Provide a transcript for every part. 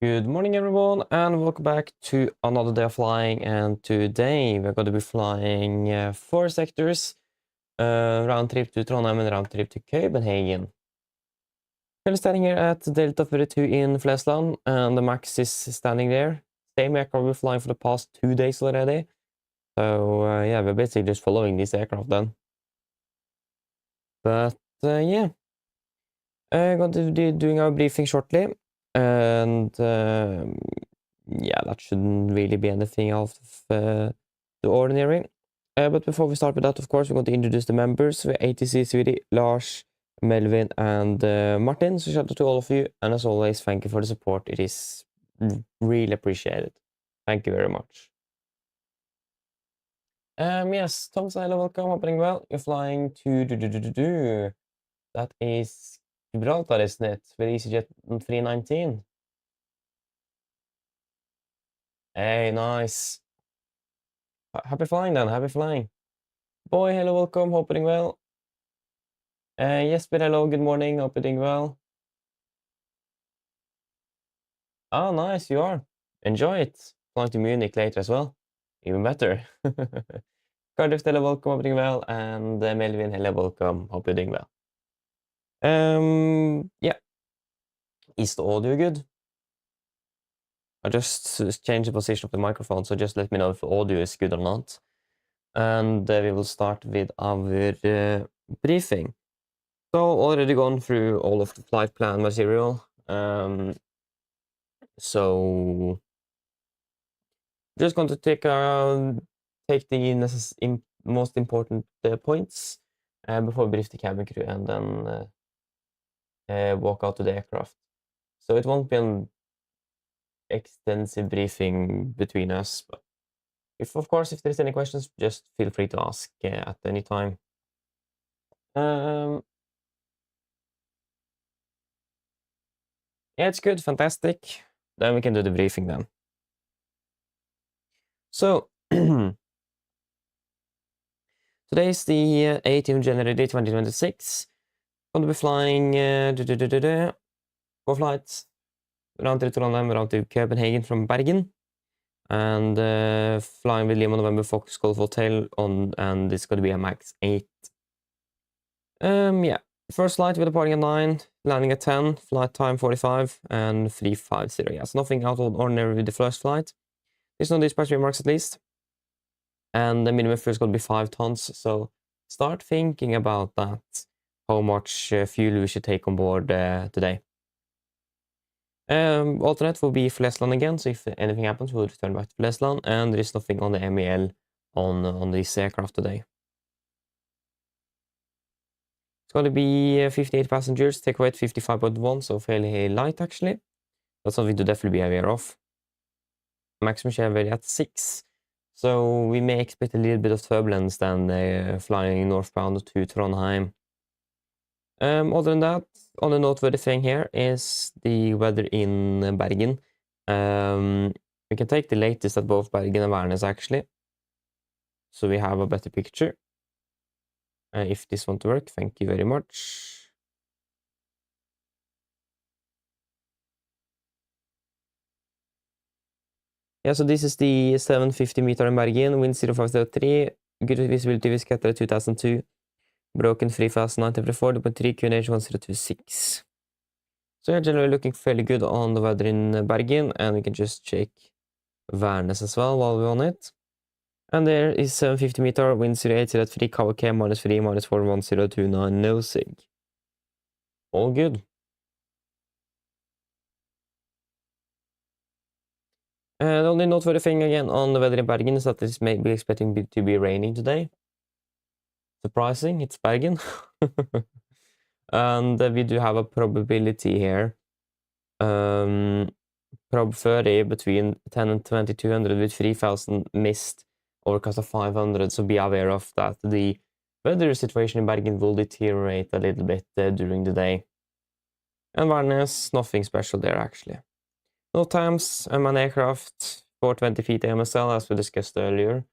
Good morning, everyone, and welcome back to another day of flying. And today we're going to be flying 4 sectors, round trip to Trondheim and round trip to Copenhagen. We're standing here at Delta 32 in Flesland, and the Max is standing there. Same aircraft we're flying for the past 2 days already. So yeah, we're basically just following this aircraft then. But yeah, I'm going to be doing our briefing shortly, and yeah, that shouldn't really be anything out of the ordinary. But before we start with that, of course, we're going to introduce the members. We're ATC, Swedi, Lars, Melvin, and Martin. So shout out to all of you. And as always, thank you for the support. It is really appreciated. Thank you very much. Yes, Tom Seiler, welcome. Hoping well. You're flying to that is Gibraltar, isn't it? With EasyJet 319. Hey, nice. Happy flying then, happy flying. Boy, hello, welcome, hope you're doing well. Yes, but hello, good morning, hope you're doing well. Oh, nice, you are. Enjoy it. Flying to Munich later as well. Even better. Cardiff, hello, welcome, hope you're doing well. And Melvin, hello, welcome, hope you're doing well. Yeah. Is the audio good? I just changed the position of the microphone, so just let me know if the audio is good or not. And we will start with our briefing. So already gone through all of the flight plan material. So just going to take the most important points before we brief the cabin crew and then walk out to the aircraft. So it won't be an extensive briefing between us, but of course, if there's any questions, just feel free to ask at any time. Yeah, it's good, fantastic. Then we can do the briefing then. So today's the 18th of January 2026. Going to be flying 4 flights round to Trondheim, round to Copenhagen from Bergen, and flying with Lima November Fox Golf Hotel on, and it's going to be a max 8. Yeah, first flight with departing at 9, landing at 10, flight time 45, and 350. Yes, nothing out of ordinary with the first flight. There's no dispatch remarks at least. And the minimum fuel is going to be 5 tons, so start thinking about that, how much fuel we should take on board today. Alternate will be Flesland again, so if anything happens, we'll return back to Flesland, and there is nothing on the MEL on this aircraft today. It's going to be 58 passengers, take away at 55.1, so fairly light actually. That's something to definitely be aware of. Maximum share value at 6. So we may expect a little bit of turbulence then flying northbound to Trondheim. Other than that, on the noteworthy thing here is the weather in Bergen. We can take the latest at both Bergen and Værnes actually. So we have a better picture. If this won't work, thank you very much. Yeah, so this is the 750 meter in Bergen, wind 0503, good visibility with scatter 2002, broken 3090 for 4.3, QNH 1026. So yeah, generally looking fairly good on the weather in Bergen, and we can just check Værnes as well while we're on it. And there is 750 meter, wind 0803, cover K -3, -4, 1029, no sig. All good. The only noteworthy thing again on the weather in Bergen is that it's maybe expecting to be raining today. Surprising, it's Bergen. And we do have a probability here. Prob 30 between 10 and 2200 with 3000 mist, overcast of 500, so be aware of that. The weather situation in Bergen will deteriorate a little bit during the day. And Værnes, nothing special there actually. No times, I'm an aircraft, 420 feet AMSL as we discussed earlier.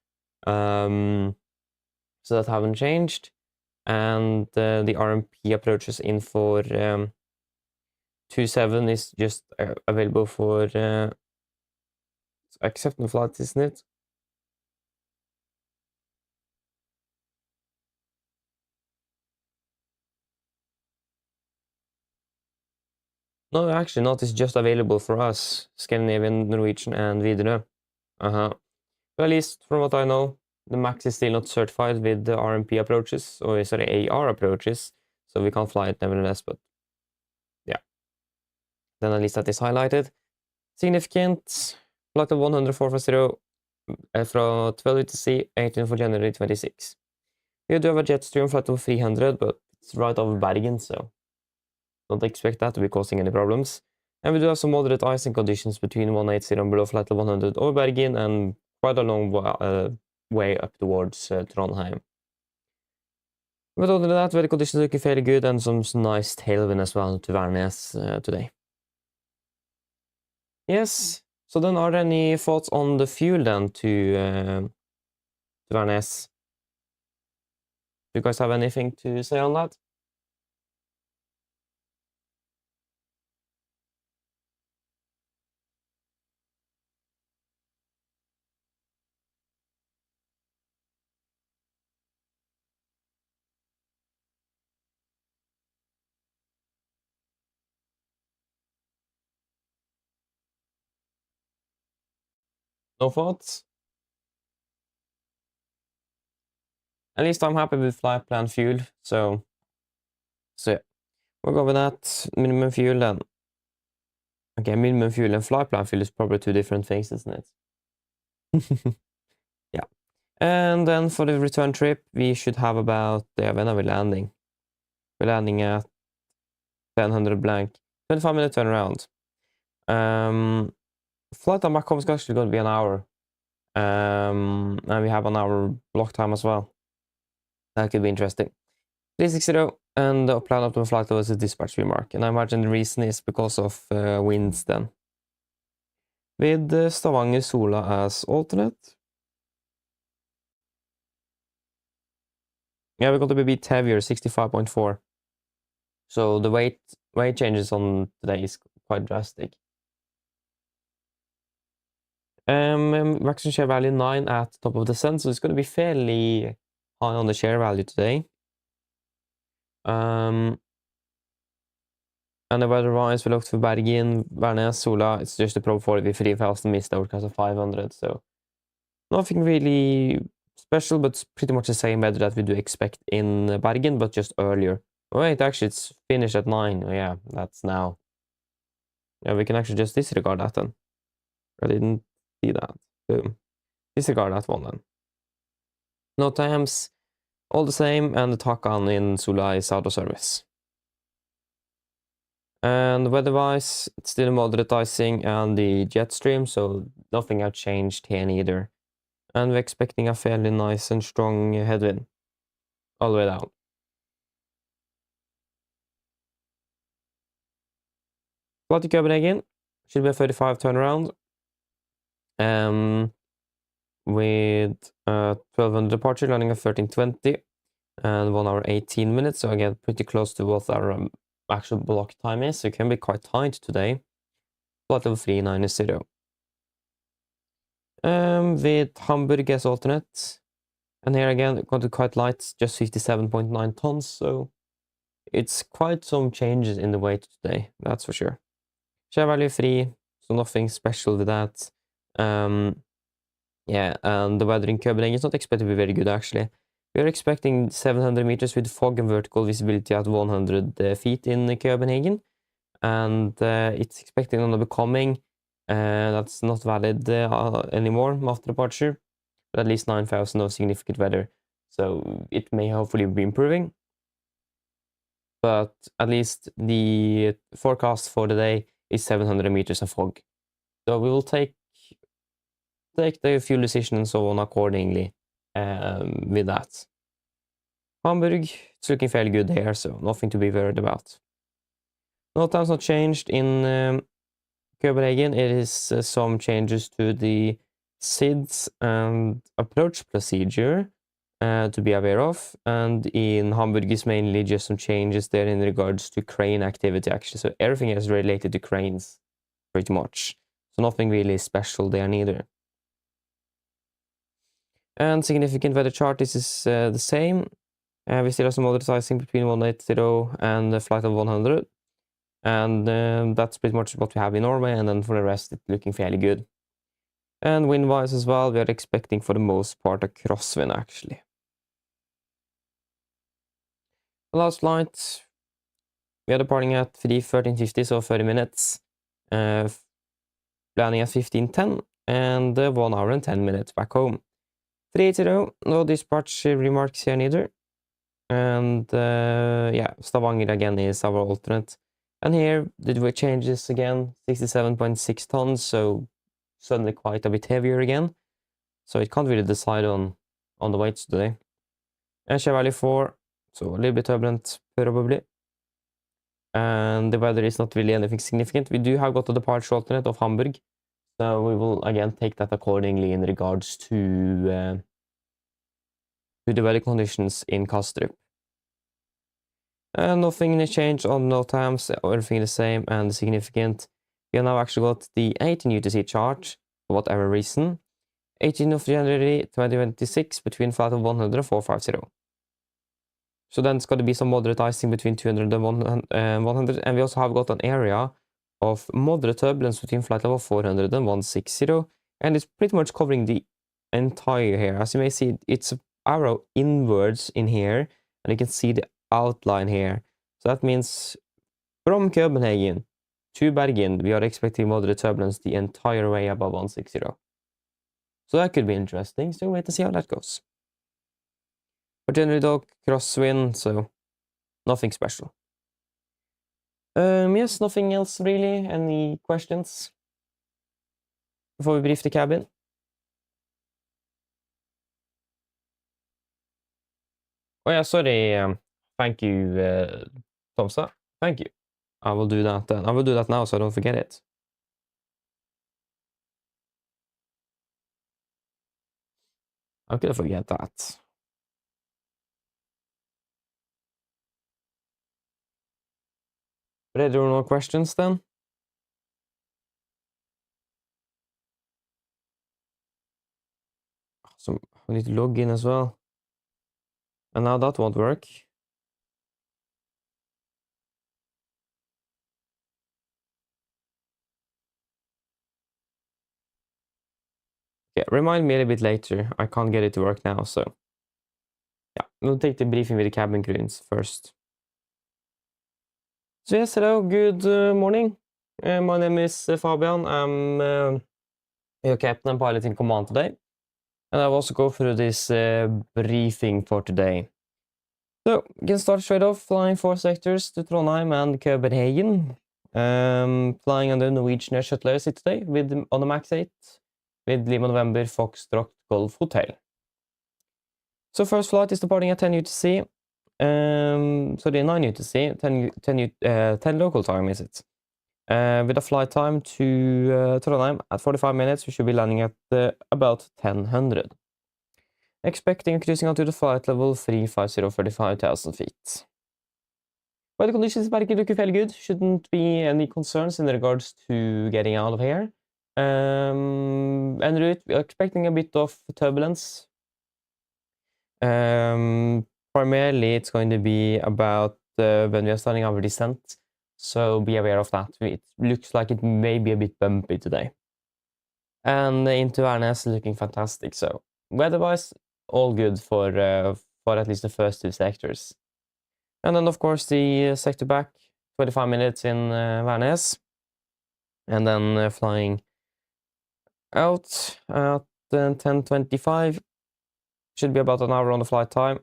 So that haven't changed. And the RMP approaches in for 27 is just available for acceptance flights, isn't it? No, actually not. It's just available for us, Scandinavian, Norwegian, and Widerøe. But at least from what I know, the Max is still not certified with the RMP approaches, or sorry, AR approaches, so we can't fly it nevertheless, but yeah. Then at least that is highlighted. Significant. Flight of 10450 from 12 UTC, 18 for January 26. We do have a Jetstream flight of 300, but it's right over Bergen, so don't expect that to be causing any problems. And we do have some moderate icing conditions between 180 and below flight level 100 over Bergen, and quite a long way up towards Trondheim. But other than that, weather conditions looking fairly good, and some nice tailwind as well to Værnes today. Yes, so then are there any thoughts on the fuel then to Værnes? Do you guys have anything to say on that? No thoughts? At least I'm happy with flight plan fuel, so yeah. We'll go with that. Minimum fuel then. Okay, minimum fuel and flight plan fuel is probably two different things, isn't it? Yeah. And then for the return trip, we should have about, when are we landing? We're landing at 1000 blank. 25-minute turnaround. Flight on back home is actually going to be an hour. And we have an hour block time as well. That could be interesting. 360, and the plan optimal flight level is a dispatch remark. And I imagine the reason is because of winds then. With Stavanger Sola as alternate. Yeah, we're going to be a bit heavier, 65.4. So the weight changes on today is quite drastic. Maximum share value 9 at top of descent, so it's going to be fairly high on the share value today. And the weather-wise, we looked for Bergen, Værnes, Sola. It's just a Pro 40 3000 missed overcast of 500, so nothing really special, but it's pretty much the same weather that we do expect in Bergen, but just earlier. Oh, wait, actually, it's finished at 9. Oh, yeah, that's now. Yeah, we can actually just disregard that then. I didn't see that. Boom. Disregard that one then. No times, all the same, and the Takan in Sola is out of service. And weather-wise, it's still moderate icing and the jet stream, so nothing has changed here neither. And we're expecting a fairly nice and strong headwind all the way down. Flight to Copenhagen should be a 35 turnaround. With 1200 departure, landing at 1320 and 1 hour 18 minutes. So again, pretty close to what our actual block time is. So it can be quite tight today. Flight level 390. With Hamburg as alternate. And here again, got to quite light, just 57.9 tons. So it's quite some changes in the weight today, that's for sure. Share value 3, so nothing special with that. Yeah, and the weather in Copenhagen is not expected to be very good actually. We are expecting 700 meters with fog and vertical visibility at 100 feet in Copenhagen. And it's expecting on the becoming, that's not valid anymore after departure. But at least 9,000 of significant weather. So it may hopefully be improving. But at least the forecast for the day is 700 meters of fog. So we will take the fuel decision and so on accordingly with that. Hamburg, it's looking fairly good here, so nothing to be worried about. No time's not changed in Copenhagen. It is some changes to the SIDS and approach procedure. to be aware of. And in Hamburg is mainly just some changes there in regards to crane activity, actually. So everything is related to cranes, pretty much. So nothing really special there neither. And significant weather chart, this is the same. We still have some moderate sizing between 180 and a flight of 100. And that's pretty much what we have in Norway. And then for the rest, it's looking fairly good. And wind-wise as well, we are expecting for the most part a crosswind, actually. The last flight, we are departing at 13:50, so 30 minutes. Landing at 15:10, and 1 hour and 10 minutes back home. 380, no dispatch remarks here neither. And yeah, Stavanger again is our alternate. And here, did we changes again, 67.6 tons, so suddenly quite a bit heavier again. So it can't really decide on the weights today. And Chevalier 4, so a little bit turbulent, probably. And the weather is not really anything significant. We do have got a departure alternate of Hamburg, so we will again take that accordingly in regards to the weather conditions in Kastrup. And nothing changed on no times, everything the same and significant. We have now actually got the 18 UTC chart, for whatever reason. 18th of January 2026 between flight of 100 and 450. So then it's got to be some moderate icing between 200 and 100. And we also have got an area of moderate turbulence between flight level 400 and 160. And it's pretty much covering the entire here. As you may see, it's an arrow inwards in here. And you can see the outline here. So that means from Copenhagen to Bergen, we are expecting moderate turbulence the entire way above 160. So that could be interesting. So wait to see how that goes. But generally though, crosswind, so nothing special. Yes, nothing else really. Any questions before we brief the cabin? Oh yeah, sorry. Thank you, Tomsa. Thank you. I will do that then. I will do that now so I don't forget it. How could I forget that? But there are no questions then? So we need to log in as well. And now that won't work. Okay, remind me a little bit later. I can't get it to work now, so yeah, we'll take the briefing with the cabin crews first. So yes, hello, good morning. My name is Fabian. I'm your captain and pilot in command today. And I'll also go through this briefing for today. So, we can start straight off, flying 4 sectors to Trondheim and Copenhagen. Flying on the Norwegian shuttle air today on the MAX 8 with Lima November Foxtrot Golf Hotel. So first flight is departing at 10 UTC. Sorry, 9 UTC, 10 local time is it. With a flight time to Trondheim at 45 minutes, we should be landing at about 1000. Expecting a cruising altitude flight level 350, 35,000 feet. Weather conditions in Bergen look fairly good. Shouldn't be any concerns in regards to getting out of here. En route, we are expecting a bit of turbulence. Primarily, it's going to be about when we are starting our descent. So be aware of that. It looks like it may be a bit bumpy today. And into Addons looking fantastic. So weather-wise, all good for at least the first 2 sectors. And then, of course, the sector back, 25 minutes in Værnes. And then flying out at 10:25. Should be about an hour on the flight time.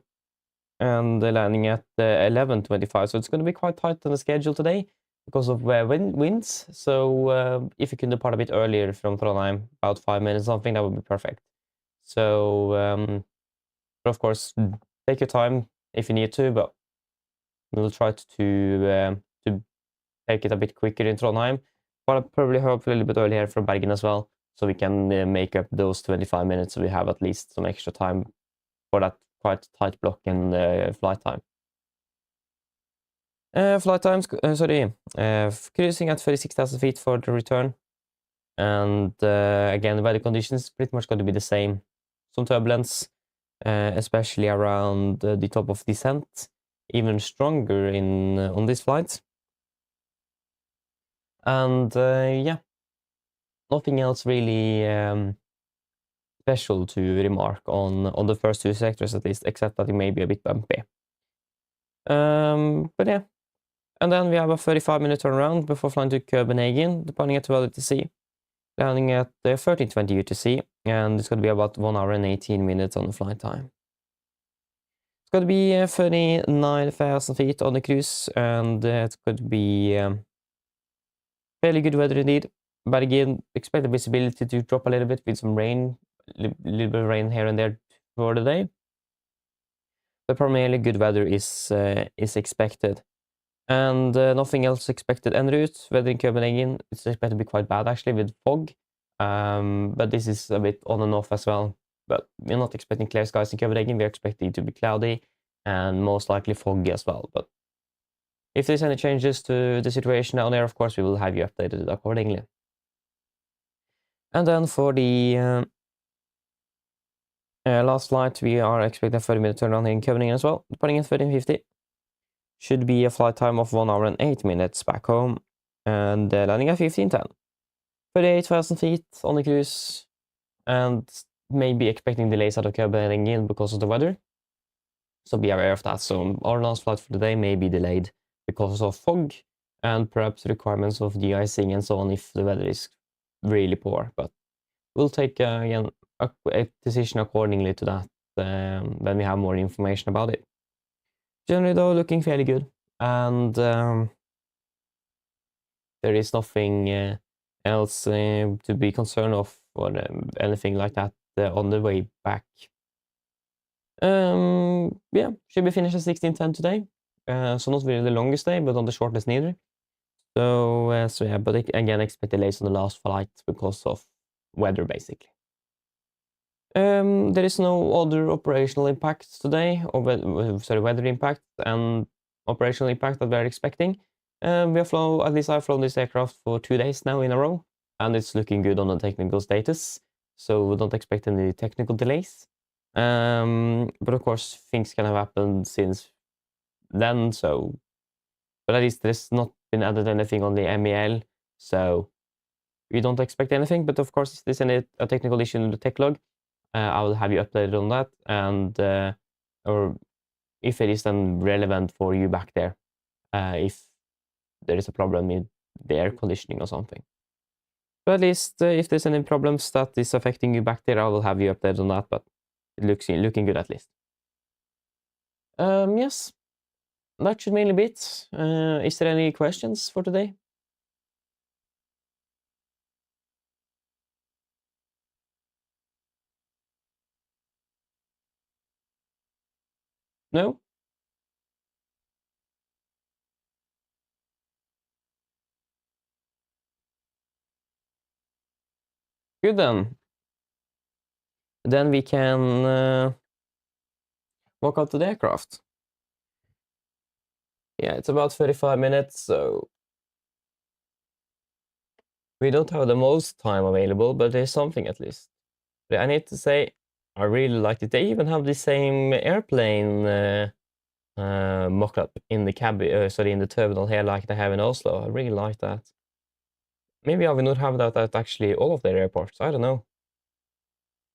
And landing at 11:25. So it's going to be quite tight on the schedule today because of winds. So if you can depart a bit earlier from Trondheim, about 5 minutes, something, that would be perfect. So, but of course, take your time if you need to, but we'll try to take it a bit quicker in Trondheim, but I'll probably hope a little bit earlier from Bergen as well, so we can make up those 25 minutes so we have at least some extra time for that quite tight block in flight time. Flight times, cruising at 36,000 feet for the return. And again, the weather conditions pretty much going to be the same. Some turbulence, especially around the top of descent, even stronger in on this flight. And yeah, nothing else really special to remark on the first two sectors at least, except that it may be a bit bumpy. But yeah, and then we have a 35-minute turnaround before flying to Copenhagen, departing at 12 UTC, landing at 13:20 UTC, and it's going to be about 1 hour and 18 minutes on the flight time. It's going to be 39,000 feet on the cruise, and it's going to be fairly good weather indeed. But again, expect the visibility to drop a little bit with some rain, little bit of rain here and there for the day. But primarily good weather is expected. And nothing else expected en route. Weather in Copenhagen is expected to be quite bad actually with fog. But this is a bit on and off as well. But we're not expecting clear skies in Copenhagen. We're expecting it to be cloudy and most likely foggy as well. But if there's any changes to the situation down there, of course, we will have you updated accordingly. And then for the last flight, we are expecting a 30-minute turnaround in Copenhagen as well, departing at 13:50. Should be a flight time of 1 hour and 8 minutes back home, and landing at 15:10. 38,000 feet on the cruise, and maybe expecting delays out of Copenhagen because of the weather. So be aware of that. So our last flight for the day may be delayed because of fog and perhaps requirements of de-icing and so on if the weather is really poor. But we'll take again a decision accordingly to that when we have more information about it. Generally though, looking fairly good, and there is nothing else to be concerned of or anything like that on the way back. Yeah, should be finished at 16:10 today. So not really the longest day, but on the shortest neither. So yeah, but again, expect delays on the last flight because of weather, basically. There is no other operational impact today, or weather impact and operational impact that we are expecting. We have at least I've flown this aircraft for 2 days now in a row, and it's looking good on the technical status. So we don't expect any technical delays. But of course, things can have happened since then. So, but at least there's not been added anything on the MEL, so we don't expect anything. But of course, if there's a technical issue in the tech log, I will have you updated on that, and or if it is then relevant for you back there, if there is a problem with the air conditioning or something. But at least if there's any problems that is affecting you back there, I will have you updated on that. But it looking good at least. Yes, that should mainly be it. Is there any questions for today? No? Good then. Then we can walk out to the aircraft. Yeah, it's about 35 minutes, so we don't have the most time available, but there's something at least. But I need to say, I really like it. They even have the same airplane mock-up in the cabin, in the terminal here, like they have in Oslo. I really like that. Maybe I will not have that at actually all of their airports. I don't know.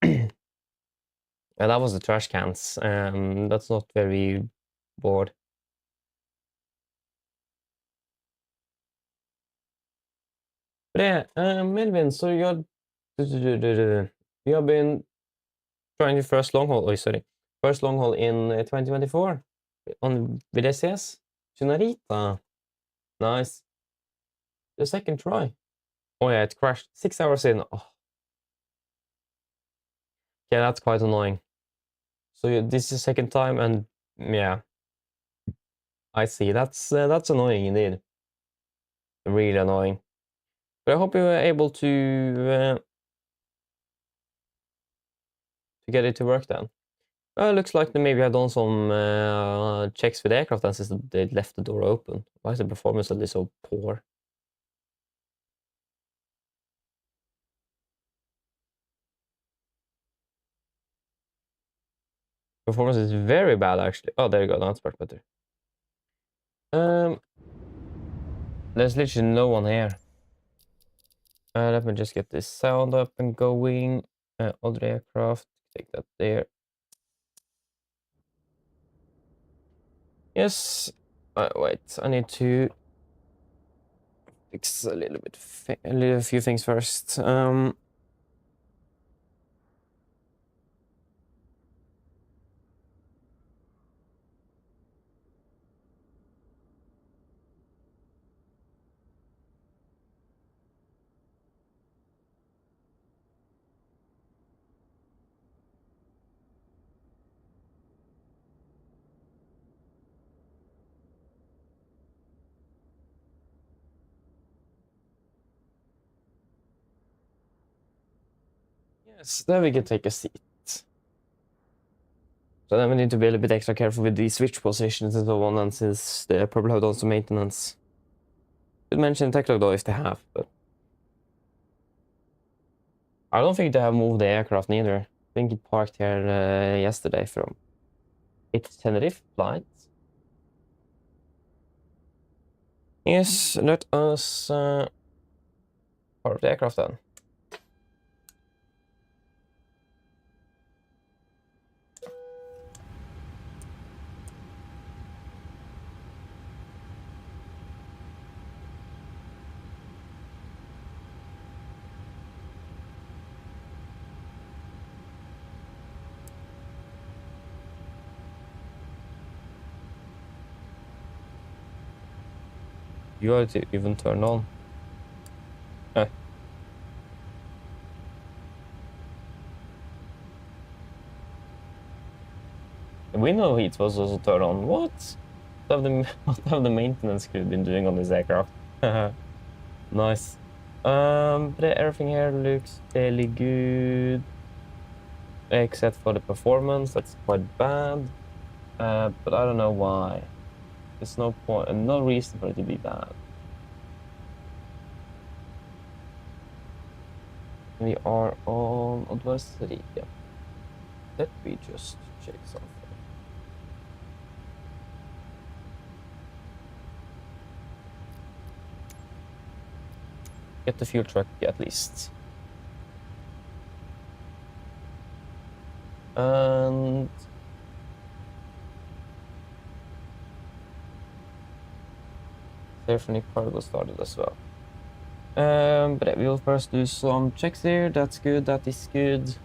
Yeah, that was the trash cans. That's not very bored. But yeah, Melvin, so you have been trying your first long haul. Oh, sorry, first long haul in 2024 with SES. Chinarita. Nice. The second try. Oh yeah, it crashed 6 hours in. Oh. Yeah, that's quite annoying. So this is the second time, and yeah, I see. That's annoying indeed. Really annoying. But I hope you were able to get it to work then. Looks like they maybe have done some checks with the aircraft and since they left the door open. Why is the performance suddenly so poor? Performance is very bad, actually. Oh, there you go. That's better. There's literally no one here. Let me just get this sound up and going. Other aircraft, take that there. Yes. Wait, I need to fix a little bit, a few things first. Yes, then we can take a seat. So then we need to be a little bit extra careful with the switch positions and so on, and since they probably have done some maintenance. Should mention tech log though if they have, but I don't think they have moved the aircraft neither. I think it parked here yesterday from its Tenerife flight. Yes, let us park the aircraft then. You are to even turn on. The window heat was also turned on. What? What have the maintenance crew been doing on this aircraft? Nice. But everything here looks fairly good. Except for the performance, that's quite bad. But I don't know why. There's no point and no reason for it to be bad. We are on adversary. Yeah. Let me just check something. Get the fuel truck at least. And Stephanie cargo started as well. But we will first do some checks here. That's good. That is good.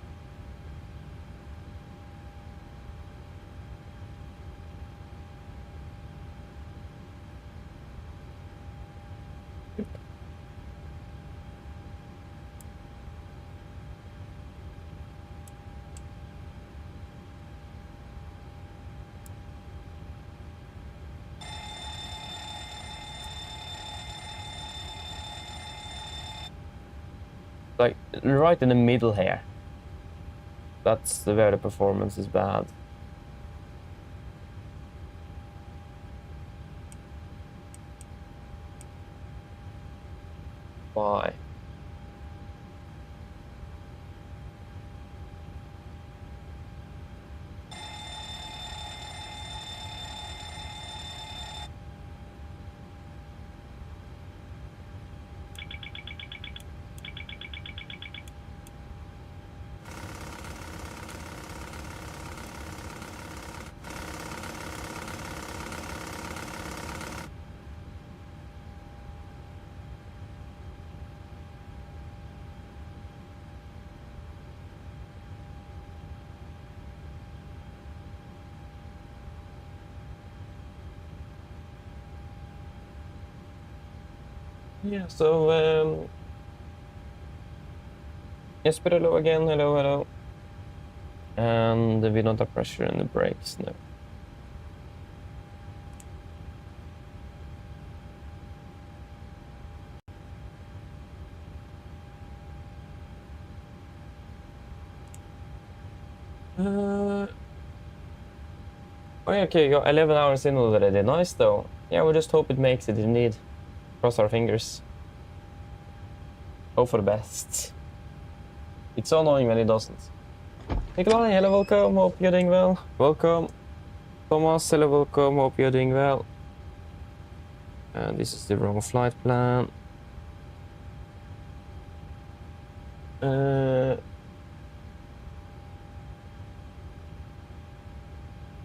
Like right in the middle here. That's where the performance is bad. Why? Yeah, so yes, but hello again, hello. And we don't have pressure in the brakes, no. Oh, yeah, okay, you got 11 hours in already. Nice, though. Yeah, we just hope it makes it, indeed. Cross our fingers. Hope for the best. It's so annoying when it doesn't. Nikolai, hello, welcome. Hope you're doing well. Welcome. Thomas, hello, welcome. Hope you're doing well. And this is the wrong flight plan.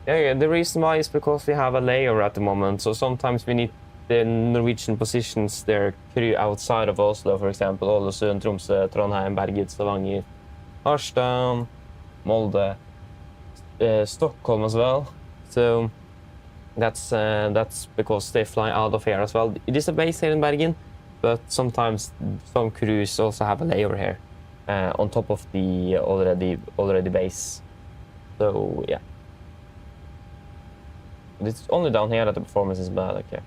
Yeah, the reason why is because we have a layover at the moment, so sometimes we need the Norwegian positions their crew outside of Oslo, for example, Ålesund, Tromsø, Trondheim, Bergen, Stavanger, Harstad, Molde, Stockholm as well. So that's because they fly out of here as well. It is a base here in Bergen, but sometimes some crews also have a layover here on top of the already base. So yeah. It's only down here that the performance is bad, okay.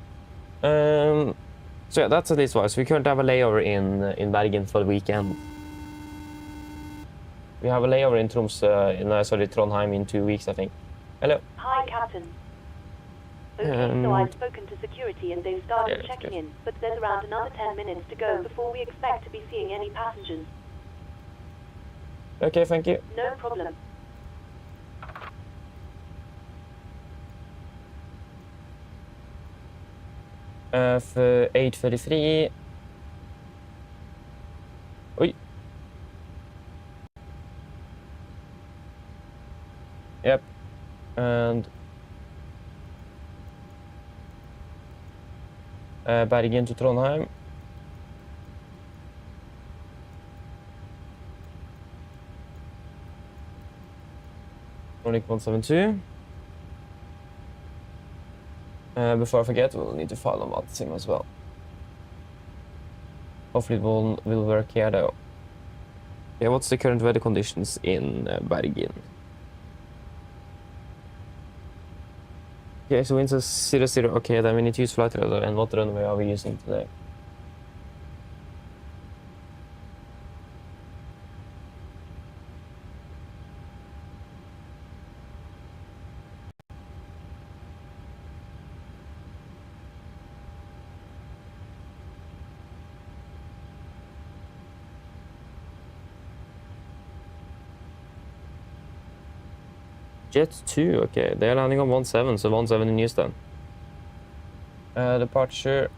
So yeah, that's at least why. So we currently have a layover in Bergen for the weekend. We have a layover in Tromsø, sorry, Trondheim in 2 weeks, I think. Hello. Hi, Captain. Okay, so I've spoken to security and they've started checking in, but there's around another 10 minutes to go before we expect to be seeing any passengers. Okay, thank you. No problem. For 8:33. Oi. Yep. And Bergen to Trondheim. Nordic 172. Before I forget, we'll need to file on Vatsim as well. Hopefully it will work here though. Yeah, what's the current weather conditions in Bergen? Okay, so winds are 0, okay, then we need to use flight radar. And what runway are we using today? Jet 2, okay, they're landing on 17, so 17 in Houston. Departure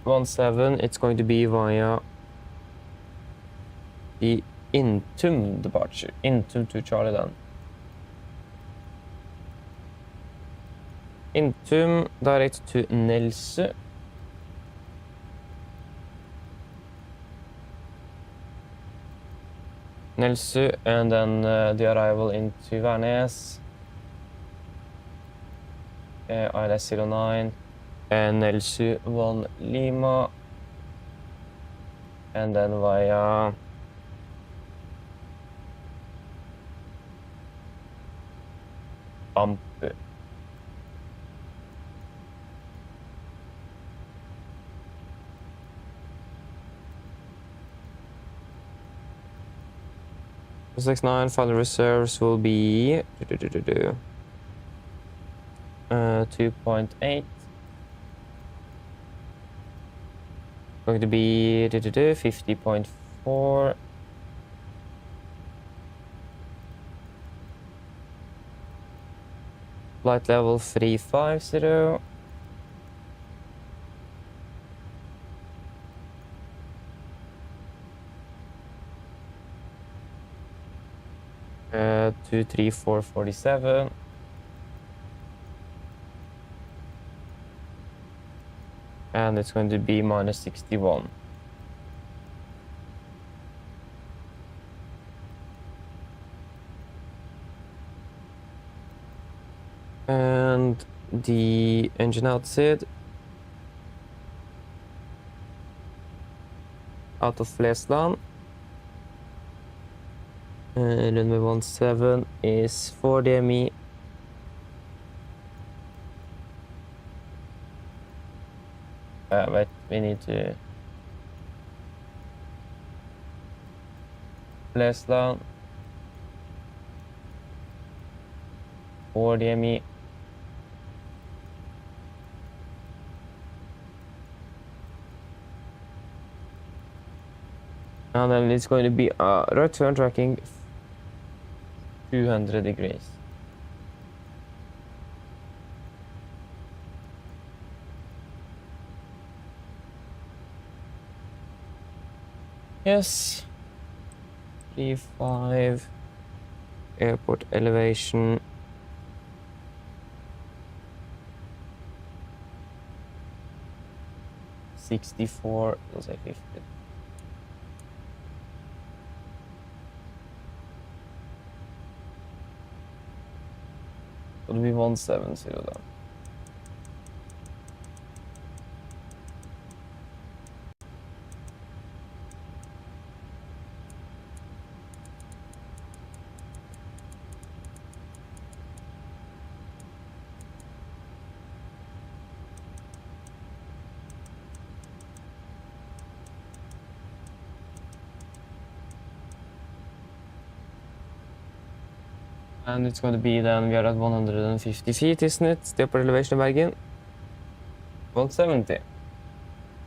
17, it's going to be via the Intum departure. Intum to Charlie then. Intum direct to Nelse. Nelse, and then the arrival into Værnes. ILS 09. And Nelse 1 Lima. And then via Ampu. X9 final reserves will be 2.8. Going to be 50.4. Flight level 350. Uh, 23447. And it's going to be minus 61. And the engine outside out of Flesland. Runway 17 is 4 DME. Wait, we need to Flesland. HDMI. And then it's going to be return tracking 200 degrees. Yes. 35 airport elevation. 64, let's say 50. It'll be 170 then. And it's going to be then, we are at 150 feet, isn't it? The upper elevation of Bergen. 170.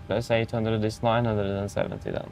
Let's say 800 is 970 then.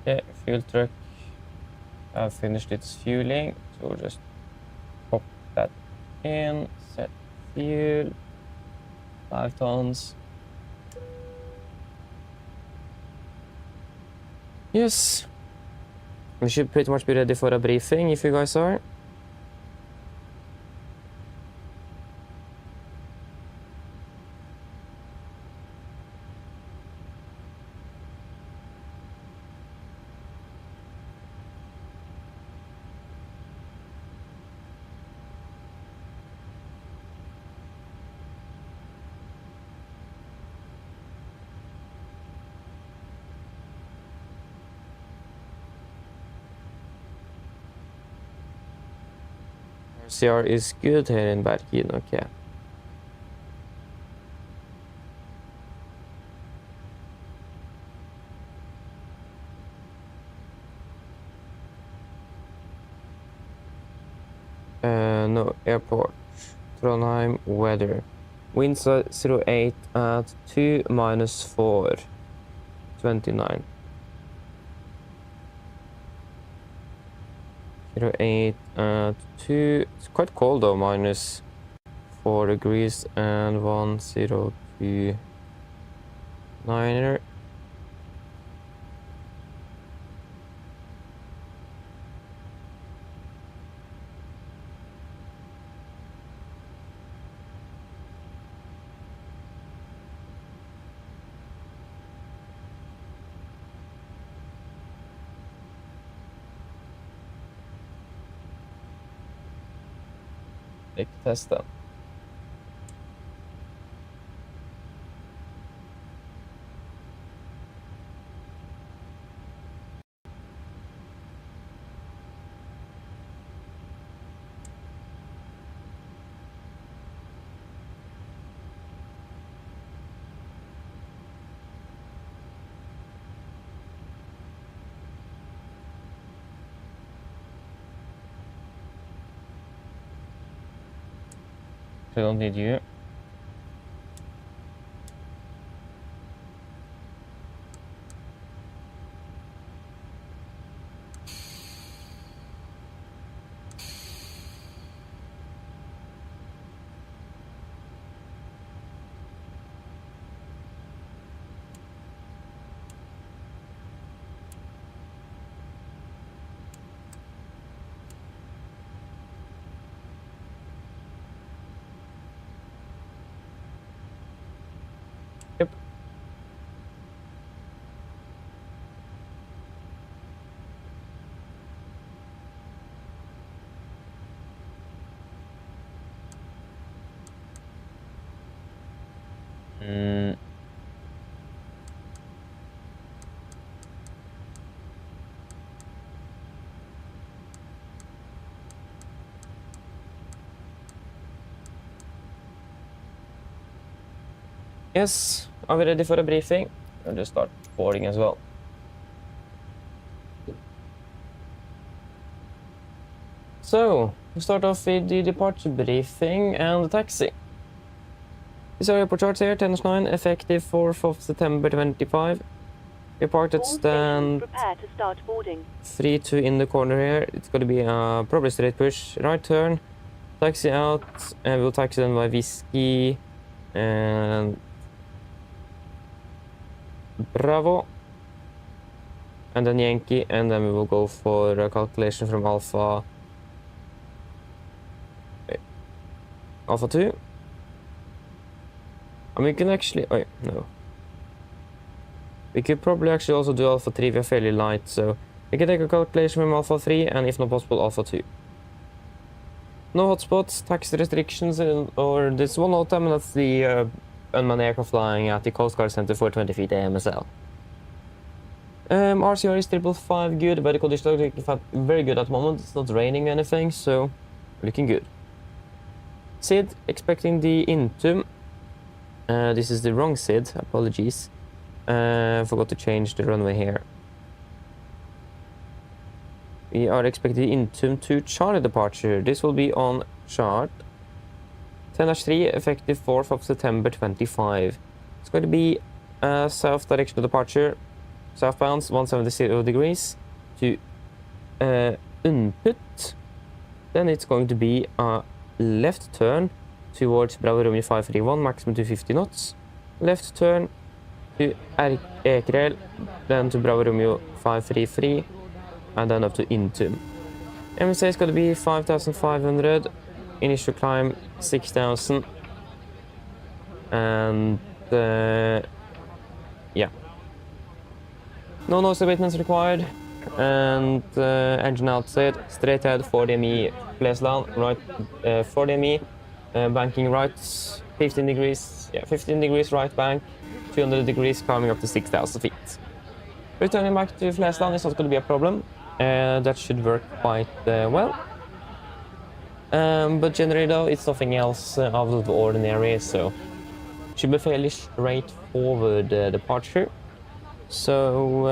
Okay, fuel truck have finished its fueling, so we'll just pop that in, set fuel, 5 tons. Yes, we should pretty much be ready for a briefing if you guys are. CR is good here in Bergen, okay. No, airport. Trondheim, weather. Winds are 08 at 2 minus 4. 29. 08 at 2. It's quite cold though, minus 4 degrees and 102 9er. Test den. I don't need you. Yes, are we ready for a briefing? I'll just start boarding as well. So, we start off with the departure briefing and the taxi. These are airport charts here, 10-9, effective 4th of September 25. We parked at stand 3-2 in the corner here. It's going to be a probably straight push, right turn, taxi out, and we'll taxi then by Whiskey and Bravo, and then Yankee, and then we will go for a calculation from Alpha 2. And we can actually, oh no. We could probably actually also do Alpha 3, we are fairly light, so we can take a calculation from Alpha 3 and if not possible Alpha 2. No hotspots, taxi restrictions, or there's one note time, and that's the unmanned aircraft flying at the Coast Guard Center for 20 feet AMSL. RCR is 555 good, but the conditions are very good at the moment. It's not raining or anything, so looking good. SID, expecting the Intum. This is the wrong SID, apologies. Forgot to change the runway here. We are expecting the Intum to Charlie departure. This will be on chart 10-3, effective 4th of September 25. It's going to be south direction of departure, southbound 170 degrees to Unput. Then it's going to be a left turn towards Bravo Romeo 531, maximum to 50 knots. Left turn to Ekrel, then to Bravo Romeo 533, and then up to Intum. MSA is going to be 5,500, initial climb 6,000, and yeah. No noise abatements required, and engine outside, straight ahead 40 Flesland, right 40 banking right 15 degrees, yeah 15 degrees right bank, 200 degrees climbing up to 6,000 feet. Returning back to Flesland is not going to be a problem, that should work quite well. But generally though, it's nothing else out of the ordinary, so should be fairly straightforward departure. So,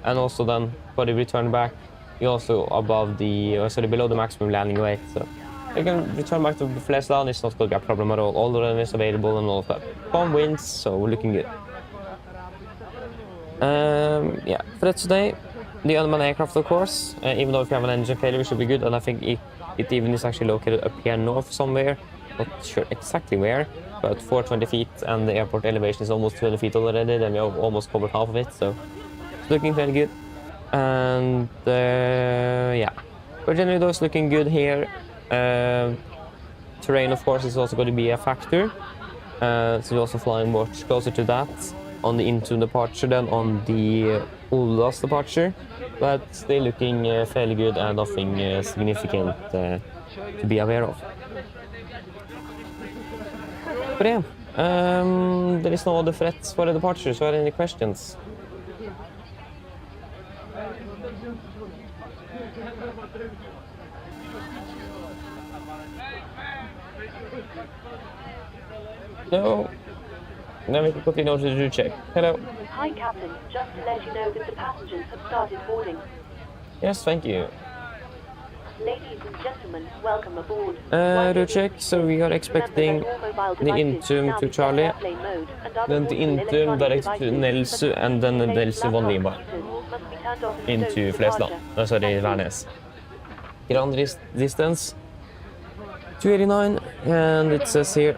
and also then for the return back, you're also above the, sorry, below the maximum landing weight, so you can return back to Flesland. It's not going to be a problem at all. All the runways available and all of that. Calm winds, so we're looking good. Yeah, for today, the unmanned aircraft, of course, even though if you have an engine failure, it should be good, and I think it even is actually located up here north somewhere. Not sure exactly where, but 420 feet, and the airport elevation is almost 200 feet already, then we have almost covered half of it, so it's looking very good. And yeah, but generally those looking good here. Terrain, of course, is also going to be a factor, so we're also flying much closer to that on the Intum departure than on the Ullas departure, but still looking fairly good and nothing significant to be aware of. But yeah, there is no other threats for the departure, so are there any questions? No. Then we can continue on to the check. Hello. Hi, Captain. Just to let you know that the passengers have started boarding. Yes, thank you. Ladies and gentlemen, welcome aboard. To check, so we are expecting the Intum to Charlie, then the Intum direct to Nelsu, and then the Nelsu 1 Lima into Flesland. No, sorry, Værnes. Ground distance 289, and it says here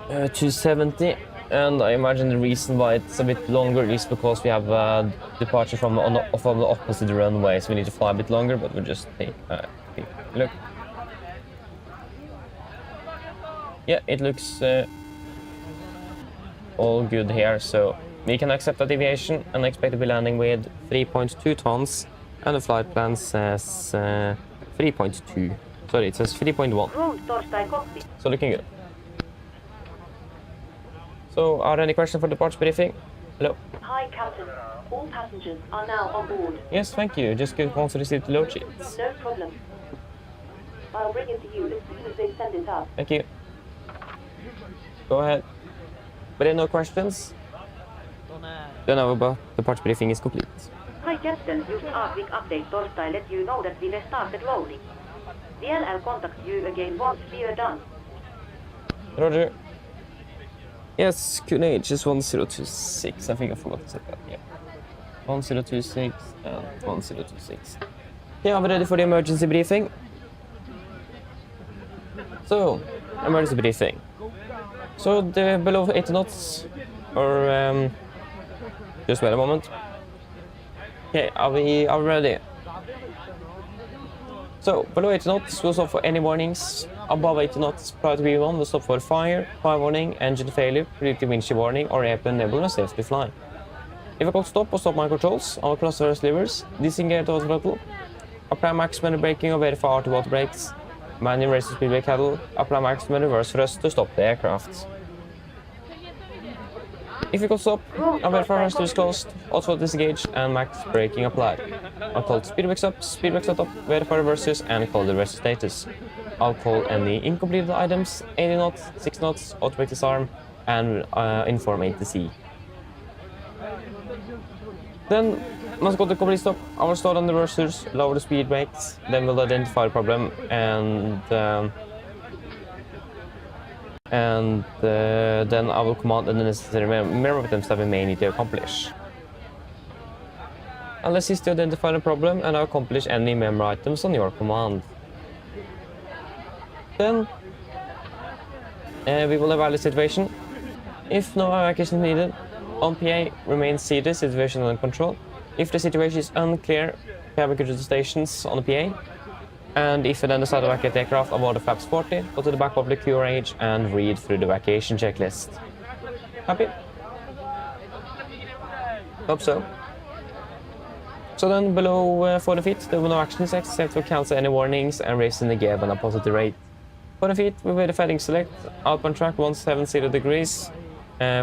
270, and I imagine the reason why it's a bit longer is because we have departure from the opposite runway, so we need to fly a bit longer, but we'll just take a look. Yeah, it looks all good here, so we can accept that deviation and expect to be landing with 3.2 tons, and the flight plan says 3.2. Sorry, it says 3.1. So looking good. So, are there any questions for the departure briefing? Hello. Hi, Captain. All passengers are now on board. Yes, thank you. Just get once received the load sheets. No problem. I'll bring it to you as soon as they send it up. Thank you. Go ahead. But there are no questions? Then our departure briefing is complete. Hi Captain, just a quick update. Torstai let you know that we restarted rolling. DLL contacts you again once we are done. Roger. Yes, QNH is 1026. I think I forgot to say that. Yeah. 1026 and 1026. Yeah, we're ready for the emergency briefing. So, emergency briefing. So, the below 80 knots, or just wait a moment. Okay, are we ready? So, below 80 knots, we'll stop for any warnings. Above 80 knots, prior to V1, we'll stop for fire warning, engine failure, predictive windshield warning, or airplane enable and safety fly. If I call stop or stop my controls, I will cross various levers, disengage the throttle, apply maximum braking or verify RT water brakes, manual race speed brake handle, apply maximum reverse thrust to stop the aircraft. If you call stop, I verify thrust is closed, auto disengage, and max braking applied. I'll call speed brakes up, verify reverses, and call the reverse status. I'll call any incompleted items, 80 knots, 6 knots, auto brake disarm, and inform ATC. Then, once I got the complete stop, I will start on the reversers, lower the speed brakes, then we'll identify the problem, and then I will command the necessary memory items that we may need to accomplish. I'll assist you identify the problem, and I'll accomplish any memory items on your command. Then, we will evaluate the situation. If no evacuation is needed, on PA, remain seated, situation under control. If the situation is unclear, evacuate to the stations on the PA. And if you then decide to evacuate the aircraft aboard the flaps 40, go to the back of the QRH and read through the evacuation checklist. Happy? Hope so. So then below 40 feet, there will be no actions except for cancel any warnings and raising the gear on a positive rate. 40 feet, we will the heading select, outbound track 170 degrees,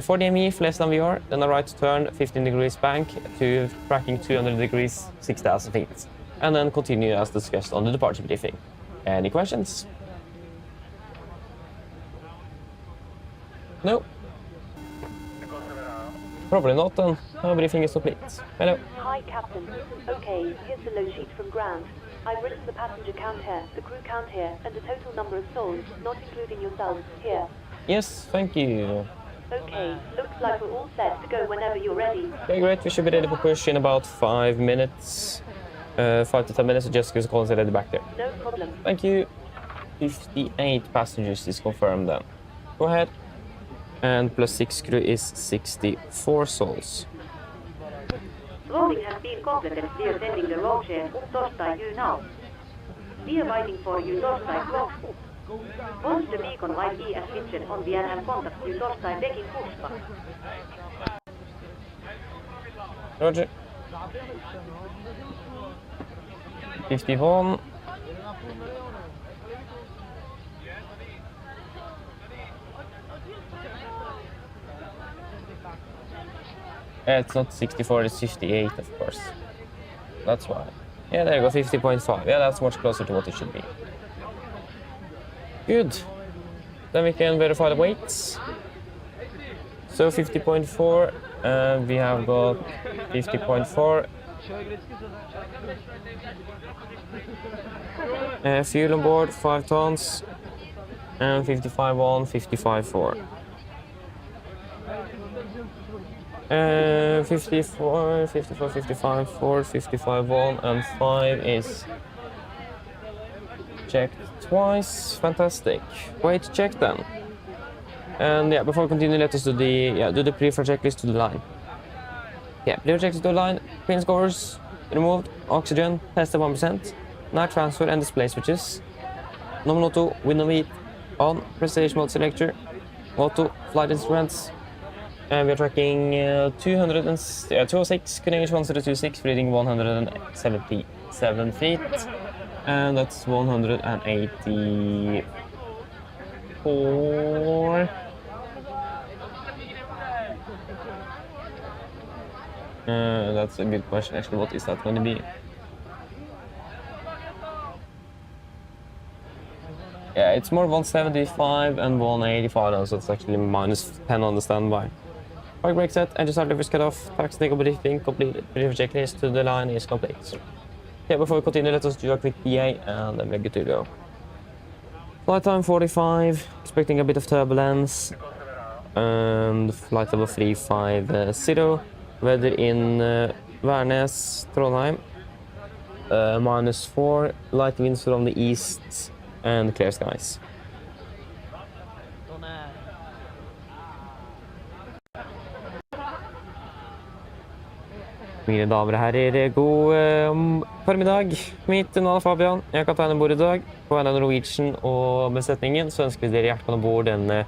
40 ME for less than VR, then a right turn 15 degrees bank to tracking 200 degrees, 6,000 feet. And then continue as discussed on the departure briefing. Any questions? No? Probably not then. Our briefing is complete. Hello. Hi Captain. Okay, here's the load sheet from ground. I've written the passenger count here, the crew count here, and the total number of souls, not including yourselves, here. Yes, thank you. Okay, looks like we're all set to go whenever you're ready. Okay, great. We should be ready for push in about 5 minutes. 5 to 10 minutes, so just give us a call and say ready back there. No problem. Thank you. 58 passengers is confirmed then. Go ahead. And plus 6 crew is 64 souls. Loading has been completed. We are sending the roll share Torstai you now. We are waiting for you Torstai clock. Once the beacon light is switched on, we have contact you Torstai Bekin Puspa. Roger. 51. It's not 64, it's 58, of course. That's why. Yeah, there you go, 50.5. Yeah, that's much closer to what it should be. Good. Then we can verify the weights. So 50.4, we have got 50.4. Fuel on board, 5 tons. And 55 on, 55.4. 54, 54, 55, 4, 55, 1, and 5 is checked twice. Fantastic. Weight check then. And yeah, before we continue, let us do the pre-flight checklist to the line. Yeah, pre-flight checklist to the line. Pin scores removed. Oxygen tested 1%. Night transfer and display switches. Nominal auto, window meet on. Presentation mode selector. Auto, flight instruments. And we are tracking 206, Copenhagen 1026, reading 177 feet. And that's 184. That's a good question, actually. What is that going to be? Yeah, it's more 175 and 185 now, so it's actually -10 on the standby. Park brake set, engine start levers cut off, tax nickel briefing completed. Brief checklist to the line is complete. So, okay, before we continue, let us do a quick PA and then we're good to go. Flight time 45, expecting a bit of turbulence. And flight level 350. Weather in Værnes, Trondheim. -4, light winds from the east and clear skies. Mine damer og herrer, god formiddag. Mitt navn er Fabian. Jeg er kaptein om bord i dag. På vegne av Norwegian og besetningen så ønsker vi dere hjertelig om bord denne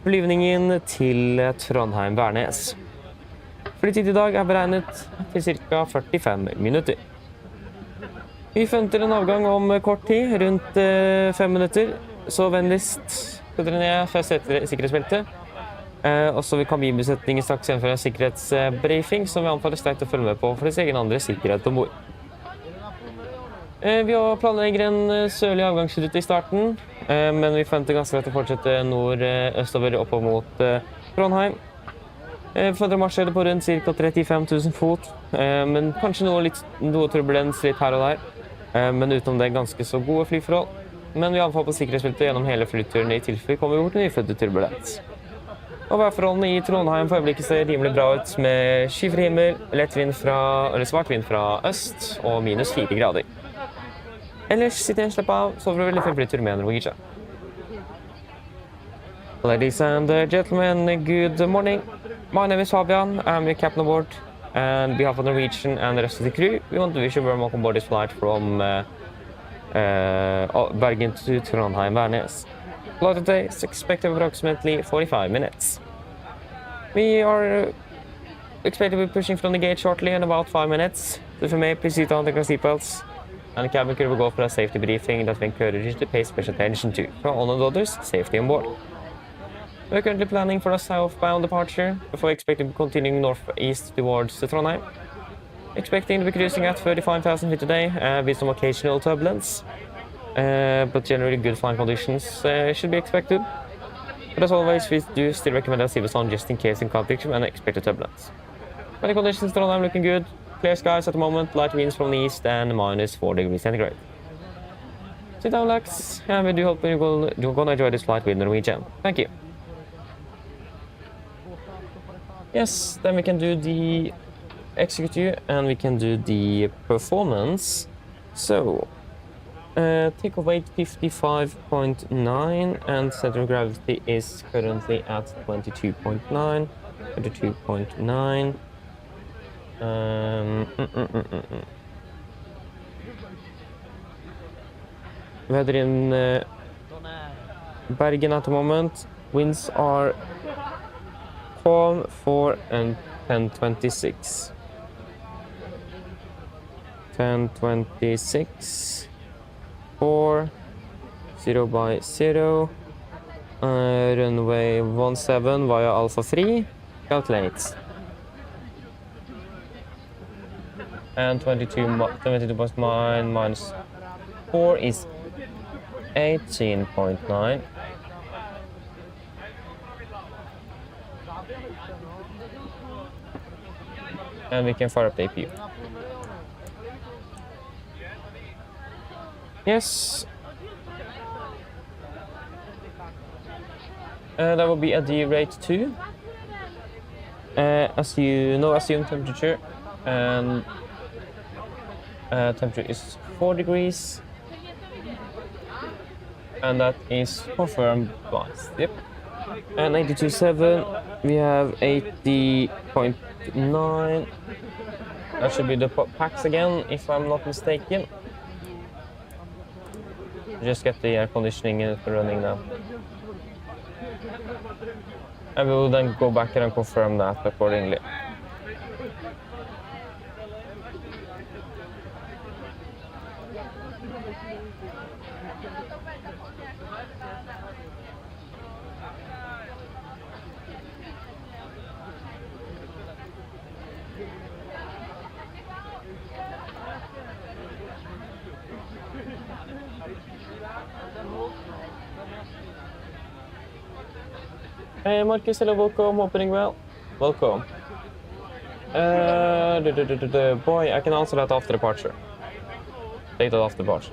flyvningen til Trondheim Værnes. Flytid i dag er beregnet til ca. 45 minutter. Vi forventer en avgang om kort tid, rundt 5 minutter. Så vennligst skal dere ned først etter sikkerhetsbeltet. Og så vil kabinbesetningen straks gjennomføre en sikkerhetsbriefing som vi anbefaler sterkt å følge med på for deres egen andre sikkerhet om bord. Vi planlegger en sørlig avgangsrute i starten, men vi forventer ganske rett å fortsette nord-østover opp mot Trondheim. Vi forventer marsjere på rundt ca. 35 000 fot, men kanskje noe turbulens litt her og der. Men utenom det ganske så gode flyforhold. Men vi anbefaler på sikkerhetsbeltet gjennom hele flyturen i tilfelle kommer vi bort til nyfødte turbulens. Og værforholdene i Trondheim for øyeblikket ser rimelig bra ut med skyfri himmel, svart vind fra øst og -4 grader. Ellers sitter jeg og slipper av, så får vi veldig fin flytur med Norwegian. Ladies and gentlemen, good morning. My name is Fabian. I'm your captain aboard. And on behalf of Norwegian and the rest of the crew, we want to wish you a very welcome aboard this flight from Bergen to Trondheim, Værnes. Flight today is expected approximately 45 minutes. We are expected to be pushing from the gate shortly in about 5 minutes. So if you may, please sit on the seatbelts. And the cabin crew will go for a safety briefing that we encourage you to pay special attention to. For all of the others, safety on board. We're currently planning for a southbound departure before we expect to be continuing northeast towards Trondheim. Expecting to be cruising at 35,000 feet today with some occasional turbulence. But generally good flying conditions should be expected. But as always, we do still recommend a seatbelt on just in case in conflict and expected turbulence. Weather conditions in Trondheim looking good. Clear skies at the moment, light winds from the east and -4 degrees centigrade. Sit down, relax, and we do hope you're gonna enjoy this flight with Norwegian. Thank you. Yes, then we can do the execute and we can do the performance. So, takeoff weight 55.9 and center of gravity is currently at 22.9. 22.9. Weather in Bergen at the moment. Winds are calm 4 and 1026. 1026. 4. 0/0. Runway 17 via Alpha 3. Calculate. And 22.9 minus 4 is 18.9. And we can fire up the APU. Yes. That will be a D rate 2. As you know, assume temperature. And temperature is 4 degrees. And that is confirmed twice. Yep. And 82.7, we have 80.9. That should be the packs again, if I'm not mistaken. Just get the air conditioning running now. And we will then go back and confirm that accordingly. Hey Marcus, hello, welcome, opening well. Welcome. Boy, I can answer that after departure. Take that after departure.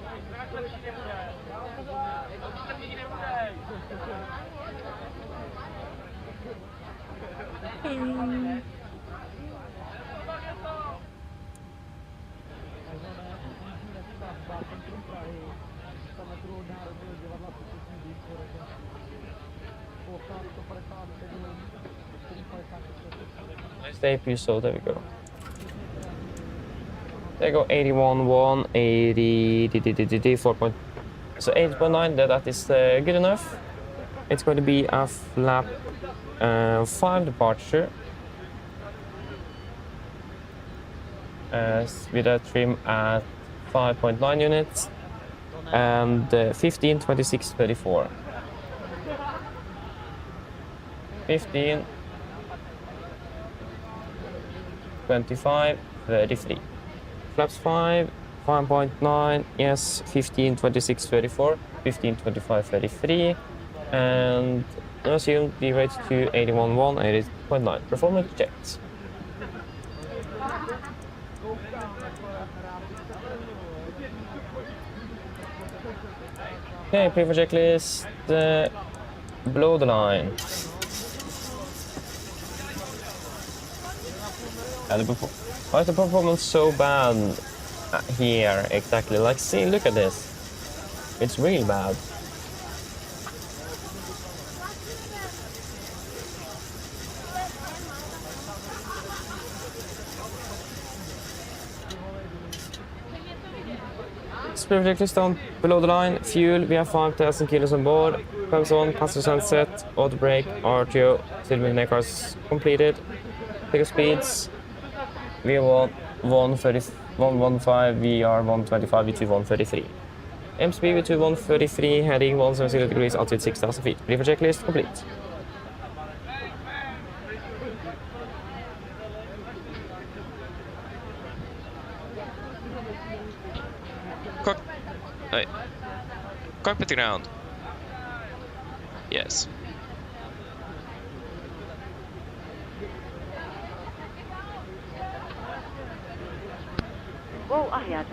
Nice debut, so there we go. There you go, 81.1, 80, 4 point. So 8.9, that is good enough. It's going to be a flap 5 departure. With a trim at 5.9 units and 15, 26, 34. 15, 25, 33. Flaps 5, 5.9, yes, 15, 26, 34, 15, 25, 33, and assume the rate to 81.1, 80.9. Performance checked. Okay, pre-for checklist, below the line. Why is the performance so bad here exactly? Like, see, look at this. It's really bad. Checklist down below the line. Fuel, we have 5,000 kilos on board. Pumps on, passenger sunset, auto brake, RTO, Silver cars completed. Take speeds. V1 130, 115, VR 125, V2 133. MSP V2 133, heading 170 degrees, altitude 6,000 feet. Pre for checklist complete. Cockpit to ground. Yes. Go ahead.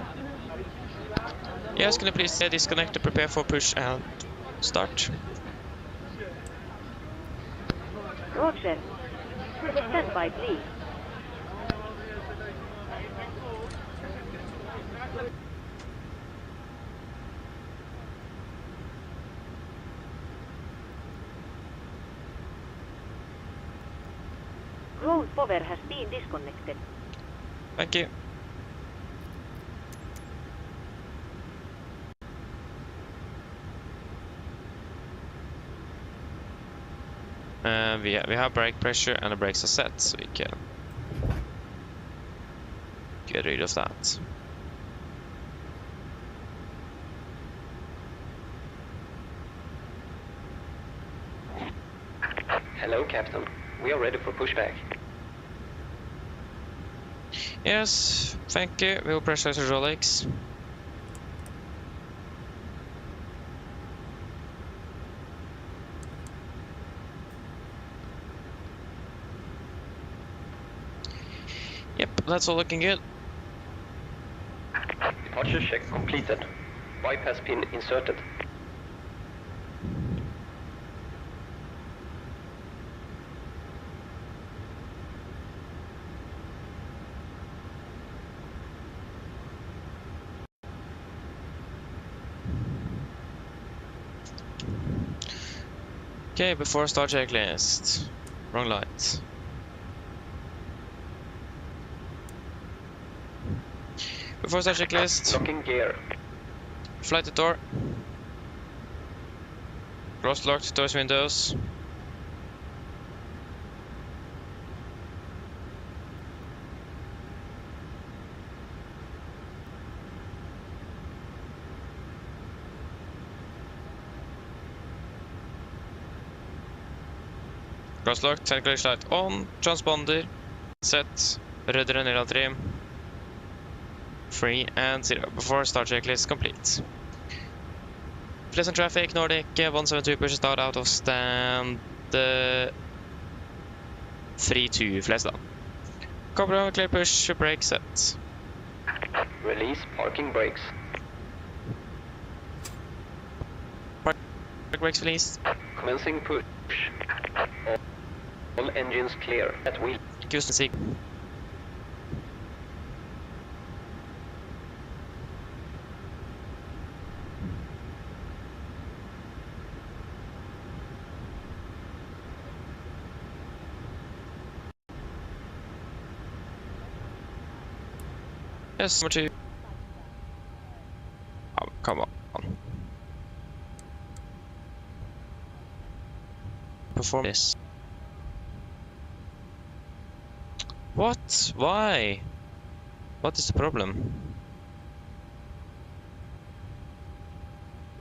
Yes, can you please disconnect, prepare for push and start? Roger. Stand by, please. Ground power has been disconnected. Thank you. We have brake pressure and the brakes are set, so we can get rid of that. Hello, Captain. We are ready for pushback. Yes, thank you. We will pressurize hydraulics. Yep, that's all looking good. Departure check completed. Bypass pin inserted. Okay, before start checklist. Wrong light. Before start checklist. Locking gear. Flight to door. Cross locked doors windows. Cross locked, technical light on, transponder set, rudder and ned trim. 3 and 0. Before start checklist complete. Pleasant traffic, Nordic 172 pushes start out of stand 3-2 flash down. Copy down, clear push, brake set. Release parking brakes. Park brakes released. Commencing push. All engines clear at wheel. Houston Sig. Yes, number 2. Oh, come on. Perform this. What? Why? What is the problem?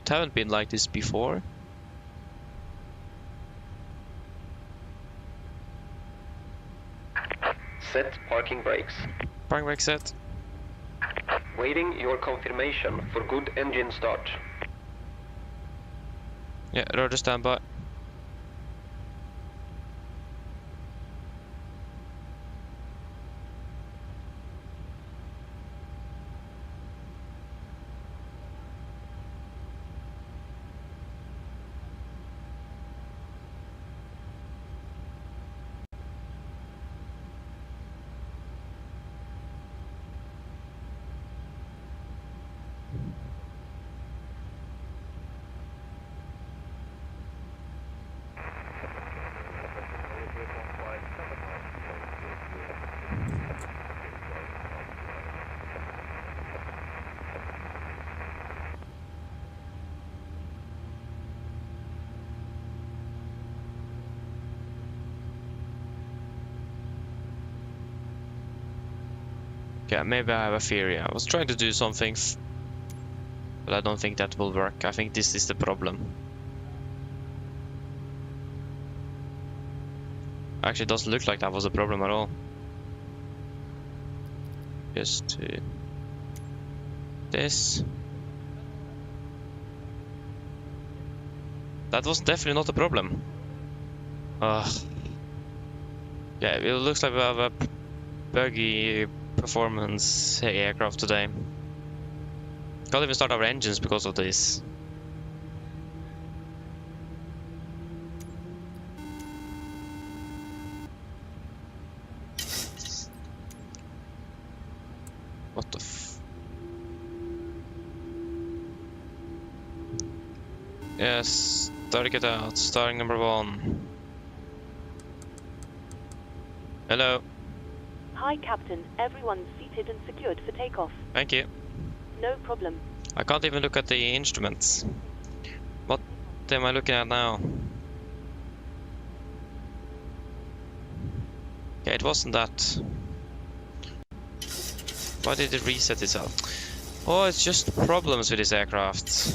It haven't been like this before. Set parking brakes. Parking brake set. Waiting your confirmation for good engine start. Yeah, rotor standby. Yeah, maybe I have a theory. I was trying to do something, but I don't think that will work. I think this is the problem. Actually, it doesn't look like that was a problem at all. Just to this. That was definitely not a problem. Yeah, it looks like we have a buggy performance aircraft today. Can't even start our engines because of this. What the f... Yes, target out, starting number 1. Hello. Hi, Captain. Everyone's seated and secured for takeoff. Thank you. No problem. I can't even look at the instruments. What am I looking at now? Yeah, it wasn't that. Why did it reset itself? Oh, it's just problems with this aircraft.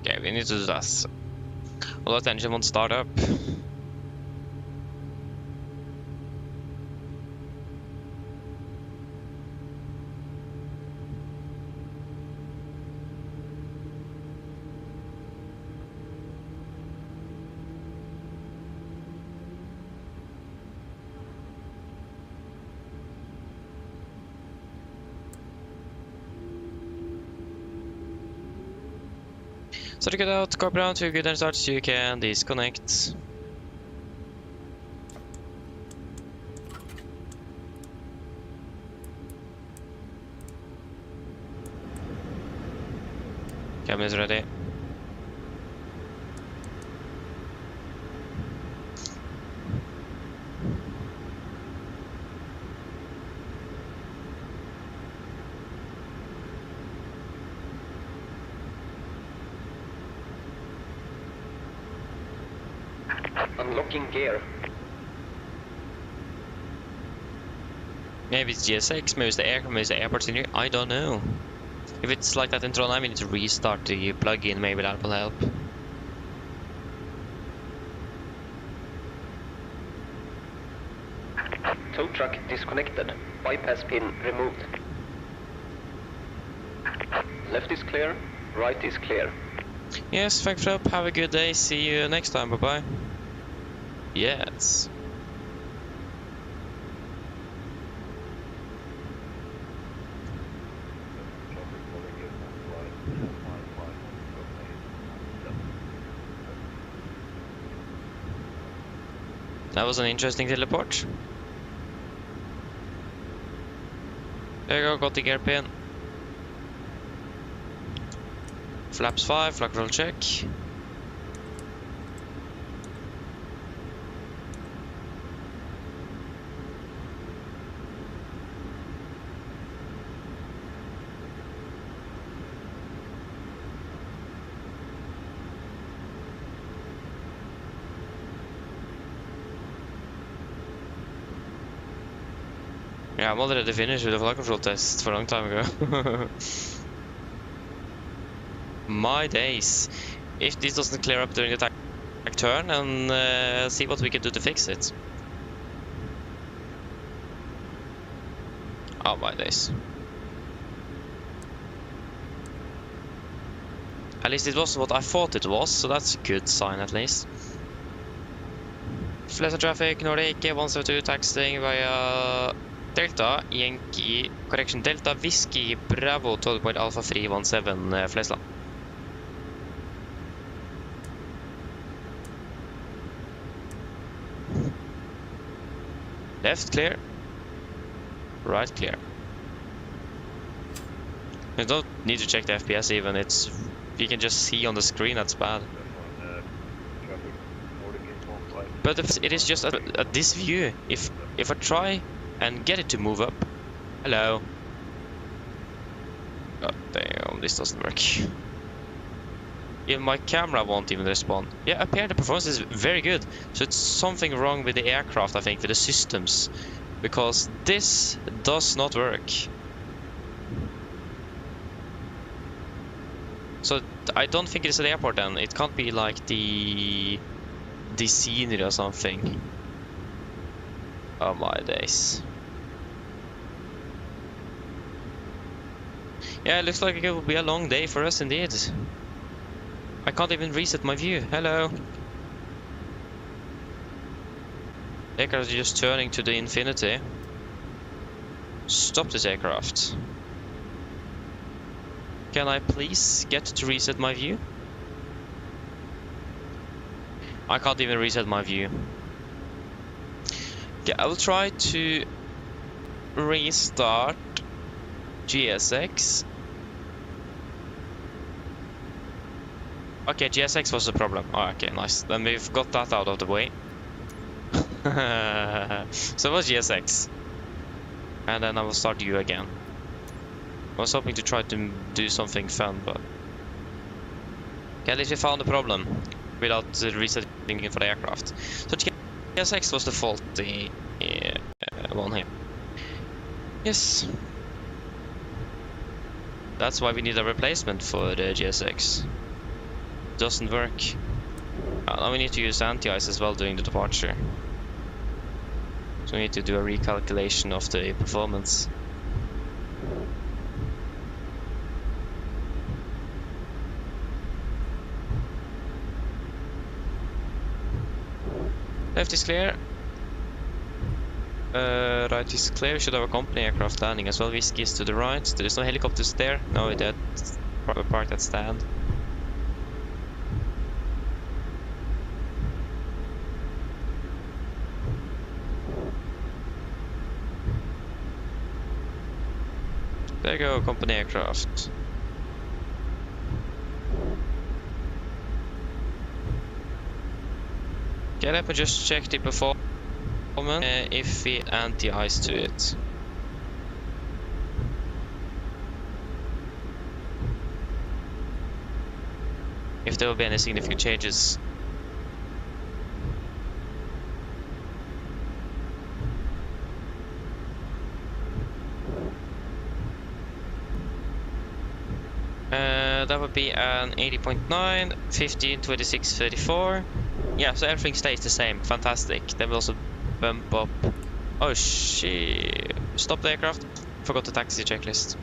Okay, we need to do that. Well, that engine won't start up. So to get out, copy down to good and start so you can disconnect. Cabin is ready. Unlocking gear. Maybe it's GSX, maybe it's the airport in here. I don't know. If it's like that in Trondheim, we need to restart the plugin. Maybe that will help. Tow truck disconnected. Bypass pin removed. Left is clear. Right is clear. Yes, thanks up. Have a good day. See you next time. Bye bye. Yes. That was an interesting teleport. There you go, got the gear pin. Flaps 5, flag roll check. Yeah, I'm already finished with the flight control test for a long time ago. My days. If this doesn't clear up during the attack turn, and see what we can do to fix it. Oh my days. At least it was what I thought it was, so that's a good sign at least. Fleet traffic, Nordic 172 taxiing via Delta, Yankee, correction, Delta, Whiskey, Bravo, 12 point Alpha 317, Flesland. Left clear, right clear. You don't need to check the FPS even, it's, you can just see on the screen, that's bad. But it is just at this view, if I try and get it to move up. Hello. God damn, this doesn't work. Even my camera won't even respond. Yeah, up here the performance is very good. So it's something wrong with the aircraft, I think, with the systems. Because this does not work. So I don't think it's an airport then. It can't be like the scenery or something. Oh my days. Yeah, it looks like it will be a long day for us indeed. I can't even reset my view. Hello. The aircraft is just turning to the infinity. Stop this aircraft. Can I please get to reset my view? I can't even reset my view. Okay, I will try to restart GSX. Okay, GSX was the problem. Oh, okay, nice. Then we've got that out of the way. So it was GSX. And then I will start U again. I was hoping to try to do something fun, but... Okay, at least we found the problem without resetting for the aircraft. So GSX was the faulty one here. Yes. That's why we need a replacement for the GSX. Doesn't work. Now we need to use anti-ice as well during the departure. So we need to do a recalculation of the performance. Left is clear. Right is clear. We should have a company aircraft landing as well. Whiskey is to the right. There is no helicopters there. No, we did park that stand. There you go, company aircraft. Okay, let me just check the performance if we anti-ice to it. If there will be any significant changes. That would be an 80.9, 15, 26, 34. Yeah, so everything stays the same. Fantastic. Then we'll also bump up. Oh shit. Stop the aircraft. Forgot the taxi checklist.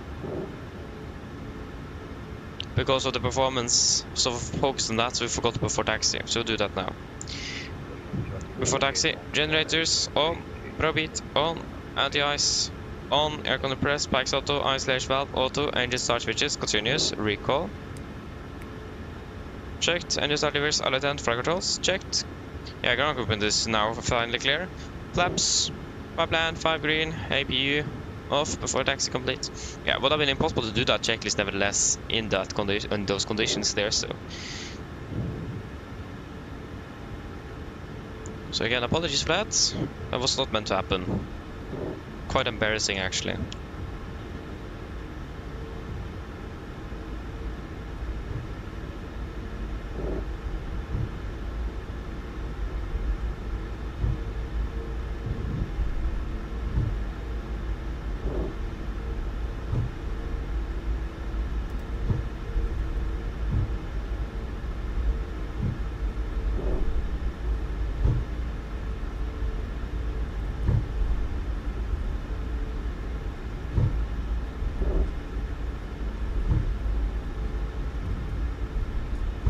Because of the performance, so focused on that, so we forgot before taxi. So we'll do that now. Before taxi, generators on, ProBeat on, anti-ice on, aircon press, spikes auto, isolation valve auto, engine start switches, continuous, recall. Checked, engine start levers, alert flight controls, checked. Yeah, ground equipment is now finally clear. Flaps, 5 land, 5 green, APU off before taxi complete. Yeah, would have been impossible to do that checklist nevertheless in that in those conditions there, so. So again, apologies for that. That was not meant to happen. Quite embarrassing actually.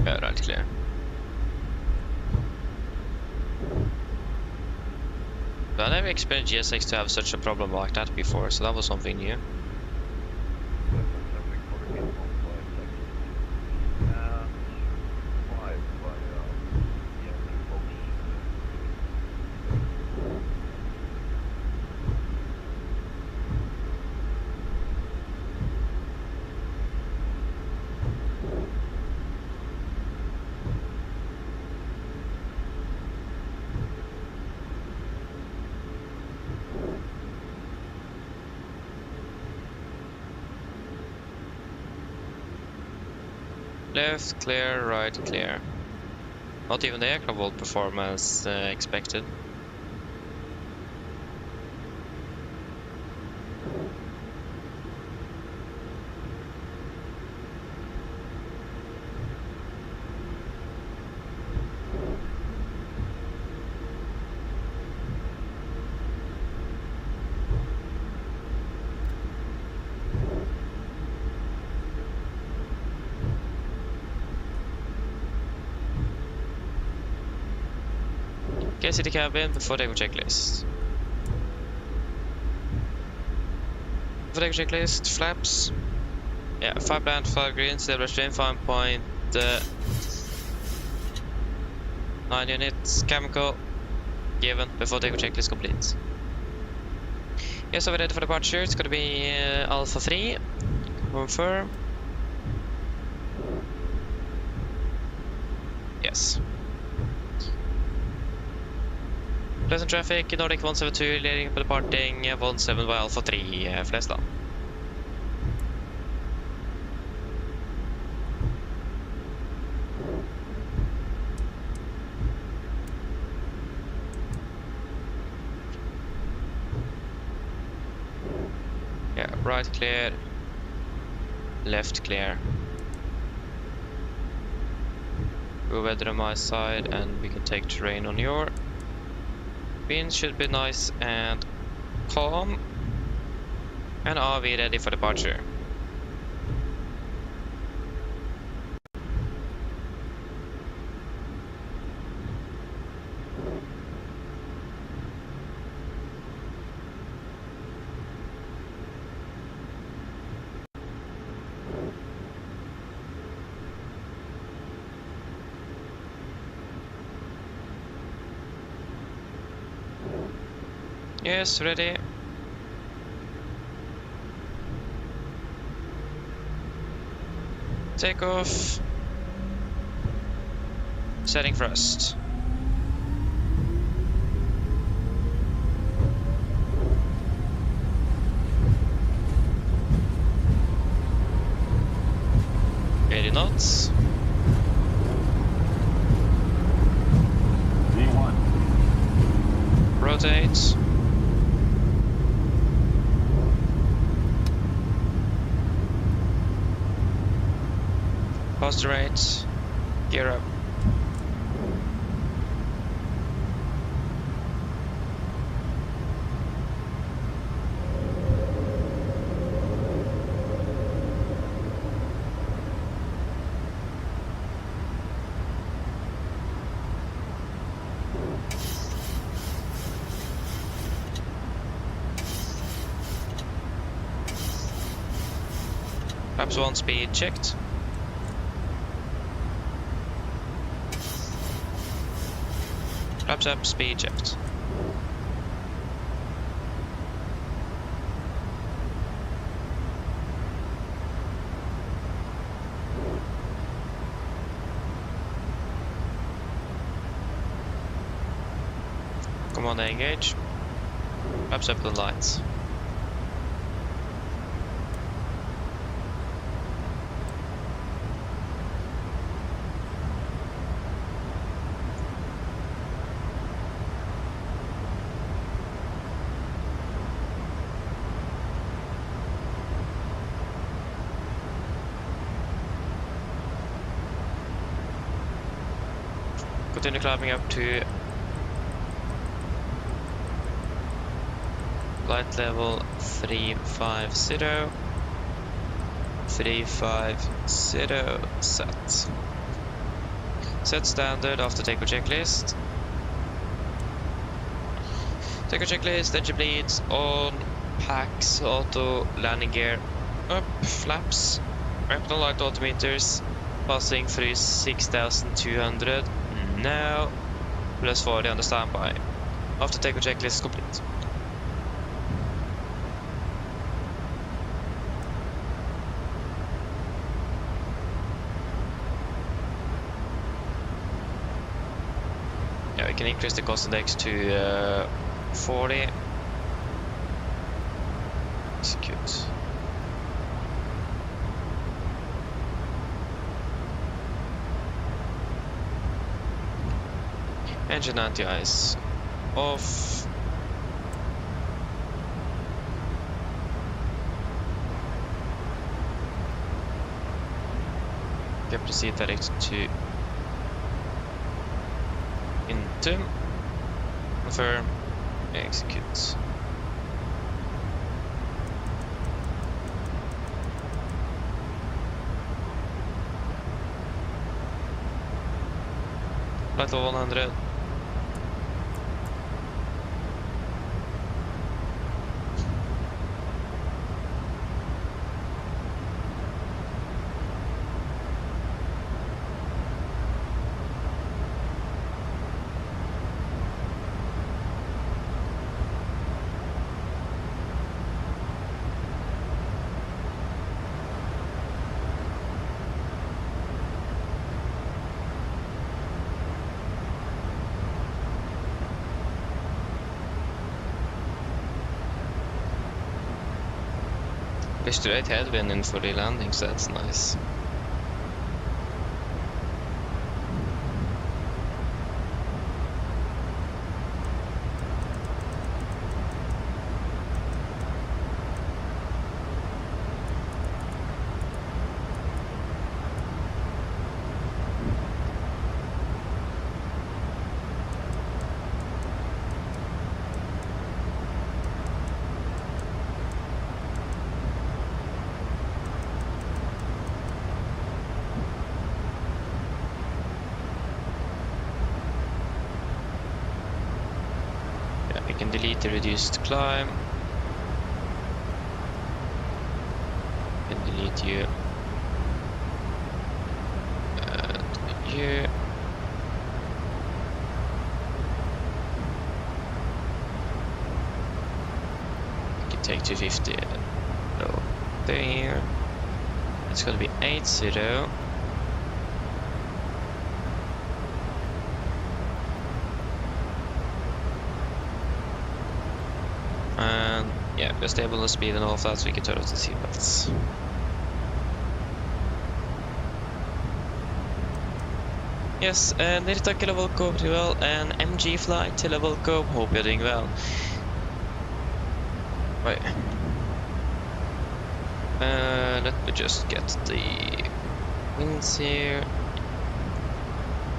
Yeah, right, clear. But I never experienced GSX to have such a problem like that before, so that was something new. Left clear, right clear. Not even the aircraft will perform as expected. Get to the cabin before they go checklist. Before they go checklist, flaps. Yeah, 5 land, 5 green, stable stream, 5.9 units, chemical. Given before they go checklist complete. Yes, so we're ready for departure. It's gonna be Alpha 3. Confirm. Yes. Pleasant traffic, Nordic 172, leading up departing 17 by Alpha 3, Flesland. Yeah, right clear, left clear. Go weather on my side and we can take terrain on your. Winds should be nice and calm. And are we ready for departure? Yes, ready. Take off. Setting thrust. Okay, the knots. V1. Rotate. Faster rate. Gear up. Perhaps 1 speed checked. Perhaps up speed checked. Come on, engage. Perhaps up the lights. Continue climbing up to flight level 350. 350 set. Set standard after takeoff checklist. Takeoff checklist, engine bleeds, on, packs, auto, landing gear, up, flaps, Raptor light altimeters, passing through 6,200. Now, plus 40 on the standby. After takeoff checklist complete. Yeah, we can increase the cost index to 40. Execute. Engine anti-ice off. Okay, proceed direct to into. Confirm. Execute. Flight level 100. Straight headwind in for the landing, so that's nice. Delete the reduced climb. And delete you. And you. You can take 250. No, there. It's gonna be 80. And yeah, we're stable on speed and all of that, so we can turn off the seatbelts. Yes, dere takker og velkommen til en MG flight til og velkommen. Hope you're doing well. Wait. Let me just get the winds here.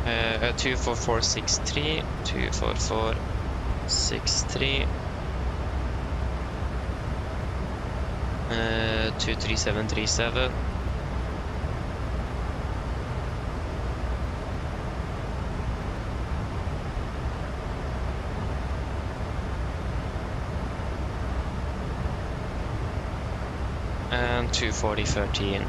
24463, 24463, 23737. And 24013.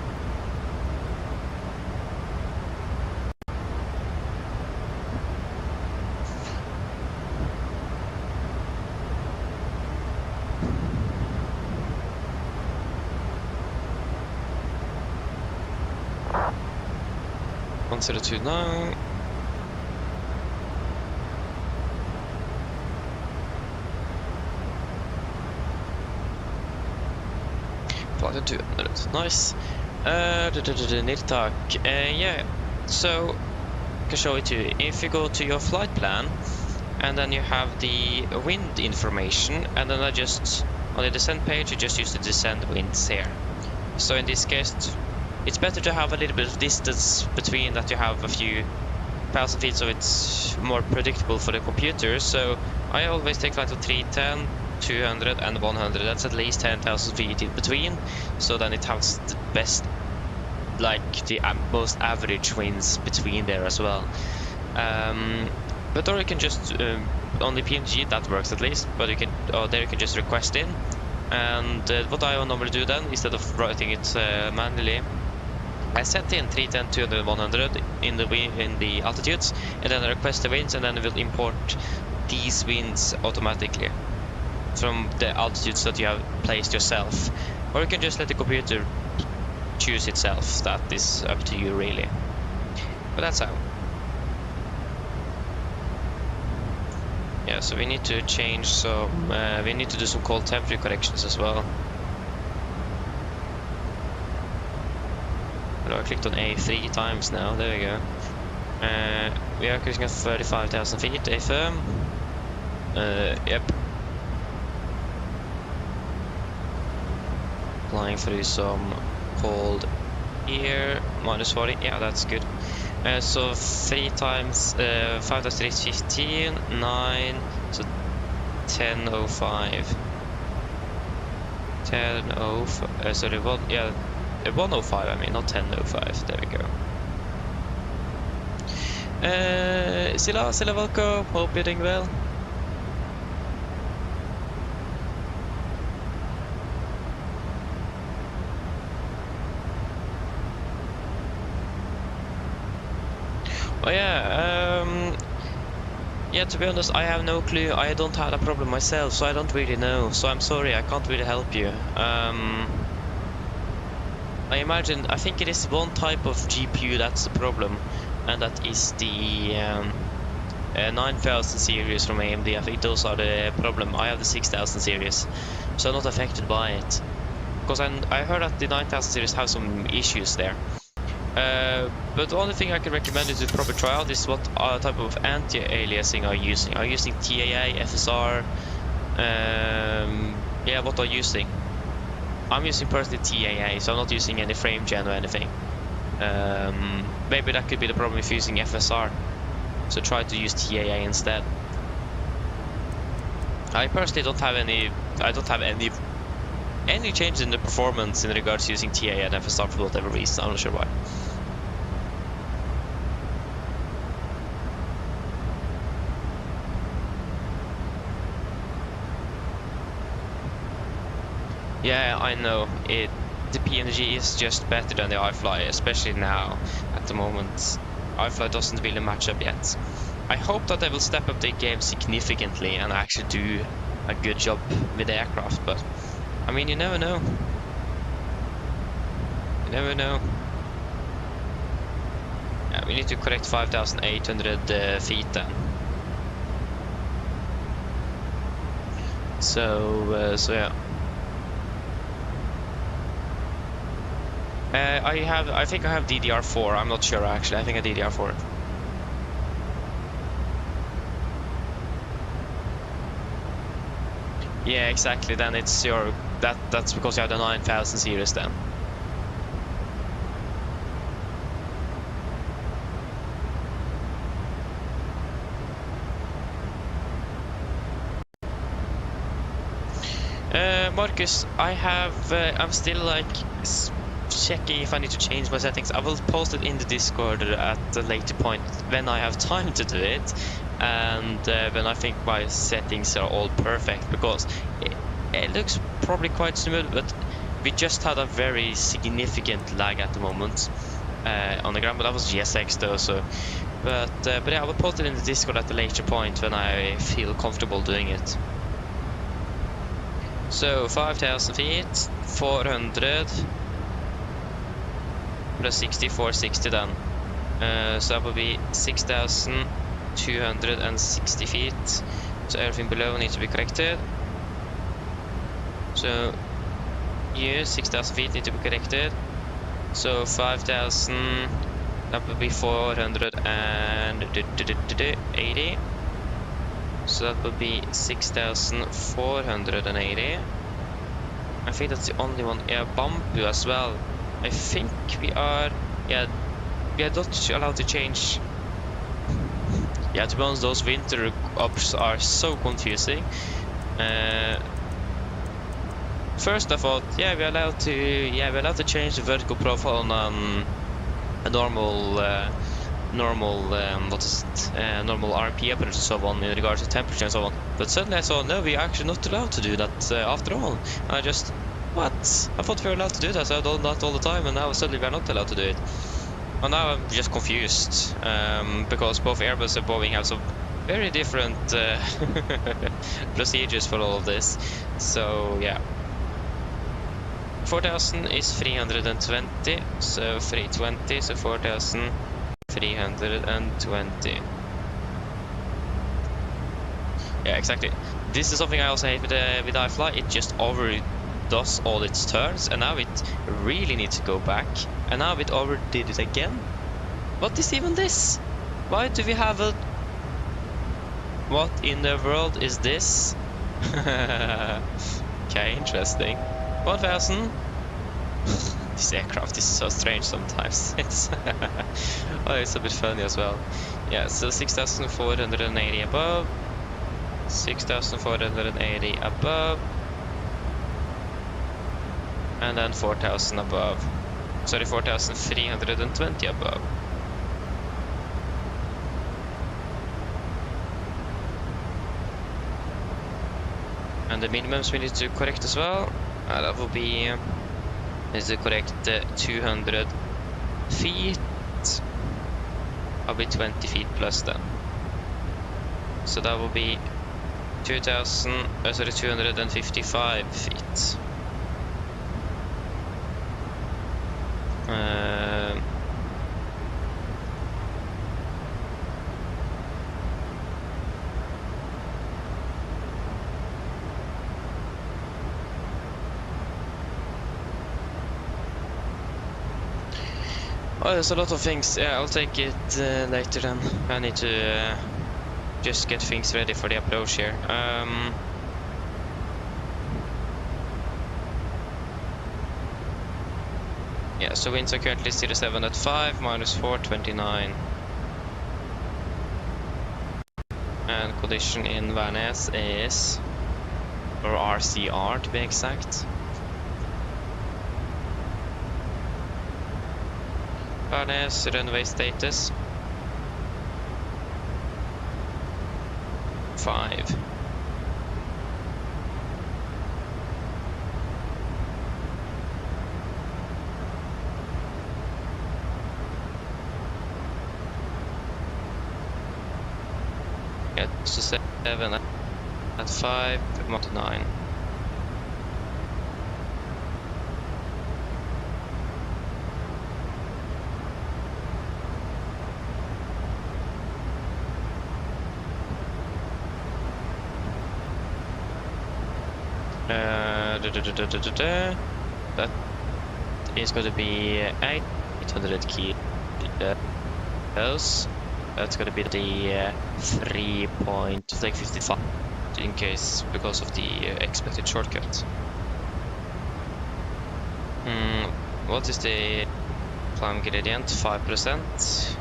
Consider 29. Flight of 200. Nice. Niltak. Yeah. So I can show it to you. If you go to your flight plan, and then you have the wind information, and then on the descent page, you just use the descent winds here. So in this case, it's better to have a little bit of distance between, that you have a few thousand feet, so it's more predictable for the computer. So I always take flight of 310, 200 and 100. That's at least 10,000 feet in between, so then it has the best, like the most average winds between there as well. But or you can just on the PMDG, that works at least, but you can, there you can just request in. And what I normally do then, instead of writing it manually, I set in 310, 200, 100 in the altitudes, and then I request the winds, and then it will import these winds automatically from the altitudes that you have placed yourself. Or you can just let the computer choose itself. That is up to you really. But that's how. Yeah, so we need to change some, we need to do some cold temperature corrections as well. I clicked on A 3 times now, there we go. We are cruising at 35,000 feet, A firm. Yep. Flying through some cold air, -40, yeah, that's good. So 3 times 5 times 3 is 15, 9, so 1005. 1005, sorry, 105, I mean, not 1005, there we go. Silla, welcome, hope you're doing well. Oh yeah, to be honest, I have no clue. I don't have a problem myself, so I don't really know. So I'm sorry, I can't really help you. I think it is one type of GPU that's the problem, and that is the 9000 series from AMD. I think those are the problem. I have the 6000 series, so I'm not affected by it. Because I heard that the 9000 series have some issues there. But the only thing I can recommend you to probably try out is what type of anti-aliasing are you using. Are you using TAA, FSR? Yeah, what are you using? I'm using personally TAA, so I'm not using any frame gen or anything. Maybe that could be the problem if you're using FSR. So try to use TAA instead. I personally don't have any. I don't have any change in the performance in regards to using TAA and FSR for whatever reason. I'm not sure why. Yeah, I know. The PMDG is just better than the iFly, especially now, at the moment. iFly doesn't really match up yet. I hope that they will step up their game significantly and actually do a good job with the aircraft, but I mean, you never know. You never know. Yeah, we need to correct 5,800 feet then. So yeah. I think I have DDR4. I'm not sure actually. I think I DDR4. Yeah, exactly. Then it's your that's because you have the 9000 series then. Marcus, I'm still like checking if I need to change my settings. I will post it in the Discord at a later point when I have time to do it, and when I think my settings are all perfect, because it looks probably quite smooth, but we just had a very significant lag at the moment on the ground, but that was GSX though, so but yeah, I will post it in the Discord at a later point when I feel comfortable doing it. So 5,000 feet, 400 plus 60, 460 then. So that will be 6,260 feet. So everything below needs to be corrected. So you 6,000 feet need to be corrected. So 5,000, that will be 480. So that would be 6,480. I think that's the only one. Yeah, bamboo as well. I think we are... Yeah, we are not allowed to change. Yeah, to be honest, those winter ups are so confusing. First I thought, yeah, we're allowed to change the vertical profile on a normal normal RP apparatus and so on in regards to temperature and so on. But suddenly I saw, no, we're actually not allowed to do that after all. And I just, what? I thought we were allowed to do that, so I've done that all the time, and now suddenly we're not allowed to do it. And now I'm just confused, because both Airbus and Boeing have some very different procedures for all of this. So yeah. 4,000 is 320, so 320, so 4,320. Yeah, exactly. This is something I also hate with iFly. It just overdoes all its turns, and now it really needs to go back. And now it overdid it again. What is even this? Why do we have a... What in the world is this? Okay, interesting. 1,000. This aircraft is so strange sometimes. It's oh, it's a bit funny as well. Yeah, so 6,480 above, 6,480 above, and then 4,000 above. Sorry, 4,320 above. And the minimums we need to correct as well. That will be is to correct 200 feet. I'll be 20 feet plus then. So that will be 255 feet. Oh, there's a lot of things. Yeah, I'll take it later then. I need to just get things ready for the approach here. Yeah, so winds are currently 07 at 5, minus 429. And condition in Vanes is, or RCR to be exact. Vanes runway status 5. Yeah, so 7 at 5, mod 9. That is going to be 800 kilos. That's going to be the 3.55 in case because of the expected shortcut. What is the climb gradient? 5%.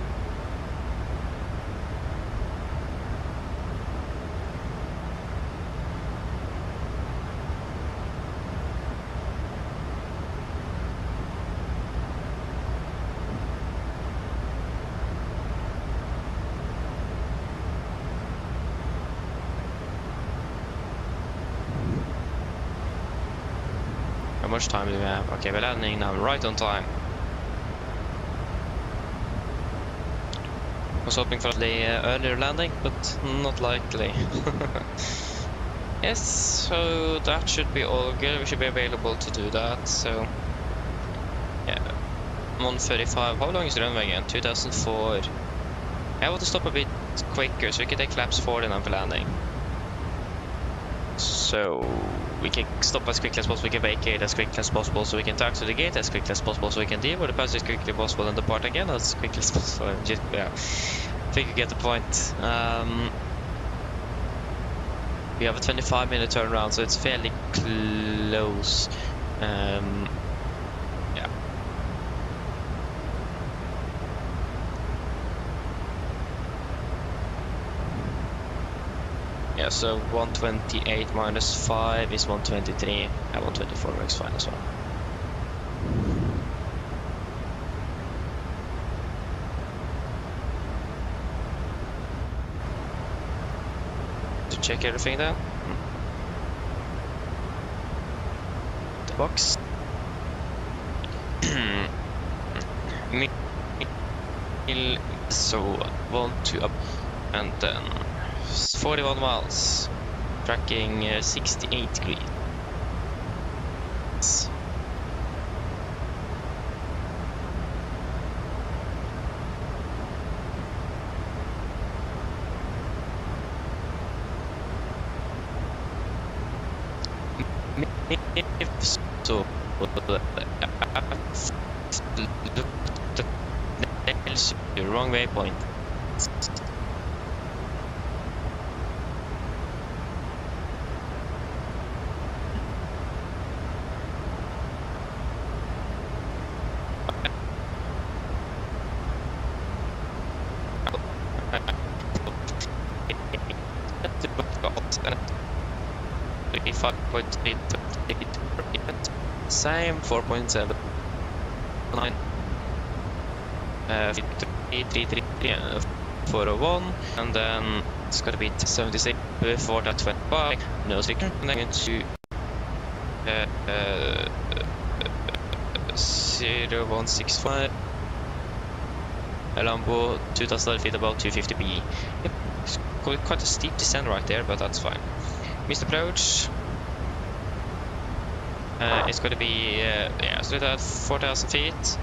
much time do we have? Okay, we're landing now right on time. Was hoping for the earlier landing, but not likely. Yes, so that should be all good. We should be available to do that. So yeah, 1:35. How long is the runway again? 2004. I want to stop a bit quicker so we can take laps 40 now for landing. So we can stop as quickly as possible, we can vacate as quickly as possible, so we can taxi the gate as quickly as possible, so we can deal with the passage as quickly as possible and depart again as quickly as possible. Just, yeah, I think you get the point. We have a 25-minute turnaround, so it's fairly close. Yeah. Yeah, so 128 minus 5 is 123. Yeah, 124 works fine as well. To check everything then. The box. So 1, 2 up, and then 41 miles, tracking 68 degrees. So, the wrong waypoint. Same 4.7 9 401, and then it's got to be 76 before that 25. No secret. And then to 0165 Lambo 2000 feet, about 250 PE. Yep. It's quite a steep descent right there, but that's fine. Missed approach. It's going to be yeah, so that's 4,000 feet.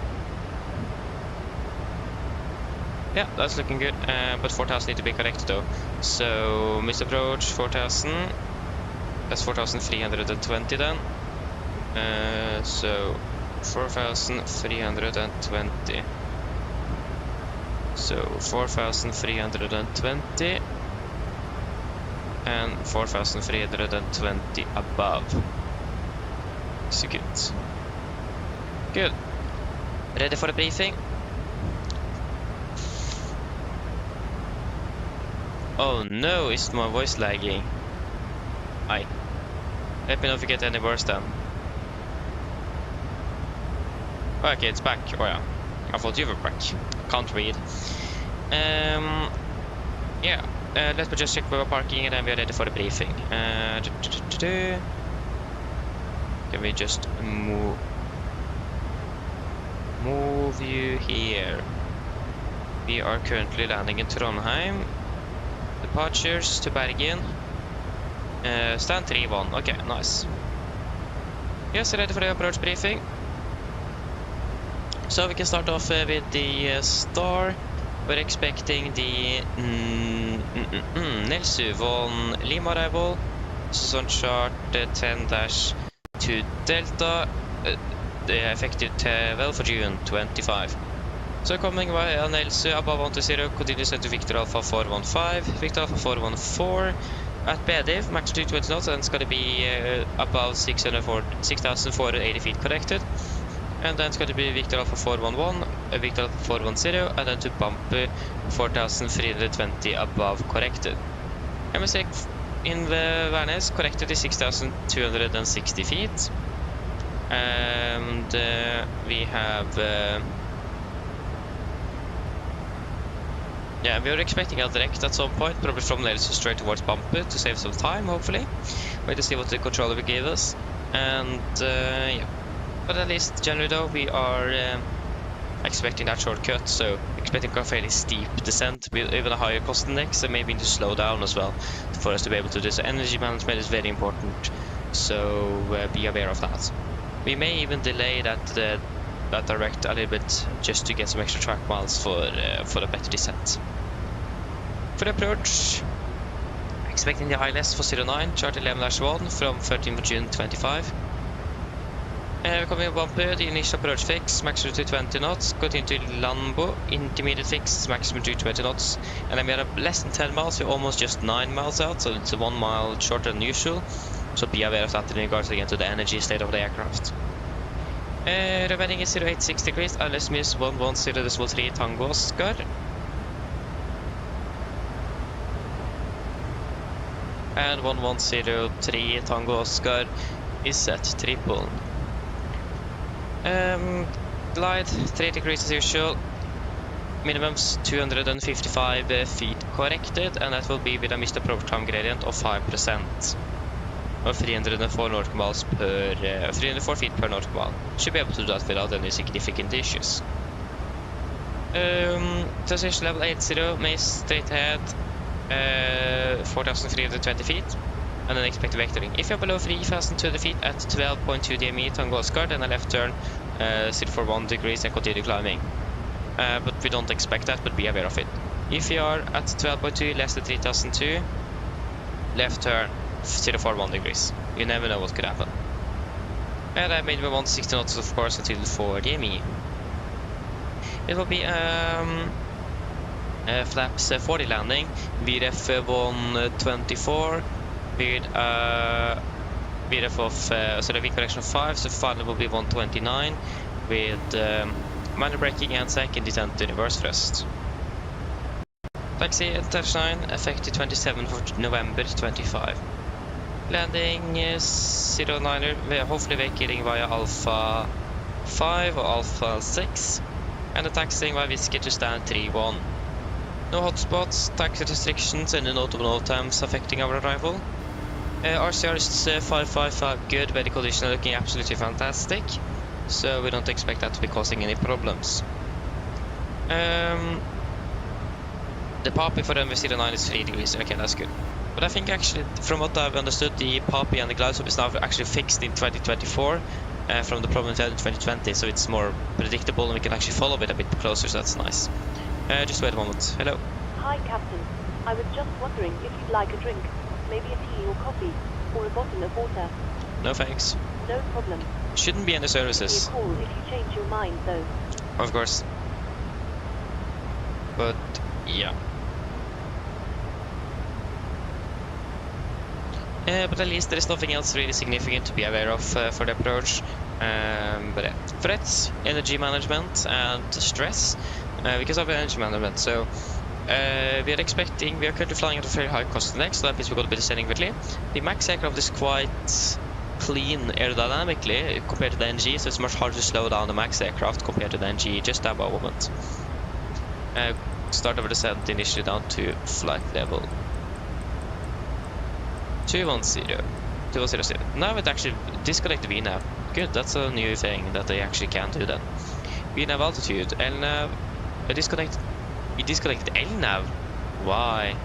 Yeah, that's looking good, but 4,000 need to be corrected though. So missed approach 4,000. That's 4,320 then. So 4,320. So 4,320 and 4,320 above. So good. Good. Ready for the briefing? Oh no, is my voice lagging? Aye. Let me know if you get any worse then. Okay, it's back. Oh yeah. I thought you were back. Can't read. Yeah. Let me just check where we're parking and then we're ready for the briefing. Can we just move you here? We are currently landing in Trondheim. Departures to Bergen. Stand 3-1. Okay, nice. Yes, ready for the approach briefing. So we can start off with the star. We're expecting the Nelsuvon Lima arrival. So on chart 10-2 Delta, the effective 12 for June 25. So coming via Nelsu above 120, continues to Victor Alpha 415, Victor Alpha 414 at BDIV, max 220 knots, and it's going to be above 6,480 feet corrected. And then it's going to be Victor Alpha 411, Victor Alpha 410, and then to bump 4,320 above corrected. MSFS in the Værnes corrected to 6,260 feet. And we have yeah, we were expecting a direct at some point, probably from Nelson straight towards Bumper to save some time, hopefully. Wait to see what the controller will give us. And yeah. But at least generally though, we are expecting that shortcut, so expecting a fairly steep descent with even a higher cost index, and maybe to slow down as well for us to be able to do so. Energy management is very important, so be aware of that. We may even delay that direct a little bit just to get some extra track miles for a better descent. For the approach, expecting the ILS for 09, chart 11-1 from 13th of June 25. We're coming in bumper, the initial approach fix, maximum to 20 knots, got into Lambo, intermediate fix, maximum to 20 knots, and then we are less than 10 miles, we're almost just 9 miles out, so it's 1 mile shorter than usual, so be aware of that in regards again to the energy state of the aircraft. The wedding is 0860 degrees, ILS minus 110.3 Tango Oscar. And 1103 Tango Oscar is set triple. Glide 3 degrees as usual, minimums 255 feet corrected, and that will be with a missed approach time gradient of 5%, or 304 nautical miles per 304 feet per nautical mile. Should be able to do that without any significant issues. Transition level 80, maze straight ahead, 4,320 feet. And then expect vectoring. If you're below 3,200 feet at 12.2 DME Tango Oscar, then a left turn 041 degrees and continue climbing. But we don't expect that, but be aware of it. If you are at 12.2, less than 3,002, left turn 041 degrees. You never know what could happen. And I made me 160 knots, of course, until 4 DME. It will be flaps 40 landing, VRF 124. With VRF of so the V correction of 5, so final will be 129 with minor braking and second descent to reverse thrust. Taxi at touch 9, effective 27th of November 25. Landing is 09er, hopefully vacating via Alpha 5 or Alpha 6, and the taxiing via Whiskey to stand 31. No hotspots, taxi restrictions, and notable no times affecting our arrival. RCR is 555 good, very condition looking absolutely fantastic, so we don't expect that to be causing any problems. The poppy for runway 09 is 3 degrees, okay, that's good. But I think actually, from what I've understood, the poppy and the glide slope is now actually fixed in 2024 from the problem we had in 2020, so it's more predictable and we can actually follow it a bit closer, so that's nice. Just wait a moment. Hello. Hi, Captain. I was just wondering if you'd like a drink. Maybe a tea or coffee, or a bottle of water. No thanks. No problem. Shouldn't be any services. Give me a call if you change your mind, though. Of course. But, yeah. But at least there is nothing else really significant to be aware of for the approach. But threats, energy management, and stress. Because of energy management, so we are currently flying at a very high cost index, so that means we're going to be descending quickly. The max aircraft is quite clean aerodynamically compared to the NG, so it's much harder to slow down the max aircraft compared to the NG just at a moment. Start of descent initially down to flight level 210. Now it actually disconnect the VNav. Good, that's a new thing that they actually can do then. VNav altitude, LNav, we disconnected LNav. Why?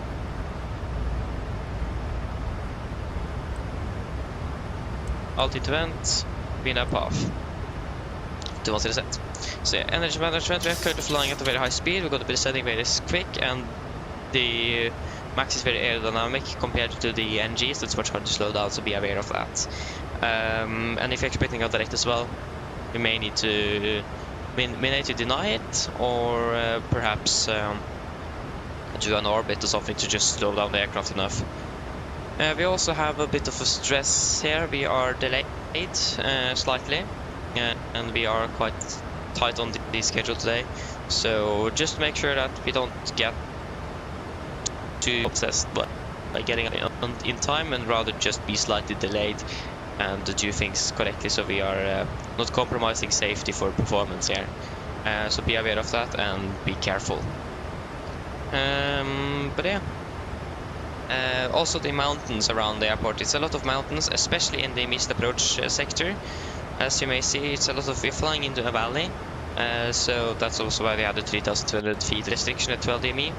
Altitude vent, VNav path. 210 descent. So yeah, energy management, we are currently flying at a very high speed, we're going to be descending very quick, and the max is very aerodynamic compared to the NG, so it's much harder to slow down, so be aware of that. And if you're expecting a direct as well, you may need to deny it, or perhaps do an orbit or something to just slow down the aircraft enough. We also have a bit of a stress here. We are delayed slightly, and we are quite tight on the schedule today, so just make sure that we don't get too obsessed by getting in time, and rather just be slightly delayed and do things correctly, so we are not compromising safety for performance here. So be aware of that and be careful. But yeah, also the mountains around the airport. It's a lot of mountains, especially in the missed approach sector. As you may see, it's a lot of flying into a valley, so that's also why they had the 3,200 feet restriction at 12 dmi.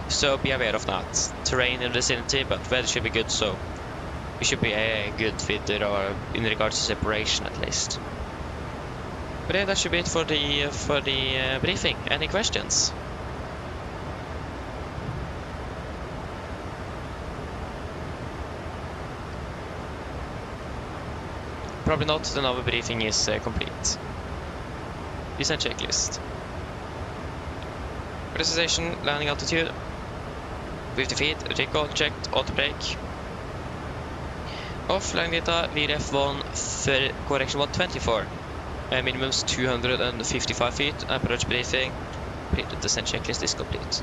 So be aware of that. Terrain in the vicinity, but weather should be good, so we should be good with in regards to separation at least. But yeah, that should be it for the briefing. Any questions? Probably not, then our briefing is complete. Descent checklist. Presentation, landing altitude 50 feet, recall checked, auto brake. Off, landing data, VRF1 for correction 124. Minimums 255 feet, approach briefing. Completed, descent checklist is complete.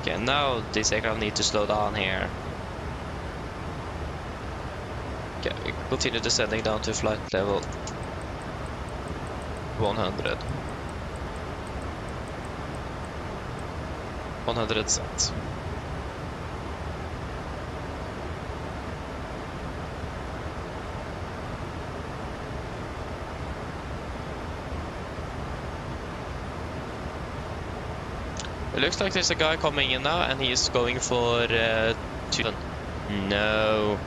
Okay, now this aircraft need to slow down here. Okay, we continue descending down to flight level 100. 100 set. It looks like there's a guy coming in now and he is going for 2. No.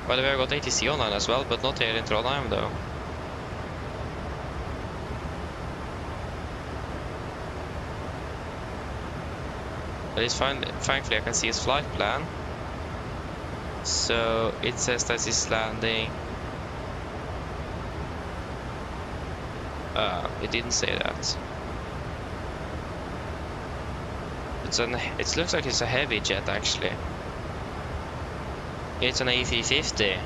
By the way, I got ATC online as well, but not here in Trondheim though. But it's fine, thankfully I can see his flight plan. So it says that he's landing. It didn't say that. It looks like it's a heavy jet actually. It's an A350.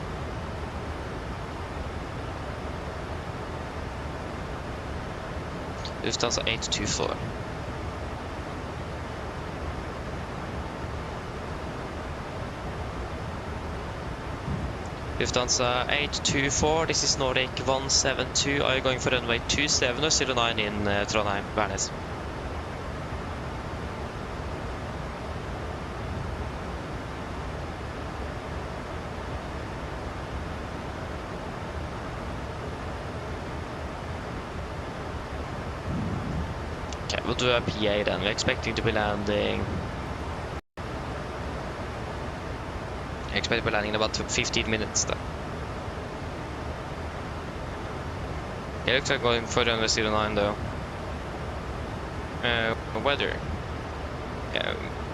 Lufthansa 824. Lufthansa 824, this is Nordic 172. Are you going for runway 27 or 09 in Trondheim, Værnes? Okay, we'll do a PA then. We're expecting to be landing. I expect to be landing in about 15 minutes then. It looks like going for runway 09 though. Weather.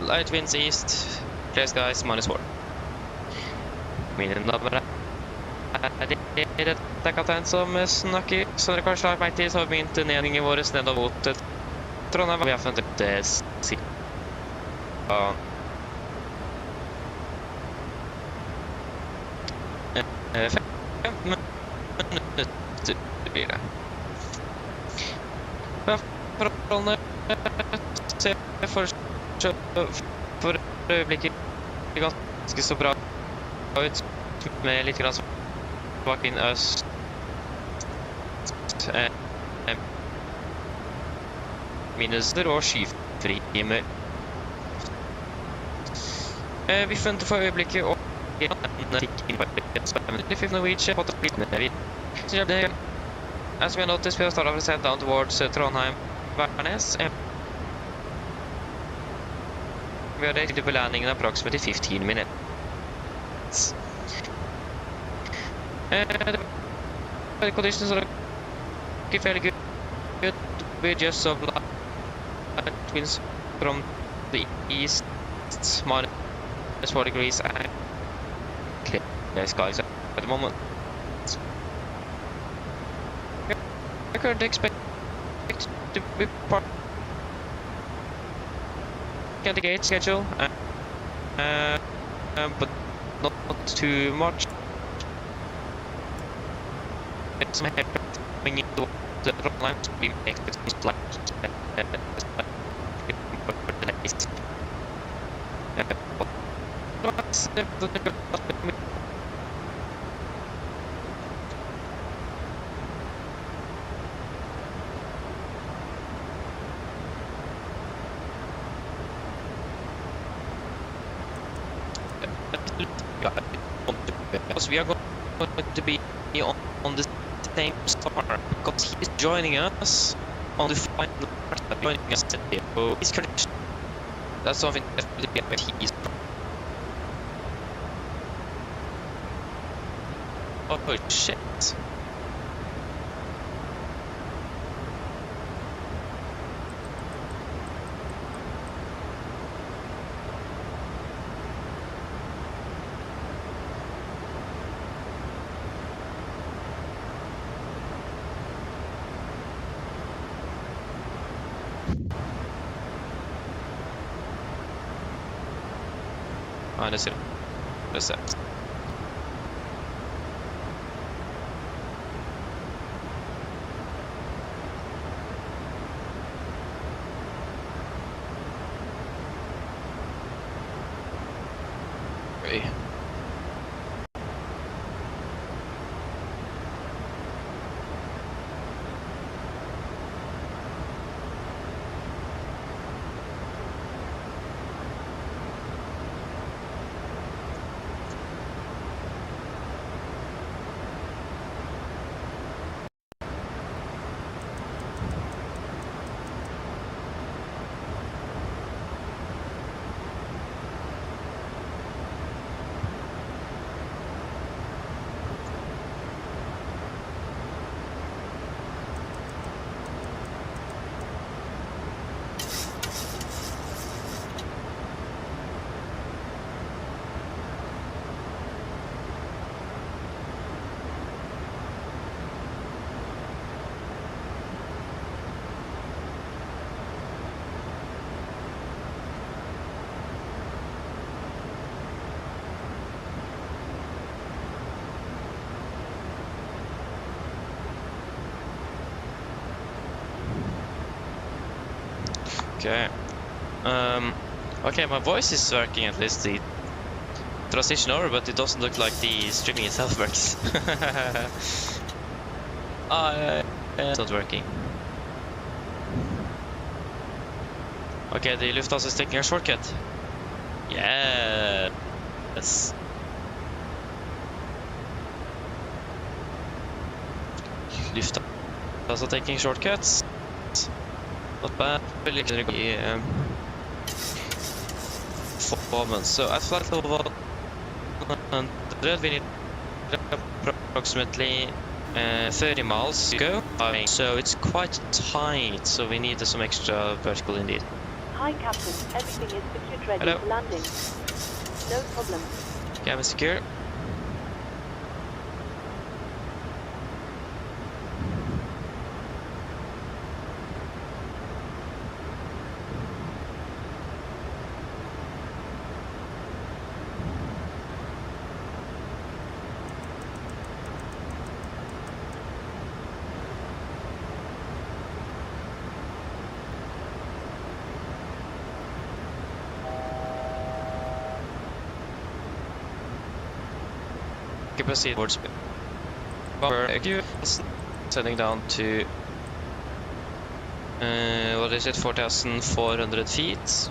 Light winds east, clear skies, -4. Mine damer er dette kaptein som snakker. Som dere kanskje har merket til, så har vi begynt nedringen vår nedover mot Trondheim. Vi har funnet det ja. Blir det. Forholdene ser for øyeblikket ganske så bra ut, med litt grann svak vind øst. Minuser og skyfri himmel. Vi funnet for øyeblikket og Norwegian as we noticed, we have started to set down towards Trondheim, Værnes. We are ready to be landing in approximately 15 minutes. The weather conditions are looking fairly good. We just saw light winds from the east, -4 degrees, and clear skies at the moment. I currently expect to be part at the gate schedule, but not too much. It's my head coming into the Trondheim to be expected to because we are going to be on the same star, because he's joining us on the final part, joining us here. So he's connection. That's something that he's. Oh shit. Minus it. That's that. Okay. Okay. Okay, my voice is working, at least the transition over, but it doesn't look like the streaming itself works. It's not working. Okay, the Lufthansa is taking a shortcut. Yes. Lufthansa taking shortcuts. Not bad. Really good performance. So at flight level 100, we need approximately 30 miles to go. So it's quite tight. So we need some extra vertical indeed. Hi, Captain. Everything is secured, ready Hello. for landing. No problem. Cabin secure. Proceed towards sending down to what is it, 4,400 feet.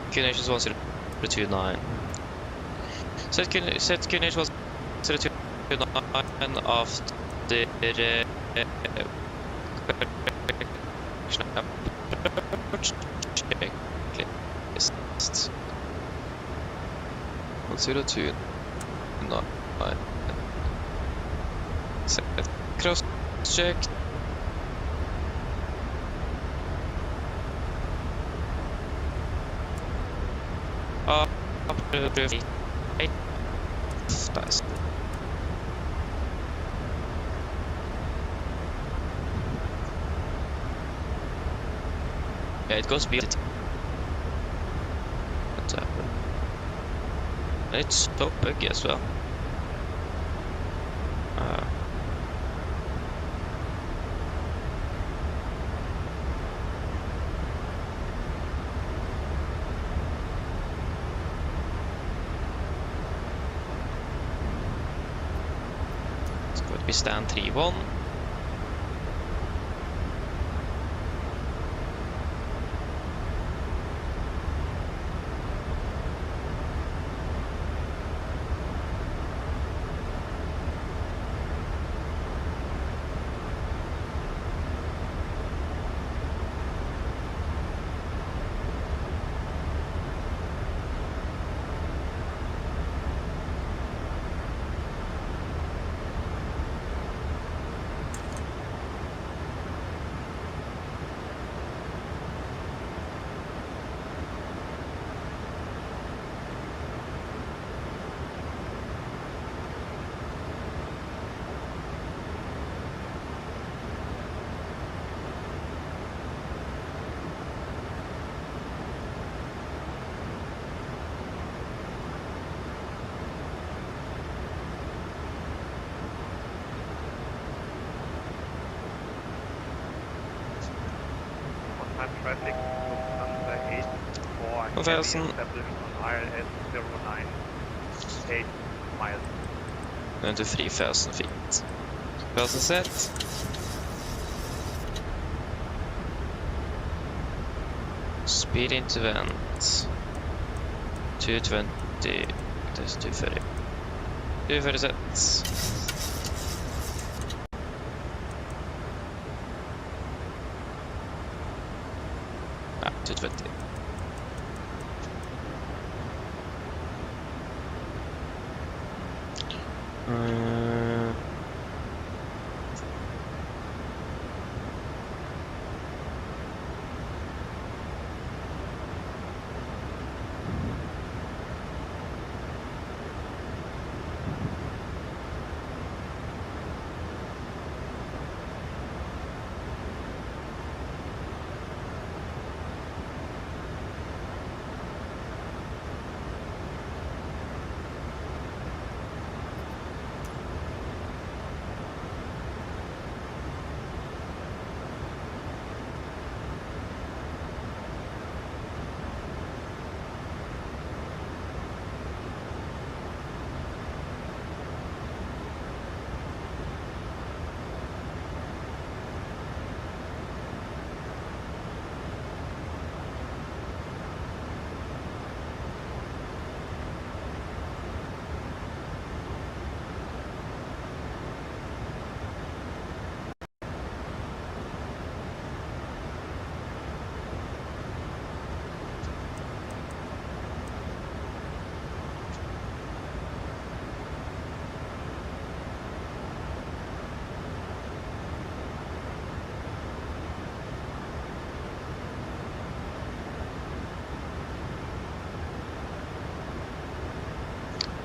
QNH was 029. Set QNH was 029 after checklist 102 9 set cross check up to 8 nice. Yeah, it goes beyond it. What's happened? It's so buggy as well. It's going to be stand 3-1. Trondheim traffic, Lufthansa 84, heavy 1000. established on ILS 098 miles. 23,000 feet. 1000 set. Speed into vent. 220. That's 230. 230 sets. Ah, 220.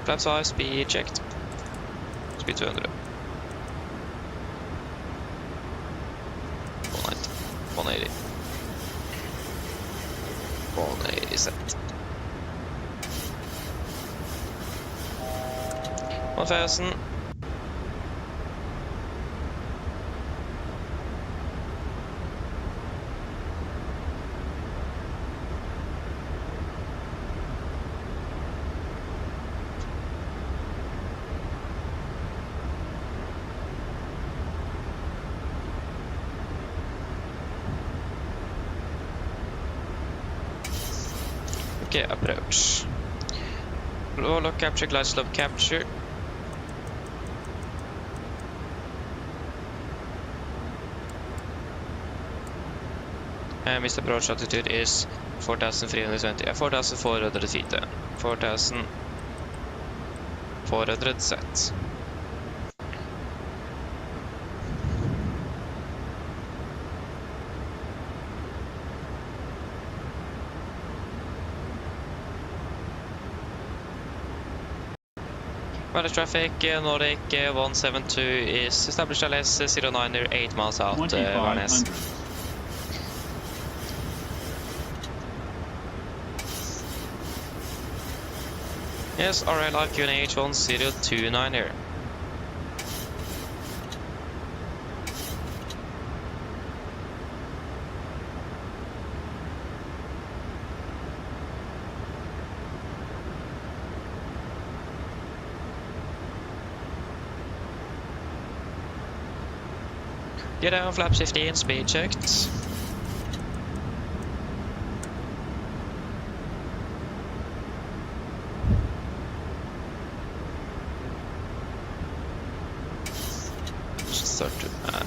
Flaps high, speed checked. Speed 200. 190. 180. 180 set. 1000. Okay, approach. Low lock capture, glide slope capture. And missed approach altitude is 4,320. 4,400 feet. 4,400 set. Weather traffic, Nordic 172 is established LS 09 8 miles out, Varnes. Yes, RL QNH 1029 here. Get down, flaps 15, speed checked. Start to add.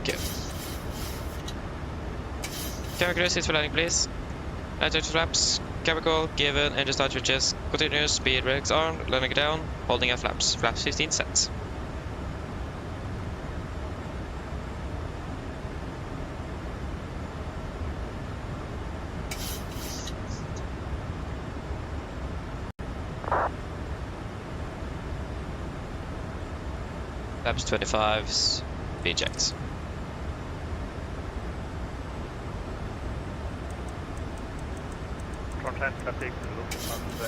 Okay. Cabin crew, sit for landing, please. Attach flaps. Cabin call given. Engine start switches. Continuous. Speed brakes armed. Landing down. Holding at flaps. Flaps 15 sets. Flaps 25s. Speed checks. Trondheim traffic, Lufthansa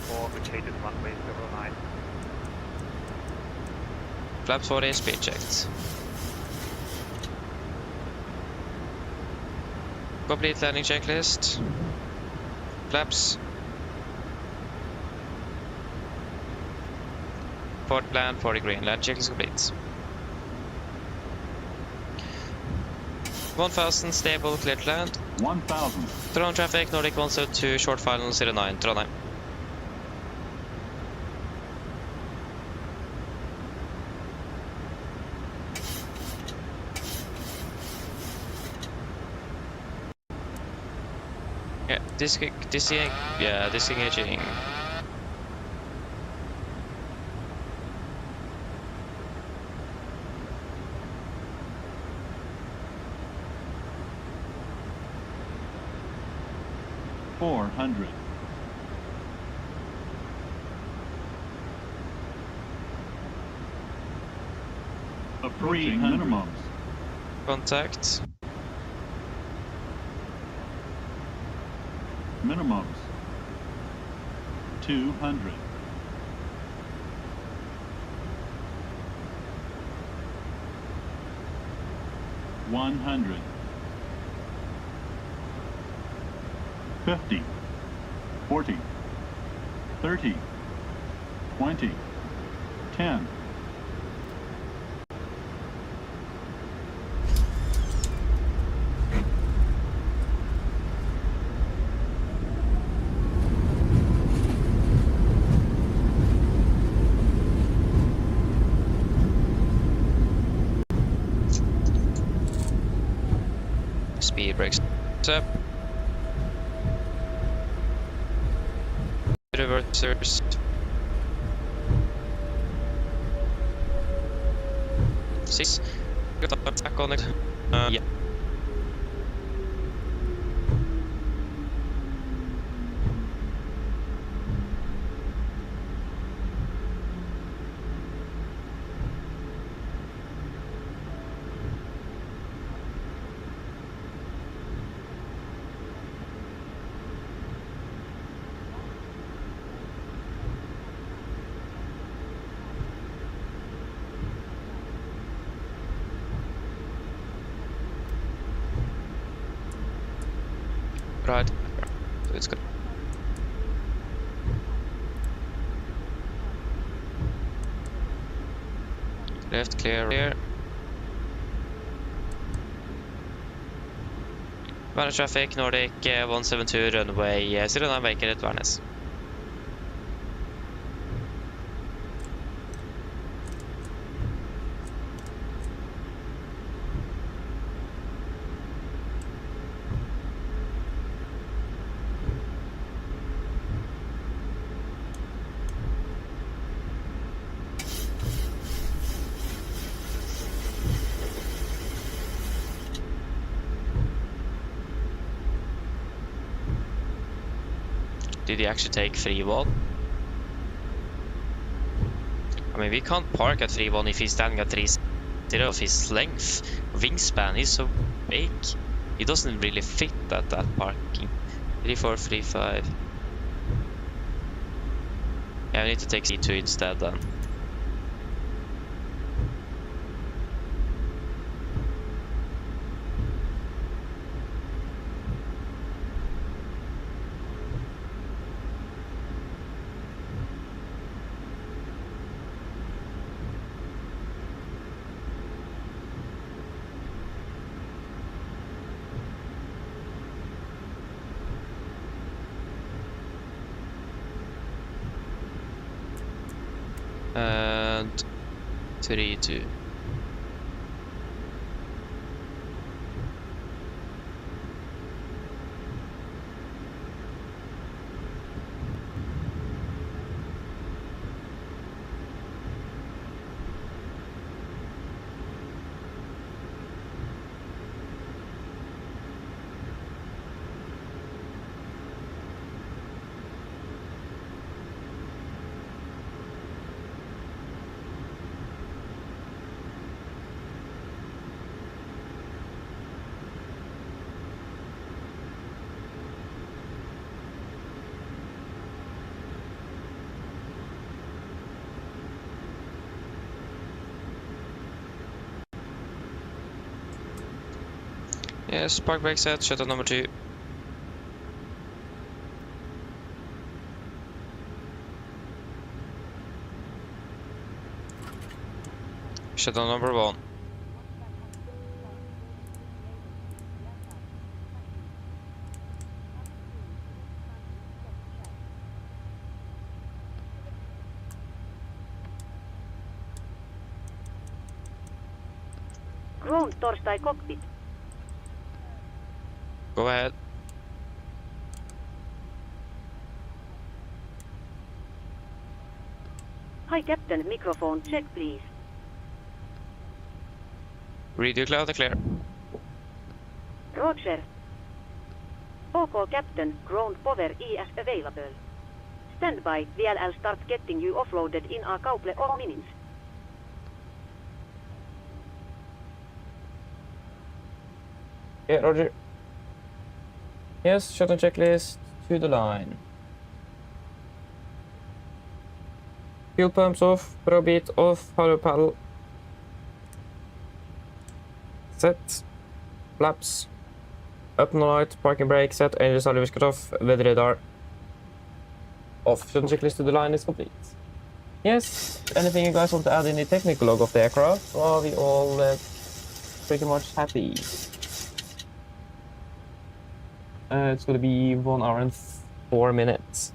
84, vacated runway 09. Flaps 40, speed checked. Complete landing checklist. Flaps. Port plan, 40 green. Land checklist complete. 1000 stable, clear to land. 1000. Trondheim traffic, Nordic 172, short final 09, Trondheim. Yeah, disengaging. $400. Approaching minimums. Contact. Minimums. 200. $100. 50. 40. 30. 20. 10. Speed brakes up. Reversers. 6. Got attack on it. Yeah. Right. So it's good. Left clear here. Vanish traffic, Nordic 172, runway 09, vacant at Varnes. Did he actually take 3-1? I mean, we can't park at 3-1 if he's standing at 3-0 of his length. Wingspan, he's so big. He doesn't really fit at that parking. 3-4, 3-5. Yeah, I need to take C2 instead then. And 3-2. Yes, park brake set, shuttle number 2. Shuttle number 1. Ground torstai cockpit. Go ahead. Hi Captain, microphone check please. Read you loud and clear. Roger. OK Captain, ground power is available. Stand by, VLL start getting you offloaded in a couple of minutes. Yeah, Roger. Yes, shuttle checklist to the line. Fuel pumps off, pro beat off, hollow paddle. Set. Flaps. Up no light, parking brake set, engine salvage cut off, weather radar off. Shuttle checklist to the line is complete. Yes, anything you guys want to add in the technical log of the aircraft? Or are we all pretty much happy? It's gonna be 1 hour and 4 minutes.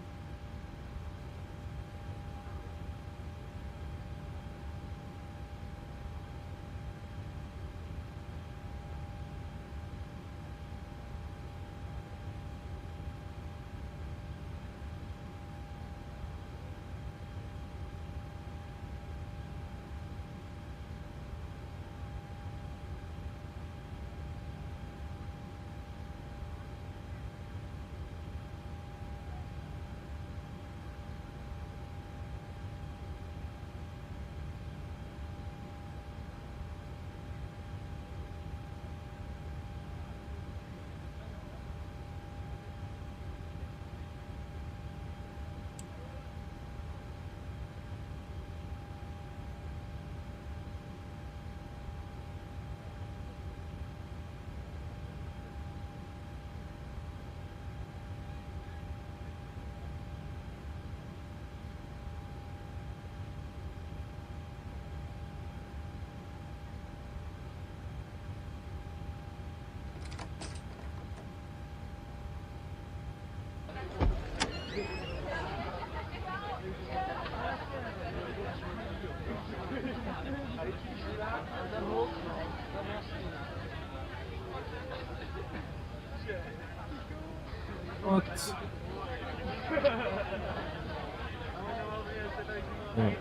What?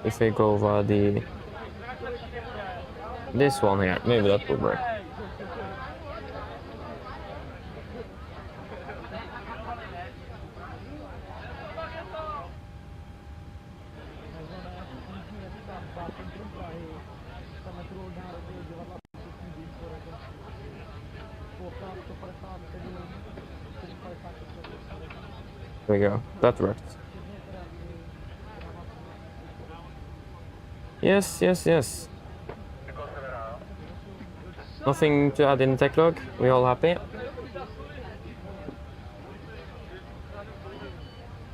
If I go over this one here, maybe that will work. There we go. That worked. Yes, yes, yes. Nothing to add in the tech log. We all happy?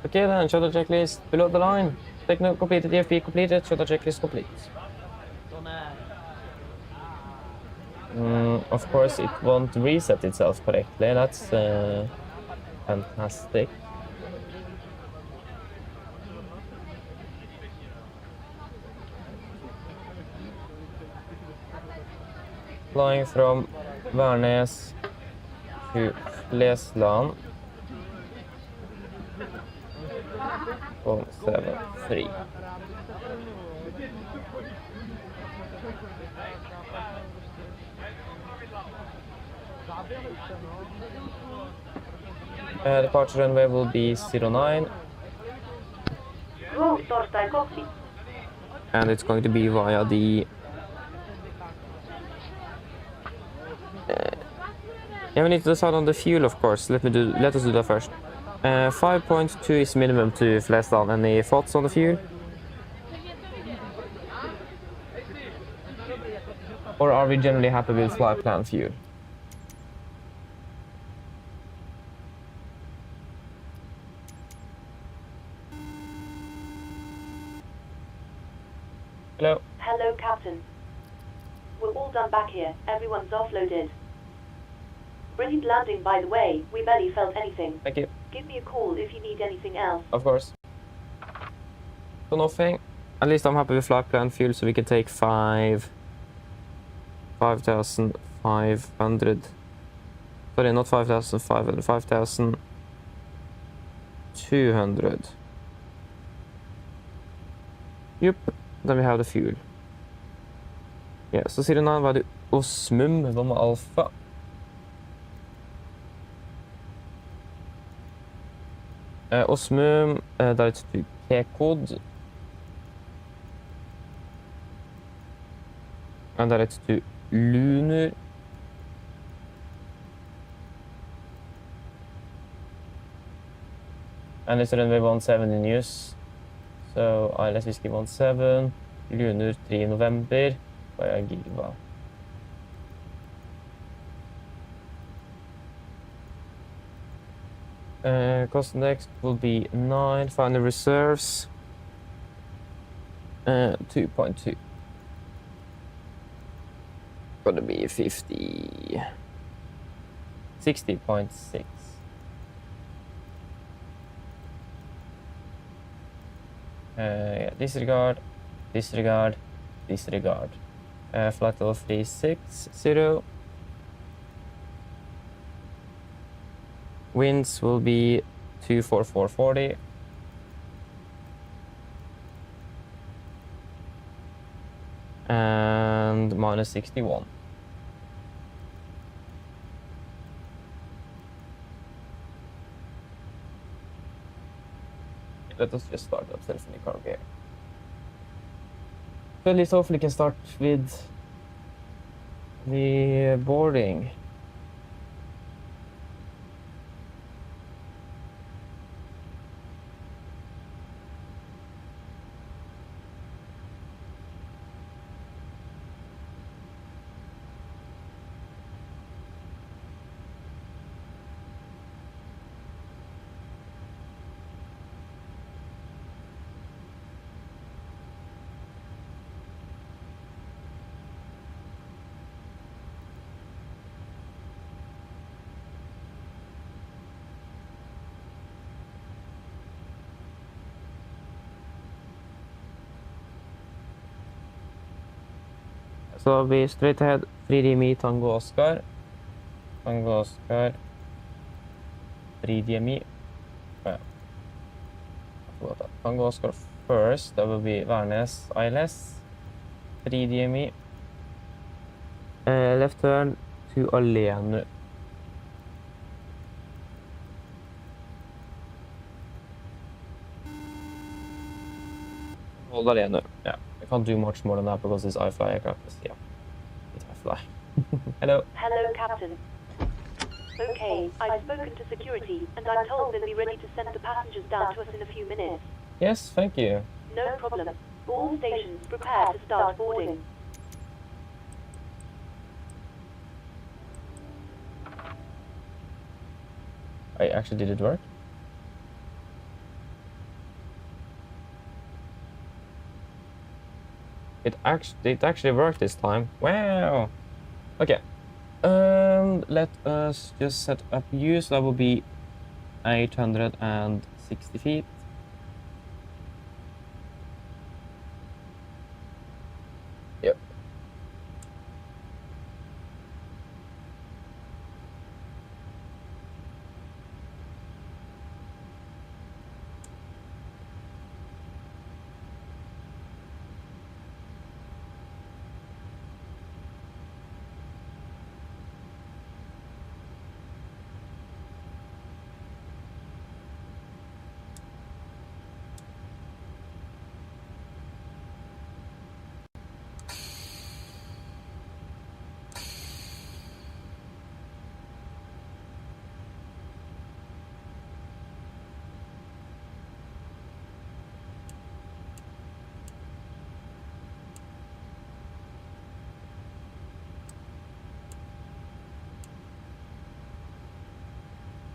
Okay then, shuttle checklist below the line. Techno completed, EFP completed, shuttle checklist complete. Of course, it won't reset itself correctly. That's fantastic. Flying from Værnes to Flesland. 173. Departure runway will be 09. Ground torstai cockpit. And it's going to be via the yeah, we need to decide on the fuel, of course. Let us do that first. 5.2 is minimum to Flesland. Any thoughts on the fuel? Or are we generally happy with flight plan fuel? Hello. Hello, Captain. We're all done back here. Everyone's offloaded. Brilliant landing, by the way. We barely felt anything. Thank you. Give me a call if you need anything else. Of course. So nothing. At least I'm happy with flight plan fuel, so we can take 5,500. Sorry, not 5,500. 5,200. Yup. Then we have the fuel. Ja, så sier hun her, var det Osmum, hva med alfa? Osmum, direct to K-code. And direct to Lunar. And it's runway 17 in use. So ILS Whiskey 17, Lunar 3 November, via Giva. Cost index will be 9, final reserves 2.2. Gonna be 60.6. Yeah, disregard. Flight level 360. Winds will be 24440. And minus 61. Let us just start up self in the cargo here. So at least hopefully we can start with the boarding. So I'll be straight ahead, 3DME Tango Oscar. Tango Oscar. 3DME. Yeah. I forgot that. Tango Oscar first, that will be Værnes ILS. 3DME. Left turn to Alenu. Hold Alenu, yeah. I can't do much more than that because this iFly aircraft is, yeah, it's iFly. Hello. Hello, Captain. Okay, I've spoken to security, and I'm told they'll be ready to send the passengers down to us in a few minutes. Yes, thank you. No problem. All stations prepare to start boarding. Actually, did it work? It actually worked this time. Wow. Okay. Let us just set up use. That will be 860 feet. Yep.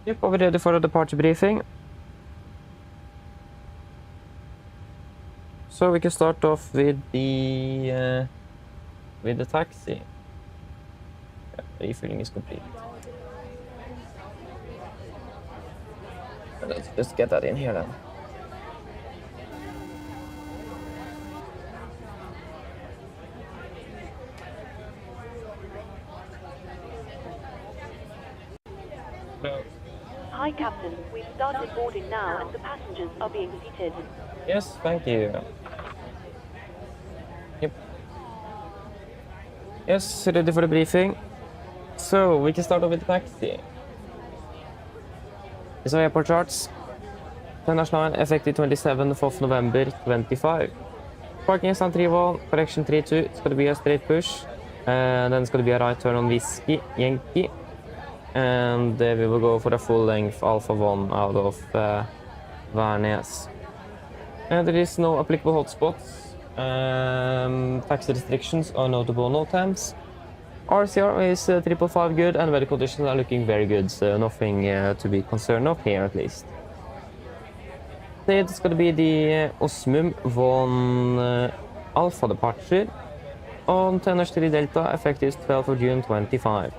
Yep, are we ready for the departure briefing? So we can start off with the taxi. Yeah, refilling is complete. Let's just get that in here then. Hi, Captain. We've started boarding now, and the passengers are being seated. Yes, thank you. Yep. Yes, ready for the briefing. So, we can start off with the taxi. These are airport charts. International line, effective 27th of November 25. Parking is on 3-1, correction 3-2. It's going to be a straight push. And then it's going to be a right turn on Whiskey, Yankee. And we will go for a full length Alpha 1 out of Værnes. And there is no applicable hotspots. Taxi restrictions are notable no times. RCR is 555 good, and weather conditions are looking very good, so nothing to be concerned of here at least. It's going to be the Osmum 1 Alpha departure on 10-3 Delta, effective 12th of June 25.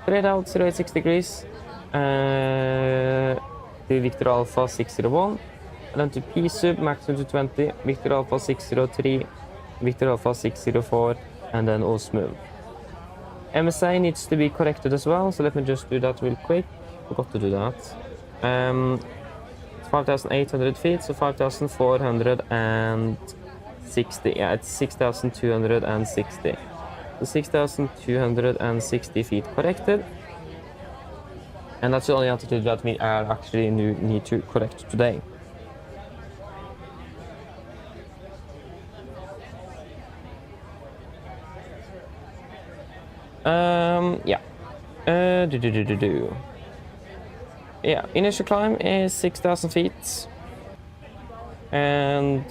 Straight out 086 degrees to Victor Alpha 601, and then to P sub maximum to 20, Victor Alpha 603, Victor Alpha 604, and then Osmum. MSA needs to be corrected as well, so let me just do that real quick. Forgot to do that. It's 5,800 feet, so 5,460. Yeah, it's 6,260. So 6,260 feet corrected. And that's the only altitude that we actually need to correct today. Yeah. Yeah, initial climb is 6,000 feet. And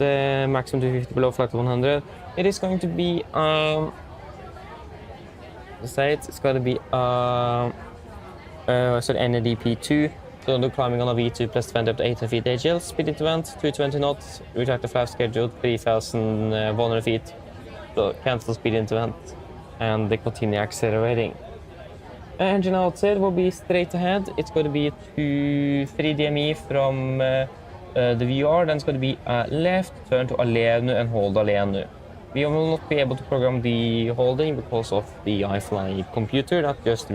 maximum 250 below flight 100. It is going to be it's going to be NDP2. So the climbing on a V2 plus defend up to 800 feet AGL, speed into vent 220 knots, retractor flap scheduled 3,100 feet. So cancel speed into vent, and they continue accelerating. Engine outside will be straight ahead. It's going to be 3 DME from the VR, then it's going to be a left turn to Alenu and hold Alenu. We will not be able to program the holding because of the iFly computer that just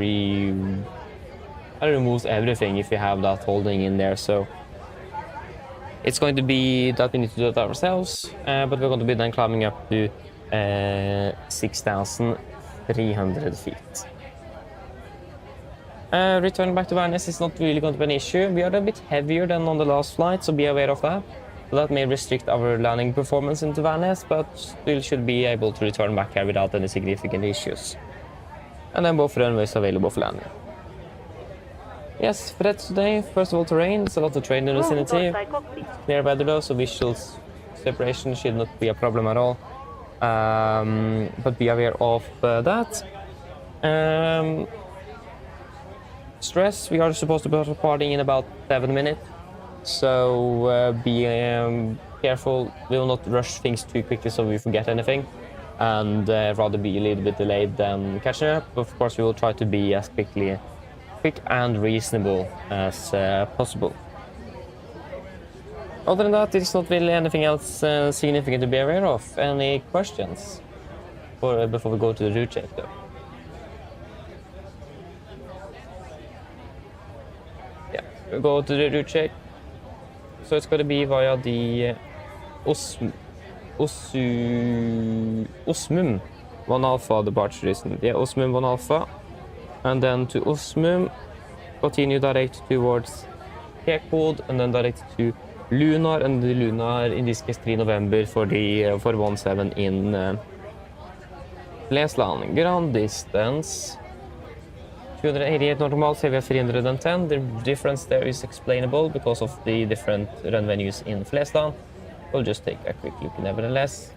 removes everything if you have that holding in there. So it's going to be that we need to do it ourselves, but we're going to be then climbing up to 6,300 feet. Returning back to Værnes is not really going to be an issue. We are a bit heavier than on the last flight, so be aware of that. So that may restrict our landing performance into Værnes, but still should be able to return back here without any significant issues. And then both runways available for landing. Yes, threats today. First of all, terrain. There's a lot of terrain in the vicinity. Clear weather though, so visual separation should not be a problem at all. But be aware of that. Stress, we are supposed to be departing in about 7 minutes. So be careful. We will not rush things too quickly so we forget anything. And rather be a little bit delayed than catching up. Of course, we will try to be as quick and reasonable as possible. Other than that, there's not really anything else significant to be aware of. Any questions before we go to the route check though? Yeah, we'll go to the route check. So it's going to be via the Osmum 1 Alpha departure, isn't it? Yeah, Osmum 1 Alpha. And then to Osmum, continue direct towards Cape Cod, and then direct to Lunar, and the Lunar in this case 3 November for the 17 in Flesland. Ground distance 288 normal, so we have 310. The difference there is explainable because of the different run venues in Flesland. We'll just take a quick look nevertheless.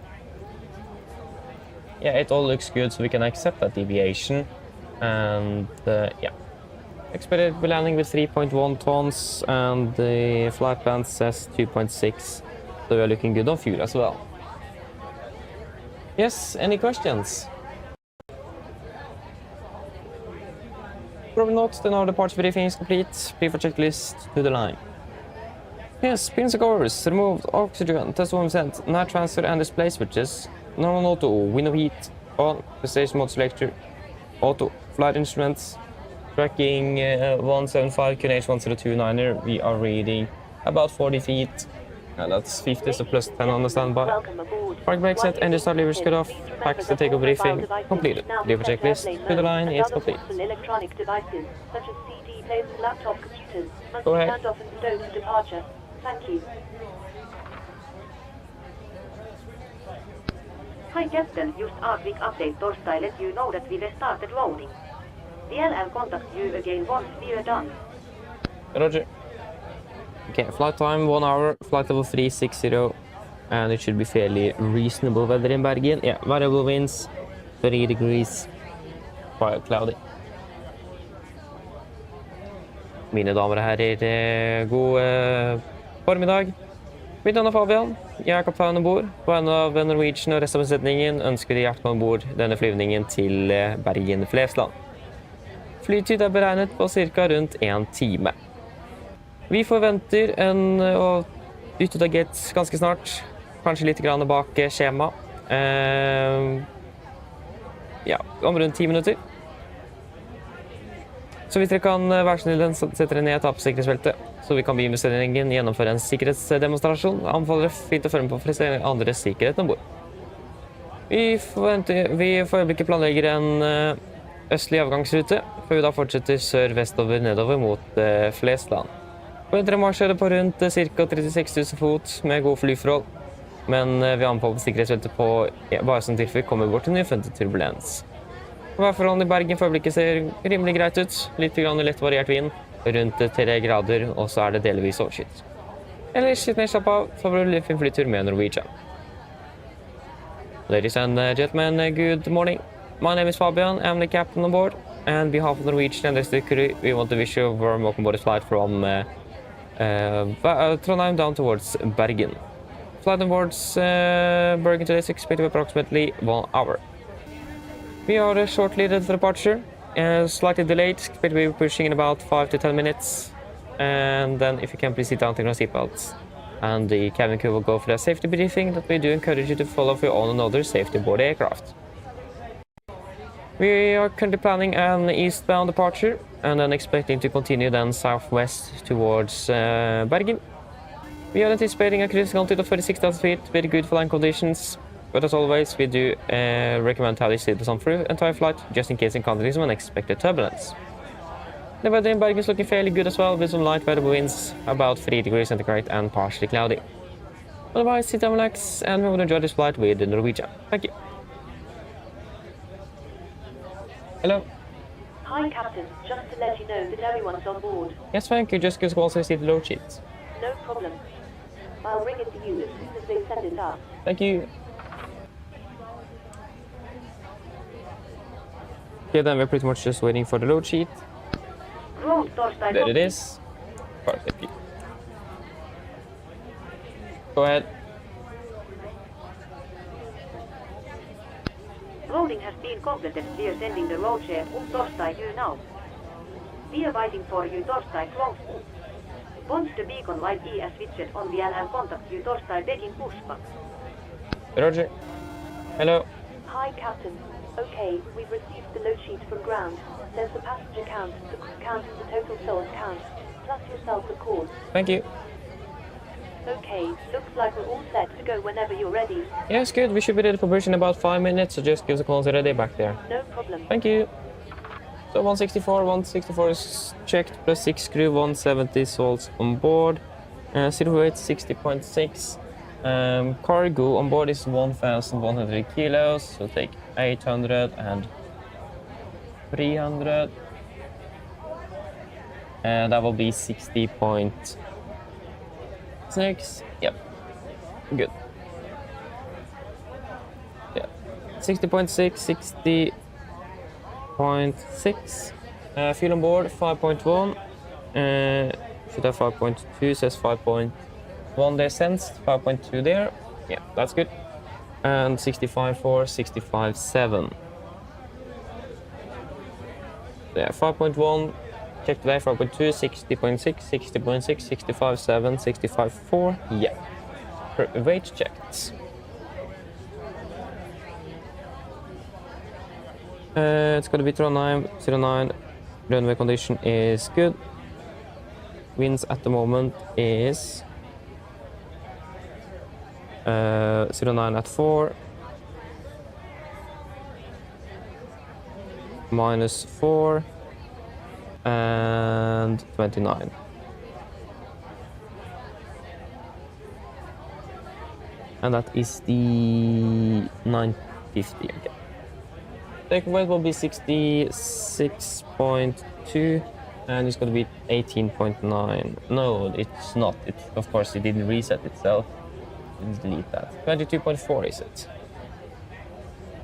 Yeah, it all looks good, so we can accept that deviation. And yeah, expected to be landing with 3.1 tons, and the flight plan says 2.6, so we are looking good on fuel as well. Yes, any questions? Probably not, then our departure briefing is complete. Brief for checklist to the line. Yes, pins and covers, removed, oxygen, test volume sent, NAT transfer and display switches, normal auto, window heat, on, station mode selector, auto, flight instruments, tracking 175 QNH 1029er, we are reading about 40 feet, and that's 50, so plus 10 on the standby. Welcome aboard. Park brake set, engine start levers cut off, packs the takeoff briefing, completed. Lever checklist to the line, it's complete. Electronic devices, such as CD players and laptop computers, must Go be ahead. turned off and stowed for departure. Thank you. Hi Captain, just a quick update torstai let you know that we have started loading. DLL contact you again once we are done. Roger. Okay, flight time 1 hour, flight level 360, and it should be fairly reasonable weather in Bergen. Yeah, variable winds, 30 degrees, quite cloudy. Mine damer og herrer, god formiddag. Mitt navn er Fabian, jeg er kaptein ombord. På vegne av Norwegian og resten av besetningen ønsker de hjertelig ombord denne flyvningen til Bergen-Flesland. Flytid er beregnet på ca. rundt 1 time. Vi forventer å bytte ut av gates ganske snart, kanskje litt grann bak skjema. Ja, om rundt 10 minutter. Så hvis dere kan være snill, sette dere ned og ta på sikkerhetsbeltet, så vi kan begynne bestillingen gjennomføre en sikkerhetsdemonstrasjon. Anbefaler fint å følge med på for å se andre sikkerhet ombord. Vi for øyeblikket planlegger en østlig avgangsrute, før vi da fortsetter sør-vestover nedover mot Flesland. Forventer en marsjhøyde på rundt ca. 36 000 fot med gode flyforhold, men vi anbefaler sikkerhetsbeltet på bare som tilfelle kommer bort til en uventet turbulens. Værforholdene i Bergen for øyeblikket ser rimelig greit ut, litt lett variert vind, rundt 3 grader, og så er det delvis overskyet. Ellers litt mer slapp av, så får du en flytur med Norwegian. Ladies and gentlemen, good morning. My name is Fabian, I'm the captain on board, and on behalf of Norwegian and the rest of the crew, we want to wish you a warm welcome aboard the flight from Trondheim down towards Bergen. Flight towards Bergen today is expected approximately 1 hour. We are shortly ready for departure, slightly delayed, expect to be pushing in about 5 to 10 minutes. And then if you can please sit down, take your seatbelts. And the cabin crew will go for a safety briefing that we do encourage you to follow for your own and other safety aboard the aircraft. We are currently planning an eastbound departure and then expecting to continue then southwest towards Bergen. We are anticipating a cruising altitude of 36,000 feet with good flying conditions. But as always, we do recommend how you see this on through entire flight, just in case encountering some unexpected turbulence. The weather in Bergen is looking fairly good as well, with some light variable winds, about 3 degrees centigrade and partially cloudy. Otherwise, sit down, relax, and we will enjoy this flight with Norwegian. Thank you. Hello. Hi, Captain. Just to let you know that everyone's on board. Yes, thank you. Just because also see the load sheet. No problem. I'll bring it to you as soon as they send it up. Thank you. Okay, then we're pretty much just waiting for the load sheet. Road torstai There it is. Perfect. Go ahead. Loading has been completed. We are sending the load share torstai you now. We are waiting for you torstai close. Once the beacon light is switched on, we will contact you torstai Begin Puspa. Roger. Hello. Hi, Captain. Okay, we've received the load sheet from ground. There's the passenger count, the crew count, and the total souls count, plus yourself, of course. Thank you. Okay, looks like we're all set to go whenever you're ready. Yes, good. We should be ready for bridge in about 5 minutes, so just give us a call ready back there. No problem. Thank you. So 164 is checked, plus 6 crew, 170 souls on board. Zero weight 60.6. Cargo on board is 1,100 kilos, so take 800 and 300. And that will be 60.6. Yep. Good. Yeah. 60.6, 60.6. Fuel on board 5.1. Should have 5.2, says 5.1 there sensed, 5.2 there. Yeah, that's good. And 65.4, 65.7. Yeah, 5.1, check today, 5.2, 60.6, 60.6, 65.7, 65.4. Yeah. Weight checked. It's gonna be Trondheim, 09. Runway condition is good. Winds at the moment is 09 at 4. -4 and 29. And that is the 950. Okay. Take weight will be 66.2 and it's going to be 18.9. No, it's not. Of course, it didn't reset itself. Let's delete that. 22.4 is it?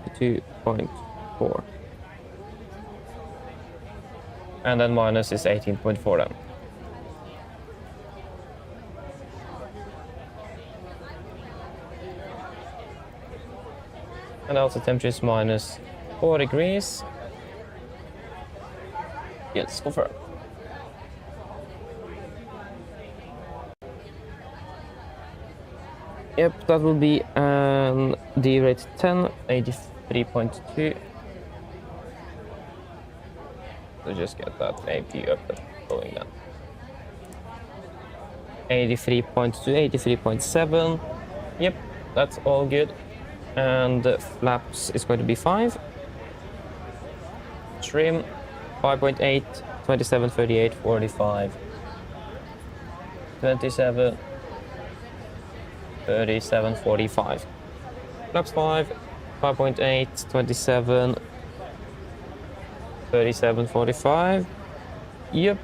22.4. And then minus is 18.4 then. And also temperature is -4 degrees. Yes, confirm. Yep, that will be D rate 10, 83.2. So just get that AP up and going then. 83.2, 83.7. Yep, that's all good. And flaps is going to be 5. Trim 5.8, 27, 38, 45. 27, 37, 45. Flaps 5, 5.8, 27, 37, 45. Yep,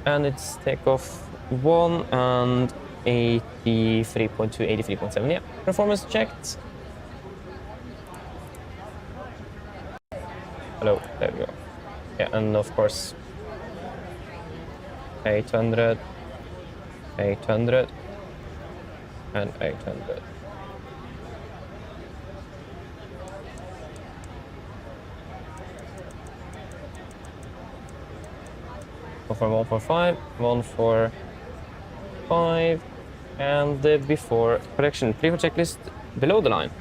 and it's takeoff 1 and 83.2, 83.7. Yeah, performance checked. Hello, there we go. Yeah, and of course 800, 800, and 800. Confirm 145, 145, and before correction. Pre-for checklist below the line.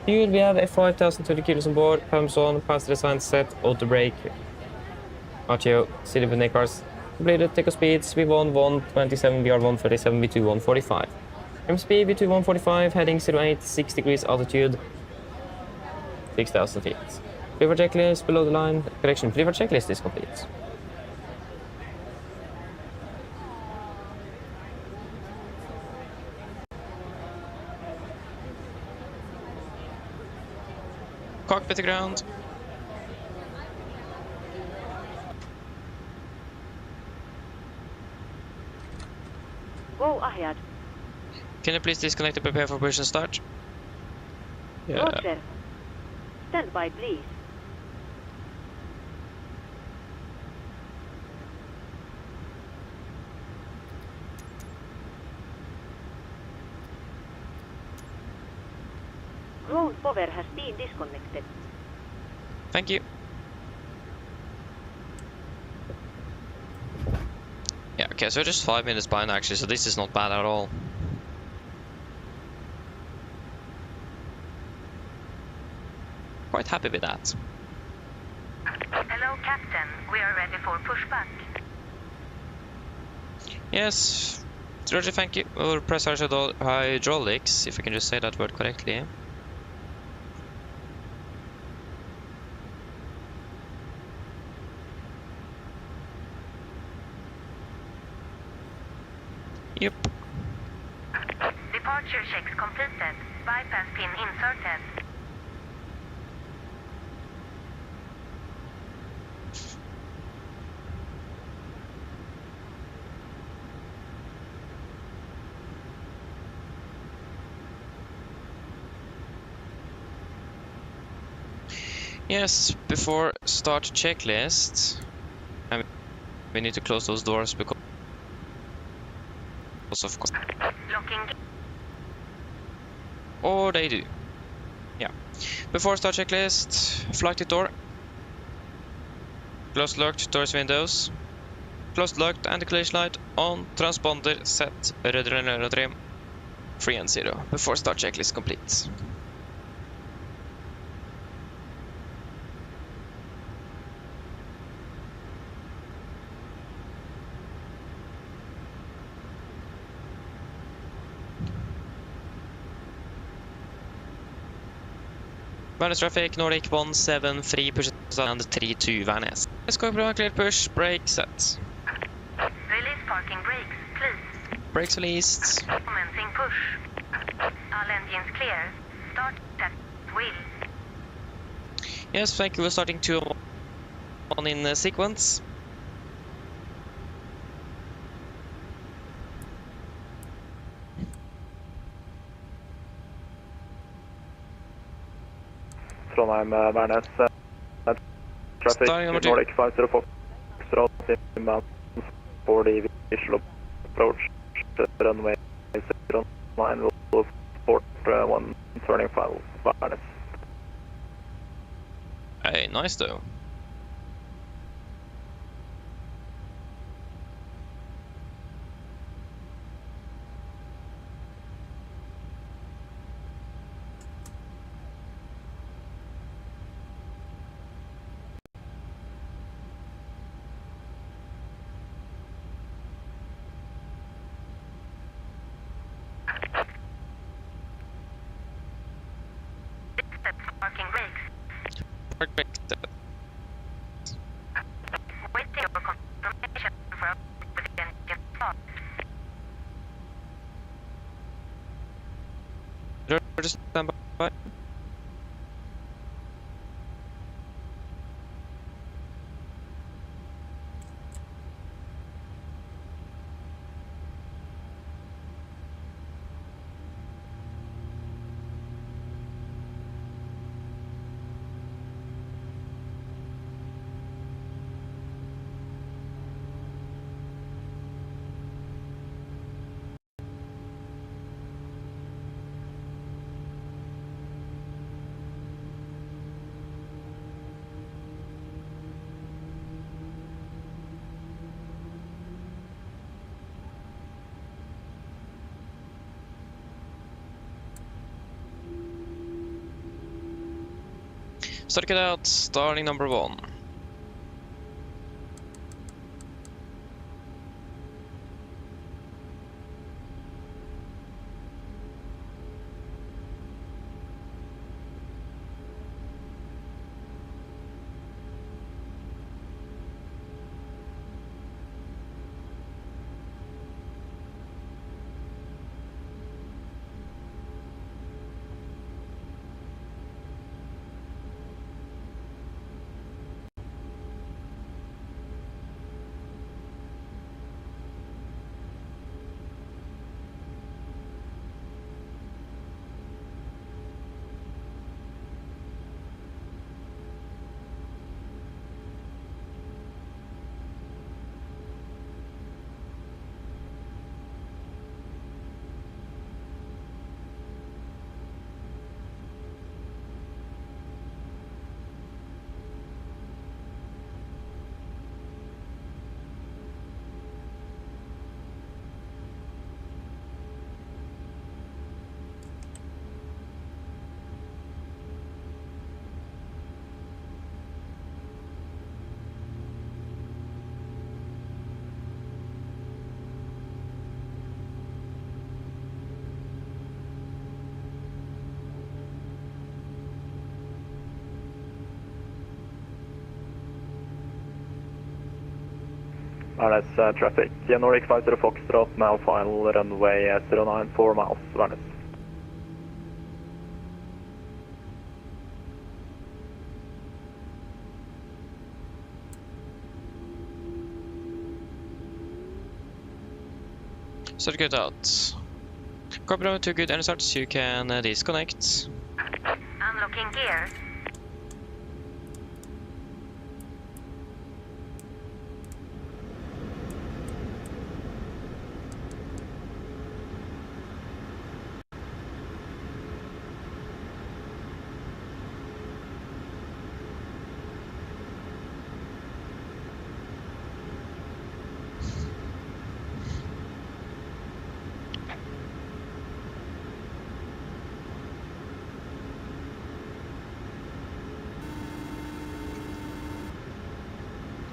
Fuel, we have a 5,030 kilos on board, pumps on, pass design set, auto brake, RTO, city with cars, completed, takeoff speeds, V1, 127, VR 137, V2, 145. MSP, V2, 145, heading 08, 6 degrees altitude, 6,000 feet. Pre-for checklist below the line, correction, pre-for checklist is complete. Cockpit to ground. Go ahead. Can you please disconnect and prepare for operation start? Yeah. Roger. Stand by, please. Ground power has been disconnected. Thank you. Yeah, okay, so just 5 minutes by now actually, so this is not bad at all. Quite happy with that. Hello, Captain. We are ready for pushback. Yes, Roger, thank you. We'll press our hydraulics, if I can just say that word correctly. Yep. Departure checks completed. Bypass pin inserted. Yes, before start checklist, and we need to close those doors because of course. Locking. Or they do. Before start checklist, flight door. Closed locked, doors windows. Closed locked, anti-collision light on, transponder set, rudder 3, 3 and 0. Before start checklist complete. Minus traffic, Nordic 173, push and 32 Vanes. Let's go for a clear push, brake set. Release parking brakes, please. Brakes released. Commencing push. All engines clear. Start at wheel. Yes, thank you. We're starting 2 on in sequence. Trondheim, Værnes, traffic, Nordic 504, inbound for the visual approach, runway 09, will support 1 turning 5, Værnes. Hey, nice though. Parking brakes. Perfect. Waiting your confirmation for the engine start. Just stand by. Start it out, starting number 1. Værnes, traffic, Nordic 50 Foxtrot, now final runway 09, 4 miles, Værnes. Start it out. Copy down to good energy starts, you can disconnect. Unlocking gear.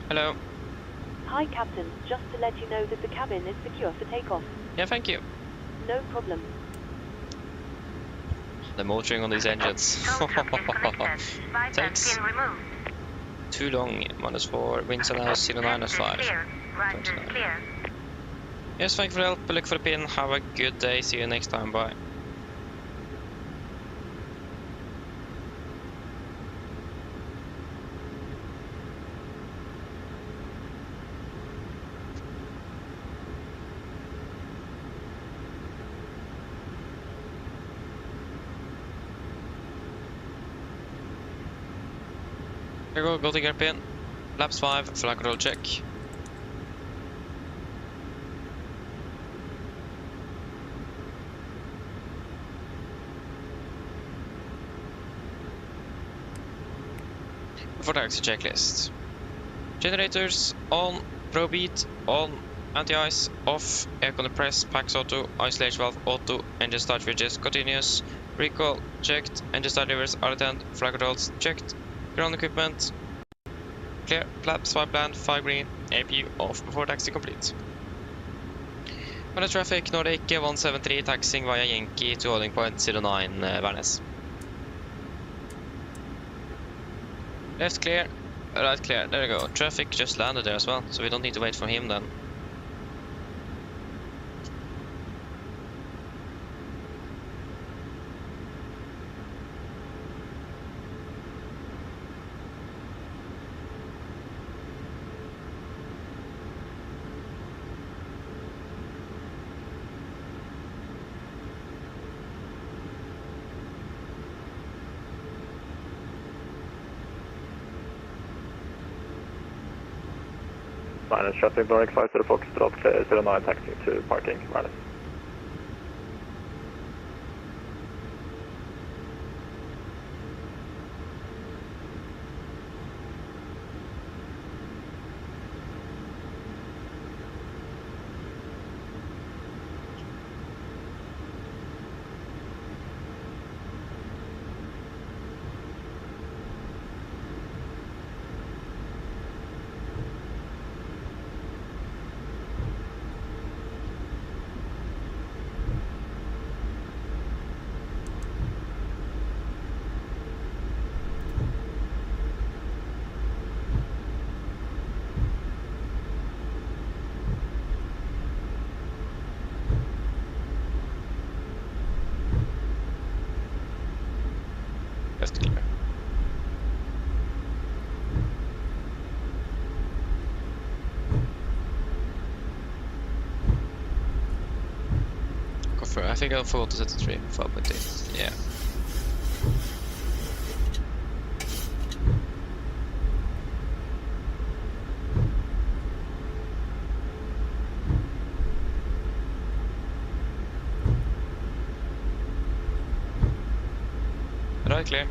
Hello. Hi, Captain. Just to let you know that the cabin is secure for takeoff. Yeah, thank you. No problem. The motoring on these engines. Takes too long. -4. Winds and house 09.5. Yes, thank you for the help. Look for the pin. Have a good day. See you next time. Bye. Here we go to gear pin. Laps 5, flag roll check. For taxi checklist. Generators on, pro beat on, anti-ice off, aircon press, packs auto, isolation valve auto, engine start switches continuous, recall checked, engine start levers are attend, flag rolls checked, ground equipment clear, flaps 5 bland, 5 green, APU off before taxi complete. On the traffic, Nordic 173 taxiing via Yankee to holding point 09 Værnes. Left clear, right clear, there we go. Traffic just landed there as well, so we don't need to wait for him then. Værnes traffic, Nordic 50 Foxtrot, clear 09 taxi to parking, Værnes. Left clear. Confirm. I think I forgot to set the 5.8. Yeah. Right, clear.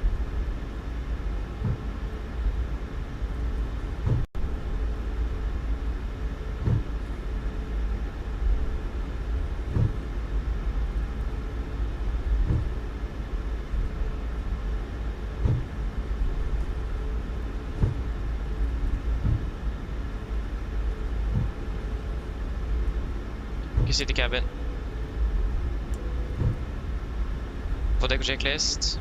You see the cabin. For the checklist.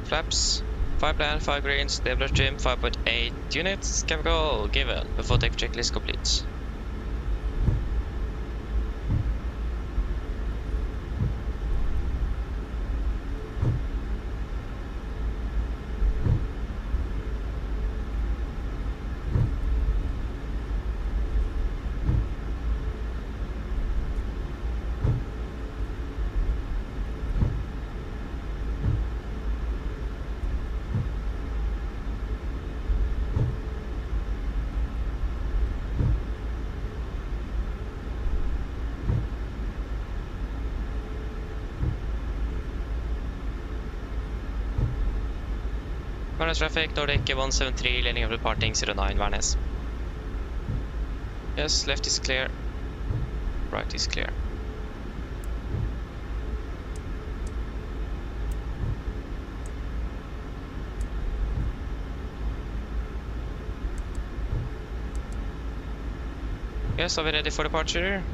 Flaps, 5 land, 5 greens, leveler trim, 5.8 units, chemical given before the checklist completes. Værnes traffic, Nordic 173, landing of departing 09 Værnes. Yes, left is clear, right is clear. Yes, are we ready for departure?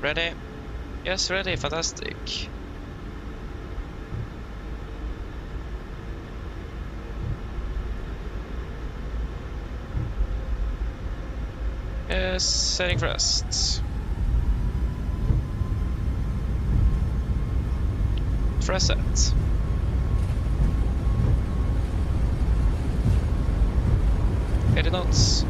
Ready? Yes, ready. Fantastic. Yes, setting thrust. Thrust set. Get the knots.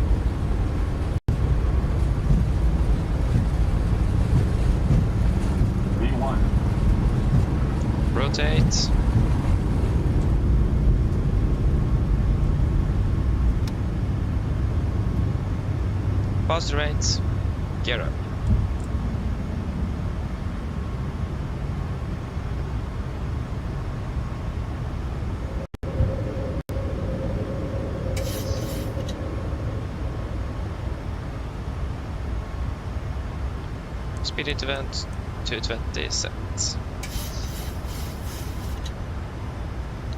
V1. Rotate. Pause the rate. Gear up. Speed interval 220 set.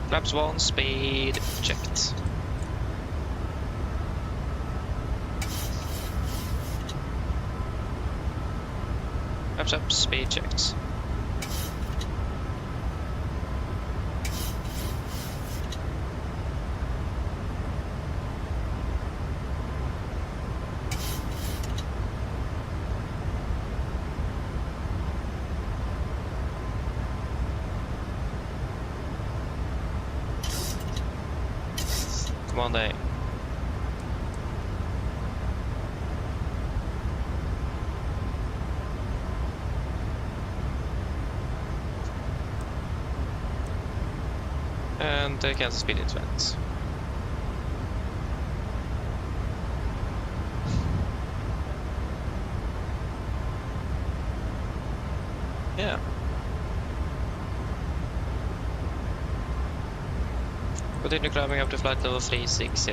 Flaps 1, speed checked. Flaps up, speed checked. Come on, day. And cancel speed interval. Yeah. Continue climbing up to flight level 360.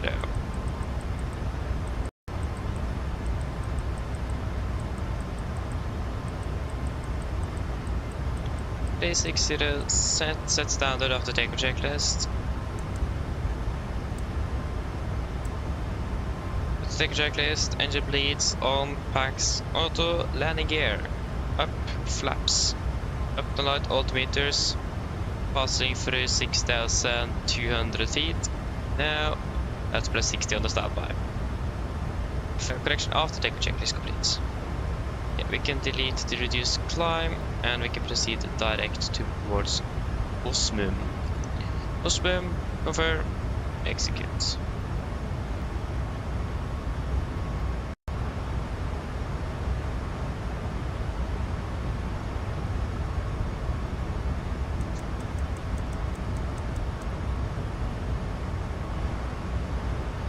360 set standard after takeoff checklist. Takeoff checklist, engine bleeds, on, packs, auto, landing gear, up, flaps, up the light, altimeters, passing through 6,200 feet. Now, let's press 60 on the standby. Correction after takeoff checklist complete. Yeah, we can delete the reduced climb and we can proceed direct towards Osmum. Osmum, confirm, execute.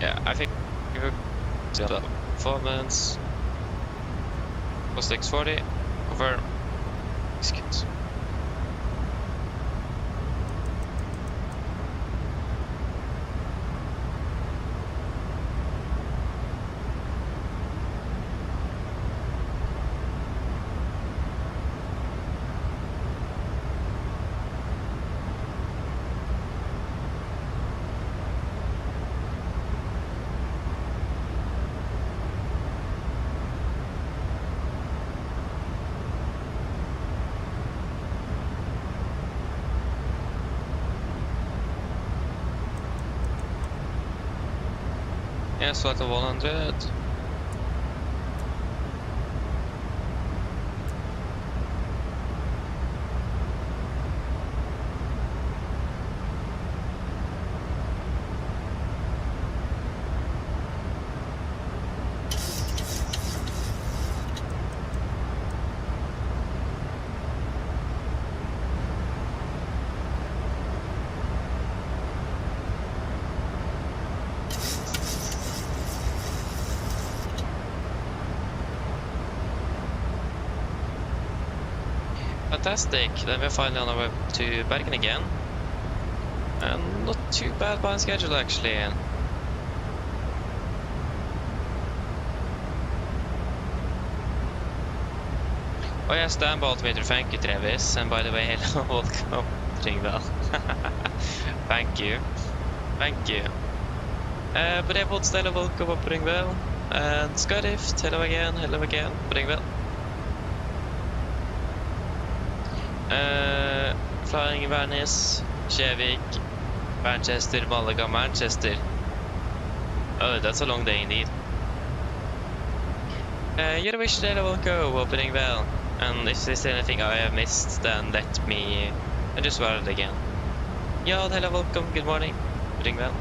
Yeah, I think we will do the performance. Post X40, confirm, execute. Yeah, so at 100. Fantastic, then we're finally on our way to Bergen again. And not too bad behind schedule actually. Oh yeah, standby altimeter, thank you Travis. And by the way, hello, welcome Ringvall. Thank you. Thank you. But airport Stella, welcome up Ringvall. And Scarift, hello again, Ringvall. Flying Venice, Kjevik, Manchester, Malaga, Manchester. Oh, that's a long day indeed. You're wish that I will go, opening well. And if there's anything I have missed, then let me just write it again. Yeah, hello, welcome, good morning, opening well.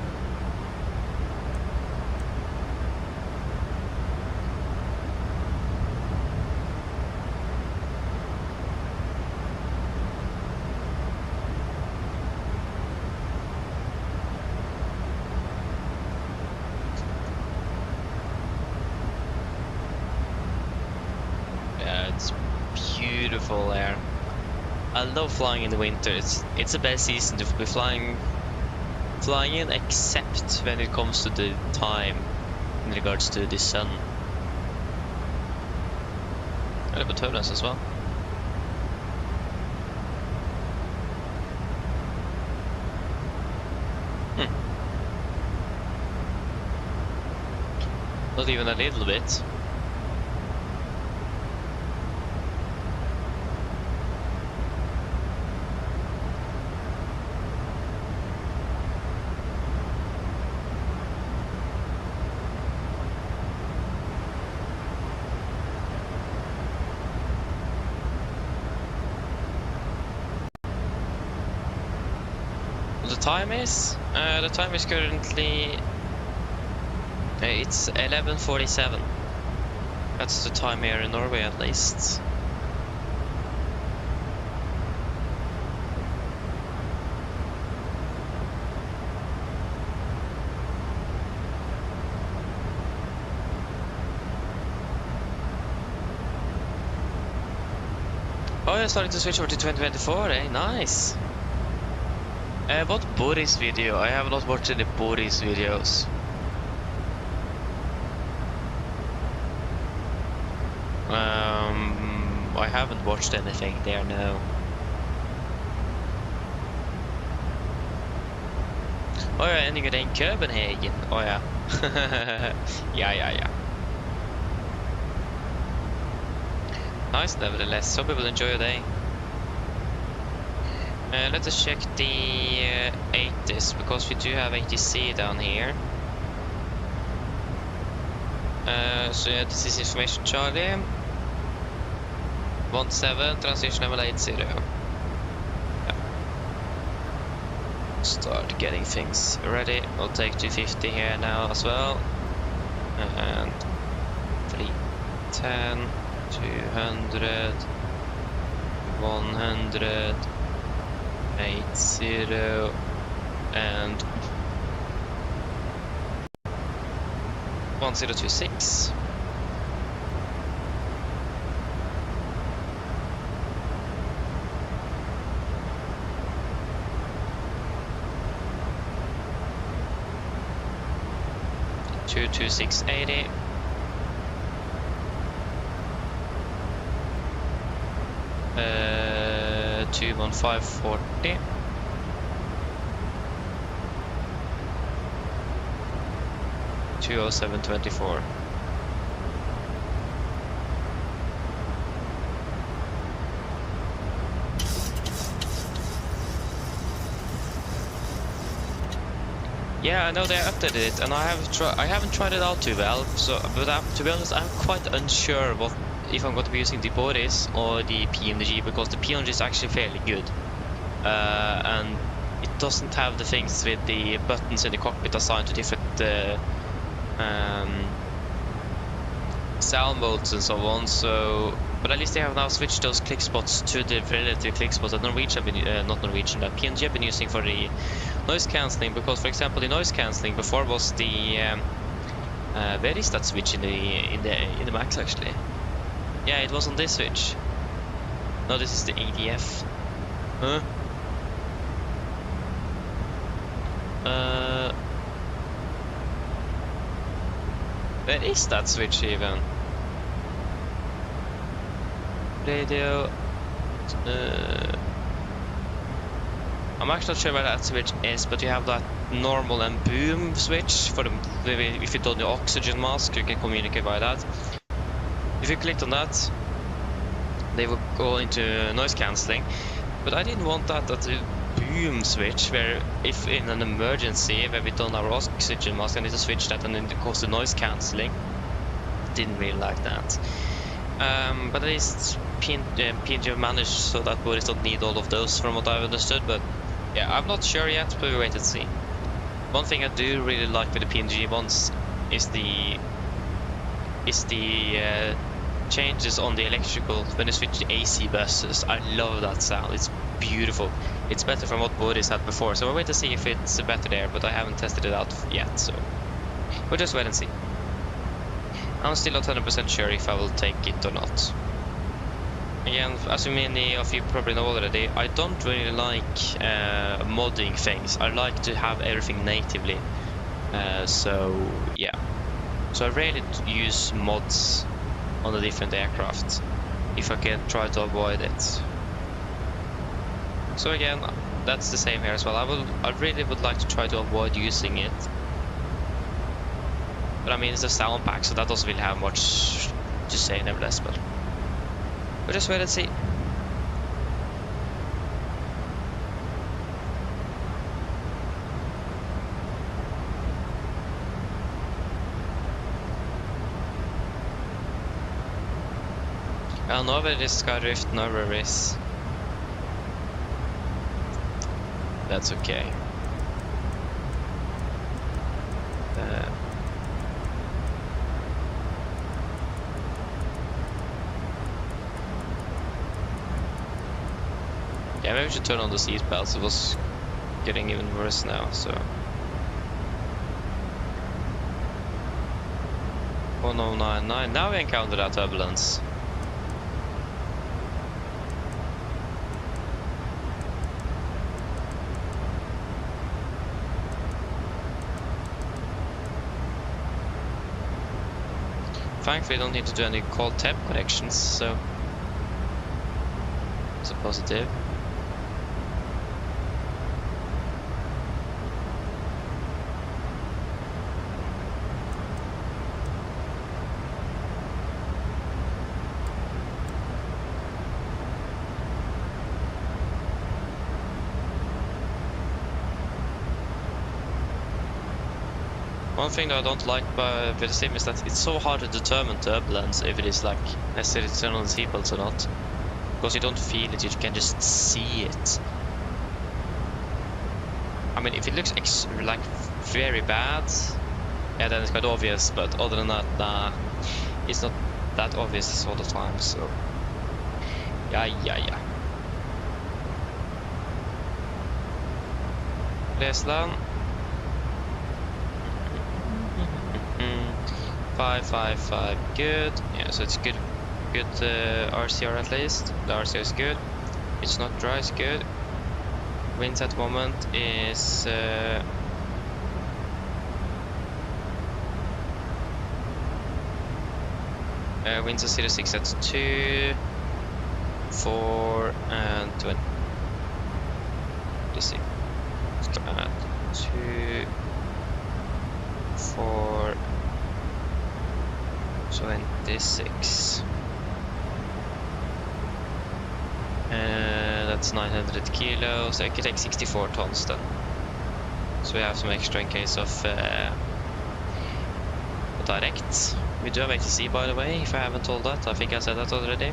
Beautiful air. I love flying in the winter. It's the best season to be flying in, except when it comes to the time in regards to the sun. And the turbulence as well. Not even a little bit. The time is currently it's 11:47. That's the time here in Norway at least. Oh, you're starting to switch over to 2024, eh? Nice. What Boris video? I have not watched any Boris videos. I haven't watched anything there, no. Oh yeah, ending it in Copenhagen. Oh yeah. yeah. Nice nevertheless, hope people enjoy your day. Let us check the 80s, because we do have ATC down here. So yeah, this is information Charlie. 17, transition level 80. Yeah. Start getting things ready. We'll take 250 here now as well. And 310, 200, 100. 80 and 1026. Two 2680. 21540. $207.24. Yeah, I know they updated it, and I haven't tried it out too well. So, but to be honest, I'm quite unsure if I'm going to be using the Boris or the PMDG, because the PMDG is actually fairly good, and it doesn't have the things with the buttons in the cockpit assigned to different sound modes and so on. So, but at least they have now switched those click spots to the relative click spots that that PMDG have been using for the noise cancelling. Because, for example, the noise cancelling before was the where is that switch in the Max actually? Yeah, it was on this switch. No, this is the ADF. Huh? Where is that switch even? Radio. I'm actually not sure where that switch is, but you have that normal and boom switch for the if you don't do oxygen mask, you can communicate by that. If you clicked on that, they will go into noise cancelling. But I didn't want that at the boom switch, where if in an emergency where we don't have our oxygen mask, I need to switch that and then it goes to noise cancelling. Didn't really like that. But at least PMDG managed so that Boris don't need all of those from what I've understood. But yeah, I'm not sure yet, but we wait and see. One thing I do really like with the PMDG ones is the changes on the electrical when you switch to AC buses. I love that sound. It's beautiful. It's better from what Boris had before. So we'll wait to see if it's better there, but I haven't tested it out yet. So we'll just wait and see. I'm still not 100% sure if I will take it or not. Again, as many of you probably know already, I don't really like modding things. I like to have everything natively. So yeah. So I rarely use mods on the different aircraft if I can try to avoid it. So again, that's the same here as well. I really would like to try to avoid using it. But I mean, it's a sound pack, so that doesn't really have much to say nevertheless, but we'll just wait and see. I know where this Skyrift never is. That's okay. Yeah, maybe we should turn on the seat belts. It was getting even worse now, so. 1099. Now we encounter that turbulence. Thankfully, I don't need to do any cold temp corrections, so it's a positive. One thing that I don't like with the sim is that it's so hard to determine turbulence if it is like necessarily turn on the seatbelts or not, because you don't feel it, you can just see it. I mean, if it looks like very bad, yeah, then it's quite obvious. But other than that, nah, it's not that obvious all the time. So yeah. Lesland. 555, good. Yeah, so it's good RCR at least. The RCR is good. It's not dry, it's good. Winds at the moment is winds are 06 at 2, 4 and 20. Let's see. At 2, 4, 26. That's 900 kilos. I could take 64 tons then. So we have some extra in case of direct. We do have ATC, by the way, if I haven't told that. I think I said that already.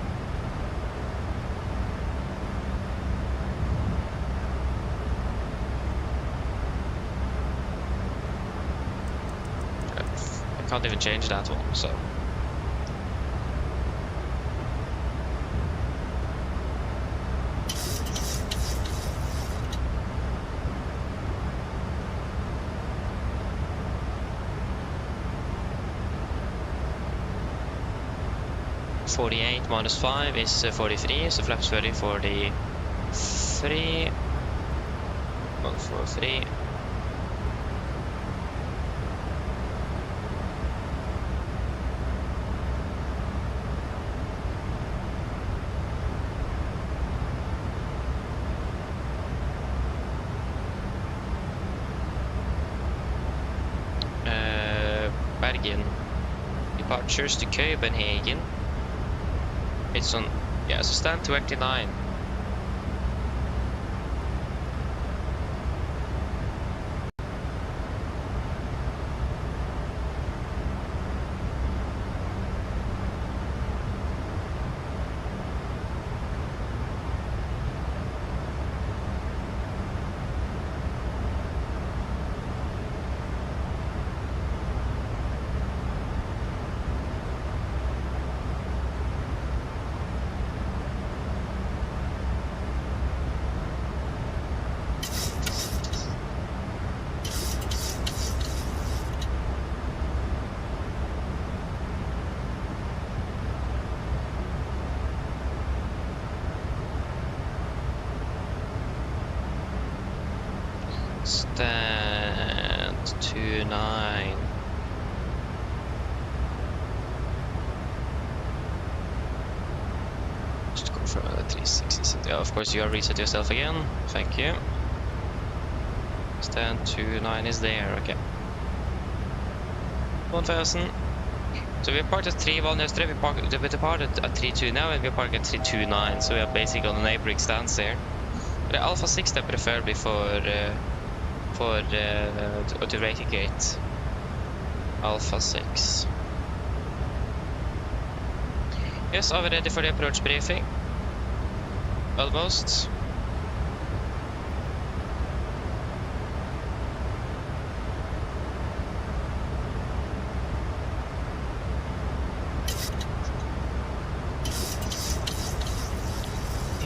I can't even change that one, so. -48 minus 5 is 43, so flaps 30, 43. 143. Bergen. Departures to Copenhagen. It's on, yeah, so stand 29. Stand 29. Just go for another 360. Yeah, of course you have reset yourself again. Thank you. Stand 29 is there. Okay. 1000. So we are parked at 31 yesterday. We departed at 32 now, and we are parked at 329. So we are basically on the neighboring stands there. The Alpha 6 that preferably for the rating gate. Alpha 6. Yes, are we ready for the approach briefing? Almost.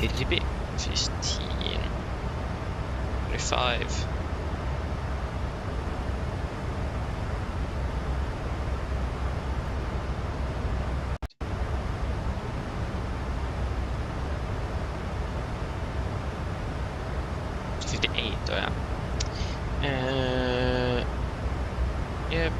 Maybe 15. 35. Yep.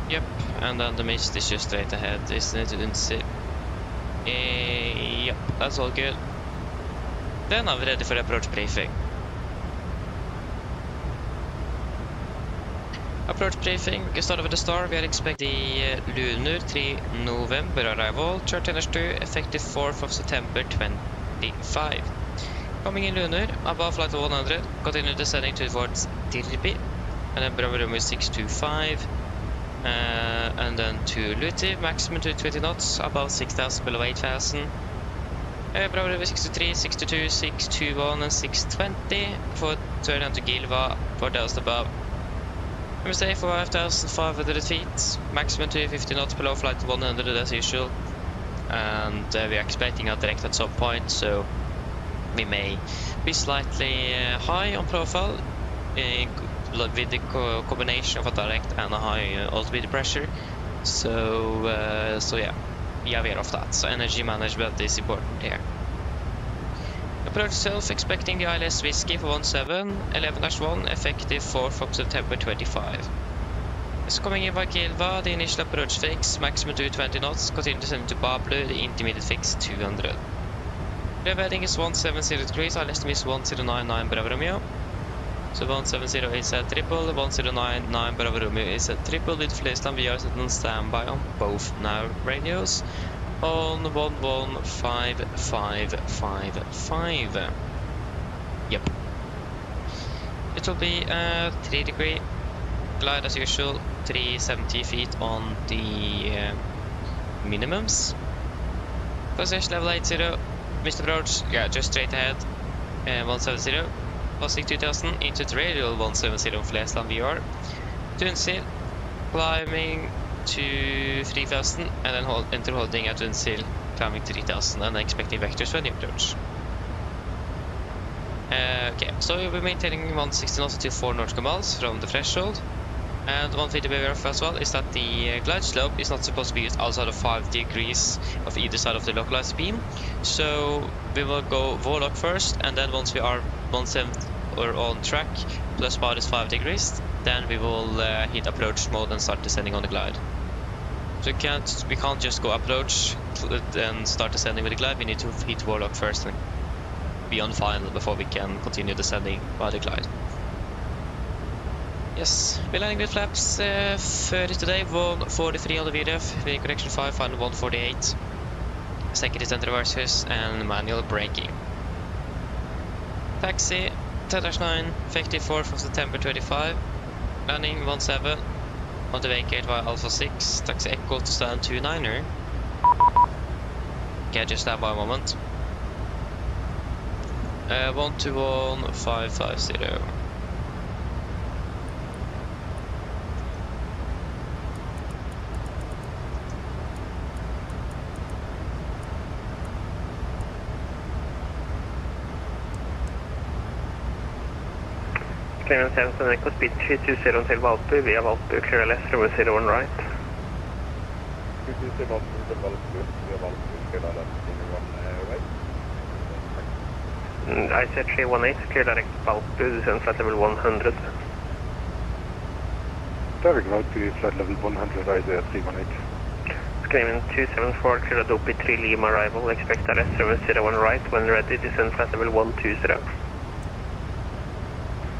Yep, and then the mist is just straight ahead, isn't it? Didn't see. Yep, that's all good. Then are we ready for the approach briefing. Approach briefing, we can start with the start. We are expecting the lunar 3 November arrival, chart energy effective 4th of September 25. Coming in lunar, above flight 100, continue descending towards Tirpi, and then Bravo Romeo 625. And then to Luti, maximum to 20 knots, above 6,000, below 8,000. Bravo Romeo 623, 622, 621 and 620 for turn down to Gilva for those above. We stay for 5,500 feet, maximum to 50 knots, below flight 100 as usual. And we are expecting a direct at some point, so we may be slightly high on profile with the combination of a direct and a high altimeter pressure. So yeah, be aware of that. So energy management is important here. Approach itself, expecting the ILS Whiskey for 1711-1, effective 4th of September 25. So coming in by Kilva, the initial approach fix, maximum to 20 knots, continue descending to Bablu, the intermediate fix 200. The heading is 170 degrees, ILS is 1099 Bravo Romeo. So 170 is a triple, 1099 Bravo Romeo is a triple with Flesland. We are set on standby on both now radios on 115555. Yep. It will be a 3 degree glide as usual, 370 feet on the minimums. Position level 80, missed approach, yeah, just straight ahead, 170. Passing 2000 into the radial 170 on Flesland VR. Tunsil, climbing to 3000 and then enter holding at Tunsil, climbing to 3000 and expecting vectors for the approach. Okay, so we'll be maintaining 160 knots to 4 nautical miles from the threshold. And one thing to be aware of as well is that the glide slope is not supposed to be used outside of 5 degrees of either side of the localized beam. So we will go Warlock first, and then once we are 1/7 or on track, plus minus 5 degrees, then we will hit approach mode and start descending on the glide. So we can't just go approach and start descending with the glide. We need to hit Warlock first and be on final before we can continue descending by the glide. Yes, we're landing with flaps 30 today, 143 on the VDF, wing correction 5, final 148. Second descent reversers and manual braking. Taxi 10-9, effective 4th of September 25. Landing 17 on the vacate via Alpha 6. Taxi Echo to stand 29er. Okay, just stand by a moment. 121-550. Clearance 7 Echo speed 320 till Valpu via Valpu, clear left, runway 01 right. 320 Valpu till Valpu via Valpu, clear left, 01 right. I said 318, clear direct Valpu, descend flight level 100. Direct Valpu, flight level 100, right there, 318. Claiming 274, clear Adobe 3 Lima arrival, expect LS, runway 01 right, when ready, descend flight level 120.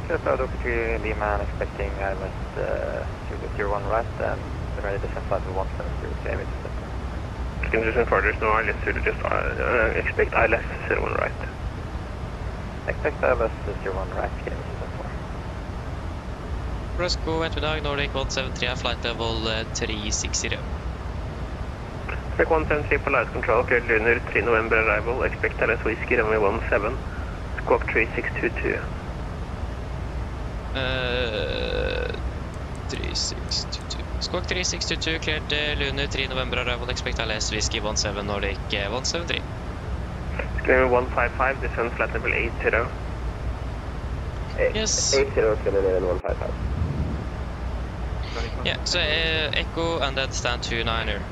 Just Adobe 3 Lima, expecting ILS 01 right, and ready to send flight to 170 to AMD. Can you send further, no ILS, so just expect ILS 01 right. Expect ILS 01 right, can you send for? Roscoe, Edwin Nordic 173, flight level 360. Track 173 for light control, clear lunar 3 November arrival, expect LS Whiskey, runway 17, squawk 3622. 3622. Squawk 3622, cleared lunar 3 November arrival, expect LS Whiskey 17 Nordic 173. Screaming 155, descend flight level 80. Yes. 80, clear level 155. Yeah, so Echo and then stand 29er.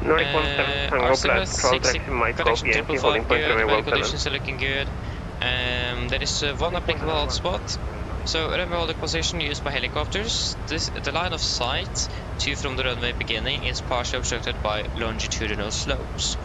Nordic 17, Tango flight control, taxi might go Yankee, holding point runway 17. Conditions are looking good. There is one applicable hotspot. So runway holding position used by helicopters. The line of sight to from the runway beginning is partially obstructed by longitudinal slopes.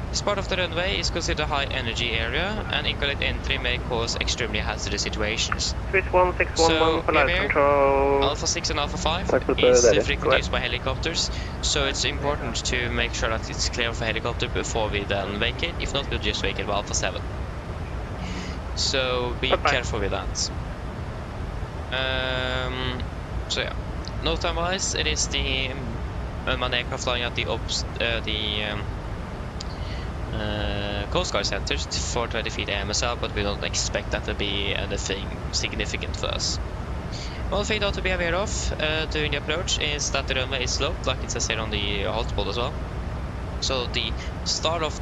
This part of the runway is considered a high energy area, and incorrect entry may cause extremely hazardous situations. Swiss 1611 for light control. Alpha 6 and Alpha 5 is frequently used by helicopters, so it's important to make sure that it's clear for helicopter before we then vacate. If not, we'll just vacate by Alpha 7. So be careful with that. So yeah, note time wise, it is the aircraft flying at the Coast Guard centers for 20 feet AMSL, but we don't expect that to be anything significant for us. One thing though to be aware of during the approach is that the runway is sloped, like it says here on the hotspot as well. So the start of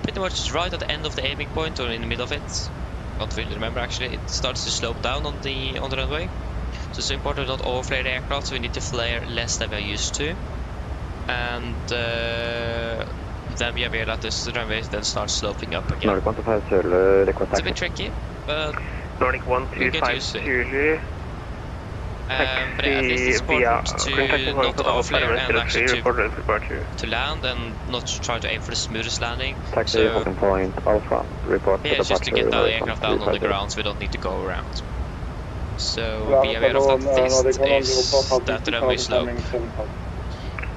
pretty much right at the end of the aiming point or in the middle of it. Don't really remember actually. It starts to slope down on the runway, so it's important to not overflare the aircraft. So we need to flare less than we're used to, and then be aware that this runway then starts sloping up again. Nordic 125 It's a bit tricky, but Nordic 125 Zulu. But at least it's important to not overflare and actually to land and not try to aim for the smoothest landing. Taxi holding point Alpha, report yeah, just to get the aircraft down on the ground so we don't need to go around. So be aware of that. This is that the runway slope.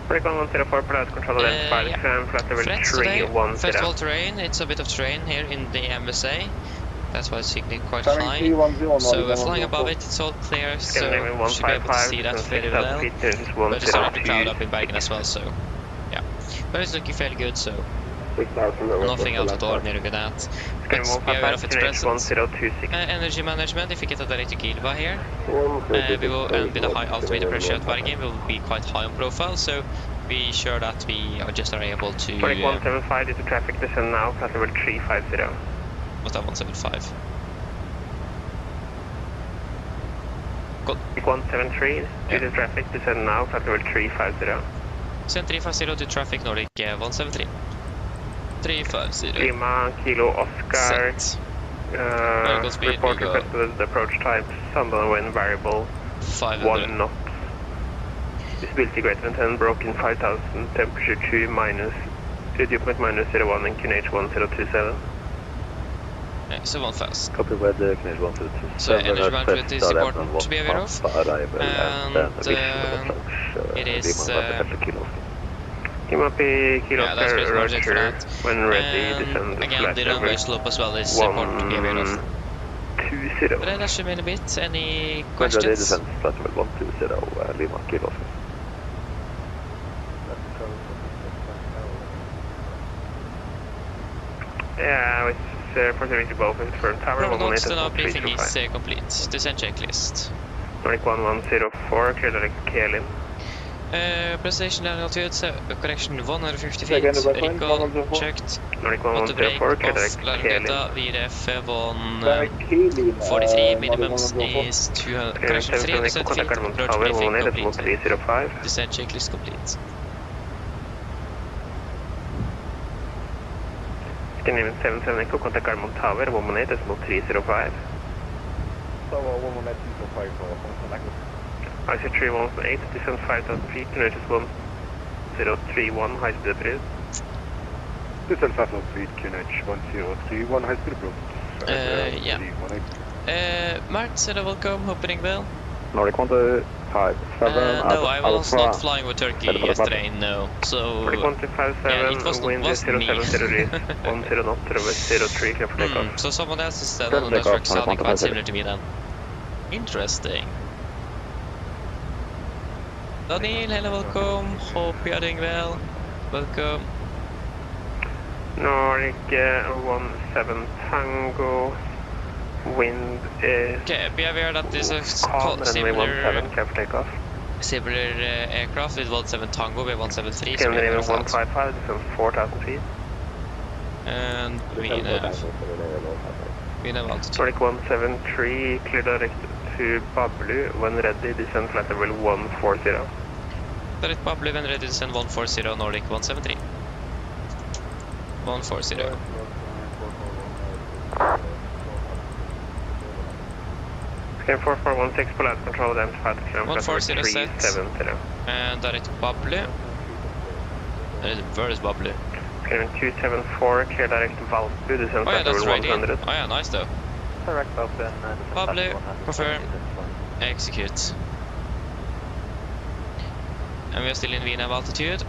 Recon 104 for light control identified, flight level 310. Festival terrain, it's a bit of terrain here in the MSA. That's why it's signaling quite high. So we're flying above it, it's all clear, so we should be able to see that very well. But it's starting to cloud up in Bergen as well, so yeah. But it's looking fairly good, so nothing out of the ordinary with that. But be aware of its presence. Energy management, if we get a direct to Gilva here, we will, and with a high altimeter pressure at Bergen, we will be quite high on profile, so be sure that we are just able to... 175 due to traffic descend now, flight level 350. What's that 175? Nordic 173, due to traffic, descend now, flight level 350. Send 350 to traffic Nordic 173. 350. Lima, Kilo, Oscar. speed, Report we go. requested approach type, sundown wind variable, 500. 1 knot. Visibility greater than 10, broken 5000, temperature 2 minus, dew point minus 01 and QNH 1027. Okay, so one fast. Copy with the QNH 1027. So energy bandwidth is important to be aware of. And it is... Lima P, Kilo, yeah, that's pretty much it for Roger, that. when ready, descend And again, flight the level runway slope as well is important to be aware of. 120. But that should be in a bit. Any When ready, questions? descend flight level 120, Lima, Kilo. Yeah, it's proceeding to both confirmed tower. Provenance to now briefing is complete. Descent checklist. Nordic 1104, clear direct KLM. Presentation altitude, correction 150 feet. Recall checked. Nordic Auto brake 1104, clear off. direct Landing KLM. data. VRF 143 minimums is 200. Correction 300 feet. Approach briefing complete. 305. Descent checklist complete. Scandinavian 77 Echo, contact Garmon Tower, 118, decimal 305. IC 318, descend 5000 feet, notice 1031, high speed approach. Descend 5000 feet, QNH 1031, high speed approach. Yeah. Mark said welcome, opening bell. Nordic 157. No, I was not flying with Turkey yesterday, no. So, Nordic 1257, yeah, it wasn't wind is 0703, 10 knot, runway 03, clear for takeoff. So someone else instead on the network sounding quite similar to me then. Interesting. Daniel, hello, welcome. Hope you are doing well. Welcome. Nordic 17 Tango, wind is... Okay, be aware that this is calm, similar, 17, clear for takeoff. similar aircraft with 17 Tango, we have 173. Scandinavian 155, descend 4000 feet. And we have altitude. Nordic 173, clear direct to Bablu, when ready, descend flight level 140. Direct Pablo, when ready to send 140, Nordic 173. 140. Scan 4416, pull out control, identify the climb, 140 set. 370. And direct to Pablo. Where is Pablo? Scan 274, clear direct to Valpu, descend Oh yeah, flight that's level right. 100. Oh yeah, nice though. Direct open. Pablo, confirm, execute. And we are still in VNAV altitude.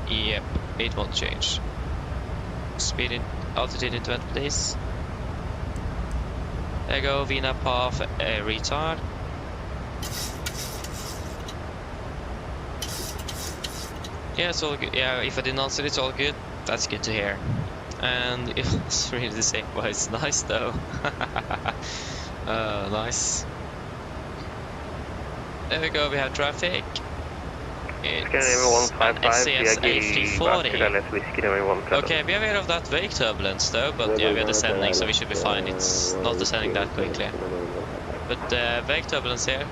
Yep, it won't change. Speed in altitude in 20 days. There you go, VNAV path, retard. Yeah, it's all good. Yeah, if I didn't answer, it's all good. That's good to hear. And it was really the same, but it's nice though. Nice. There we go, we have traffic. It's an SAS A340. Okay, be aware of that wake turbulence though, but yeah, we are descending, so we should be fine. It's not descending that quickly. But wake turbulence here.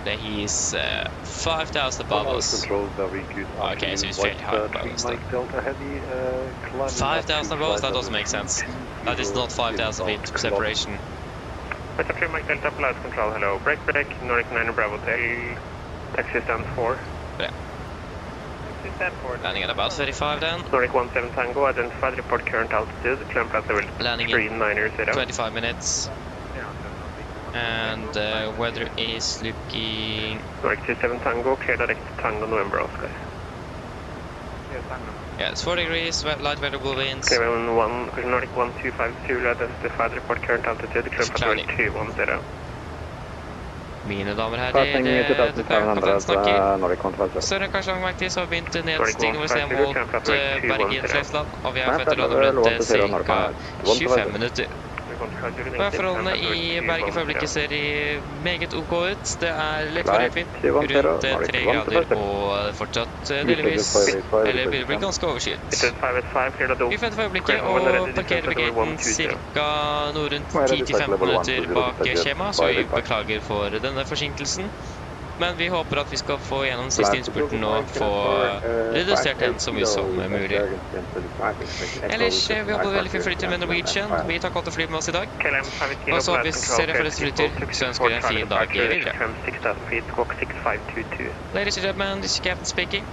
He is 5,000 above us. Okay, so it's fairly high above us though. 5,000 above us? That doesn't make sense. That is not 5,000 feet separation. West up 3 Mike Delta, Polaris Control, hello. Break, Nordic 9 Bravo Hotel, taxi stand 4. Yeah. Landing at about 35 then. Nordic 17 Tango, identified, report current altitude, climb flight level Landing 390. 25 minutes. And weather is looking... Nordic 27 Tango, clear direct to Tango, November Oscar. Yeah, it's 4 degrees, light variable winds. Okay, Nordic 1252, identified, report current altitude, climb flight level 210. Mine damer og herrer, dette snakker. Større karsjangmerk til, så har vi begynt nedstigning hvor vi ser mot Bergen Norwegian, og vi er født rundt ca. 25 minutter. Værforholdene i Bergen for øyeblikket ser meget OK ut. Det er litt foreløpig rundt 3 grader og fortsatt delvis, eller begynner å bli ganske overskyet. Vi forventer for øyeblikket å parkere ved gaten ca. noe rundt 10-15 minutter bak skjema, så vi beklager for denne forsinkelsen. Men vi håper at vi skal få gjennom siste innspurten og få redusert den så mye som mulig. Ellers, vi håper veldig fin flytter med Norwegian. Vi tar godt å fly med oss i dag. Og så hvis dere får flytter, så ønsker vi en fin dag videre. Ladies and gentlemen, this is Captain speaking.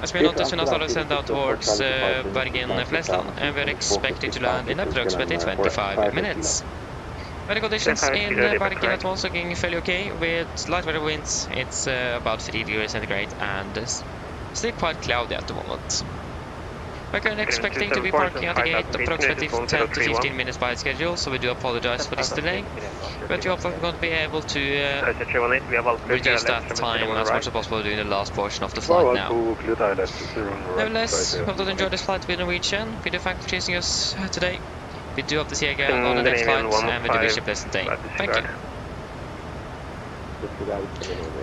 As we noticed, we now started to send out towards Bergen Flesland, and we're expecting to land in approximately 25 minutes. Weather conditions in Bergen at once looking fairly okay, with light weather winds. It's about 3 degrees centigrade and still quite cloudy at the moment. We're currently expecting to be parking at the gate approximately 10 to 15 minutes by schedule, so we do apologize for this delay. But we hope that we're going to be able to reduce that time as much as possible during the last portion of the flight now. Nevertheless, hope that you enjoyed this flight with Norwegian. We do thank you for choosing us today. We do hope to see you again on the next flight, and we do wish you a pleasant day. Thank you.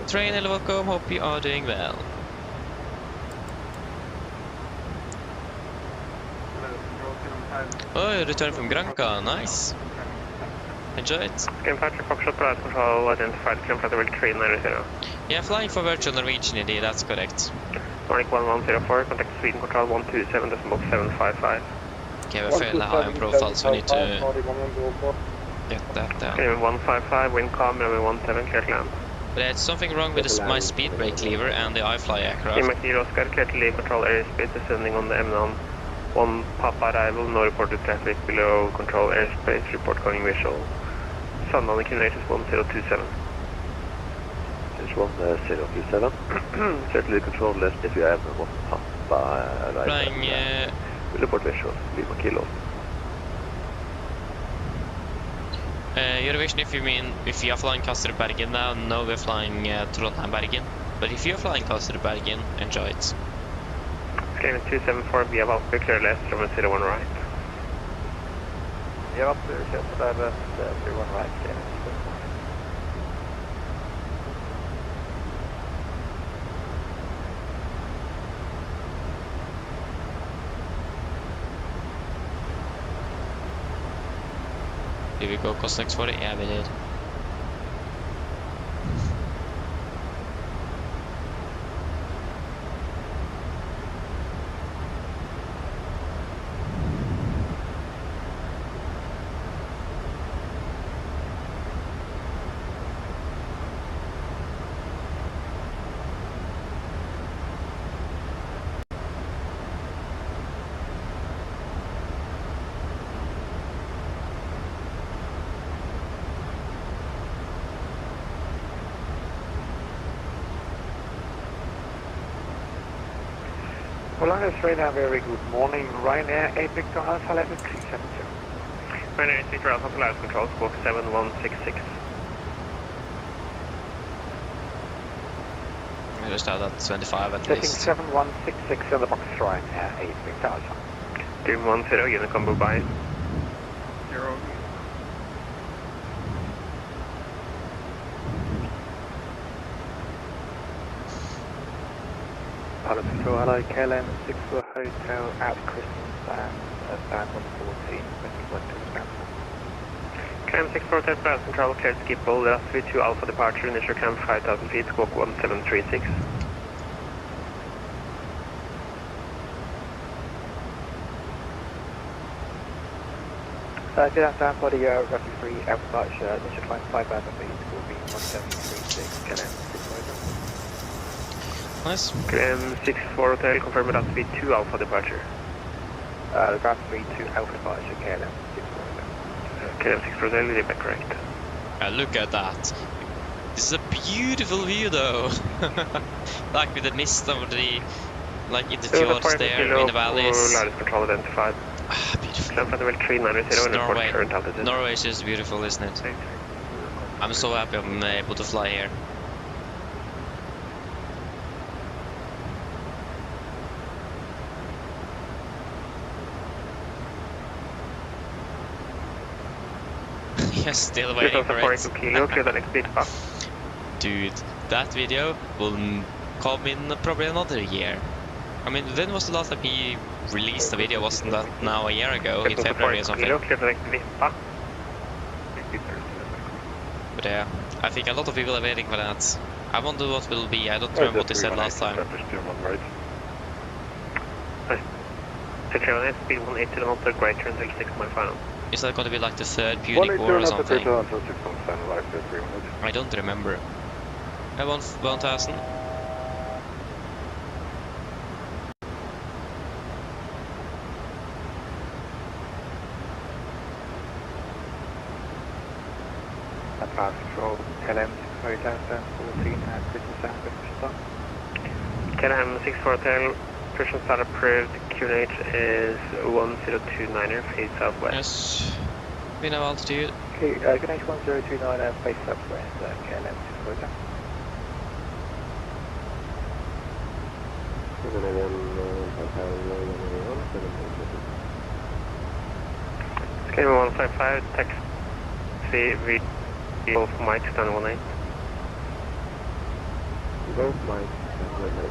Train and welcome, hope you are doing well. Oh, return from Granca, nice. Enjoy it. Scan Patrick, Foxtrot, Pilot Control, identified, clear flight level 390. Yeah, flying for virtual Norwegian indeed, that's correct. Nordic 1104, contact Sweden Control 127.755. Okay, we're fairly high on profile, so we need to get that down. Okay, 155, wind calm, runway 17, clear to land. But it's something wrong with my speed brake lever and the iFly aircraft. McNeil Oscar, clear to leave control airspace, descending on the M9. 1 Papa arrival, no reported traffic below control airspace, report going visual. Sandane Kinetics 1027. It's 1027. Certainly control airspace, we have 1 Papa arrival. Flying... report visual, Lima Kilo. Eurovision, if you mean if you are flying Kastrup Bergen now, no, we're flying Trondheim Bergen. But if you're flying Kastrup Bergen, enjoy it. Skyline 274, we have up clear left, runway 01 right. We have up clear left, 01 right, Did we go cost next for it? Yeah, we did. Volanta Australia, very good morning. Ryanair, 8 Victor Alpha, level 372. Ryanair, 8 Victor Alpha, Pilot Control, squawk 7166. We just had that 25 at Setting least. 7166 in the box, Ryanair, 8 Victor Alpha. Dream 10, unit combo by. 0. Pilot Control, hello, KLM 64 Hotel at Christmas at band 114, requesting 1 to Stanford. KLM 64 Hotel, Pilot Control, cleared skip all, last 32 Alpha departure, initial climb 5000 feet, squawk 1736. Good afternoon, for the roughly 3 Alpha departure, initial climb 5000 feet, will be 1736, KLM 64 Hotel. Nice. KLM 64 Hotel, confirm that speed 2 Alpha departure. Ground 32 Alpha departure, KLM 64 Hotel. KLM 64 Hotel, lead back correct. Look at that. This is a beautiful view though. Like with the mist over the, like in the fjords there, in the valleys. Lattice control identified. Ah, beautiful. Climb level 390 and report current altitude. Norway is just beautiful, isn't it? I'm so happy I'm able to fly here. Yes, still waiting for it. 2042 kilo, clear the next big pass. Dude, that video will come in probably another year. I mean, when was the last time he released a video? Wasn't that now a year ago, in February or something? Kilo, clear the next big pass. But yeah, I think a lot of people are waiting for that. I wonder what will be. I don't remember what they said last time. Secure speed 180 kilometer greater until 6 mile final. Is that going to be like the third Punic War or something? I don't remember. I want 1000. Advanced control, KLM 64014 at Christian Standard stop. KLM 640, Christian Start approved, QNH is 1029er, face southwest. Yes, we know altitude. Okay, QNH 1029 face southwest, KLM 640. KLM 155, taxi V Golf Mike, stand 18. Golf Mike, stand 18.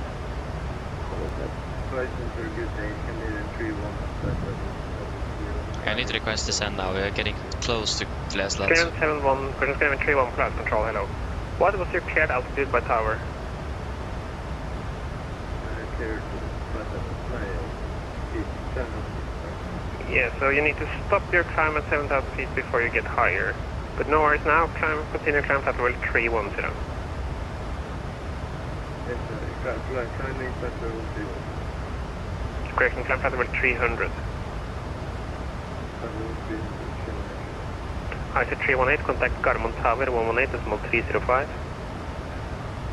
I need to request to send now, we are getting close to last lads. Clearance 71, Christian Skyline 31, flight control, hello. What was your cleared altitude by tower? Yeah, so you need to stop your climb at 7,000 feet before you get higher. But no worries now, continue climb at level 310. Correction, climb at level 300. I said 318, contact Garmon Tower 118, decimal 305.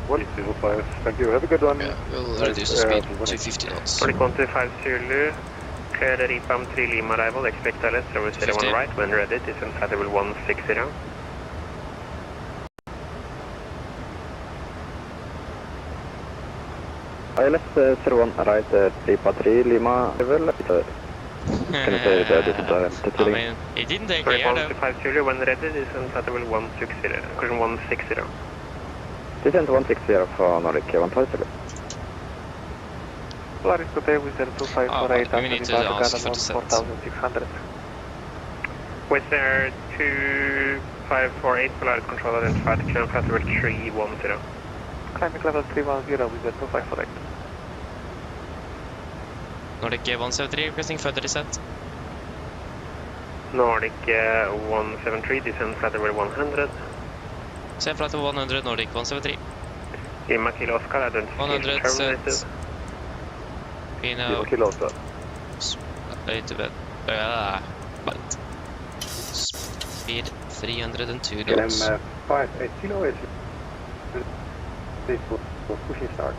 105, thank you, have a good one. Yeah, we'll reduce the speed to 50 knots. 4125 Zulu, clear the Repam 3 Lima arrival, expect LS, service 01 right, when ready, descend at level 160. ILS 01 right, Ripa 3 Lima arrival. Can you say that this is I mean, it didn't take a year though. 4125 Zulu, when ready, descend at level 160, correction 160. Descent 160 for Nordic 1000. Polaris today with 2548 we need to ask for the set. 4600. With their 2548 Polaris control identified, climb flight level 310. Climbing level 310 with 2548. Nordic 173 requesting further descent. Nordic 173, descend flight level 100. Same flight level 100, Nordic 173. Lima Kilo Oscar, identification 100 terminated. set. Pino. Lima Kilo Oscar. Lite bit. But. Speed 302 knots. KLM 580 for pushing start.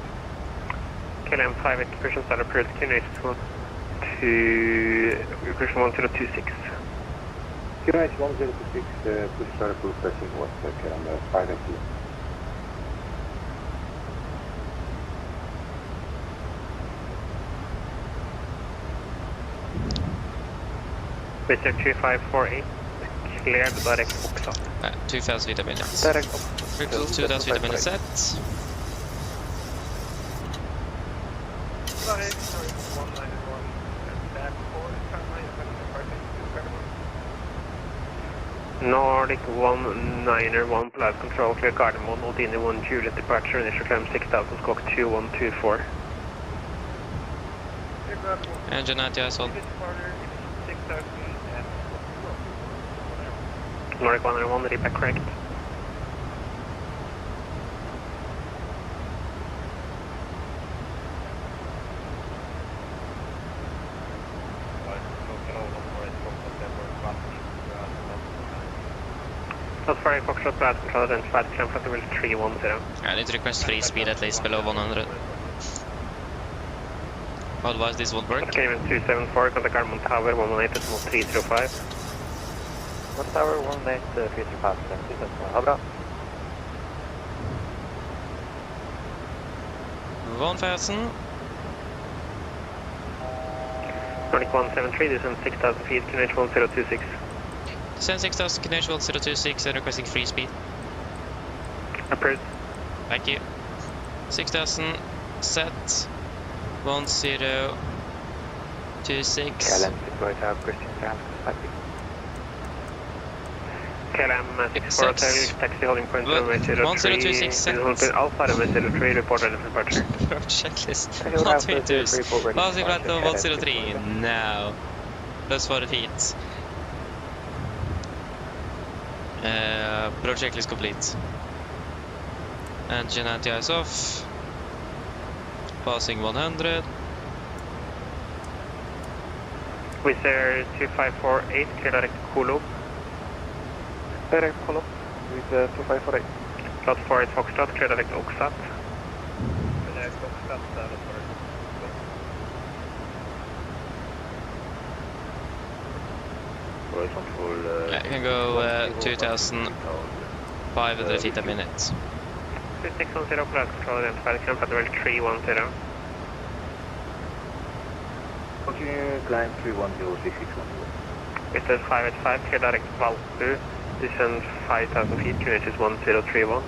KLM 58, Christian Start approved, QNH 1026. QNH 1026, push start approved, pressing was KLM 580. Mr. 2548, cleared direct box up. 2000 feet a minute. Direct box. Critical 2000 feet a minute set. Nordic 191 Polaris control, clear Garden 1, Aldini 1 Juliet departure, initial climb 6000, squawk 2124. Engine 90 eyes on. Nordic 191, repack correct. Not firing Foxtrot, Polaris control identified, climb flight level 310. I need to request free speed at least below 100. Otherwise this won't work. Okay, 274, contact Garmon Tower 118, decimal 305. What tower 18 future pass, ha bra. 1000. Nordic 173, descend 6000 feet, QNH 1026. Send 6000 Kinetic 1026 and requesting free speed. Approved. Thank you. 6000 set 1026. KLM 6 Hotel Christian Sam, KLM 64 Hotel, taxi holding point runway 03. 1026 set. Alpha runway 03, report ready for departure. Checklist. 122. Passing flight level 103 now. Plus 40 feet. Approach checklist complete. Engine anti-ice off. Passing 100. Wizz Air 2548, clear direct Kolo. Direct Kolo with 2548. Lot 48 Foxtrot, clear direct Oxat. I can go 2,500 feet a minute. 2610, flight control identified, climb flight level 310. Continue climb 310, Wizz Air 585, clear direct Valpu. Descend 5,000 feet, QNH is 1031.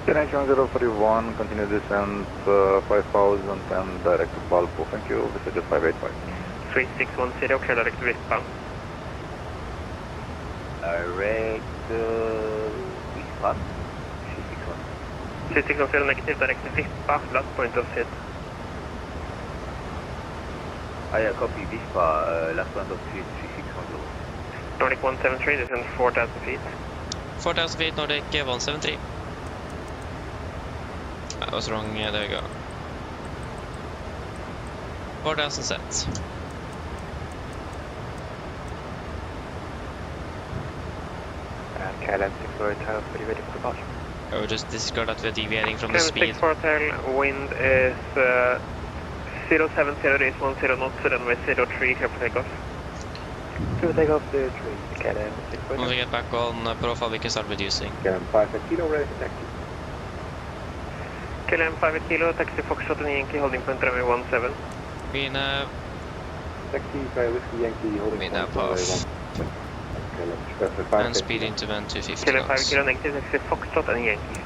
QNH 1031, continue descent 5,000 and direct to Valpo. Thank you, Wizz Air 585. 3610, clear direct Vispa. Direct Vispa. 3610, negative, direct Vispa, last point of hit. I copy Vispa, last point of hit 3610. Nordic 173, descend 4,000 feet. 4,000 feet, Nordic 173. I was wrong, yeah, there you go. 4,000 set. And KLM 6 Hotel, pretty ready for departure. I will just disregard that we're deviating from the speed. 6 Hotel, wind is 070 days 10 knots, runway 03, clear for takeoff. Clear for takeoff 03, KLM 6 Hotel. When we get back on profile, we can start reducing. KLM 5 kilo, ready for taxi. KLM 5 kilo, taxi Foxtrot and Yankee, holding point runway 17. We now... Taxi, Whiskey Yankee, holding we point now pass. And speed into vent 250 KLM 5 knots. kilo, negative, taxi Foxtrot and Yankee.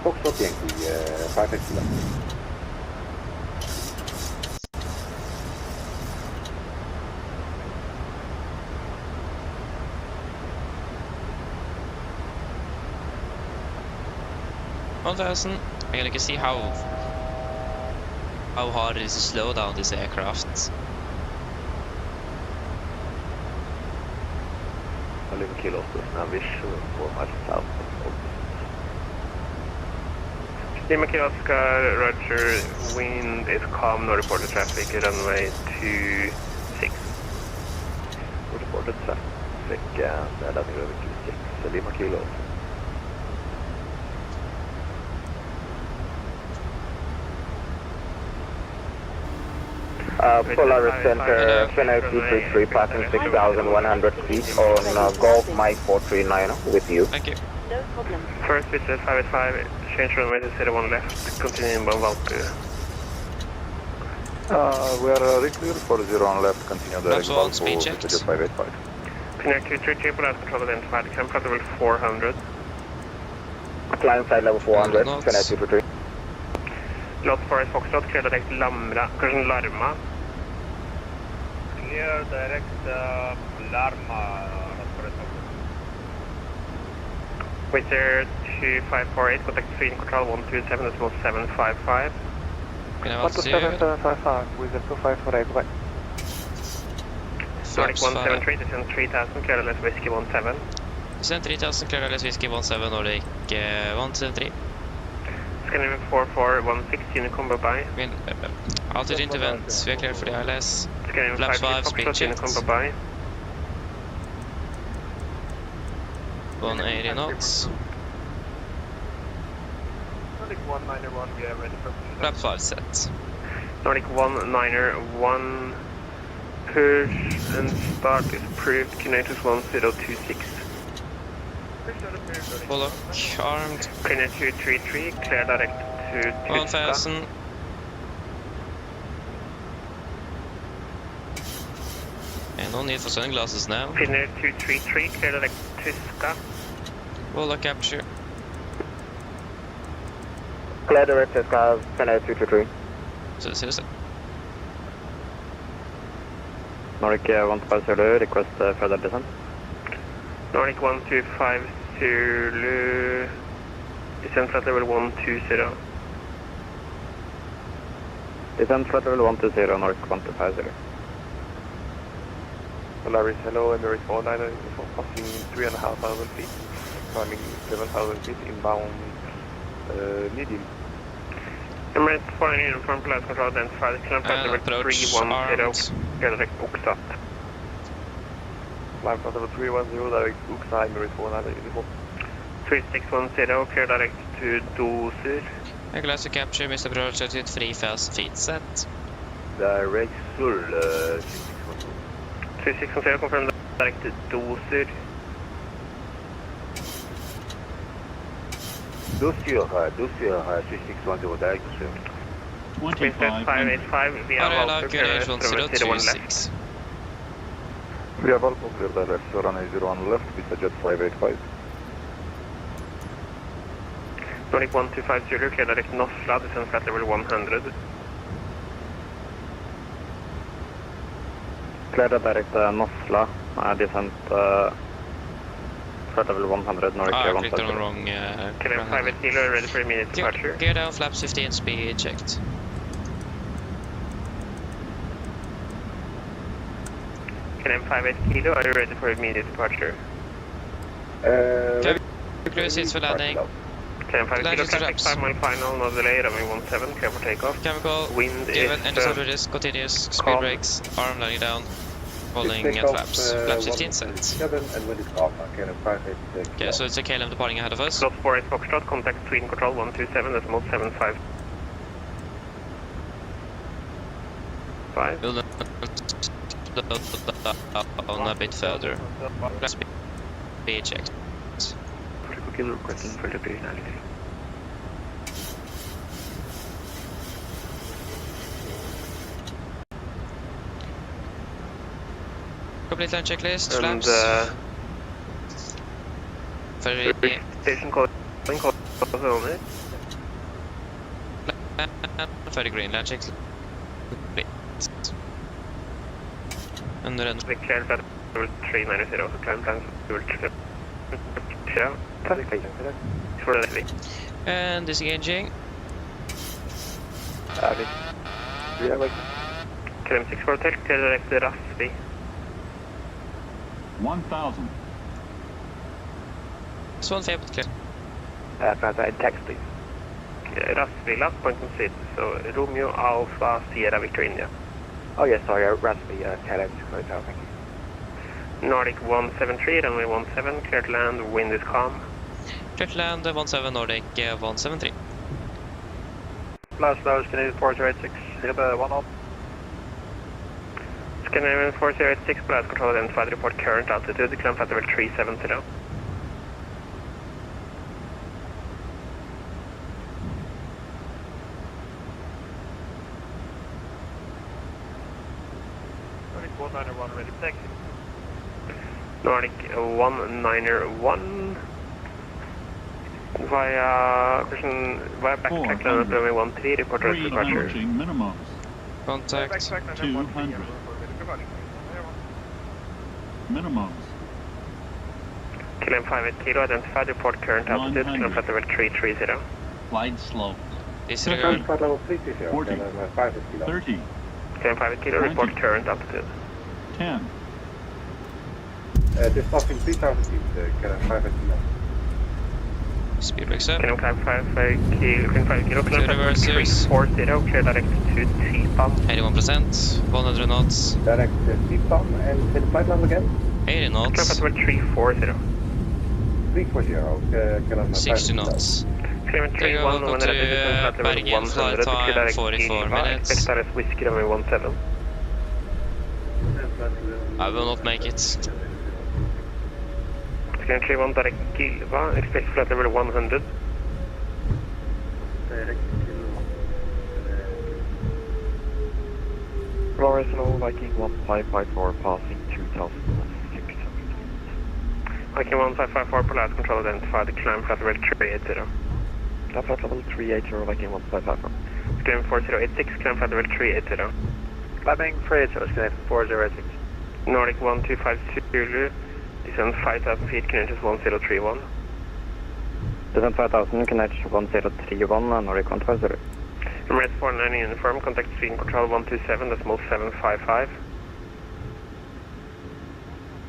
Foxtrot Yankee, 5 kilo. I can see how hard it is to slow down this aircraft. 11 kilos, Navish, 4 miles south. Lima Kilo Oscar, Roger, wind is calm, no reported traffic, runway 26. Reported traffic, and landing over 26, Lima Kilo. Polaris Center, Channel 233, passing 6,100 feet on Golf Mike 439 with you. Thank you. No problem. First visit 585, change runway to 01 left, continue in Valpu. We are clear for 01 left, continue direct That's all, Valpo, speed checks. 585. Connect 233, Polaris control identified, climb flight level 400. Climb flight level 400, knots. Channel 233. Lot 4 Foxtrot, clear direct Larma. Clear direct Larma. Wizz Air 2548, contact screen control 127.755. We now have 127.755 with a 2548, goodbye. Nordic 173, descend 3000, clear less whiskey 17. Descend 3000, clear less whiskey 17, Nordic 173. Scandinavian 4416, unit combo by. Altitude into vent, we are clear for the ILS. Scandinavian Flaps 5, 5 speed Foxtrot, unit checks. combo by. 180 knots. Nordic 191, we are ready for push. Flaps 5 set. Nordic 191, push and start is approved, Kinetis 1026. Full lock, armed. Kinetis 233, clear direct to 1000. And No need for sunglasses now. Finner 233, clear direct Tyska. Volanta capture. Clear direct Tyska, Finner 223. Så ser det ut. Nordic 125 Zulu, request further descent. Nordic 125 Zulu, descent flight level 120. Descent flight level 120, Nordic 125 Zulu. Polaris, hello, Emirates 49, passing 3,500 feet, climbing 7,000 feet, inbound medium. Emirates 49 uniform, Polaris control identified, climb flight level 310, clear direct Oxat. Climb flight level 310, direct Uxa, Emirates 49 uniform. 3610, clear direct to Doser. Glass to capture, Mr. Approach at free fast feet set. Direct Sul, 3610, confirm direct to Doser. Dossier, 3610, direct Sul. 585 via Volta, clear direct 016. Via Valpo, clear direct, runway 01 left, Vista Jet 585. Nordic 125 Zulu, clear direct Nosla, descent flight level 100. Clear direct Nosla, descent flight level 100, Nordic 125 I clicked on the wrong... Clear 58 kilo, ready for immediate departure. Gear down, flaps 15, speed checked. Clear 58 kilo, are you ready for immediate departure? Cruise seats for landing. Clear 5 kilo, traffic 5 mile final, no delay, runway 17, clear for takeoff. Chemical, Wind given, is end of bridges, continuous, speed brakes, arm landing down, holding at flaps. Flaps 15 set. Okay, so it's a KLM departing ahead of us. Slot 48 Foxtrot, contact Sweden Control 127, decimal 75. We'll down a bit further. Speed checked. Kilo requesting for the personality. Complete land checklist, And flaps. Very... station calling owner. Very green land checklist. Under en... Clear flight level 390, so climb plans will yeah. For the levy. And disengaging. Climb 64 Hotel, clear direct to Rasvi. 1,000. Swan fair but clear. text please. Rasvi, last point complete. So Romeo Alpha Sierra Victor India. Oh yes, sorry, Raspi, KLM 6 thank you. Nordic 173, runway 17, clear to land, wind is calm. Clear to land, 17 Nordic 173. Flash Flowers, Canadian 4086, hit 1 up. Scandinavian 4086, blast control identified, report current altitude, climb flight level 370. Nordic 191, ready for taxi. Nordic 191 via backtrack land runway 13, report rest departure. Approaching minimums. Contact. 200. Minimums. Climb 58 kilo, identified, report current altitude, climb flight level 330. Glide slope. Disregard. 40. 30. Climb 58 kilo, report current altitude. 10. Just passing 3,000 feet, climb 5 kilo. Speed brakes up. Climb 5 kilo, climb reversers. 340, clear direct to T-Pump. 81%, 100 knots. Direct T-Pump and in flight level again? 80 Climb knots. flight level 340. 340, 60 knots. Climb They go 31, to Bergen, flight time 44 minutes. Expect RS Whiskey runway 17. I will not make it. Climb 31 direct Gilva, expect flight level 100. Direct Boris, hello, Viking 1554, passing Viking 1554, Polaris Control identify the climb flight level 380. Climb flight level 380, Viking 1554. Scream 4086, climb flight level 380. Climbing 380, scream 4086. Nordic 1250 Zulu, descend 5000 feet, kinetic 1031. Descend 5000, kinetic 1031, Nordic 150. Emirates 49 uniform, contact Sweden Control 127, decimal 755.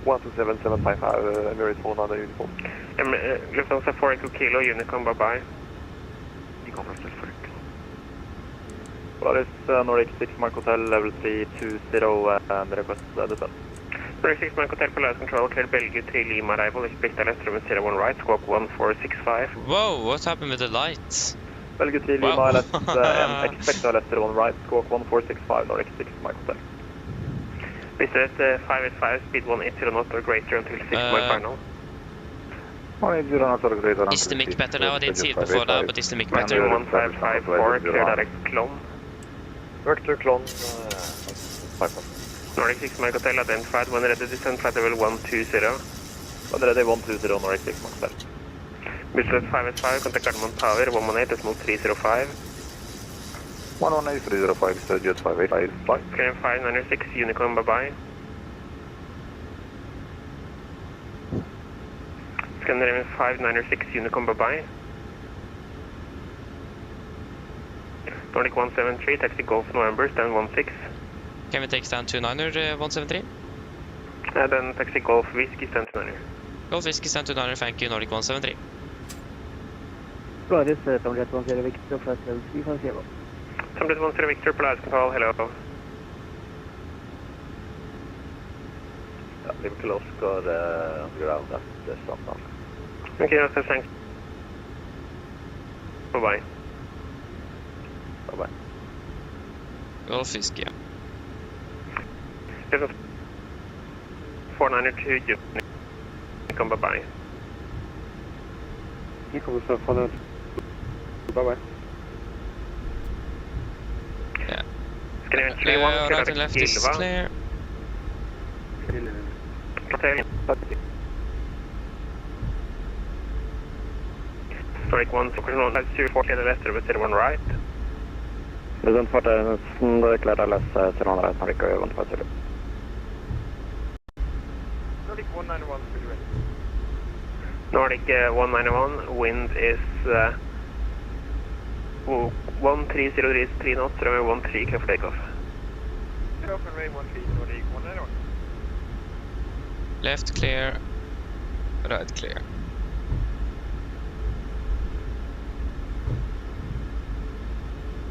127755, Emirates 49 uniform. Lufthansa 4 Echo Kilo, Unicom, bye-bye. Polaris Nordic 6 Mark Hotel, level 320, and request descent. Nordic 6 Mark Hotel, Polaris Control, clear Belgium 3 Lima arrival, expect a left room 01 right, squawk 1465. Whoa, what happened with the lights? Belgium 3 Lima, Wow. left, expect a left 01 right, squawk 1465, Nordic 6 Mark Hotel. Visit 585, speed 180 knot or greater until 6 mile final. 180 knot or greater until Is the mic 6, better now? I didn't see it before 585. now, but is the mic Vector better? 1554, clear direct clone. Vector clone, 5. Nordic 6 Mark Hotel identified, when ready descend flight level 120. When ready 120, Nordic 6 Mark Hotel. Business 585, contact Gardermoen Tower, 118, decimal 305. 118, 305, jet 585, flight. Clear 596, Unicom, bye-bye. Scandinavian 596, Unicom, bye-bye. Nordic 173, taxi Golf November, stand 16. Can we take stand 29er 173? Then taxi Golf Whiskey, stand 29er. Golf Whiskey stand 29er, thank you, Nordic 173. Polaris, Tomjet 10 Victor, FSLTL. Tomjet 10 Victor, Polaris Control, hello. Liverpool Oscar ground at Trondheim. Okay, also thanks. Bye-bye. Bye-bye. Golf Whiskey, ja. 492, Unicom, bye-bye. Unicom, 492. Bye-bye. Yeah. Scandinavian 31, Right clear and direct left is Gilva. clear. Hotel. Nordic 1, Copenhagen 24, clear the left, with 01 right. Descend 40, clear LS 01 right, Nordic 150. Nordic 191, pretty ready. Nordic 191, wind is 1303 knots, runway 13, clear for takeoff. Open runway 13, Nordic 191. Left clear, right clear.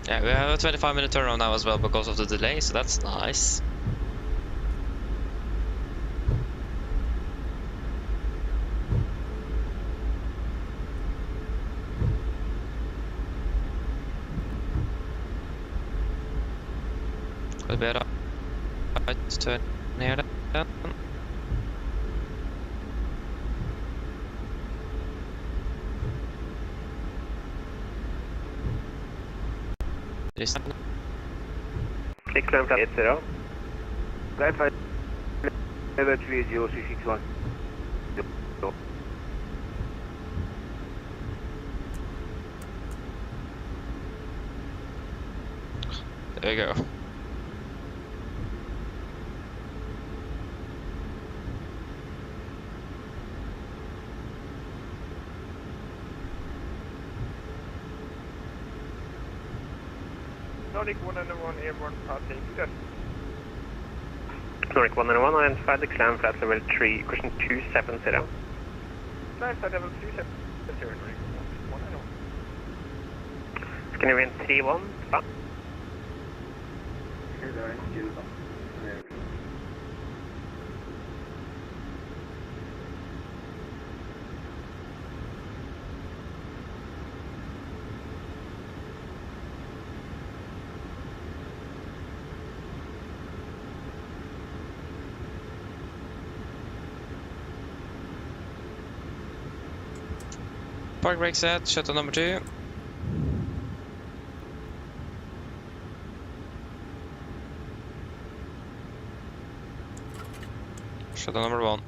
Yeah, we have a 25-minute turnaround now as well because of the delay, so that's nice. Could be a right turn near that. This Click climb flight 80. Climb flight level 30661. There we go. Nordic 191, airborne passing, good. Nordic 191, identified the climb flight level 3, question 270. Climb flight level 270, Nordic 191. Scandinavian 31, stop. Park brake set, shuttle number 2. Shuttle number 1.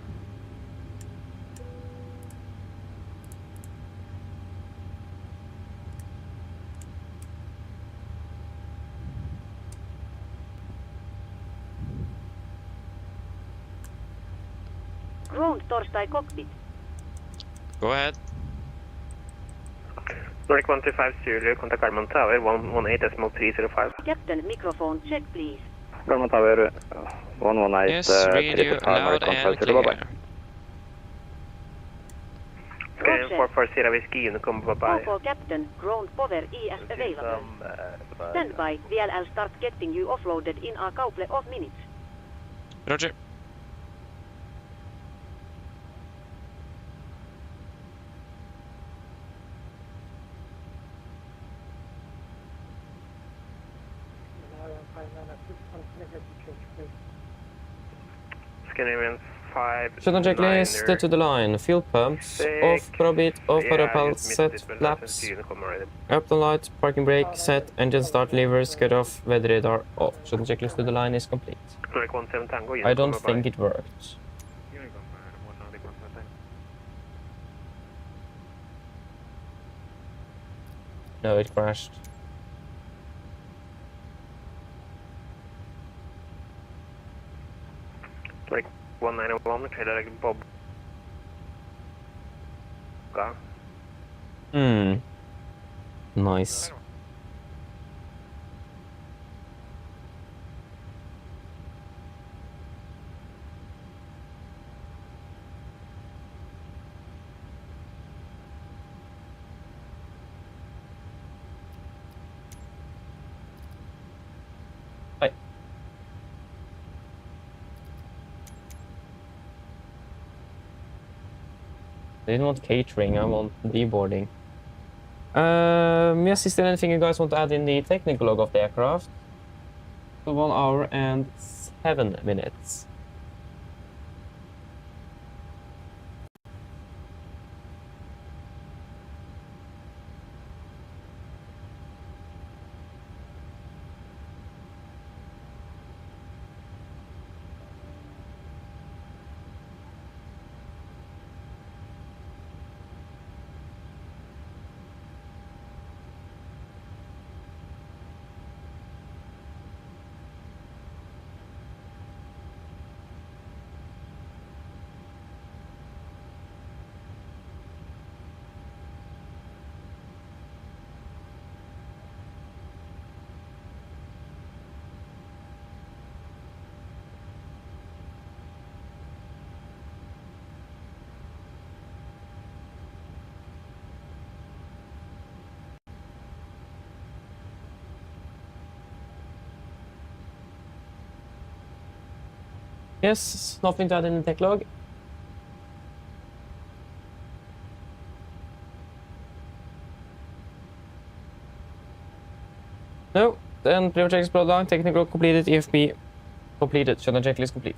Ground Torstai cockpit. Go ahead. Nordic 125 Zulu, contact Garmin Tower 118.305. Captain, microphone check please. Garmin Tower 118. Yes, radio loud and clear. Okay, 440 Whiskey, Unicom, bye-bye. For Captain, ground power EF available. Stand by, VLL start getting you offloaded in a couple of minutes. Roger. Scandinavian 5. Shuttle checklist to the line. Fuel pumps. Off probit, off autopilot, set flaps. Up the light, parking brake, set, engine start levers, cut off, weather radar off. Shuttle checklist to the line is complete. I don't think it worked. No, it crashed. Like 191, trailer like Bob. Nice. I didn't want catering, I want deboarding. Yes, is there anything you guys want to add in the technical log of the aircraft? So 1 hour and 7 minutes. Yes, nothing to add in the tech log. No, then pre-check is brought down, technical completed, EFP completed, shuttle checklist complete.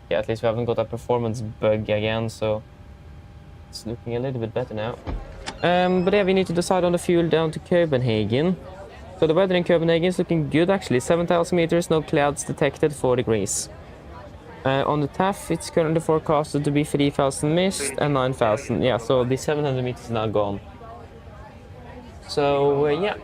Yeah, at least we haven't got a performance bug again, so it's looking a little bit better now. But yeah, we need to decide on the fuel down to Copenhagen. So the weather in Copenhagen is looking good actually, 7,000 meters, no clouds detected, 4 degrees. On the TAF, it's currently forecasted to be 3,000 mist and 9,000, yeah, so the 700 meters is now gone. So, yeah.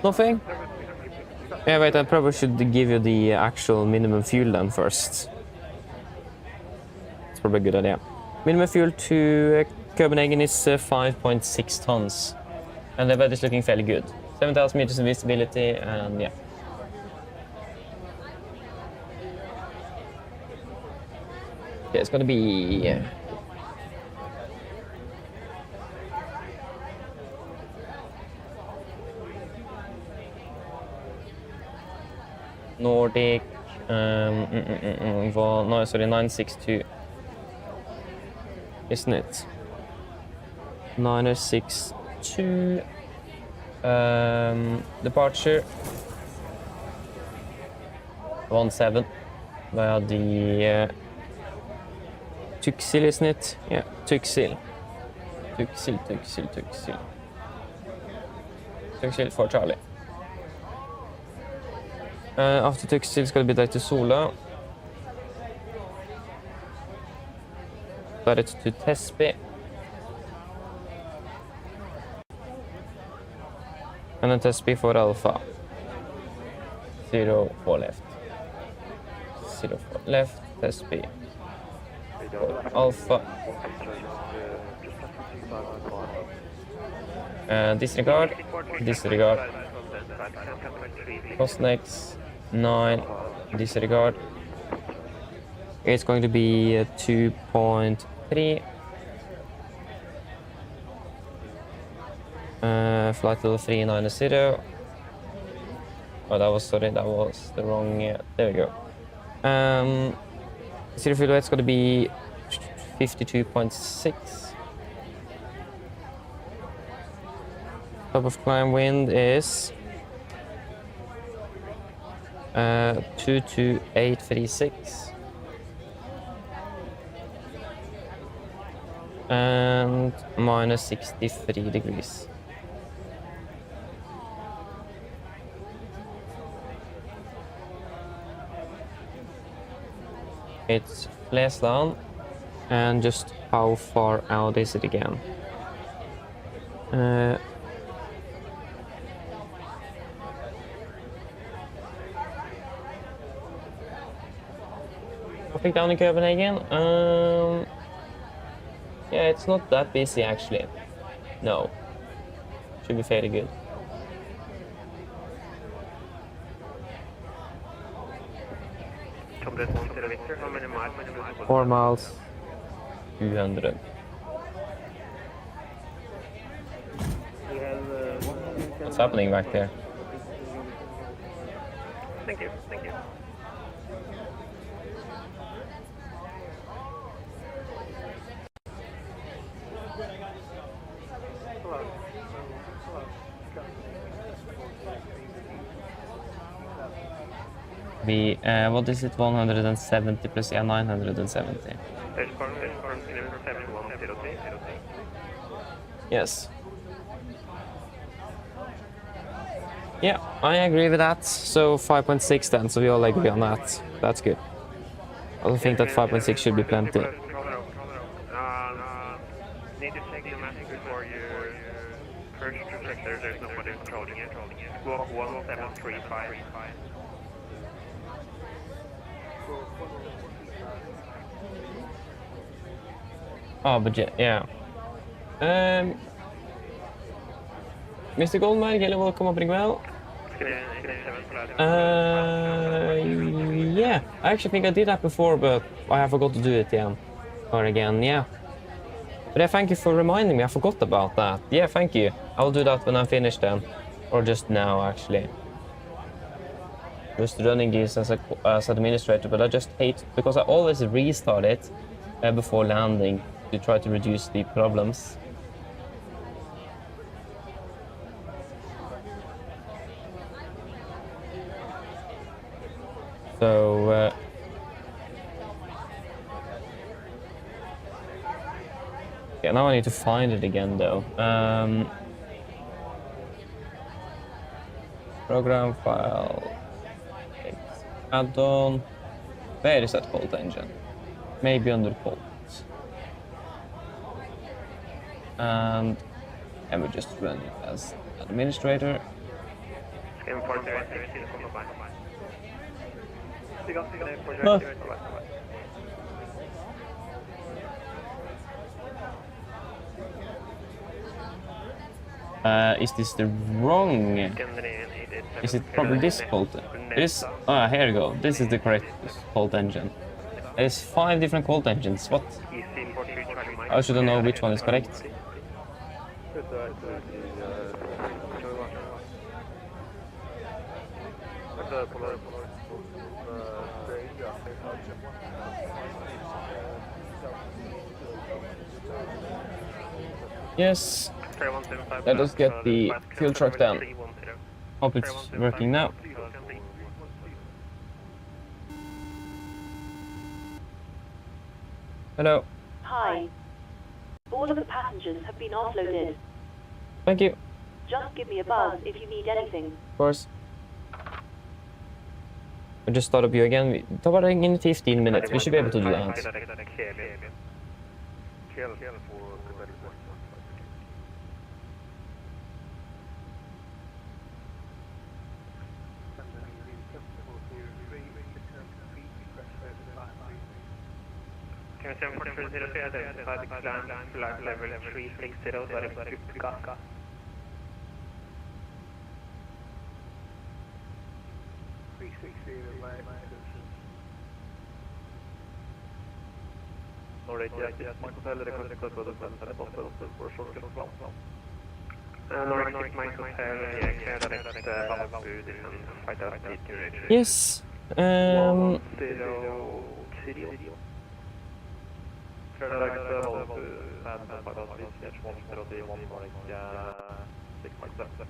Nothing? Yeah, wait, I probably should give you the actual minimum fuel then first. It's probably a good idea. Minimum fuel to Copenhagen is 5.6 tons. And the weather is looking fairly good. 7,000 meters of visibility, and yeah. Yeah, it's gonna be... Nordic, no, sorry, 962, isn't it? 962, departure, 17, via the Tuxil, isn't it? Yeah, Tuxil. Tuxil for Charlie. After Tuxil it's gonna be direct to Sola. Direct to Tesby. And then Tesby for Alpha. 0 for left. 0 for left, Tesby. Alpha. Disregard. Cosnex 9. Disregard. It's going to be 2.3. Flight level 390. Oh, that was the wrong. There we go. Zero fuel weight's going to be 52.6. Top of climb wind is 22836. And minus 63 degrees. It's flares down, and just how far out is it again? Traffic down in Copenhagen. Yeah, it's not that busy actually. No, should be fairly good. 4 miles, 200. What's happening back there? Thank you. What is it? 170 plus 970. Yes. Yeah, I agree with that. So 5.6 then, so we all agree on that. That's good. I also think that 5.6 should be plenty. Need to check the map before you first check there's nobody controlling it. Walk 1735. Oh, but yeah. Mr. Goldberg, hello, welcome up as well. Yeah, I actually think I did that before, but I forgot to do it again. Yeah. But yeah, thank you for reminding me, I forgot about that. Yeah, thank you. I'll do that when I'm finished then. Or just now, actually. Just running this as administrator, but I just hate, because I always restart it before landing to try to reduce the problems. So yeah, now I need to find it again though. Program file, add-on. Where is that cold engine? Maybe under cold. And we just run it as administrator. Is this the wrong? Is it probably this cold? This? Here we go. This is the correct cold engine. There's 5 different cold engines. What? I should know which one is correct. Yes. Let us get the fuel truck down. Hope it's working now. Hello. Hi. All of the passengers have been offloaded. Thank you. Just give me a buzz if you need anything. Of course. We'll just start up you again. Det tar bara in 15 minutes. We should be able to do that. Can you 743 identify the climb flight level 360 direct to Kaka? Norwegian, yes, Mike Hotel, request to go to the hospital for short flight. Norwegian, Mike Hotel, yeah, direct Valbu, and fight out the duration. Yes. 1-0-0. Direct Valbu, and fight out the duration, 1-0-1, Norwegian, 6.7.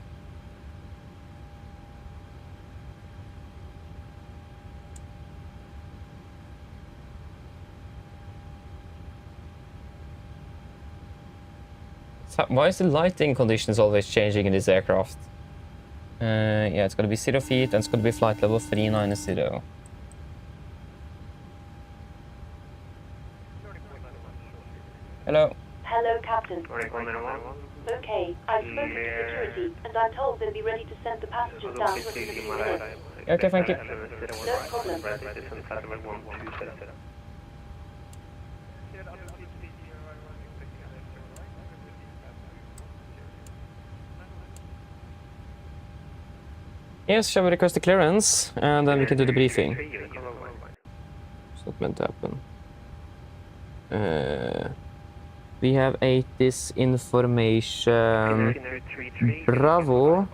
Why is the lighting conditions always changing in this aircraft? Yeah, it's gonna be 0 feet and it's gonna be flight level 390. Hello. Hello, Captain. Okay, I've spoken to security, and I'm told they'll be ready to send the passengers down within a few minutes. Okay, thank you. No problem. Yes, shall we request the clearance and then we can do the briefing? It's not meant to happen. We have 80's information. Bravo.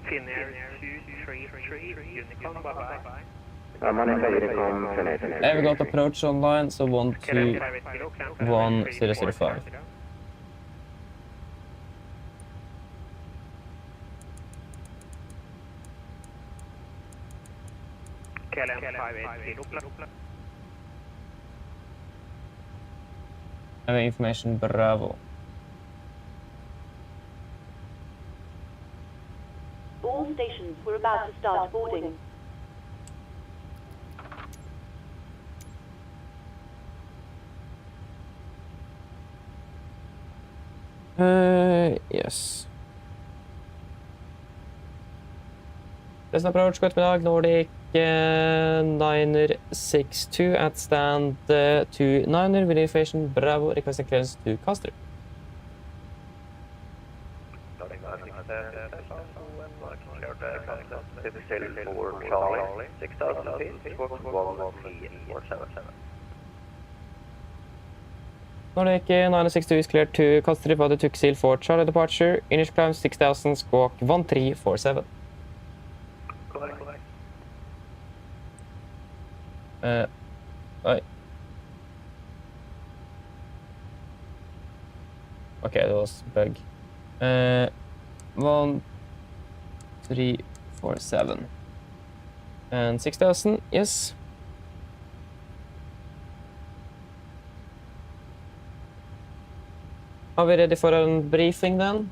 Finnair 233, Unicom, bye-bye. We got approach online, so 121-005. KLM 580, And the information Bravo. All stations were about to start boarding. Yes. There's an approach, good middag, Nordic 962 at stand 29er with information Bravo, requesting clearance to Caster. Nordic 962 is cleared to Caster by the Tuxil for Charlie departure. Initial climb 6000, squawk 1347. Right. Okay, that was bug. 1347. And 6000, yes. Are we ready for a briefing then?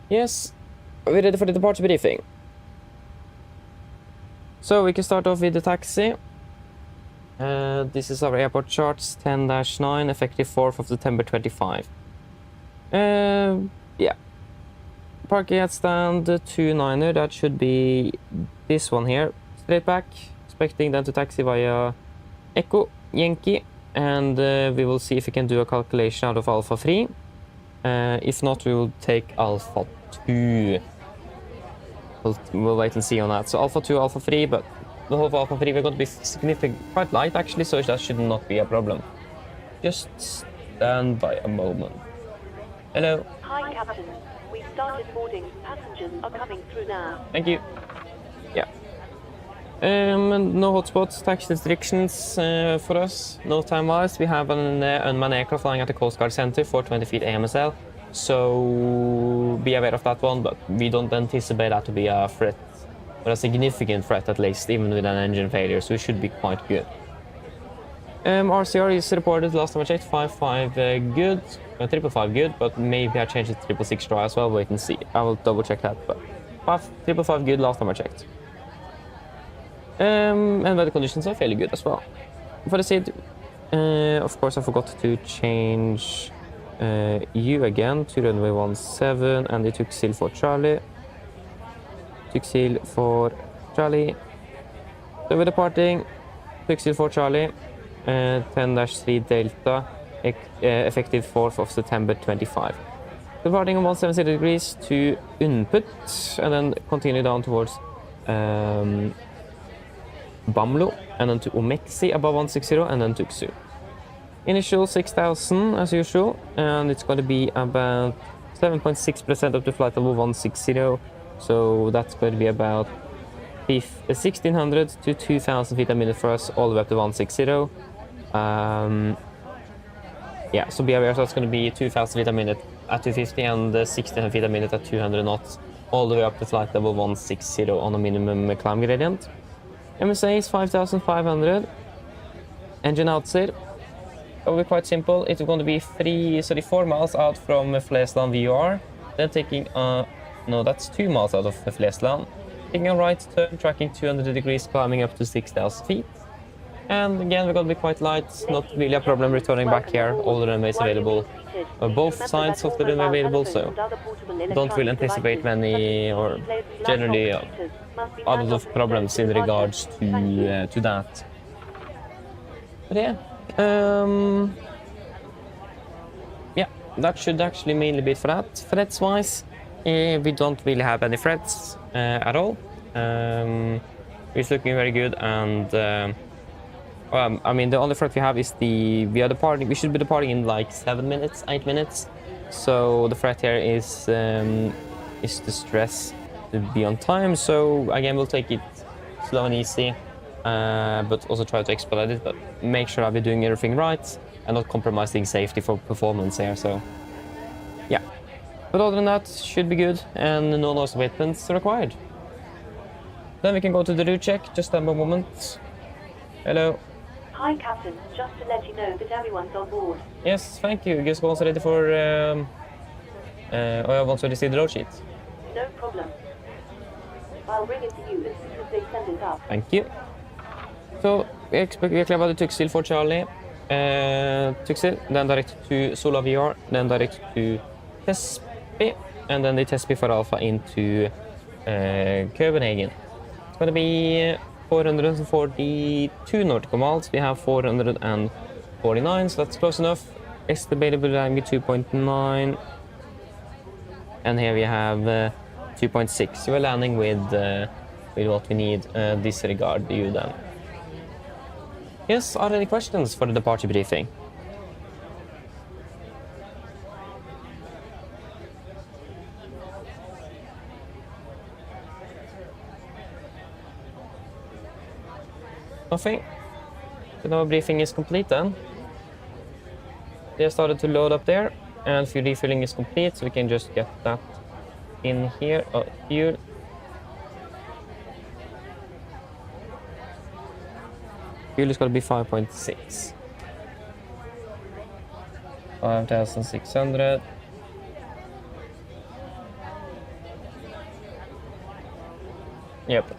Yes, we're ready for the departure briefing. So we can start off with the taxi. This is our airport charts 10-9, effective 4th of September 25. Yeah. Parking at stand 29er, that should be this one here. Straight back, expecting them to taxi via Echo, Yankee, and we will see if we can do a calculation out of Alpha 3. If not, we will take Alpha 2. We'll wait and see on that. So Alpha 2, Alpha 3, but the whole of Alpha 3 we're going to be significant, quite light actually, so that should not be a problem. Just stand by a moment. Hello. Hi, Captain. We've started boarding. Passengers are coming through now. Thank you. Yeah. No hotspots, tax restrictions for us. No time-wise. We have an unmanned aircraft flying at the Coast Guard Center for 20 feet AMSL. So be aware of that one, but we don't anticipate that to be a threat, or a significant threat at least, even with an engine failure, so it should be quite good. RCR is reported last time I checked, 5.5 good, 3.5 good, but maybe I changed it to 6.6 dry as well, wait and see. I will double check that, but 3.5 good last time I checked. And weather conditions are fairly good as well. For the SID, of course I forgot to change U again to runway 17, and it took seal for Charlie. Took seal for Charlie. So we're departing, took seal for Charlie, 10-3 Delta, effective 4th of September 25. Departing on 170 degrees to input, and then continue down towards Bamlo, and then to Omexi above 160, and then Tuxu. Initial 6,000 as usual, and it's going to be about 7.6% of the flight level 160, so that's going to be about 1,600 to 2,000 feet a minute for us, all the way up to 160. Yeah, so be aware, so that's going to be 2,000 feet a minute at 250 and 1,600 feet a minute at 200 knots, all the way up to flight level 160 on a minimum climb gradient. MSA is 5,500. Engine outside. It will be quite simple. It's going to be 4 miles out from Flesland VOR. Then taking no, that's 2 miles out of Flesland. Taking a right turn, tracking 200 degrees, climbing up to 6,000 feet. And again, we're going to be quite light. Not really a problem returning back here. All the runways available. Both sides of the runway available, so don't really anticipate many or generally a lot of problems in regards to that. But yeah, yeah, that should actually mainly be for that. Threats wise, we don't really have any threats at all. It's looking very good, and I mean, the only threat we have is we should be departing in like 7 minutes, 8 minutes. So the threat here is the stress to be on time. So again, we'll take it slow and easy, but also try to expedite it. But make sure that we're doing everything right and not compromising safety for performance here. So yeah, but other than that, should be good, and no noise abatements required. Then we can go to the route check. Just a moment. Hello. Hi, Captain. Just to let you know that everyone's on board. Yes, thank you. Guess one's ready for... once we see the road sheet. No problem. I'll bring it to you as soon as they send it up. Thank you. So, we are clear about the Tuxil for Charlie. Tuxil, then direct to Sola VR, then direct to Tespi, and then the Tespi for Alpha into Copenhagen. It's going to be 442 nautical miles. We have 449, so that's close enough. Estimated landing 2.9, and here we have 2.6. So we're landing with what we need. Disregard you then. Yes, are there any questions for the departure briefing? Nothing. So now briefing is complete then. They have started to load up there, and fuel refilling is complete, so we can just get that in here. Fuel. Fuel is going to be 5.6. 5,600. Yep.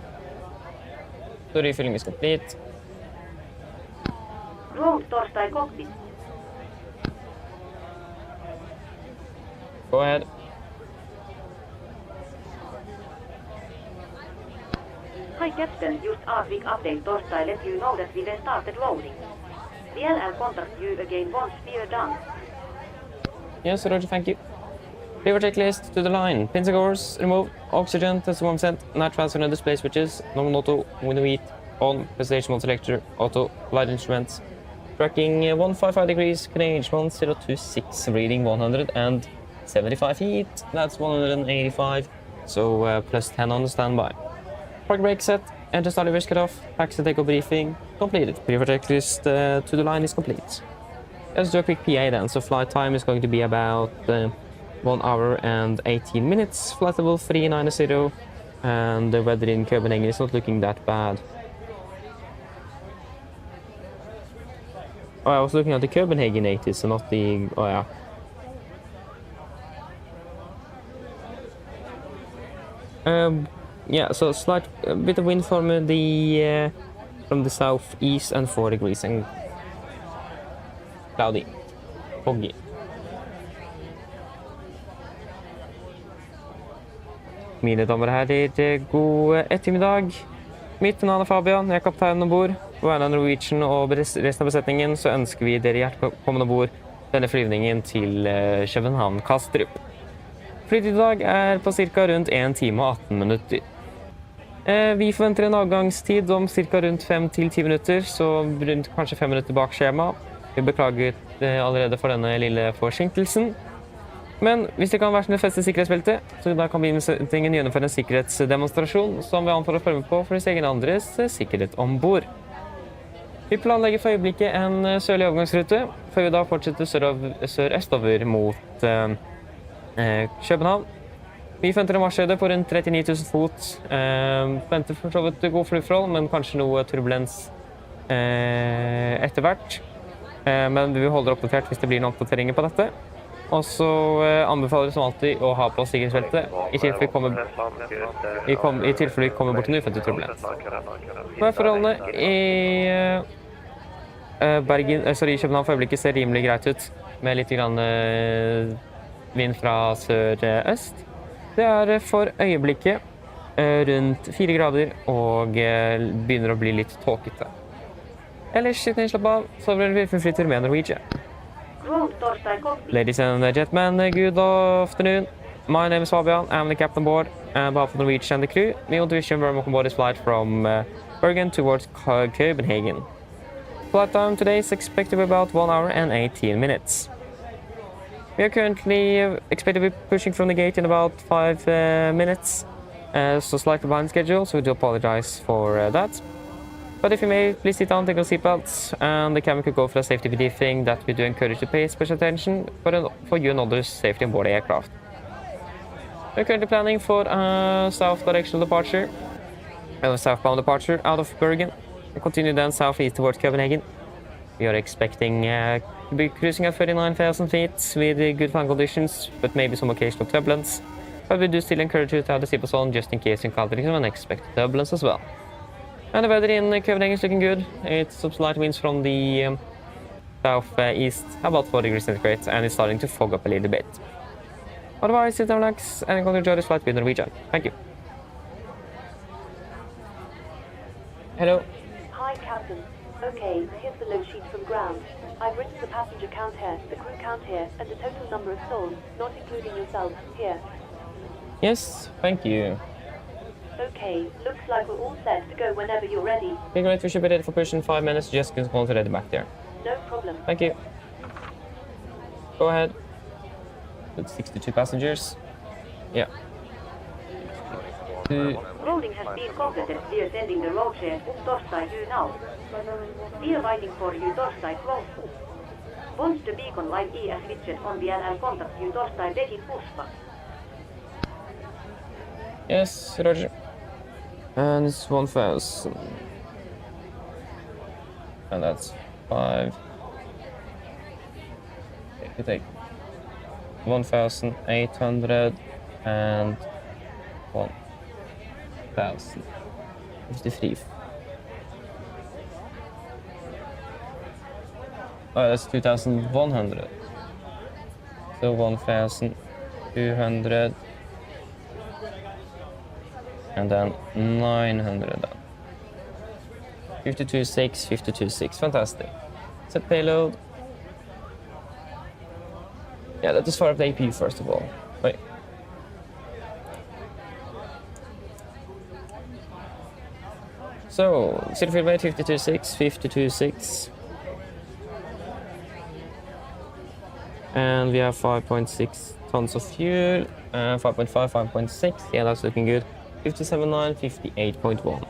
So refilling is complete. Road Torstai cockpit. Go ahead. Hi Captain, just a quick update Torstai let you know that we then started loading. I'll contact you again once we are done. Yes, Roger, thank you. River checklist to the line. Pins and cores, remove. Oxygen, test 1%. Night transfer and display switches. Normal auto, window heat, on. Presentation mode selector, auto, light instruments. Tracking 155 degrees, Canadian 1026, reading 175 feet. That's 185. So plus 10 on the standby. Park brake set. Enter starting risk cutoff. Taxi takeoff briefing completed. Pre-flight checklist to the line is complete. Let's do a quick PA then. So flight time is going to be about 1 hour and 18 minutes. Flight level 390. And the weather in Copenhagen is not looking that bad. Oh, I was looking at the Copenhagen 80s and not the... Oh, yeah. Yeah, so slight bit of wind from the southeast and 4 degrees and cloudy, foggy. Mine damer og herrer, god ettermiddag. Mitt navn er Fabian, jeg er kapteinen ombord. På vegne av Norwegian og resten av besetningen så ønsker vi dere hjertelig velkommen ombord denne flyvningen til København-Kastrup. Flyet i dag er på cirka rundt 1 time og 18 minutter. Vi forventer en avgangstid om cirka rundt 5 til 10 minutter, så rundt kanskje 5 minutter bak skjema. Vi beklager allerede for denne lille forsinkelsen. Men hvis det kan være sånn feste sikkerhetsbeltet, så da kan besetningen gjennomføre en sikkerhetsdemonstrasjon som vi antar å følge med på for sin egen andres sikkerhet ombord. Vi planlegger for øyeblikket en sørlig overgangsrute, før vi da fortsetter sør-østover mot København. Vi forventer en marsjhøyde på rundt 39 000 fot. Venter for så vidt god flyforhold, men kanskje noe turbulens etter hvert. Men vi holder oppdatert hvis det blir noen oppdateringer på dette. Og så anbefaler vi som alltid å ha på sikkerhetsbeltet i tilfelle vi kommer bort til en uventet turbulens. Forholdene i København for øyeblikket ser rimelig greit ut, med litt grann vind fra sør-øst. Det er for øyeblikket rundt 4 grader og begynner å bli litt tåkete. Ellers sitter jeg slapp av, så blir det flytur med Norwegian. Ladies and gentlemen, good afternoon. My name is Fabian. I'm the captain aboard. On behalf of Norwegian and the crew, we want to wish you a very welcome aboard this flight from Bergen towards Copenhagen. Flight time today is expected to be about 1 hour and 18 minutes. We are currently expected to be pushing from the gate in about 5 minutes, so slightly behind schedule, so we do apologize for that. But if you may, please sit down, take your seatbelts, and the cabin could go for a safety briefing that we do encourage you to pay special attention for you and others' safety on board the aircraft. We're currently planning for a south-directional departure, southbound departure out of Bergen, and continue then southeast towards Copenhagen. We are expecting to be cruising at 39,000 feet with good flying conditions, but maybe some occasional turbulence. But we do still encourage you to have the seatbelts on just in case you encounter some unexpected turbulence as well. And the weather in Copenhagen is looking good. It's some slight winds from the southeast, about 4 degrees centigrade, and it's starting to fog up a little bit. Otherwise, sit down, relax, and enjoy this flight with Norwegian. Thank you. Hello. Hi, Captain. Okay, here's the load sheet from ground. I've written the passenger count here, the crew count here, and the total number of souls, not including yourself, here. Yes, thank you. Okay, looks like we're all set to go whenever you're ready. Okay, great. We should be ready for push in 5 minutes. Just go to ready back there. No problem. Thank you. Go ahead. With 62 passengers. Yeah. Loading has been completed. We are sending the road share torstai you now. We are waiting for you torstai 12. Once the beacon light is switched on, we will contact you torstai taking puspa. Yes, Roger. And it's 1,000. And that's 5. You take 1,800 and 1,000. 53. Oh, that's 2,100. So 1,200. And then 900 then. 52.6, 52.6, fantastic. Set payload. Yeah, let us fire up the APU first of all. Wait. So, city fuel weight 52.6, 52.6. And we have 5.6 tons of fuel, 5.5, 5.6, yeah, that's looking good. 57.9, 58.1.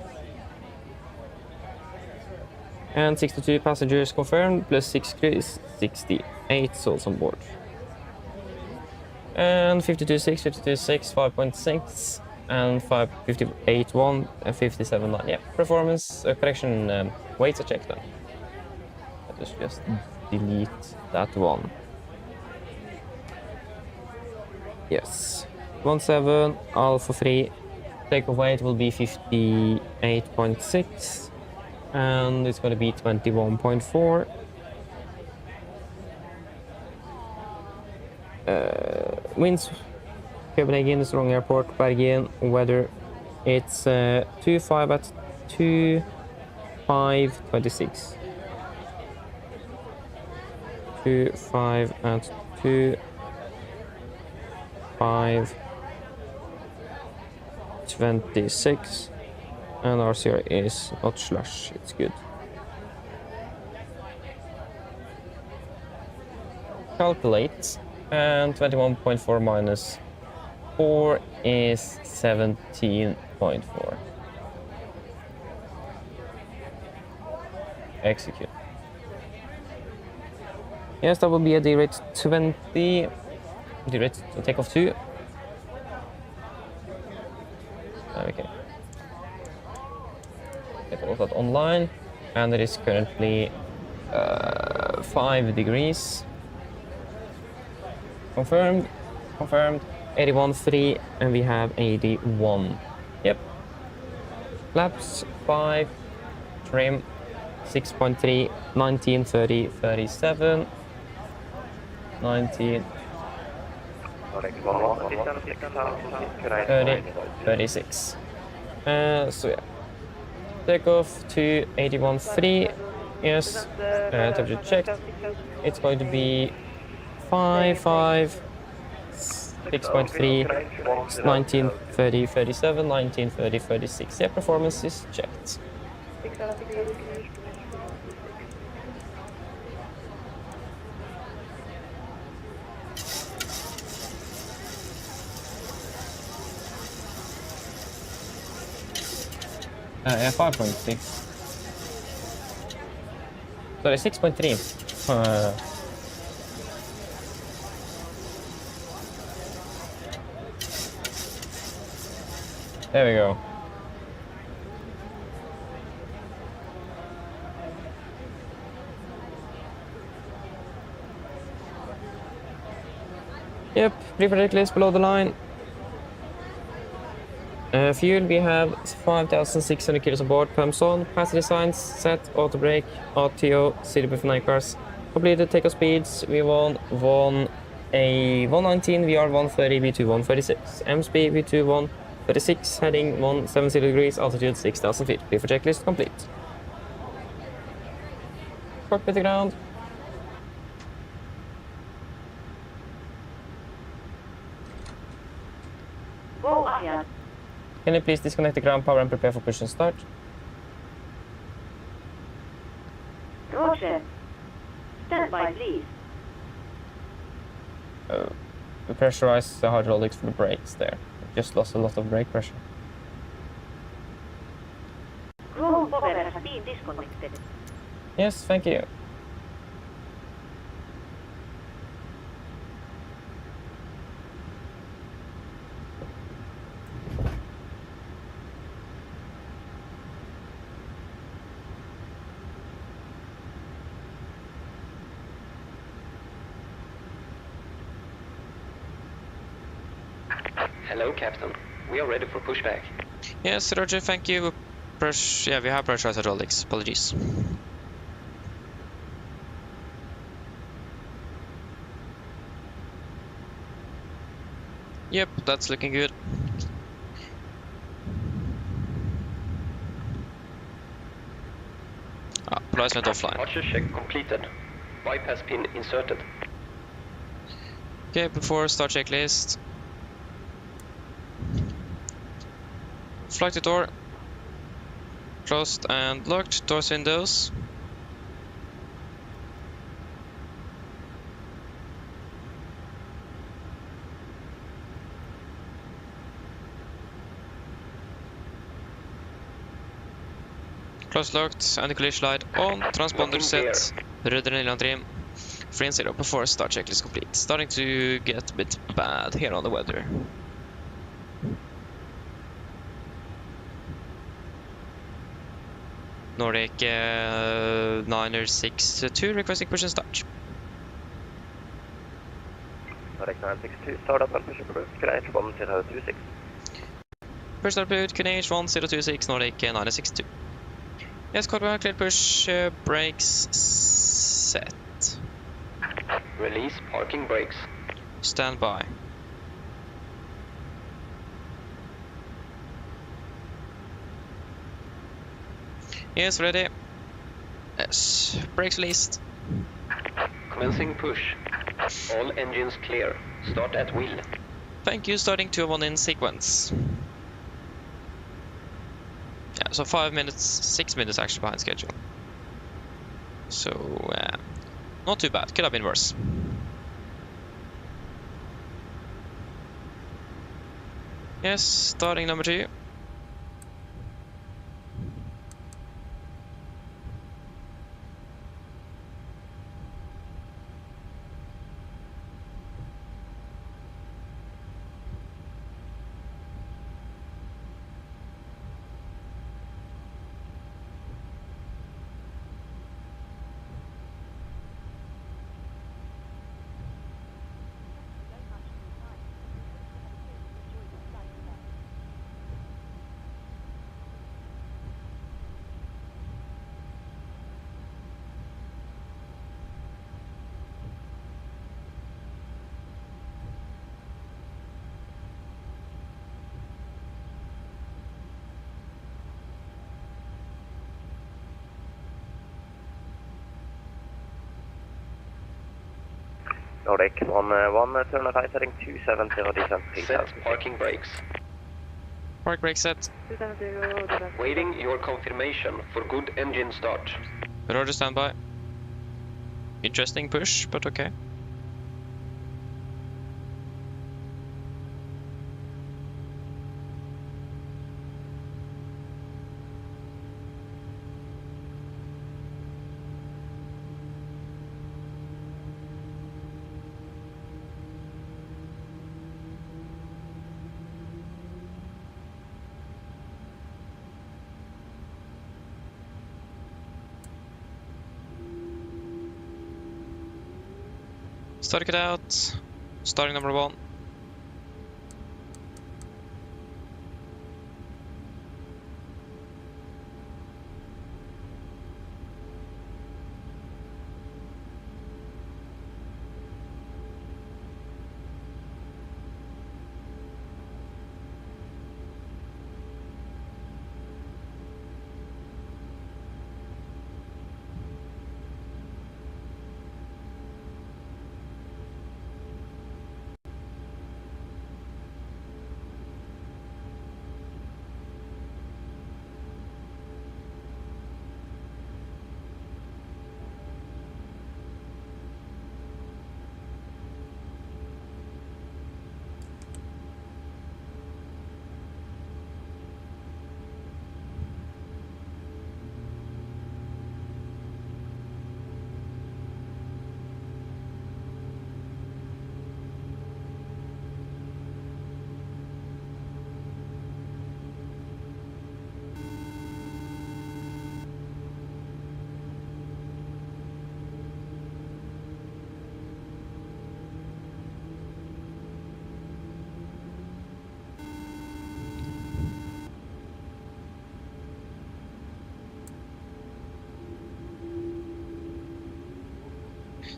And 62 passengers confirmed, plus 6 crews, 68 souls on board. And 52.6, 52.6, 5.6, and 58.1, and 57.9. Yeah, performance, correction, weights are checked then. Let us just delete that one. Yes. 17, Alpha 3, takeoff weight will be 58.6, and it's going to be 21.4. Winds, Copenhagen, Strong Airport, Bergen, weather, it's 2.5 at 2.526. 2.5 at 2.526, and RCR is not slush, it's good. Calculate, and 21.4 minus 4 is 17.4. Execute. Yes, that will be a D-rate 20. D-rate to take off 2. Okay. Get all that online, and it is currently 5 degrees. Confirmed. Confirmed. 81.3, and we have 81. Yep. Flaps 5. Trim 6.3. 19, 30, 37. 19. 30, 36. So yeah. Takeoff to 81.3. Yes. Temperature checked. It's going to be 5, 5, 6.3, 19, 30, 37, 19, 30, 36. Yeah, performance is checked. 5.6. Sorry, 6.3. There we go. Yep, pre-predict list below the line. Fuel, we have 5,600 kilos on board, pumps on, passenger signs set, auto brake, RTO, city for 9 cars. Completed takeoff speeds, V1, 119, VR 130, V2 136, MSP V2 136, heading 170 degrees, altitude 6,000 feet. Pre-for checklist complete. Cockpit to ground. Go ahead. Can you please disconnect the ground power and prepare for push and start? Roger. Stand by, please. Pressurize the hydraulics for the brakes there. Just lost a lot of brake pressure. Roll power has been disconnected. Yes, thank you. Hello, Captain. We are ready for pushback. Yes, Roger, thank you. Yeah, we have pressurized hydraulics. Apologies. Yep, that's looking good. Placement offline. Archer check completed. Bypass pin inserted. Okay, before start checklist. Flight to door. Closed and locked. Doors, windows. Close locked, anti-collision light on, transponder set, rudder and trim, free 0 before start checklist complete. Starting to get a bit bad here on the weather. Nordic 962 requesting push and start. Nordic 962, start up and push approved, Canadian 1026. Push start approved, Canadian 1026, Nordic 962. Yes, copy, clear push, brakes set. Release parking brakes. Stand by. Yes, ready. Yes, brakes released. Commencing push. All engines clear. Start at wheel. Thank you, starting 201 in sequence. Yeah, so 5 minutes, 6 minutes actually behind schedule. So, not too bad, could have been worse. Yes, starting number 2. Nordic 1-1, turn right heading 270, descent 3000. Set parking brakes. Park brake set. 270, Waiting your confirmation for good engine start. Roger, standby. Interesting push, but okay. Starting it out. Starting number 1.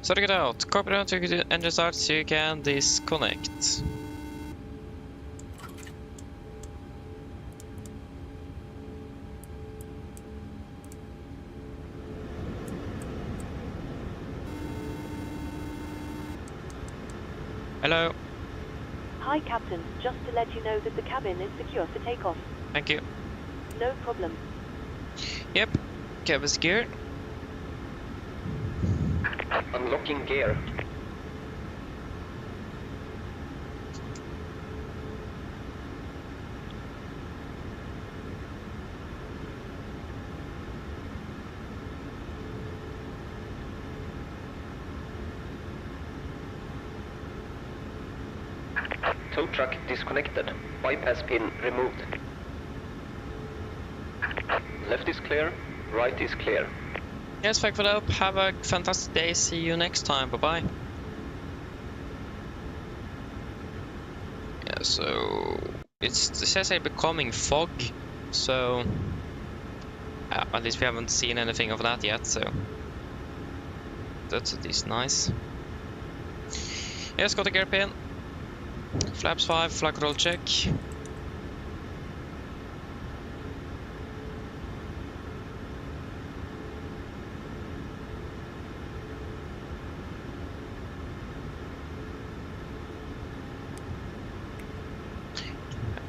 Starting it out. Copy down to the engine start so you can disconnect. Hello. Hi, Captain. Just to let you know that the cabin is secure for takeoff. Thank you. No problem. Yep. Cabin secured. Unlocking gear. Tow truck disconnected. Bypass pin removed. Left is clear, right is clear. Yes, thank you for the help. Have a fantastic day. See you next time. Bye-bye. Yeah, so it says it's becoming fog, so at least we haven't seen anything of that yet, so that's at least nice. Yes, got a gear pin. Flaps 5, flag control check.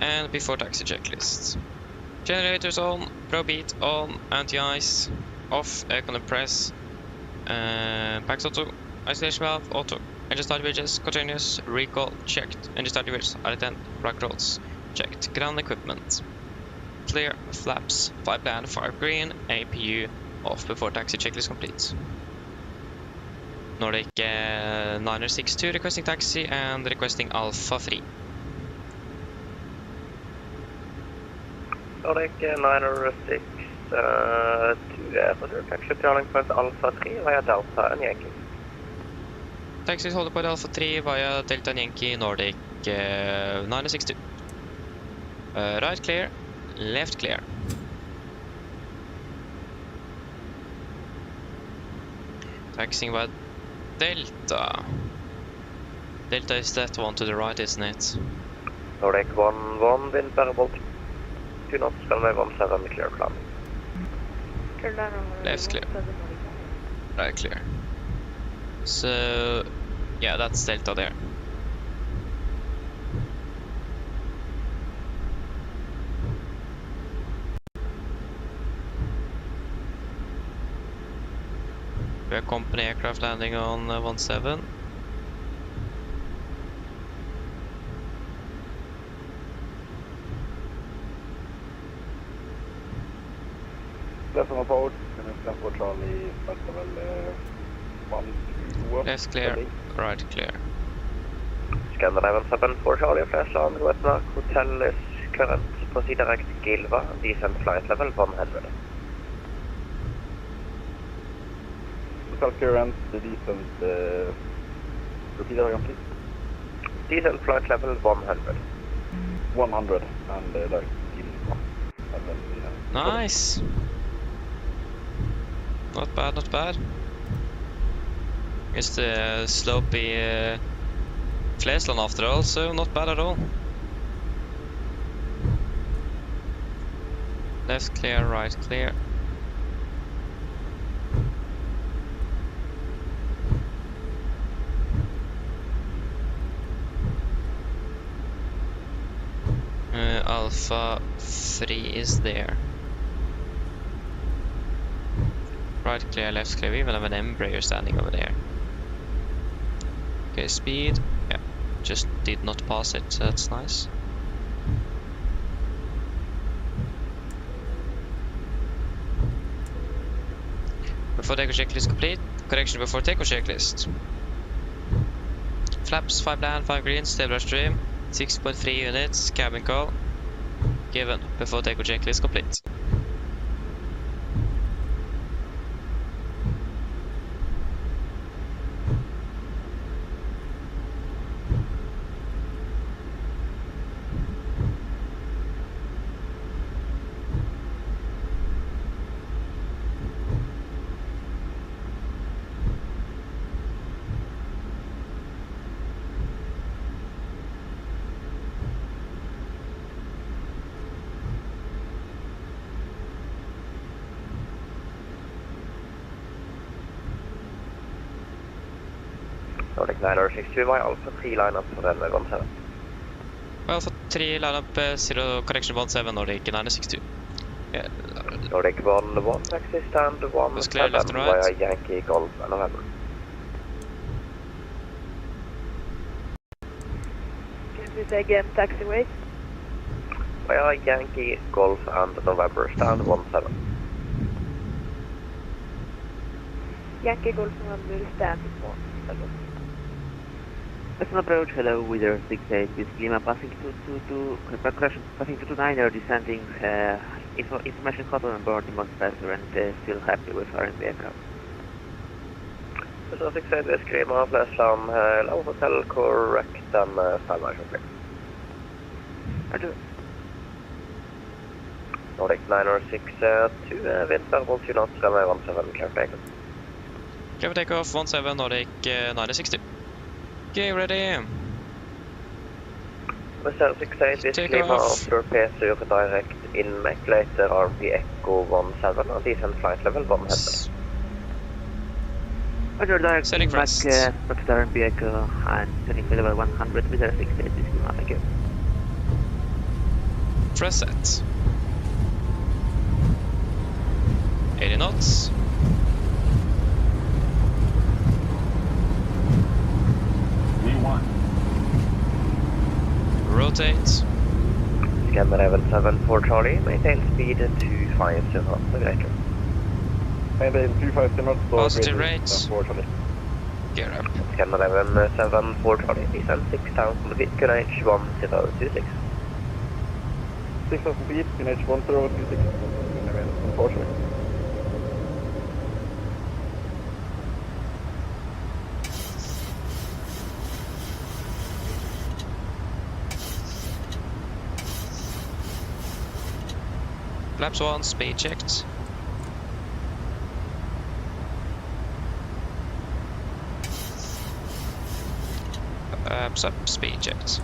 And before taxi checklists. Generators on, Pro Beat on, anti-ice, off, aircon press, packs auto, isolation valve, auto, engine start bridges, continuous, recall, checked, engine start bridges, R10, rock rolls, checked, ground equipment, clear, flaps, 5 band, 5 green, APU, off before taxi checklist complete. Nordic 962 requesting taxi and requesting Alpha 3. Nordic 906 to airport taxi turning point Alpha 3 via Delta and Yankee. Taxis holder point Alpha 3 via Delta and Yankee Nordic 962. Right clear, left clear. Taxiing by Delta. Delta is that one to the right, isn't it? Nordic 11 wind variable 2 knots, runway 17 clear climb. Left clear. Right clear. So yeah, that's Delta there. We have company aircraft landing on 17. Decimal forward, for Charlie, flight level 1. Left clear, right clear. Scandinavian 7 for Charlie, flash land, Westmark, hotel is current, proceed direct Gilva, descent flight level 100. Hotel current, the descent, repeat that again please. Descent flight level 100. 100 and direct Gilva. Nice! Not bad, not bad. It's the slopey Flesland after all, so not bad at all. Left clear, right clear. Alpha 3 is there. Right clear, left clear. We even have an Embraer standing over there. Okay, speed. Yeah, just did not pass it, so that's nice. Before takeoff checklist complete. Correction before takeoff checklist. Flaps 5 land, 5 green, stable stream, 6.3 units, cabin call. Given before takeoff checklist complete. Nordic 962 via Alpha 3 lineup for runway 17. Alpha 3 lineup 0 correction 17 Nordic 962. Yeah. Nordic 11 taxi stand 17 via Yankee Golf and November. Can you say again taxiway? Via Yankee Golf and November stand 17. Yankee Golf November stand 17. Western approach, hello, Wither 68 with Lima passing correction, passing 229, are descending, information hot on board the Montpasser and still happy with our aircraft. Western 68 with Lima, flash down, low hotel, correct, and standby shortly. Roger. Nordic 962, wind level 2 knots, runway 17, clear takeoff. Clear takeoff, 17 Nordic 960. Okay, ready. Western 68 with Lima, after P0 direct in Mac, later RP Echo 17, and descent flight level 100. Roger, direct Setting Mac, first. Rockstar and Echo, and turning to level 100 with 68 with Lima, thank you. Press set. 80 knots. V1. Rotate. Scan level 74 Charlie, maintain speed 250 knots, Navigraph. Maintain 250 knots. Positive rate. Gear up. Scan level 74 Charlie, descend 6,000 feet, QNH 1026. 6,000 feet, QNH 1026. Unfortunately. Flaps 1, speed checked. Flaps up, speed checked.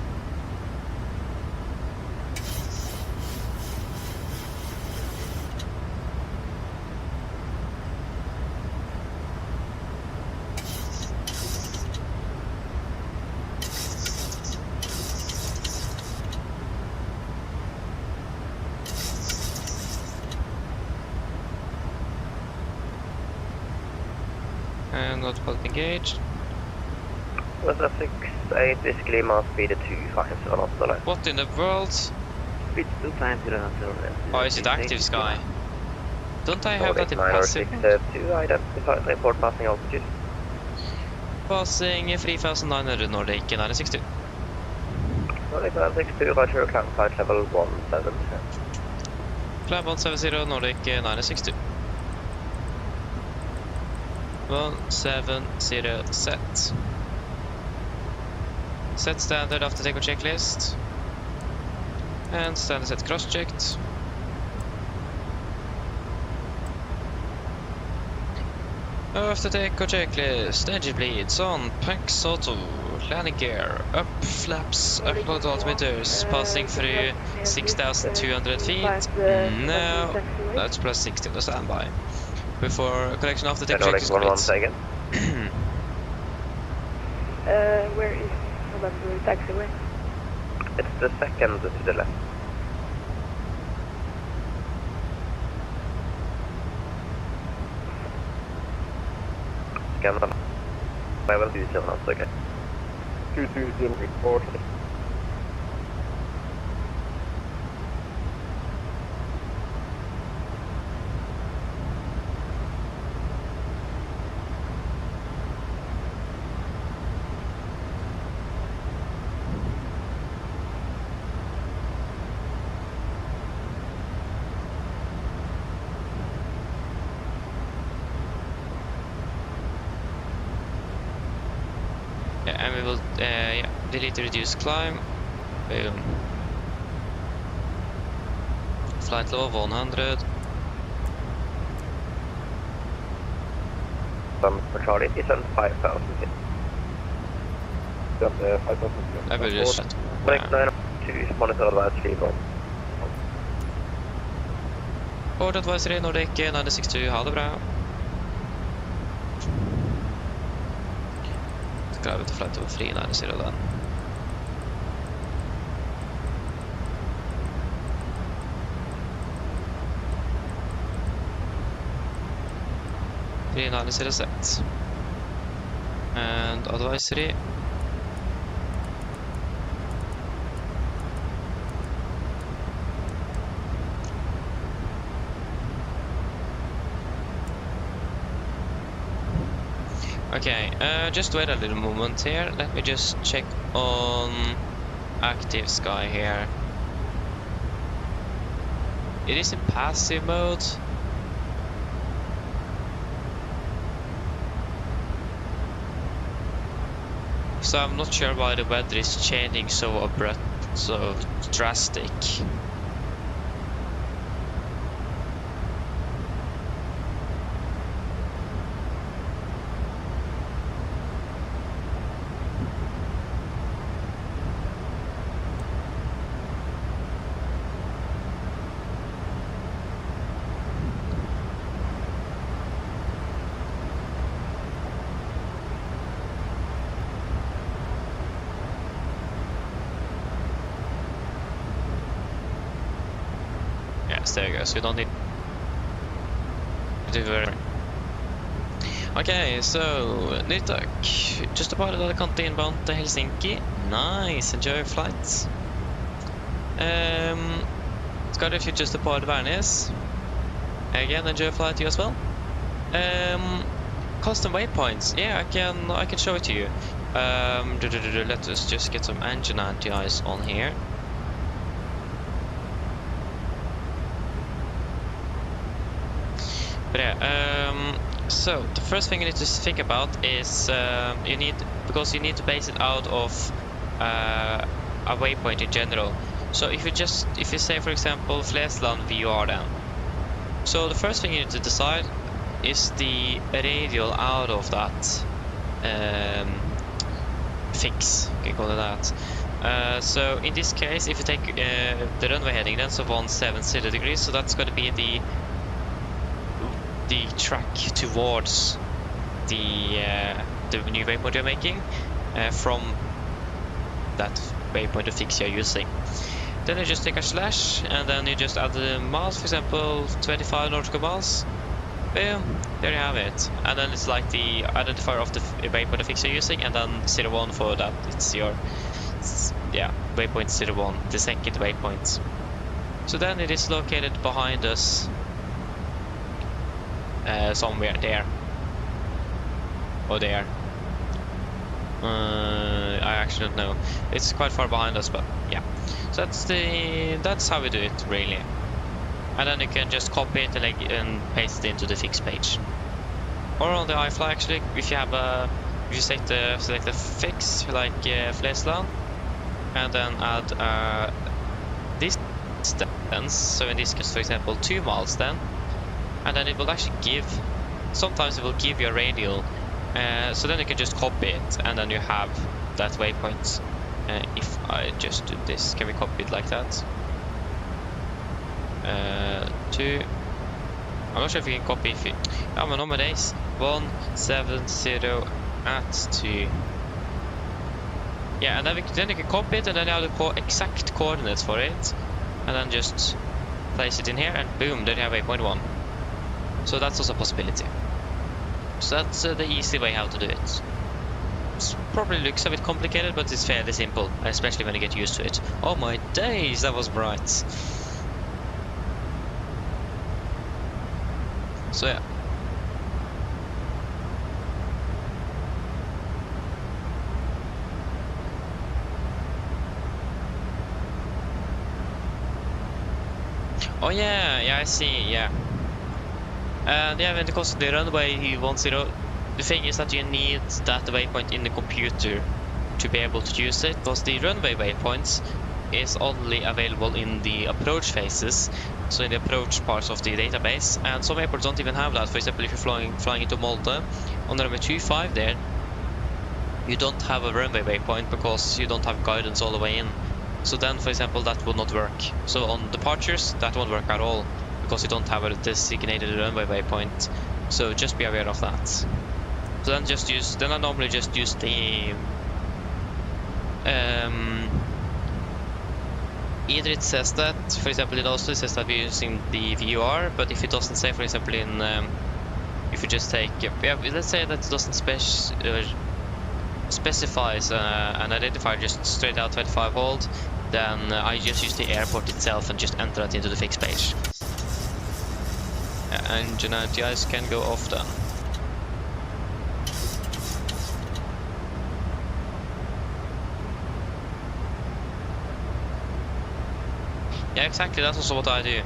And not both engaged. Western 68 with Lima, speed 250 knots, the line. What in the world? Speed 2 times 0 knots. Oh, is it active sky? Don't I have that in passive? 962, identify, report passing altitude. Passing 3,900 Nordic 960. Nordic 962, roger, climb flight level 170. Climb 170 Nordic 960. 170 set. Set standard after takeoff checklist. And standard set cross checked. After takeoff checklist, engine bleeds on, Punks auto, landing gear, up flaps, upload altimeters, passing through 6,200 feet. Now, that's plus 60 to standby. Before correction after takeoff checklist complete. Where is the taxiway? It's the second to the left. Scan level 20 knots, okay. 220 report. Yeah, and we will delete the reduce climb. Boom. Flight level 100. For Charlie, descend 5,000 feet. 5,000 feet. I will just shut. Nordic 902, monitor advice, leave on. Port advisory Nordic 962, ha det bra. Skal vi til flight over fri 960 den. Free 960 set. And advisory. Okay, just wait a little moment here. Let me just check on active sky here. It is in passive mode. So I'm not sure why the weather is changing so abrupt, so drastic. There you go, so you don't need to do very. Okay, so Nytak, just about Alicante inbound to Helsinki. Nice, enjoy your flights. Scott, if you just departed Venice, again enjoy your flight you as well. Custom waypoints, yeah, I can show it to you. Let us just get some engine anti-ice on here. But yeah, so the first thing you need to think about is you need to base it out of a waypoint in general. So if you say for example Flesland VR then, so the first thing you need to decide is the radial out of that fix, you can call it that. So in this case, if you take the runway heading then, so 170 degrees, so that's going to be the track towards the new waypoint you're making from that waypoint of fix you're using. Then you just take a slash and then you just add the miles, for example 25 nautical miles. Boom, there you have it. And then it's like the identifier of the waypoint of fix you're using, and then 01 for that. It's your waypoint 01, the second waypoint. So then it is located behind us. Somewhere there or there. I actually don't know. It's quite far behind us, but yeah. So that's how we do it really. And then you can just copy it and paste it into the fix page. Or on the iFly actually, if you select the fix like Flesland, and then add distance. So in this case, for example, 2 miles then. And then it will actually sometimes it will give you a radial, so then you can just copy it and then you have that waypoint. If I just do this, can we copy it like that? 2, I'm not sure if you can copy nowadays 170 at 2. Yeah, and then you can copy it and then you have the exact coordinates for it, and then just place it in here and boom, then you have waypoint 1. So that's also a possibility. So that's the easy way how to do it. It probably looks a bit complicated, but it's fairly simple, especially when you get used to it. Oh my days, that was bright. So yeah. Oh yeah, I see, yeah. And yeah, when it comes to the runway 10, the thing is that you need that waypoint in the computer to be able to use it, because the runway waypoints is only available in the approach phases, so in the approach parts of the database, and some airports don't even have that. For example, if you're flying into Malta, on the runway 25 there, you don't have a runway waypoint because you don't have guidance all the way in. So then, for example, that will not work. So on departures, that won't work at all, because you don't have a designated runway waypoint. So just be aware of that. So then I normally just use the either it says that, for example, it also says that we're using the VUR, but if it doesn't say, for example, in if you just take, let's say that it doesn't specifies an identifier just straight out 25 hold, then I just use the airport itself and just enter it into the fix page. Engine anti-ice can go off then. Yeah, exactly, that's also what I do.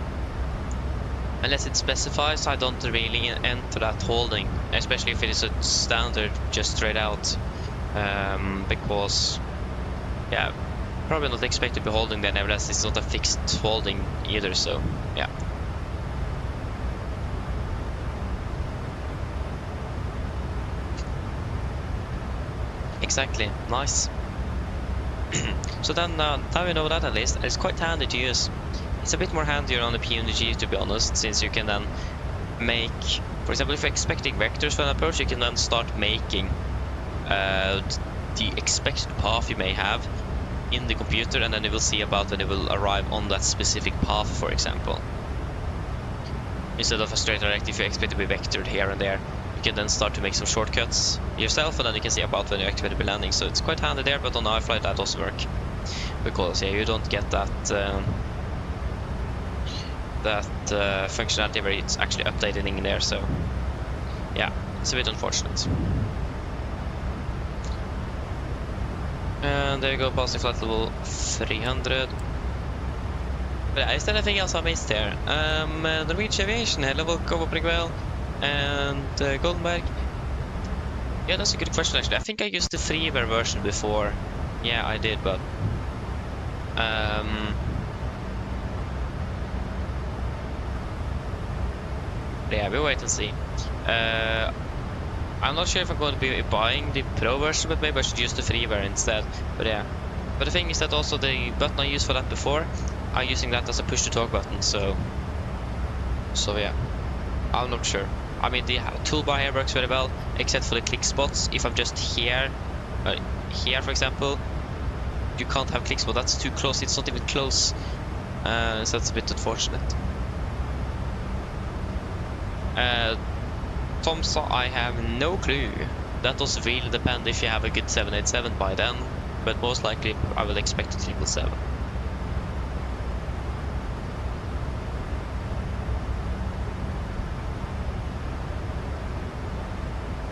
Unless it specifies, I don't really enter that holding, especially if it is a standard, just straight out. Because, yeah, probably not expect to be holding there, nevertheless it's not a fixed holding either, so, yeah. Exactly, nice. So then, now we know that at least, it's quite handy to use. It's a bit more handier on the PMDG, to be honest, since you can then make, for example, if you're expecting vectors for an approach, you can then start making the expected path you may have in the computer, and then you will see about when it will arrive on that specific path, for example. Instead of a straight direct, if you expect to be vectored here and there, you can then start to make some shortcuts yourself, and then you can see about when you expect to be landing. So it's quite handy there, but on iFly that doesn't work, because yeah, you don't get that functionality where it's actually updated in there. So yeah, it's a bit unfortunate. And there you go, passing flight level 300. But yeah, is there anything else I missed there? Norwegian Aviation, hello, welcome up well. And Goldenberg. Yeah, that's a good question actually. I think I used the freeware version before. Yeah, I did, but yeah, we'll wait and see. I'm not sure if I'm going to be buying the Pro version, but maybe I should use the freeware instead. But yeah, but the thing is that also the button I used for that before, I'm using that as a push to talk button. So yeah, I'm not sure. I mean, the toolbar here works very well, except for the click spots. If I'm just here, for example, you can't have click spot. That's too close. It's not even close, so that's a bit unfortunate. Tom saw I have no clue. That does really depend if you have a good 787 by then, but most likely I will expect a 777.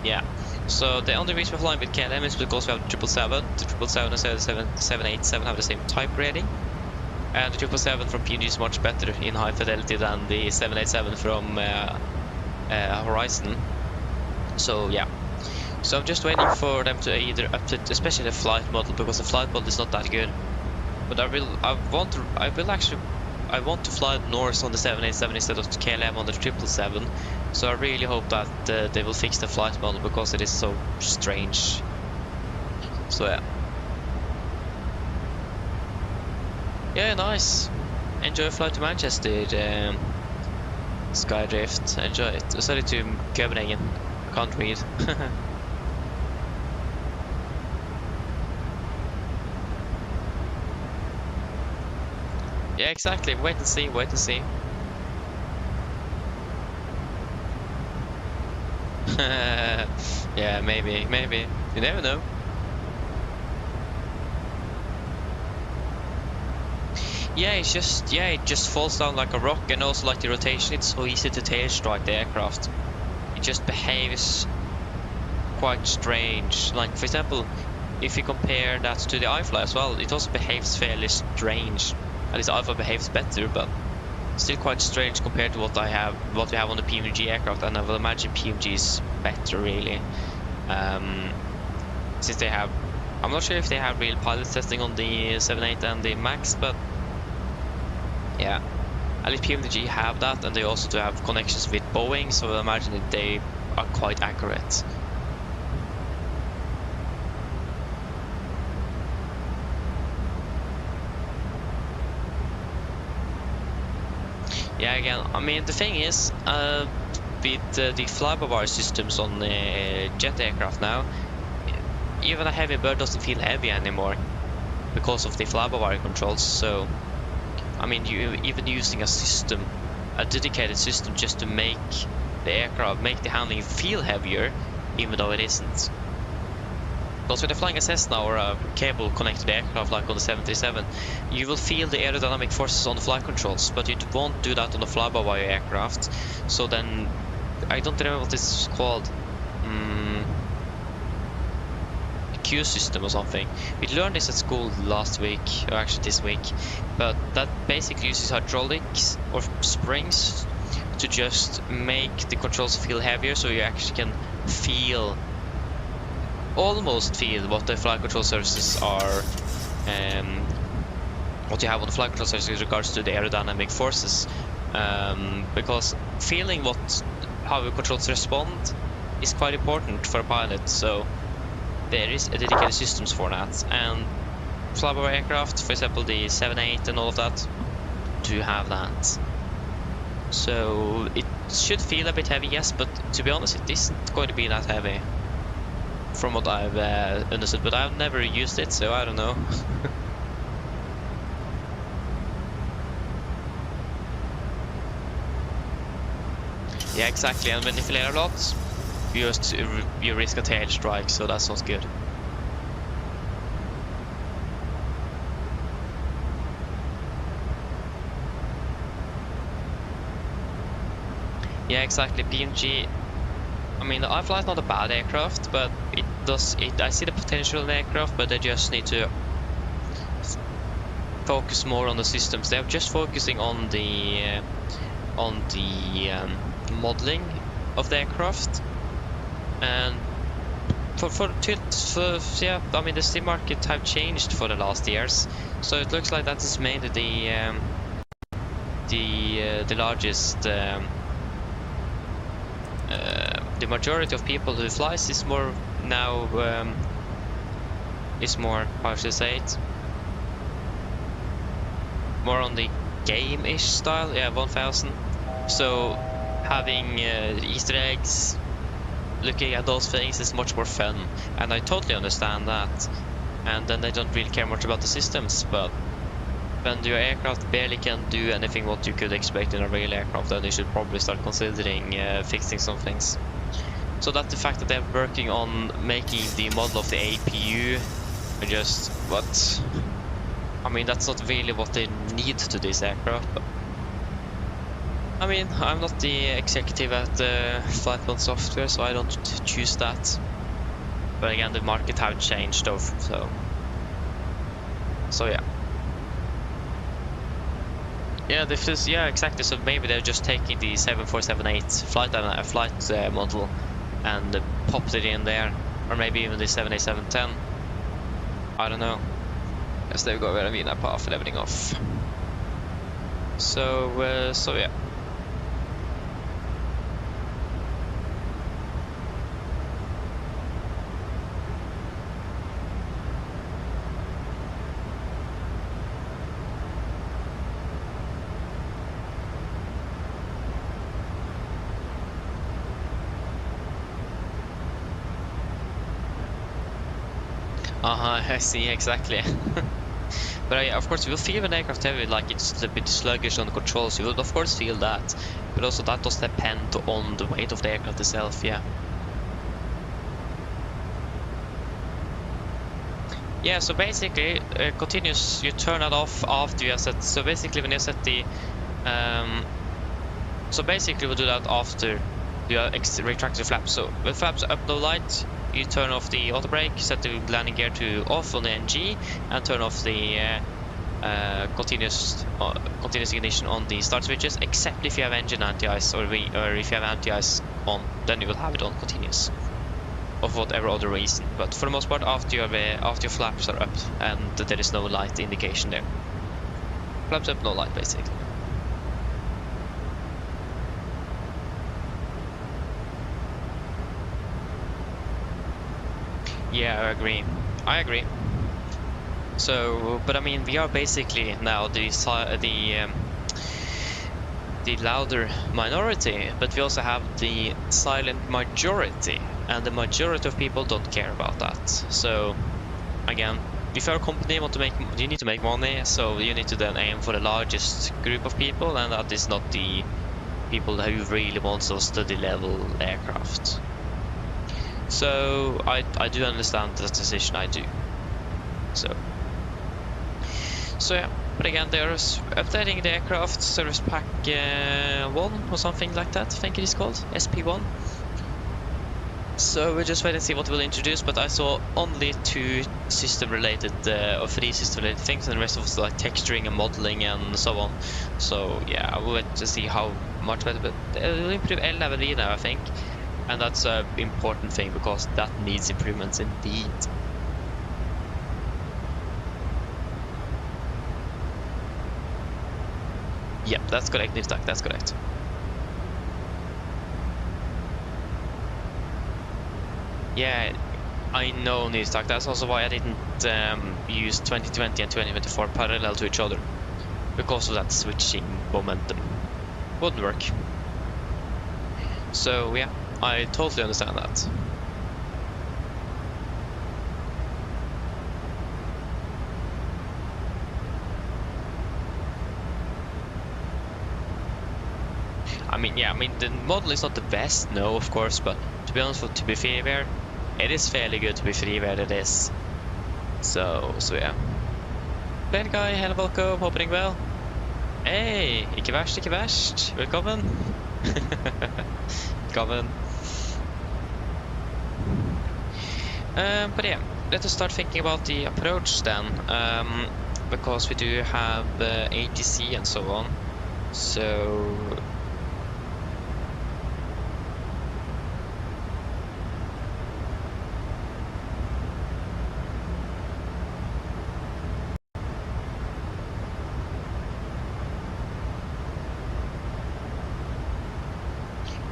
Yeah, so the only reason we're flying with KLM is because we have the 777. The 777 and 787 have the same type rating, and the 777 from PMDG is much better in high fidelity than the 787 from Horizon. So yeah, so I'm just waiting for them to either update, especially the flight model, because the flight model is not that good. But I want to fly north on the 787 instead of the KLM on the 777. So I really hope that they will fix the flight model, because it is so strange. So yeah. Yeah, nice. Enjoy a flight to Manchester, Skydrift. Enjoy it. Sorry to Copenhagen. Can't read. Yeah, exactly. Wait and see. Wait and see. Yeah, maybe. You never know. Yeah, it just falls down like a rock, and also like the rotation, it's so easy to tail strike the aircraft. It just behaves quite strange. Like for example, if you compare that to the iFly as well, it also behaves fairly strange. At least iFly behaves better, but still quite strange compared to what we have on the PMDG aircraft, and I will imagine PMG is better really. Since they have, I'm not sure if they have real pilot testing on the 78 and the Max, but yeah, at least PMDG have that, and they also do have connections with Boeing, so I imagine that they are quite accurate. Yeah, again, I mean, the thing is, with the fly-by-wire systems on the jet aircraft now, even a heavy bird doesn't feel heavy anymore because of the fly-by-wire controls. So I mean, even using a system, a dedicated system, just to make the aircraft, make the handling feel heavier, even though it isn't. Because when you're flying a Cessna or a cable connected aircraft like on the 737, you will feel the aerodynamic forces on the flight controls, but you won't do that on the fly-by-wire aircraft. So then, I don't remember what this is called. EQ system or something. We learned this at school last week, or actually this week, but that basically uses hydraulics or springs to just make the controls feel heavier, so you actually can feel, almost feel what the flight control surfaces are, what you have on the flight control surface with regards to the aerodynamic forces, because feeling how your controls respond is quite important for a pilot. So there is a dedicated systems for that, and flyby aircraft, for example the 7-8 and all of that, do have that. So it should feel a bit heavy, yes, but to be honest it isn't going to be that heavy from what I've understood, but I've never used it, so I don't know. Yeah, exactly, and when you flare a lot, you risk a tail strike, so that's not good. Yeah, exactly. PMG. I mean, the iFly is not a bad aircraft, but I see the potential in the aircraft, but they just need to focus more on the systems. They're just focusing on the modeling of the aircraft, and yeah, I mean the sim market have changed for the last years, so it looks like that is mainly the largest. The majority of people who flies is more now how should I say it, more on the game-ish style. Yeah, 1000. So having Easter eggs, looking at those things is much more fun, and I totally understand that. And then they don't really care much about the systems, but when your aircraft barely can do anything what you could expect in a real aircraft, then you should probably start considering fixing some things. So that's the fact that they're working on making the model of the APU just what? I mean, that's not really what they need to this aircraft, but I mean, I'm not the executive at FSIPanel software, so I don't choose that. But again, the market have changed though, so yeah. Yeah, this is, yeah, exactly. So maybe they're just taking the 7478 flight model and popped it in there, or maybe even the 78710. I don't know. Yes, there we go. We're in a path and everything off. So yeah. I see, exactly. But yeah, of course, you will feel an aircraft heavy, like it's a bit sluggish on the controls. You will of course feel that, but also that does depend on the weight of the aircraft itself. Yeah. Yeah. So basically, continuous. You turn it off after you have set. So basically, when you set the, so basically we'll do that after you retract the flaps. So when flaps are up, no light. You turn off the auto brake, set the landing gear to off on the NG, and turn off the continuous ignition on the start switches, except if you have engine anti-ice or if you have anti-ice on, then you will have it on continuous, of whatever other reason. But for the most part, after your flaps are up and there is no light indication there. Flaps up, no light, basically. Yeah, I agree. So, but I mean, we are basically now the louder minority, but we also have the silent majority, and the majority of people don't care about that. So, again, if you're a company, you need to make money, so you need to then aim for the largest group of people, and that is not the people who really want those study level aircraft. So I do understand that decision, I do. So yeah, but again, they're updating the aircraft service pack 1 or something like that, I think it is called, SP1. So we're just waiting to see what we'll introduce, but I saw only 2 system-related or 3 system-related things, and the rest was like texturing and modeling and so on. So yeah, we'll wait to see how much better, but it will improve L11 now, I think, and that's an important thing because that needs improvements indeed. Yep, that's correct, Niftak, that's correct. Yeah, I know Niftak, that's also why I didn't use 2020 and 2024 parallel to each other. Because of that switching momentum. Wouldn't work. So yeah, I totally understand that. I mean, the model is not the best, no, of course, but to be honest, to be fair, it is fairly good to be free where it is. So yeah. Plane guy, hello, welcome, håper det går vel. Hey, ikke verst, velkommen. Velkommen. But yeah, let us start thinking about the approach then, because we do have ATC and so on, so...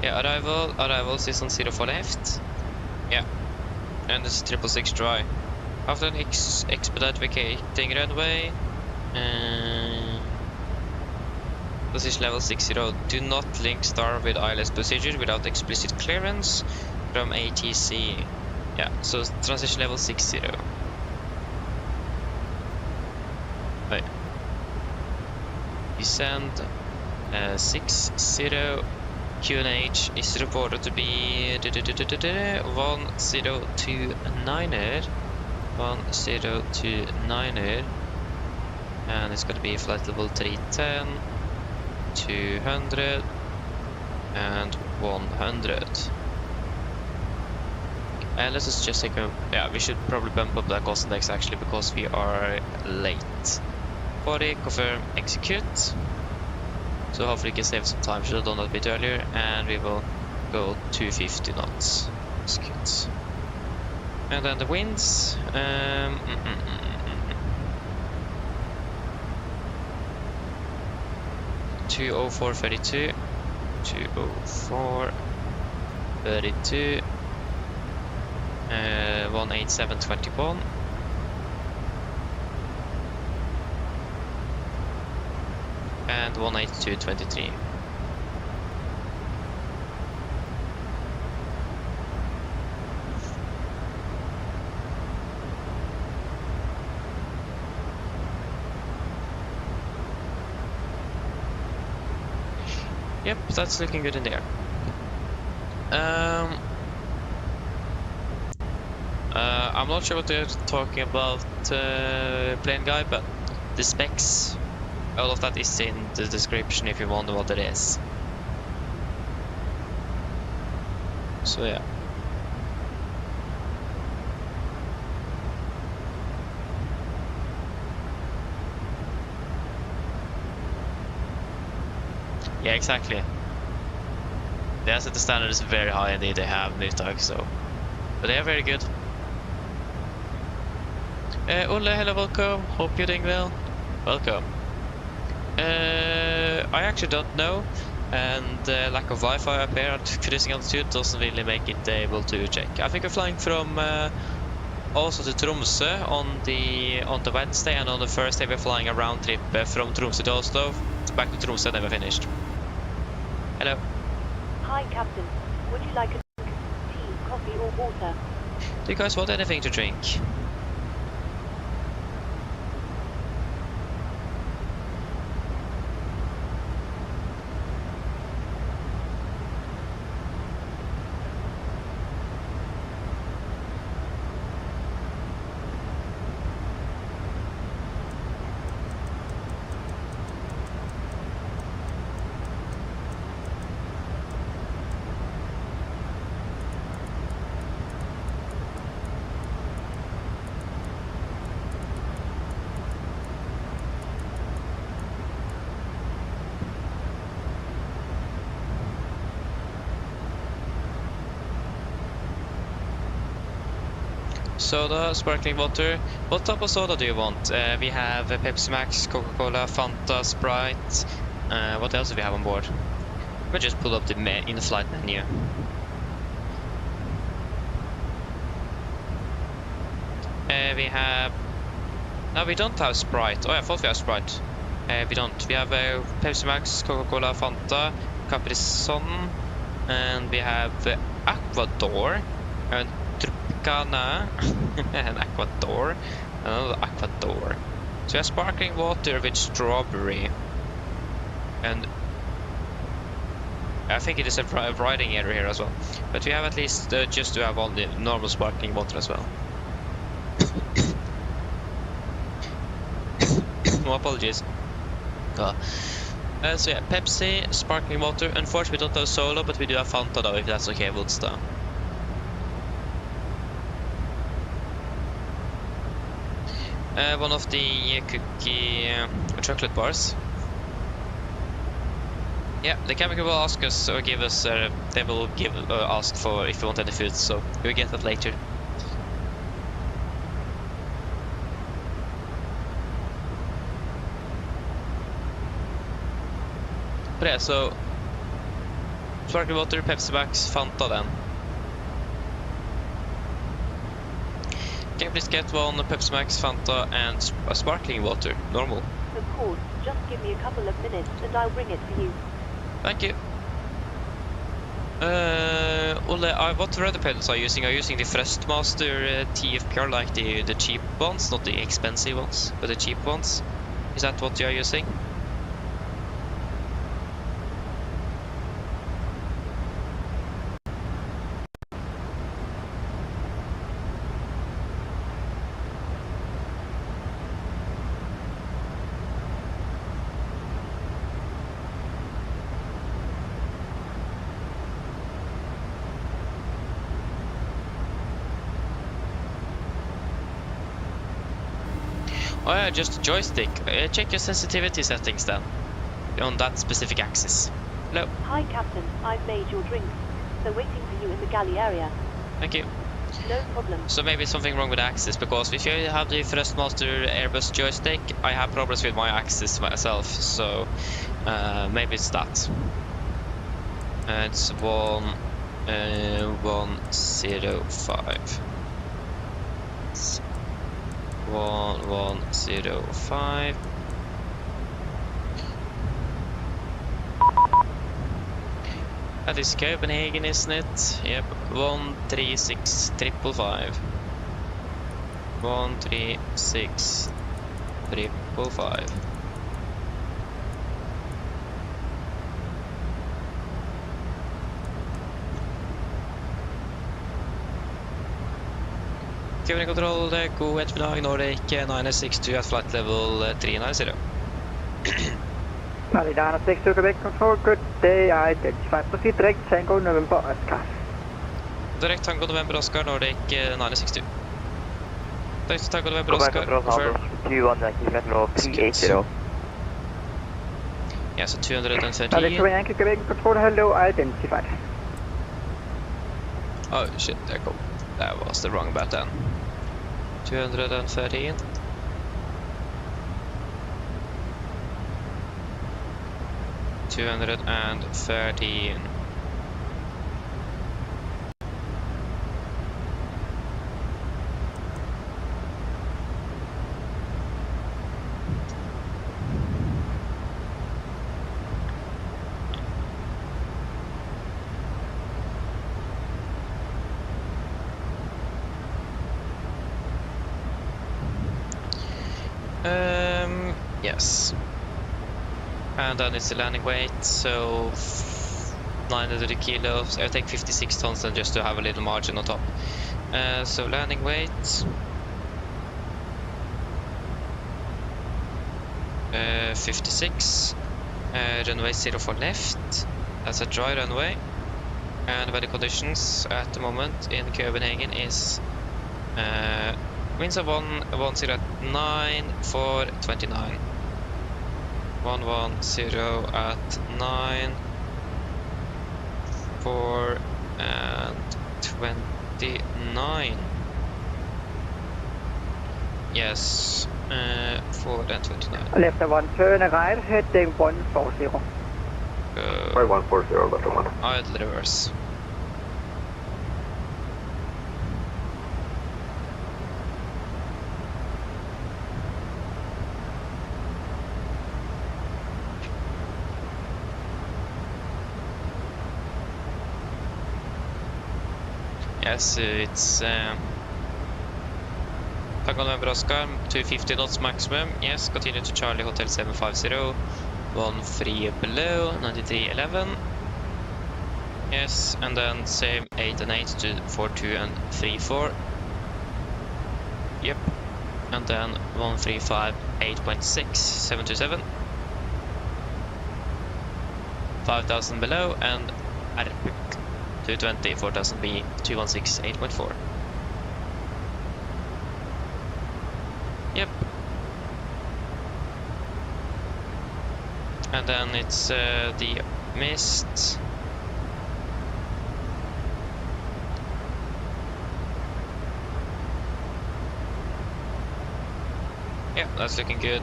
Yeah, arrivals is on 04 left. Yeah, and it's 666 dry. After an expedite vacating runway, position level 60. Do not link star with ILS procedure without explicit clearance from ATC. Yeah, so transition level 60. Wait. Descend 60. QNH is reported to be 1029er, 1029er, and it's going to be flight level 310, 200, and 100. And let's just take a... Yeah, we should probably bump up that cost index actually because we are late. 40, confirm, execute. So hopefully we can save some time, should have done that a bit earlier, and we will go 250 knots. Execute. And then the winds. 204.32. 204.32. 187.21. And 182.23. Yep, that's looking good in there. I'm not sure what they're talking about, plane guy, but the specs, all of that is in the description if you wonder what it is. So yeah. Yeah, exactly. The asset standard is very high indeed. They have new tug, so, but they are very good. Ole, hello, welcome. Hope you're doing well. Welcome. I actually don't know, and lack of Wi-Fi up here at cruising altitude doesn't really make it able to check. I think we're flying from also to Tromsø on the Wednesday, and on the Thursday we're flying a round trip from Tromsø to Oslo, back to Tromsø, then we're finished. Hello. Hi, Captain. Would you like a drink, tea, coffee, or water? Do you guys want anything to drink? Soda, sparkling water. What type of soda do you want? We have Pepsi Max, Coca-Cola, Fanta, Sprite. What else do we have on board? We'll just pull up the in-flight menu. We have... No, we don't have Sprite. Oh, I thought we have Sprite. We don't. We have Pepsi Max, Coca-Cola, Fanta, Capri Sun, and we have Aquador, and Tropicana, and Aquador, and another Aquador. So we have sparkling water with strawberry, and I think it is a riding area here as well. But we have at least just to have all the normal sparkling water as well. No apologies. So yeah, Pepsi, sparkling water. Unfortunately, we don't have Solo, but we do have Fanta though, if that's okay, Woodstock. One of the cookie chocolate bars. Yeah, the chemical will ask us or give us. They will ask for if you want any food, so you'll get that later. But yeah, so sparkling water, Pepsi Max, Fanta then. Can you please get one Pepsi Max, Fanta and a sparkling water, normal? Of course, just give me a couple of minutes and I'll bring it for you. Thank you. Ole, what rudder pedals are you using? Are you using the Thrustmaster TFPR, like the cheap ones, not the expensive ones, but the cheap ones? Is that what you are using? Oh yeah, just a joystick. Check your sensitivity settings then, on that specific axis. Hello. Hi Captain, I've made your drinks. They're waiting for you in the galley area. Thank you. No problem. So maybe something wrong with the axis, because if you have the Thrustmaster Airbus joystick, I have problems with my axis myself, so maybe it's that. It's 105. 1105. That is Copenhagen, isn't it? Yep, 136,555. 136,555. Cabin control, go ettermiddag, Nordic 962 at flight level 390. Nordic 962, Quebec control, good day, identify, proceed direct Tango November Oscar. Direct Tango November Oscar, Nordic 962. Direct Tango November Oscar, confirm. 280. Yeah, so 230. Nordic Yankee, Quebec control, hello, identified. Oh shit, there go. That was the wrong button. 213. 213. Yes. And then it's the landing weight, so 900 kilos. I'll take 56 tons then, just to have a little margin on top. So landing weight. 56. Runway 04 left. That's a dry runway. And weather conditions at the moment in Copenhagen is winds of 110 at 9 for 29. 110 at 9 for and 29. Yes, 429. Left 1, turn right, heading 140. Right 140, left 1. Idle reverse. Yes, it's Tango November Oscar, 250 knots maximum. Yes, continue to Charlie Hotel 750. 1 free below, 9311. Yes, and then same 8 and 8 to 42 and 34. Yep. And then 135, 8.6, 727. 5000 below and RP 220, 4000 B, 216, 8.4. Yep. And then it's the mist. Yeah, that's looking good.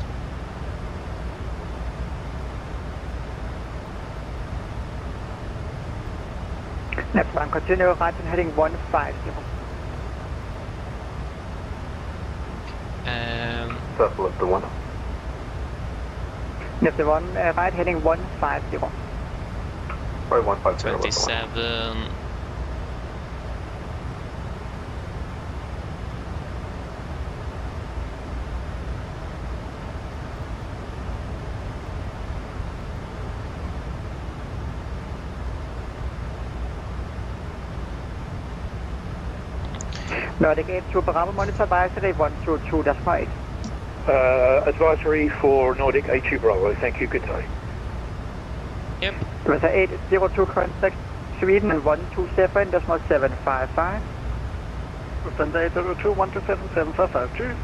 Left 1, continue right and heading 150. Left 1. Left 1, right heading 150. Right 150. 27. Nordic 82 Bravo, monitor advisory 122.8. Advisory for Nordic 82 Bravo, thank you, good day. Yep. There's 802 contact Sweden and 127.755. Lufthansa 802, 127.7552.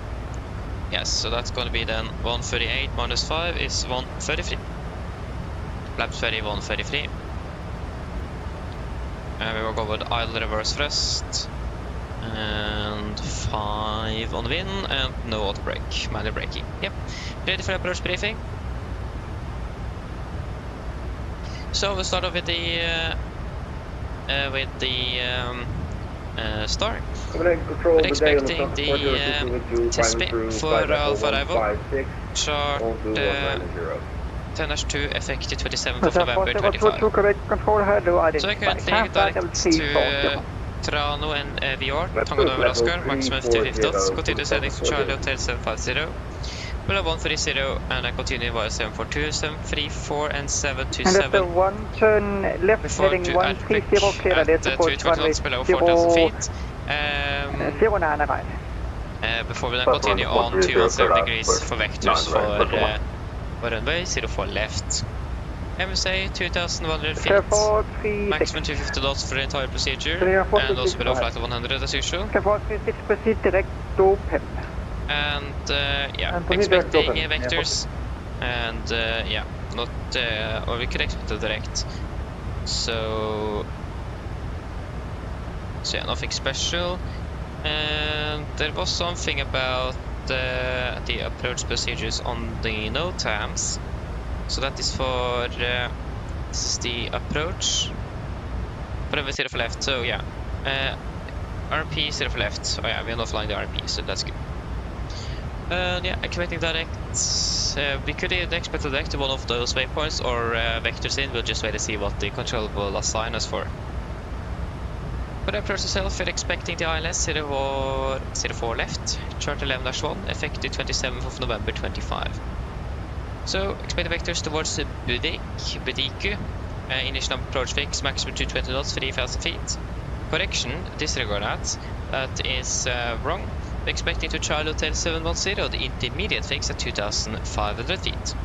Yes, so that's going to be then 138 minus 5 is 133. Flaps 30, 133. And we will go with idle reverse first. And 5 on the wind and no auto brake, manual braking. Yep, ready for approach briefing. So we'll start off with the star. We're expecting the test spin for Alpha arrival. Chart 10-2 effective 27th of November 25. So I currently direct to Trano and VR, Tango November Oscar, maximum 250 knots, continue heading to Charlie Hotel 750, below 130, and I continue via 742, 734, and 727. And after 1 turn left, heading 130, clear at 220 knots below 4,000 feet. 09 right. Before we then continue on 217 degrees for vectors for runway 04 left. MSA 2,100 feet, maximum 250 knots for the entire procedure, and also below flight of 100 as usual. Proceed direct open. And yeah, expecting vectors, and yeah, not, or we could expect a direct. So yeah, nothing special. And there was something about the approach procedures on the NOTAMs. So that is for this is the approach. Whatever 0 for left. So yeah, RP 0 for left. Oh yeah, we are not flying the RP, so that's good. Yeah, expecting direct. We could either expect a direct to one of those waypoints or vectors in. We'll just wait to see what the controller will assign us for. For the approach itself, we're expecting the ILS 04 left, chart 11-1, effective 27th of November 25. So, expect the vectors towards Budiku, initial approach fix, maximum 220 knots, 3,000 feet. Correction, disregard that, that is wrong. We're expecting to Charlie Hotel 710, the intermediate fix at 2,500 feet.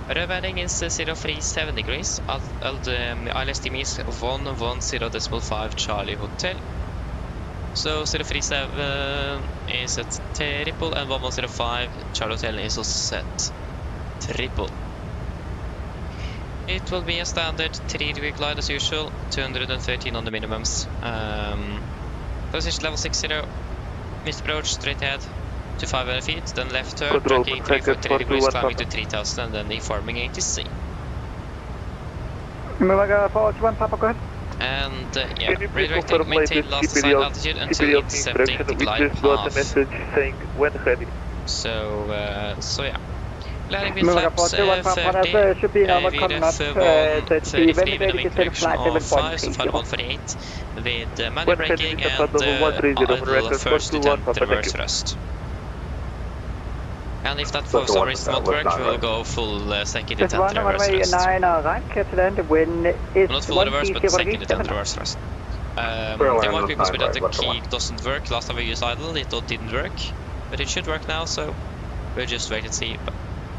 Rødværing is 037 degrees, ILS team is 110.5 Charlie Hotel. So 037 is at triple and 1105 Charlie Hotel is also set triple. It will be a standard 3-degree glide as usual, 213 on the minimums. Position level 60, missed approach, straight ahead, to 500 feet, then left turn, Control, tracking 343 degrees, 421 climbing to Papa. 3000, and then deforming 80C. America 421 Papa, go ahead. And yeah, Can you please redirecting, confirm maintain latest last assigned altitude until CPL intercepting instruction? the We glide just got a path. message saying when ready. So yeah. Landing with America flaps 421 Papa, 30, there should be another VRF coming up. 133 when with a ready wing to send correction flight level of 5, so final 130. 148 with manual When braking ready, and level 130 on idle record, first 421 lieutenant Papa, thank reverse you. thrust. And if that for some reason won't work, we'll go full second Just lieutenant one reverse runway thrust. 9 right, clear to land, wind is Not full reverse, but 130 second degrees, lieutenant 7. reverse thrust. There might be a possibility that the key doesn't work. Last time we used idle, it didn't work, but it should work now, so we'll just wait and see. But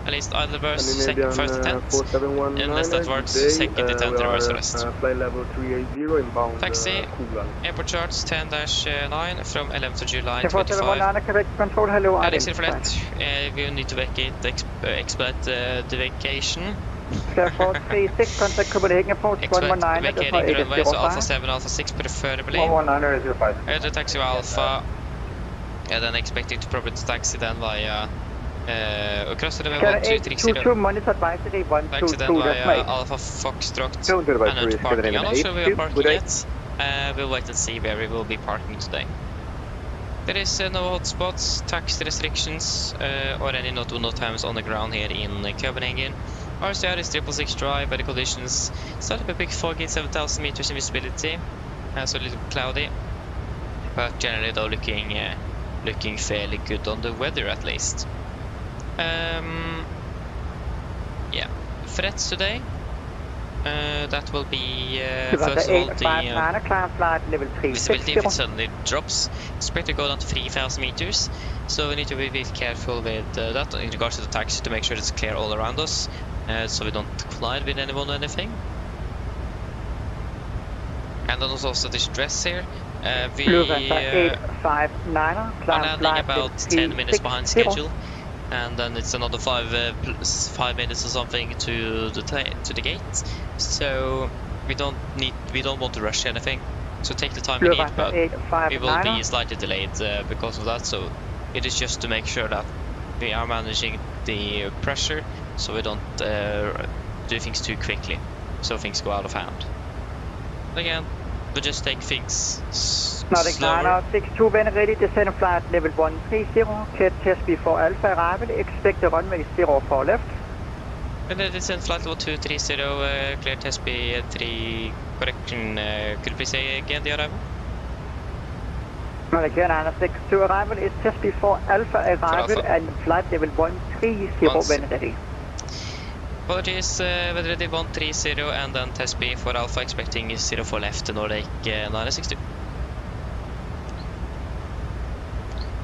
at least idle reverse, first attempt, unless that works, second attempt reverse thrust. Flight level 380 inbound. Taxi, airport charge 10-9 from 11th of July 471 25. correct control, hello, Alex for identify. that, we will need to vacate, expedite the vacation. Square 436, contact Copenhagen, approach Expedite 119, vacating runway, so Alpha 805. 7, Alpha 6 preferably. 119.05. Air taxi Alpha, and then expecting to probably taxi then via across the runway 1230. Monitor advisory Taxi then 122, via Alpha Foxtrot and not parking. I'm not sure we are parking yet. We'll wait and see where we will be parking today. There is no hotspots, taxi restrictions, or any no times on the ground here in Copenhagen. RCR is 666 dry, weather conditions started a bit foggy, 7,000 meters in visibility, so a little cloudy, but generally though looking fairly good on the weather at least. Yeah, threats today. That will be first of all the visibility if it suddenly drops. Expect to go down to 3,000 meters, so we need to be careful with that in regards to the taxi to make sure it's clear all around us, so we don't collide with anyone or anything. And then there's also this dress here. We are landing about 10 minutes behind schedule, and then it's another 5 minutes or something to the gate. So we don't want to rush anything. So take the time you need, but we will be slightly delayed because of that. So it is just to make sure that we are managing the pressure, so we don't do things too quickly, so things go out of hand. Again, we just take things slower. 62 when ready to send flight level 130, clear test before Alpha arrival, expect the runway 04 left. And then it's in flight level 230, clear test B3 correction. Could you please say again the arrival? American 62 arrival is test before Alpha arrival and flight level 130 when ready. Apologies, when ready 130 and then test B for Alpha, expecting 04 left, Nordic 962.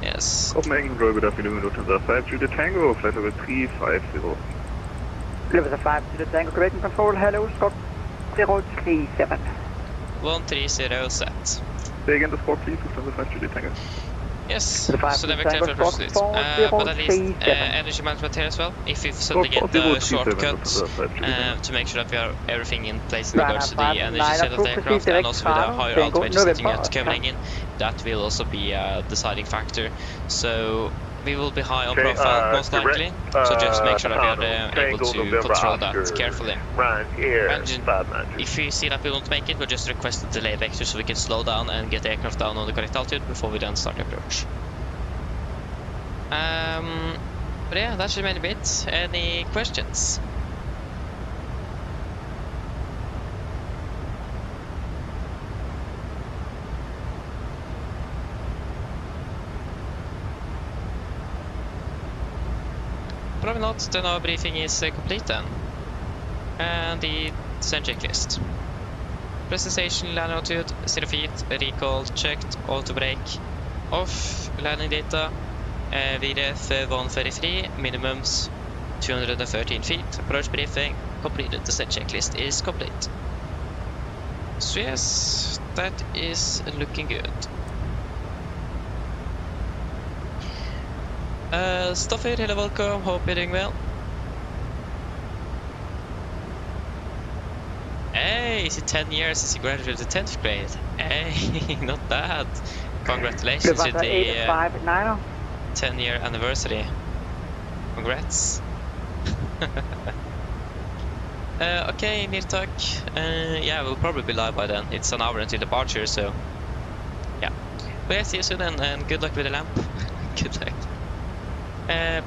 Yes. Copenhagen, good afternoon, Lufthansa 5 to the Tango, flight level 350. Lufthansa 5 to the Tango, correct control, hello, Scott 037. 130 set. Say again the score please, Lufthansa 5 to the Tango. Yes, so then we're clear for pursuit. But at least energy management here as well. If you suddenly get the shortcut to make sure that we have everything in place in regards to the energy state of the aircraft, and also with a higher altitude setting at Copenhagen, that will also be a deciding factor. So we will be high on profile most likely, so just make sure that we are able to control that carefully. And if we see that we won't make it, we'll just request a delay vector so we can slow down and get the aircraft down on the correct altitude before we then start approach. But yeah, that should be a bit. Any questions? Probably not, then our briefing is complete then. And the descent checklist. Presentation, landing altitude, 0 feet, recall checked, auto brake off, landing data, VRF 133, minimums 213 feet, approach briefing completed, descent checklist is complete. So yes, that is looking good. Stoffer, hello, welcome, hope you're doing well. Hey, is it 10 years since you graduated to 10th grade? Hey, not bad. Congratulations with the 10-year anniversary. Congrats. Okay, Mirtak. Yeah, we'll probably be live by then. It's an hour until departure, so yeah. But yeah, see you soon and good luck with the lamp. Good luck.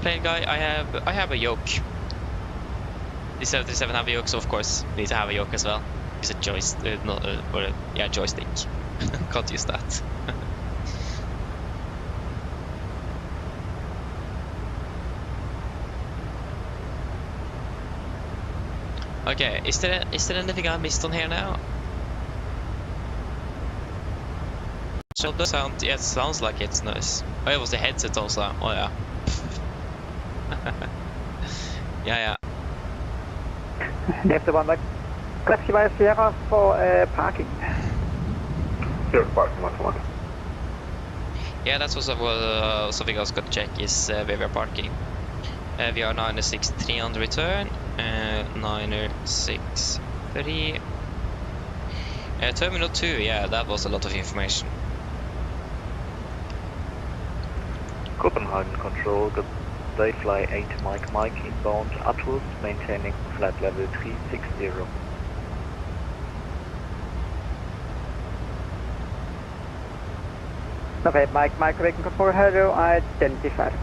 Plane guy, I have a yoke. The 737 have a yoke, so of course need to have a yoke as well. Use a joystick, joystick. Can't use that. Okay, is there anything I missed on here now? So the sound, yeah, it sounds like it's nice. Oh, it was the headset also. Oh yeah. Yeah. Efter one, classify Sierra for parking. Sierra parking, 1-1. Yeah, that's also something I was gonna check is where we're parking. We are 963 on the return. 963. Terminal 2, yeah, that was a lot of information. Copenhagen control, good day, fly 8 Mike inbound Addons, maintaining flight level 360. Okay, Mike, Bergen control, hello, identified.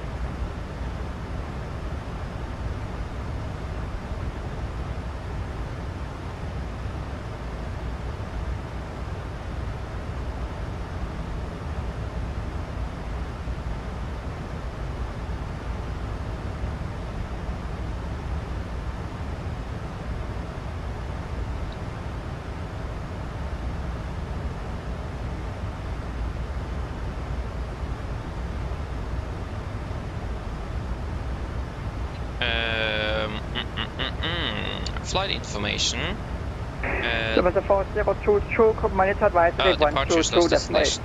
Flight information. There was a 4022, monitor advisory 122 destination.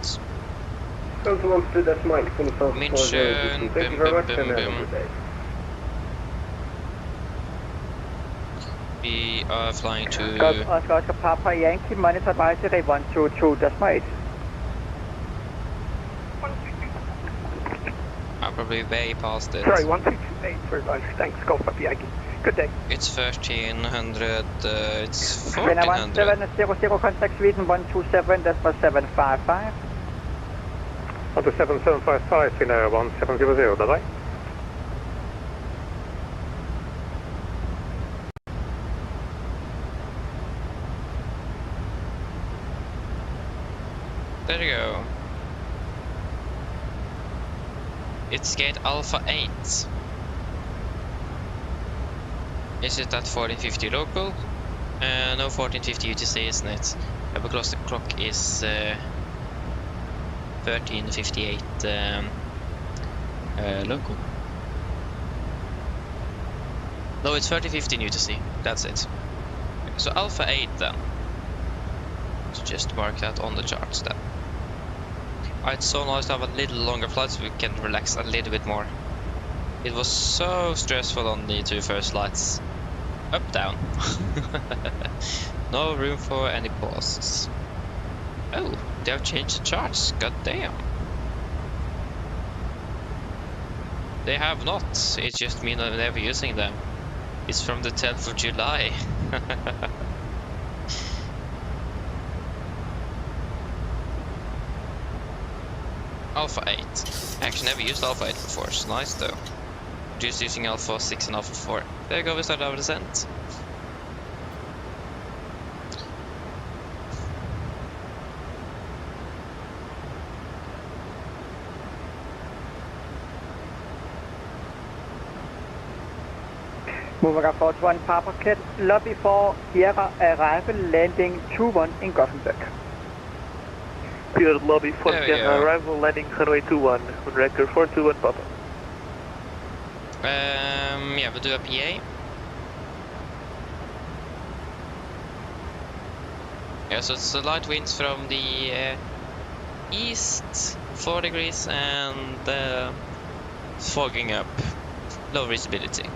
Those ones to that's Mike from the South München, Thank you very much and have a good day. We are flying to... Oscar Papa Yankee, monitor advisory 122 decimal 8. I'm probably way past it. Sorry, 168 for advice. Thanks, Golf Papa Yankee. Good day. It's 1300, it's 1400. 1700, contact Sweden 127, that's for 755. On to 7755 in 1700, bye-bye. There you go. It's gate Alpha 8. Is it at 1450 local? No, 1450 UTC, isn't it? Because the clock is 1358 local. No, it's 1315 UTC. That's it. So Alpha 8 then. So just mark that on the charts then. It's so nice to have a little longer flight so we can relax a little bit more. It was so stressful on the two first flights. Up, down. No room for any pauses. Oh, they have changed the charts. God damn. They have not. It's just me not never using them. It's from the 10th of July. Alpha 8. Actually never used Alpha 8 before. It's nice though. Just using Alpha 6 and Alpha 4. There you go, we start our descent. Moving up for 1 Papa Kit, lobby for Sierra arrival, landing 21 in Gothenburg. Pure lobby for Sierra arrival, landing runway 21, on record 421 Papa. Yeah, we'll do a PA. Yeah, so it's light winds from the east, 4 degrees, and fogging up, low visibility.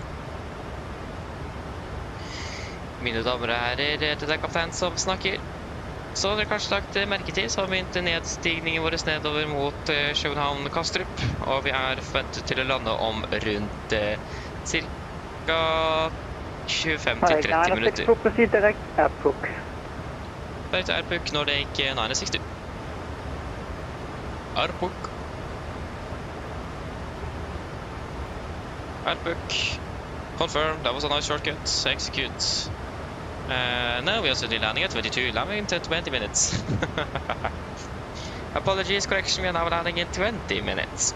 Mine damer og herrer, det er kaptein som snakker. Så dere kanskje lagt merke til, så har vi begynt nedstigningen vår nedover mot København-Kastrup, og vi er forventet til å lande om rundt cirka 25-30 minutter. Proceed direct airport. Direct airport Nordic 960. Airport. Airport. Confirm, that was a nice shortcut. Execute. Now we are suddenly landing at 22, landing in 20 minutes. Apologies, correction, we are now landing in 20 minutes.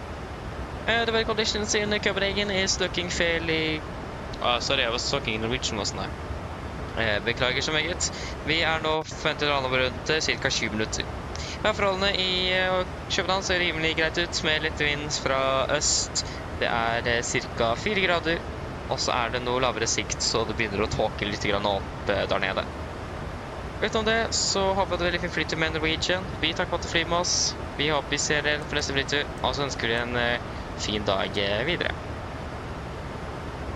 The weather conditions in Copenhagen is looking fairly... sorry, I was talking in Norwegian, wasn't I? Beklager så meget. Vi er nå forventet å lande over rundt ca. 20 minutter. Forholdene i København ser rimelig greit ut, med litt vind fra øst. Det er ca. 4 grader. Og så er det noe lavere sikt, så det begynner å tåke litt opp der nede. Utenom det, så håper jeg det veldig fin flytur med Norwegian. Vi takker for at du flyr med oss. Vi håper vi ser dere på neste flytur, og så ønsker vi en fin dag videre.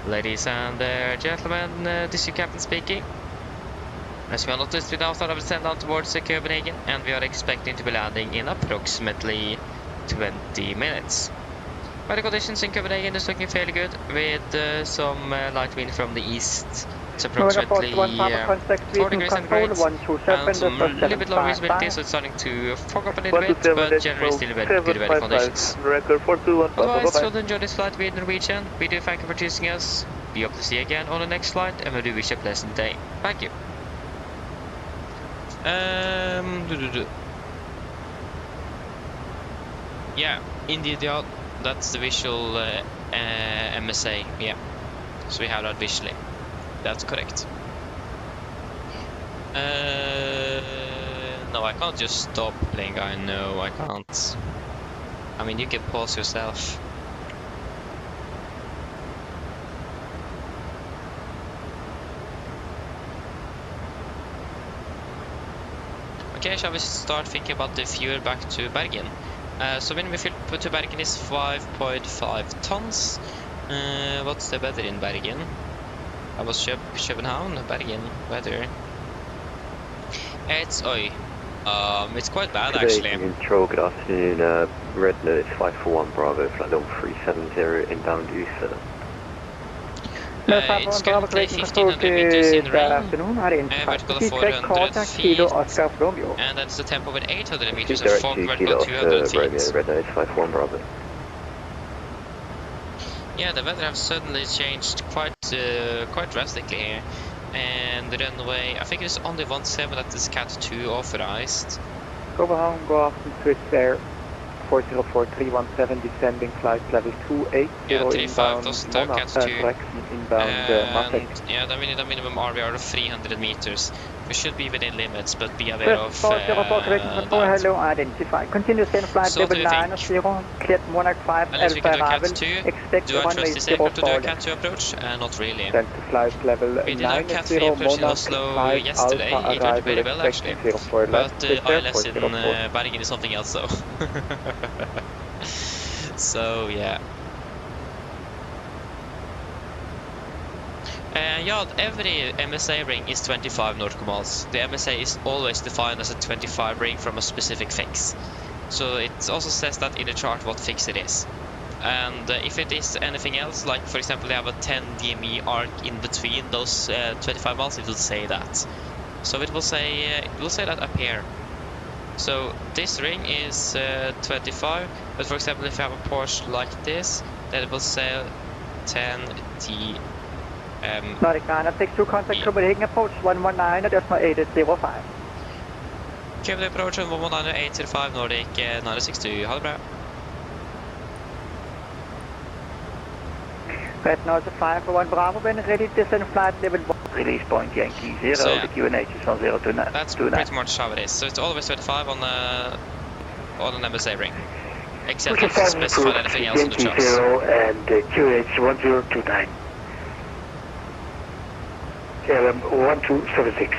Ladies and gentlemen, this is your captain speaking. As we are not listed now, start of descent down towards Copenhagen, and we are expecting to be landing in approximately 20 minutes. Weather conditions in Copenhagen is looking fairly good, with some light wind from the east. It's approximately 4 degrees centigrade, and some little bit low visibility, so it's starting to fog up a little bit, but generally still good weather conditions. Otherwise, you'll enjoy this flight with Norwegian. We do thank you for choosing us. We hope to see you again on the next flight, and we do wish you a pleasant day. Thank you. Yeah, indeed, yeah. That's the visual MSA, yeah. So we have that visually. That's correct. No, I can't just stop playing. I know I can't. I mean, you can pause yourself. Okay, shall we start thinking about the fuel back to Bergen? So when we fill to Bergen is 5.5 tons. What's the weather in Bergen? I was Copenhagen, Bergen weather. It's quite bad actually. Control, good afternoon. Red note 541 Bravo, flight level 370 inbound USA. It's currently 1500 meters in rain, vertical of 400 feet, and that's the tempo with 800 meters of fog, vertical 200 feet. Red note 541 Bravo. Yeah, the weather has suddenly changed quite drastically here, and the runway, I think it's only 17 that is Cat 2 authorized. Copenhagen, go off and switch there. 404-317 descending flight level 280. Yeah, 35 doesn't have Cat 2. And yeah, then we need a minimum RVR of 300 meters. We should be within limits, but be aware of that. Hello, identify. Continue send flight So level do you 90, cleared Monarch 5, unless we can do Alpha Cat 2, expect do I trust 180 this aircraft to do a forward. Cat 2 approach? Not really. Send to flight level We did a Cat 3 approach in Oslo yesterday, it went very well actually. But ILS in Bergen is something else though. So yeah. Yeah, every MSA ring is 25 nautical miles. The MSA is always defined as a 25 ring from a specific fix. So it also says that in the chart what fix it is. And if it is anything else, like for example they have a 10 DME arc in between those 25 miles, it will say that. So it will say that up here. So this ring is 25, but for example if you have a Porsche like this, then it will say 10 D. Nordic 9, take 2 contact Copenhagen approach 119 at decimal 805. Cable approach 119 805 Nordic 960, ha det bra. Red North 541 Bravo, when ready descend flight level 1. Release point Yankee 0, So, yeah. the QNH is on 029. That's pretty much how it is. So it's always 25 on an MSA ring. Except if it's specified anything else in the charts. 0 and QH 1029. 1276.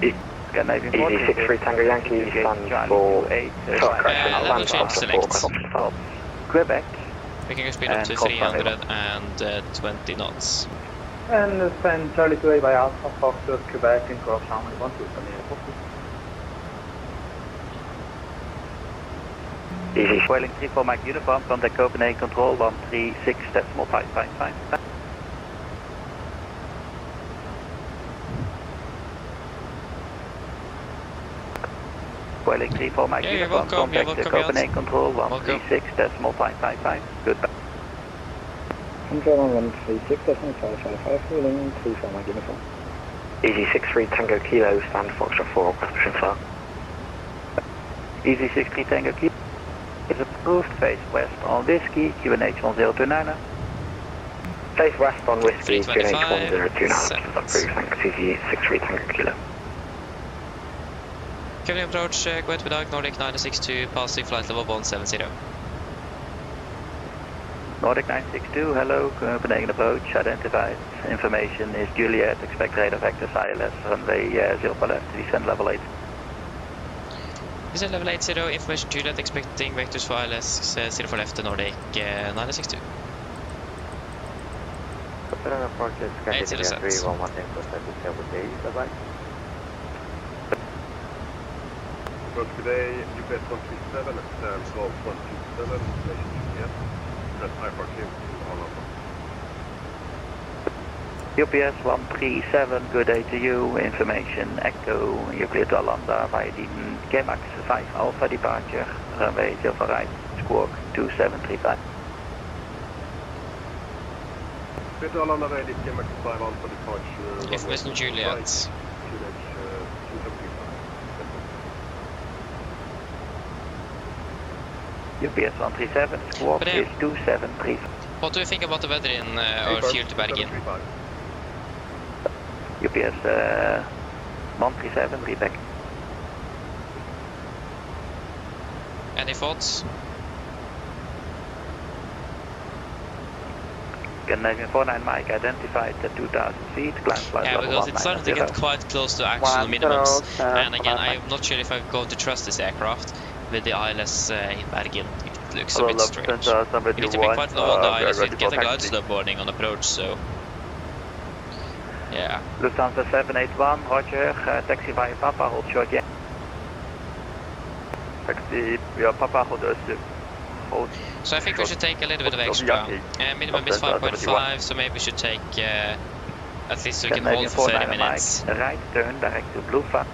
86 Tango Yankee stands for level change select. Quebec. We can go speed up to 320 knots. And send Charlie 28 by Alpha Foxtrot Quebec and cross Harmony 127. Easy. Vueling 34 Mike uniform, contact Copenhagen control 136.555. Vueling 34 Mike uniform, contact Copenhagen control 136.555. Goodbye. Control 136.555, Vueling 34 Mike uniform. Easy 63 Tango Kilo, stand Foxtrot 4, question far. Easy 63 Tango Kilo is approved, face west on whiskey, QNH 1029. Face west on whiskey, QNH 1029, set. approved, thanks, Easy 63 Tango Kilo. Kevin approach, go ahead with Nordic 962, passing flight level 170. Nordic 962, hello, Copenhagen approach, identified. Information is Juliet, expect radar vectors ILS, runway 0 for left, descend level 8. Descend level 80, information Juliet, expecting vectors for ILS 0 for left, Nordic 962. Copenhagen approach is Scandinavia 311 for 37 bye-bye. Approach today, UPS 137, stand 1227, information Juliet. Press iFly to Volanta. UPS 137, good day to you. Information Echo, you're clear to Alanda via the KMAX 5 Alpha departure, runway 0 for right, squawk 2735. Clear to Alanda ready, KMAX 5 Alpha departure. Information Juliet. QNH 2735. UPS 137, squawk is 2735. What do you think about the weather in our fuel to Bergen? UPS 137, read back. Any thoughts? Canadian 49 Mike identified at 2000 feet, climb flight yeah, because it's starting to get quite close to actual minimums. And again, I'm not sure if I'm going to trust this aircraft with the ILS in Bergen. It looks a bit strange. You need to be quite low on the ILS to get a glide slope warning on approach, so... Yeah. Lufthansa 781, roger, taxi via Papa, hold short yeah. Taxi via Papa, hold us. So I think we should take a little bit of extra. Minimum is 5.5, so maybe we should take... at least we can hold for 30 minutes. Right turn, direct to Blufa.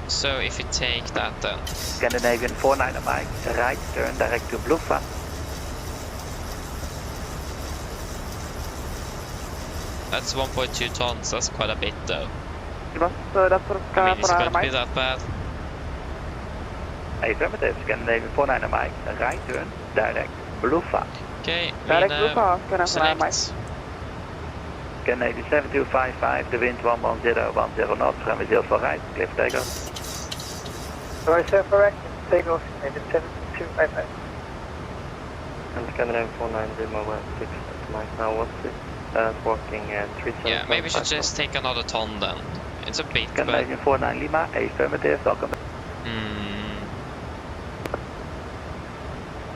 So if you take that then... Scandinavian 49 Mike, right turn direct to Blufa. That's 1.2 tons, that's quite a bit though. I mean, it's going to be that bad. Affirmative, Scandinavian 49 Mike, right turn direct Blufa. Okay, select. Canadian 7255, the wind 110 knots, runway 0 for right, cliff takeoff. Right, sir, correct. Takeoff, Canadian 7255. And Scandinavian 490, Mobile 6, Mike now, what's it? Walking 37. Yeah, maybe we should just take another ton then. It's a bit, Canadian 49 Lima, affirmative, welcome.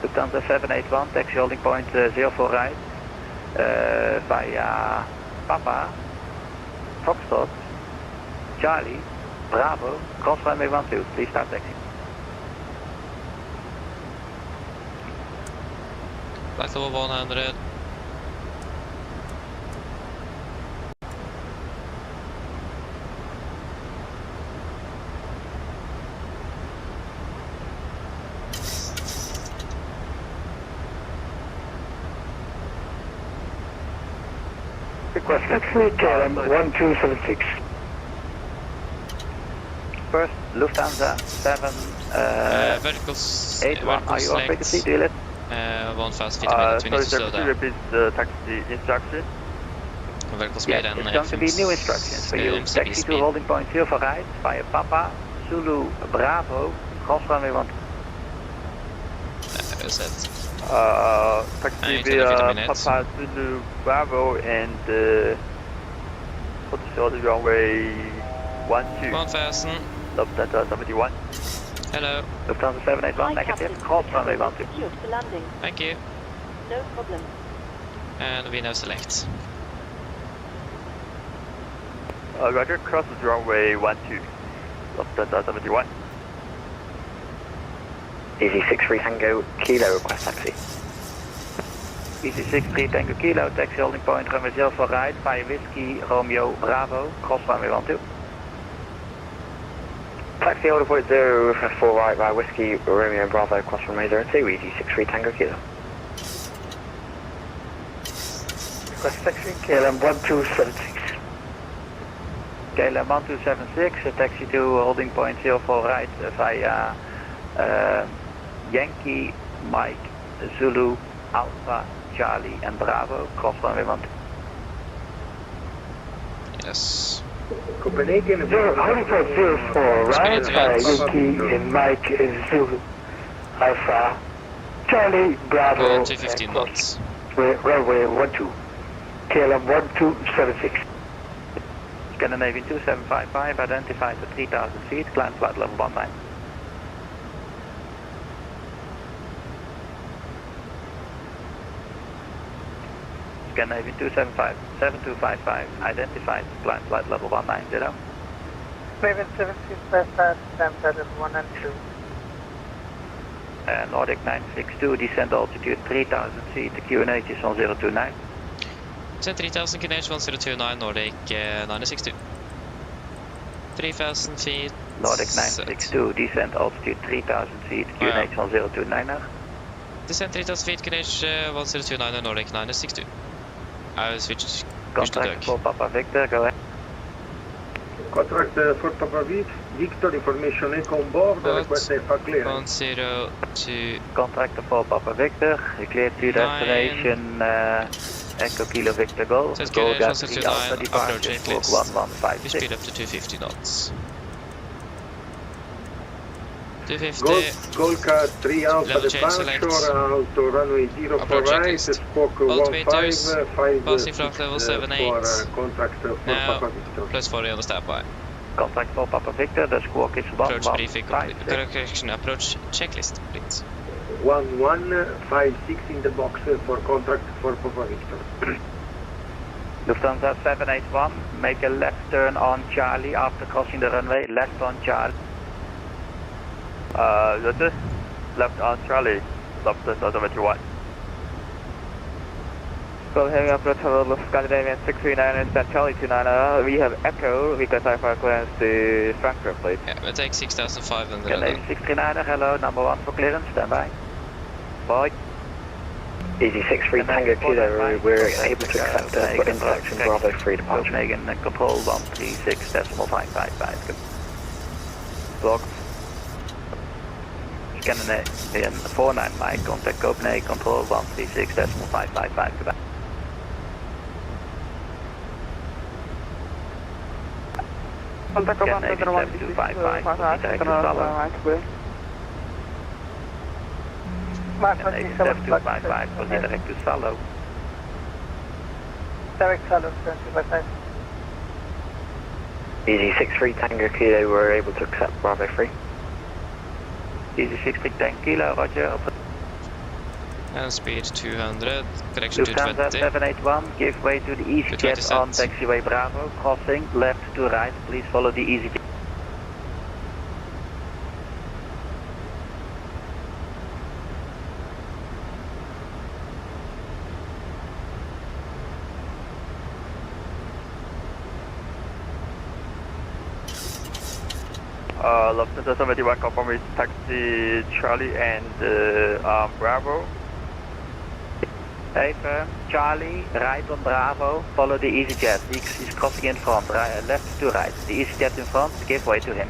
Lufthansa 781, taxi holding point 0 for right, via Papa, Foxtrot, Charlie, Bravo, cross runway 12, please start taxi. Flight level 100. Request KLM 1276. First, Lufthansa 7, verticals, 81, are you on frequency, do you let? 1000 feet a minute, we need to slow down. repeat the taxi instruction? Vertical speed Yes, and it's going to be new instructions for you. Taxi to holding point 0 for right, via Papa, Zulu, Bravo, cross runway 12. That's it. Taxi via Papa Zulu Bravo and what is the other runway 12? 1000. Lufthansa 71. Hello. Lufthansa 781, negative, cross runway 12. Secured for landing. Thank you. No problem. And we now select. Roger, crosses runway 12. Lufthansa 71. Easy 63 Tango Kilo, request taxi. Easy 63 Tango Kilo, taxi holding point, runway 04 right, via Whiskey, Romeo, Bravo, cross runway 12. Taxi holder point 0 right via Whiskey, Romeo, Bravo, cross runway 02, Easy 63 Tango Kilo. Request taxi, KLM 1276. KLM 1276, taxi to holding point 04 right via Yankee, Mike, Zulu, Alpha, Charlie and Bravo, cross runway 12. Yes. Copenhagen, Holding point 04 right via Yankee, Mike, Zulu, Alpha, Charlie, Bravo, Go to 15 knots. runway 12. KLM 1276. Scandinavian 2755, identified at 3000 feet, climb flight level 19. Scandinavian 7255, identified, climb flight level 190. Raven 7655, climb flight level 192. Nordic 962, descent altitude 3000 feet, the QNH is on 029. Descent 3000, QNH 1029, Nordic 962. 3000 feet. Nordic 962, descent altitude 3000 feet, QNH on 029. Descent 3000 feet, QNH 1029, Nordic 962. I will switch to Contract for Papa Victor, go ahead. Contract for Papa Victor, information echo on board, request AFA clearance. 102. Contract for Papa Victor, you cleared to destination Echo Kilo Victor Golf. Says Go QNH gas 3 Alpha departure, squawk 1156. Speed up to 250 knots. 250. Golka 3 Alpha Level change departure, auto runway 04 right, squawk 15, passing flight level 78. for contract for Now, Papa Victor. plus 40 on the standby. Contact for Papa Victor, the squawk is Approach briefing complete. 1156. Correction, approach checklist complete. 1156 in the box for contract for Papa Victor. Lufthansa 781, make a left turn on Charlie after crossing the runway, left on Charlie. That's it. Left on Charlie. Lufthansa 781. Copenhagen approach level Scandinavian 639 and stand Charlie 29. We have Echo, request iFly clearance to Frankfurt, please. Yeah, we'll take 6500. Scandinavian 639, hello, number 1 for clearance, stand by. Bye. Easy 63 Tango Kilo, we're able to accept impact in Bravo 3 departure. Copenhagen control 136.555. Blocked. Scandinavian 49 Mike, contact Copenhagen control 136.555. Goodbye. Contact Scandinavian 7255, direct to Salo. Scandinavian 7255, proceed direct to Salo. Direct Salo, 755. Easy 63 Tango Kilo, we're able to accept Bravo 3. Easy 63 10 Kilo, roger. And speed 200, correction Lufthansa 220. 781, give way to the EasyJet on taxiway Bravo, crossing left to right, please follow the EasyJet. Lufthansa 71, confirm with taxi Charlie and Bravo. Even Charlie, right on Bravo, follow the EasyJet. He's crossing in front, right, left to right. The EasyJet in front, give way to him.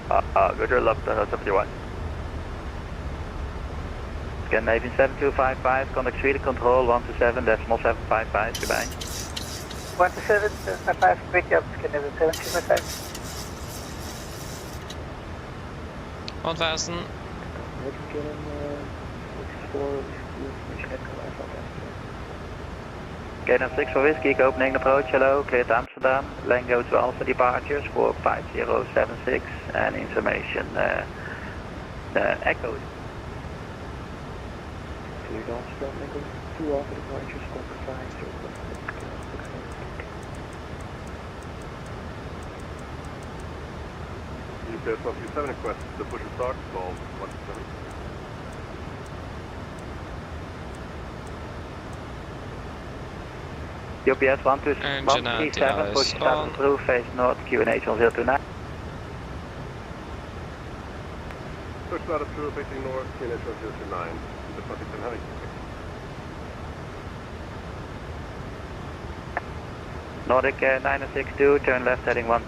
Roger, Lufthansa 71. Scandinavian 7255, contact Sweden control 127.755, goodbye. 127.755, great job, Scandinavian 7255. 1000. KLM 6 for Whiskey, Copenhagen approach, hello, cleared Amsterdam, lane go to Alpha departure, squawk 5076, and information echoed. Cleared Amsterdam, lane go to Alpha departure, squawk 5076. There's 137 request the push and start, call 137. UPS 137, push start through, face north, QNH 1029. Push start through, facing north, QNH 1029. The traffic and heavy. Nordic 962, turn left heading 1.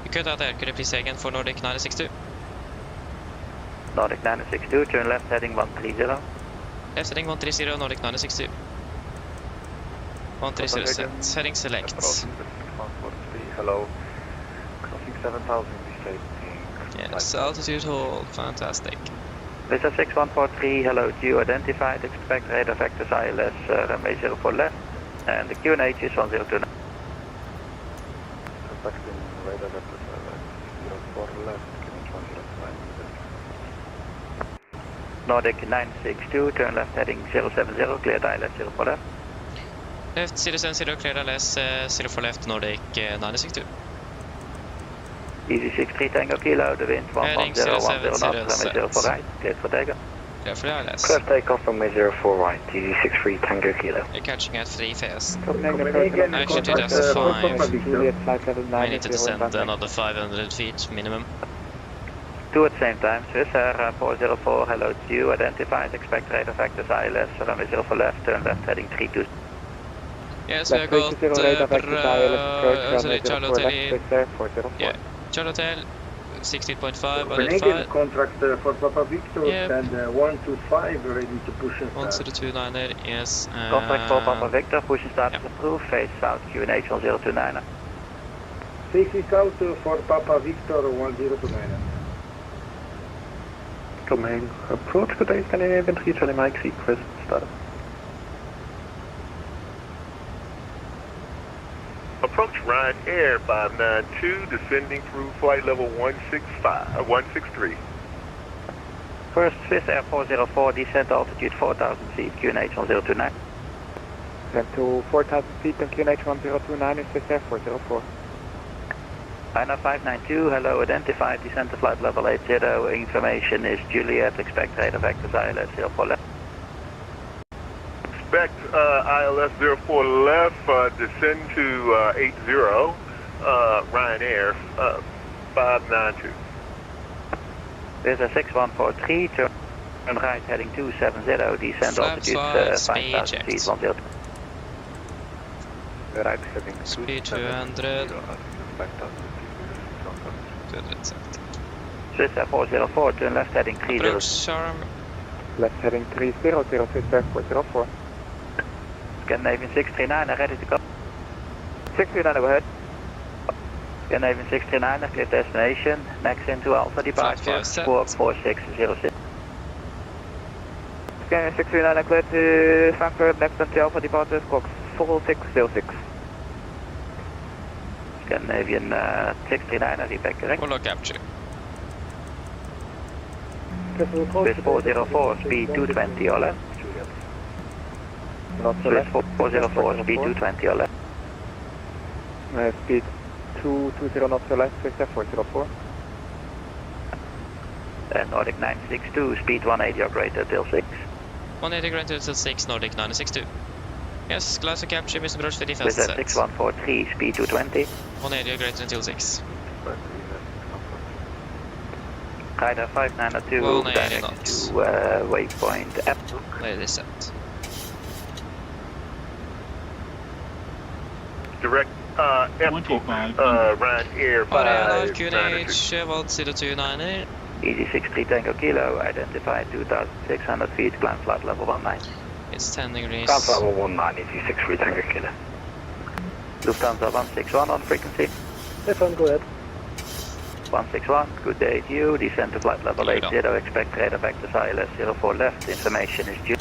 You cut out there, could you please say again for Nordic 962? Nordic 962, turn left heading 130. Left heading 130, Nordic 962. 130 set, heading select. Hello. Crossing 7,000, yes, altitude hold, fantastic. Vista 6143, hello to you, identified, expect radar vectors ILS, runway 04 left, and the QNH is 1029. Expecting radar vectors ILS 04 left, QNH 1029. Nordic 962, turn left heading 070, cleared ILS 04 left. Left 070, cleared ILS 04 left, Nordic 962. Easy 63 Tango Kilo, the wind 110 knots, runway 04 right, cleared for takeoff. Cleared for ILS. Clear takeoff from 04 right, Easy 63 Tango Kilo. You're catching at 3 fast. Copenhagen, I should do contact just 5. Victor. I need to descend another 500 feet minimum. 2 at the same time, Swiss Air 404, hello to you, identified, expect radar vectors ILS, runway 04 left, turn left heading 32. Yes, we have got Charlie Hotel. Yeah, Charlie Hotel 16.5, Copenhagen, contract for Papa Victor, yep. and 125 ready to push and start. 129, yes. Contact for Papa Victor, push and start approved, face south, QNH 1029. Facing south for Papa Victor 1029. Copenhagen, approach today, Scandinavian 3 Charlie Mike, request start. Approach Ryanair 592, descending through flight level 163. First Swiss Air 404, descent altitude 4,000 feet, QNH 1029. Descend to 4,000 feet on QNH 1029 is Swiss Air 404. China 592, hello, identified, descent to flight level 80, information is Juliet, expect radar vectors ILS 04 left. Expect ILS 04 left, descend to 80, Ryanair 592. There's a 6143, turn right heading 270, descent altitude 5,000 feet, 10. Right heading speed 200. 200 set. Swiss Air 404, turn left heading 30. Approach Charm. Left heading 300, Swiss Air 404. Scandinavian 639, ready to go. 639, go ahead. Scandinavian 639, clear destination, next into Alpha departure, squawk 4606. Scandinavian 639, clear to Frankfurt, next into Alpha departure, squawk 4606. Scandinavian 639, repeat correct. Follow capture. Swiss 404, speed 220, all left. Swiss 404, speed 220, all left. Speed 220 knots left, Swiss Air 404. And Nordic 962, speed 180 or greater till 6. 180 greater till 6, Nordic 962. Yes, glass of capture, Mr. Broch, 50 fast set. set. 6143, speed 220. 180 greater until 6. Rider 592, direct knots. to waypoint F. Lady set. Direct F2, Ryanair 592. QNH 1029. Easy 63 Tango Kilo, identified 2,600 feet, climb flight level 19. It's 10 degrees. Climb flight level 19, Easy 63 Tango Kilo. Lufthansa 161 on frequency. Yes, go ahead. 161, good day to you, descend to flight level 80, expect radar vectors ILS 04 left, information is due.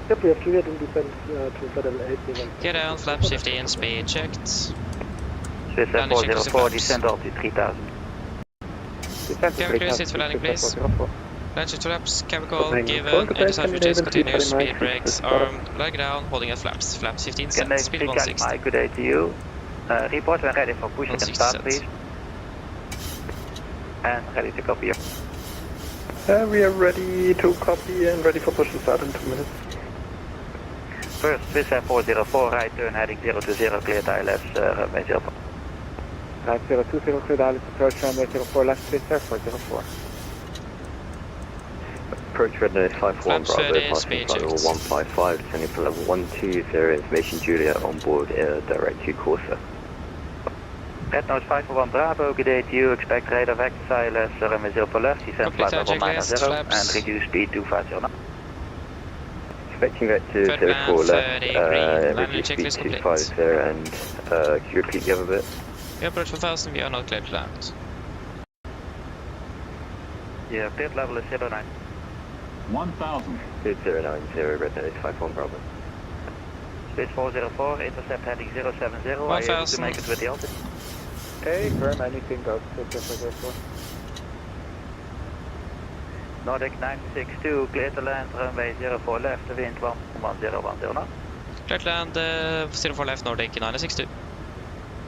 Yep, we have cleared and descend to flight level 80. Get down, flaps 15, speed checked. Swiss Air 404, descend altitude 3000. Cabin crew, sit for landing please. Launch to flaps, cabin call, given, exercise routines, continuous, speed brakes, armed, leg down, holding at flaps. Flaps 15 set, speed 16. Good day to you. Report when ready for push and start, please. And ready to copy. We are ready to copy and ready for push and start in 2 minutes. First, Swiss Air 404, right turn heading 020, cleared ILS, runway 04. Right 020, cleared ILS, approach runway 04, left Swiss Air 404. Approach readiness 51 Bravo, passing flight level 155, descending for level 12, there information Juliet on board, direct to Corsa. Red Nose 541 Bravo, good day to you, expect radar vector ILS, runway 04 left, descend flight level -0 and reduce speed to 509. Expecting vector 04 left, reduce speed to 50 and could you repeat the other bit? We approach 1000, we are not clear to land. Yeah, pit level is 09. 1000. 090, red nose 51 Bravo. Space 404, intercept heading 070, are you able to make it with the altitude? Hey, firm, anything goes to 404. Nordic 962, clear to land, runway 04 left, wind 11010 now. Clear to land, 04 left, Nordic 962.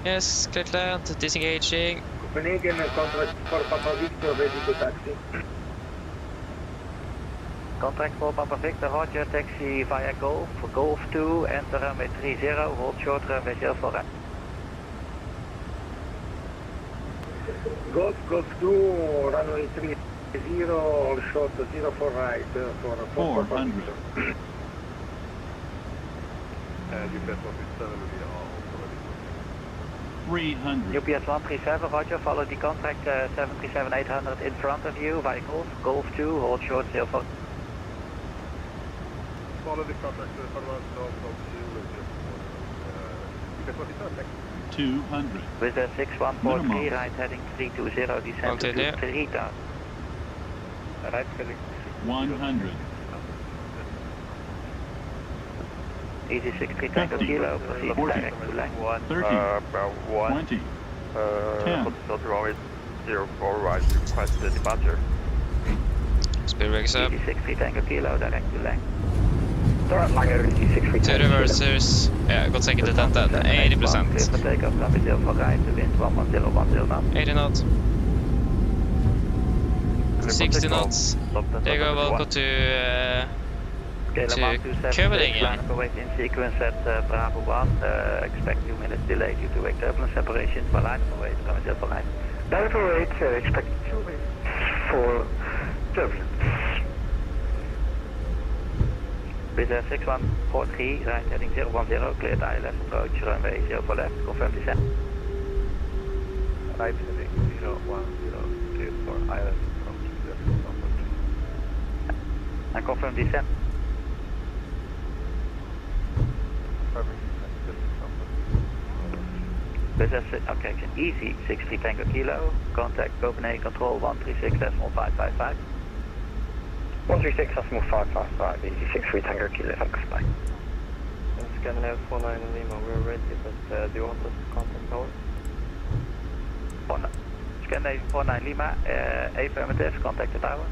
Yes, clear to land, disengaging. Copenhagen, contract for Papa Victor, ready to taxi. Contract for Papa Victor, Roger, taxi via Golf, Golf 2, enter runway 30, hold short runway 04 right. Golf 2, runway 30, all short 04 right for Papa Victor. UPS 137 will be also ready. 300. UPS 137, Roger, follow the contract 737-800 in front of you via Golf, Golf 2, hold short 04. Follow the contract, Perfermance, Golf 2, 200. With a 6143, right heading 320, descend to 3000. Right heading 100. Easy 63 Tango Kilo, proceed direct to line. 30. 20. 10. Runway 04 right, request the departure. Speed rigs up. Easy 63 Tango Kilo, direct to line. Two reversers. Yeah, got second attempt at 80%. Clear for takeoff, runway 04 right, wind 11010 now. 80 knots. 60 knots. There you go, welcome to Copenhagen. Line up await in sequence at Bravo 1. Expect 2 minutes delay due to wake turbulence separation for line up await, runway 04 right. Line up await, expect 2 minutes for turbulence. With 6143, right heading 010, cleared ILS approach, runway 04 left, confirm descent. Right heading 010, cleared for ILS approach, 010. And confirm descent. With okay, easy 60 Tango Kilo, contact Copenhagen control 136.555. 136.555, easy 63 Tango Kilo, thanks, bye. Scandinavian 49 Lima, we're ready, but do you want us to contact tower? Scandinavian 49 Lima, affirmative, contact the tower.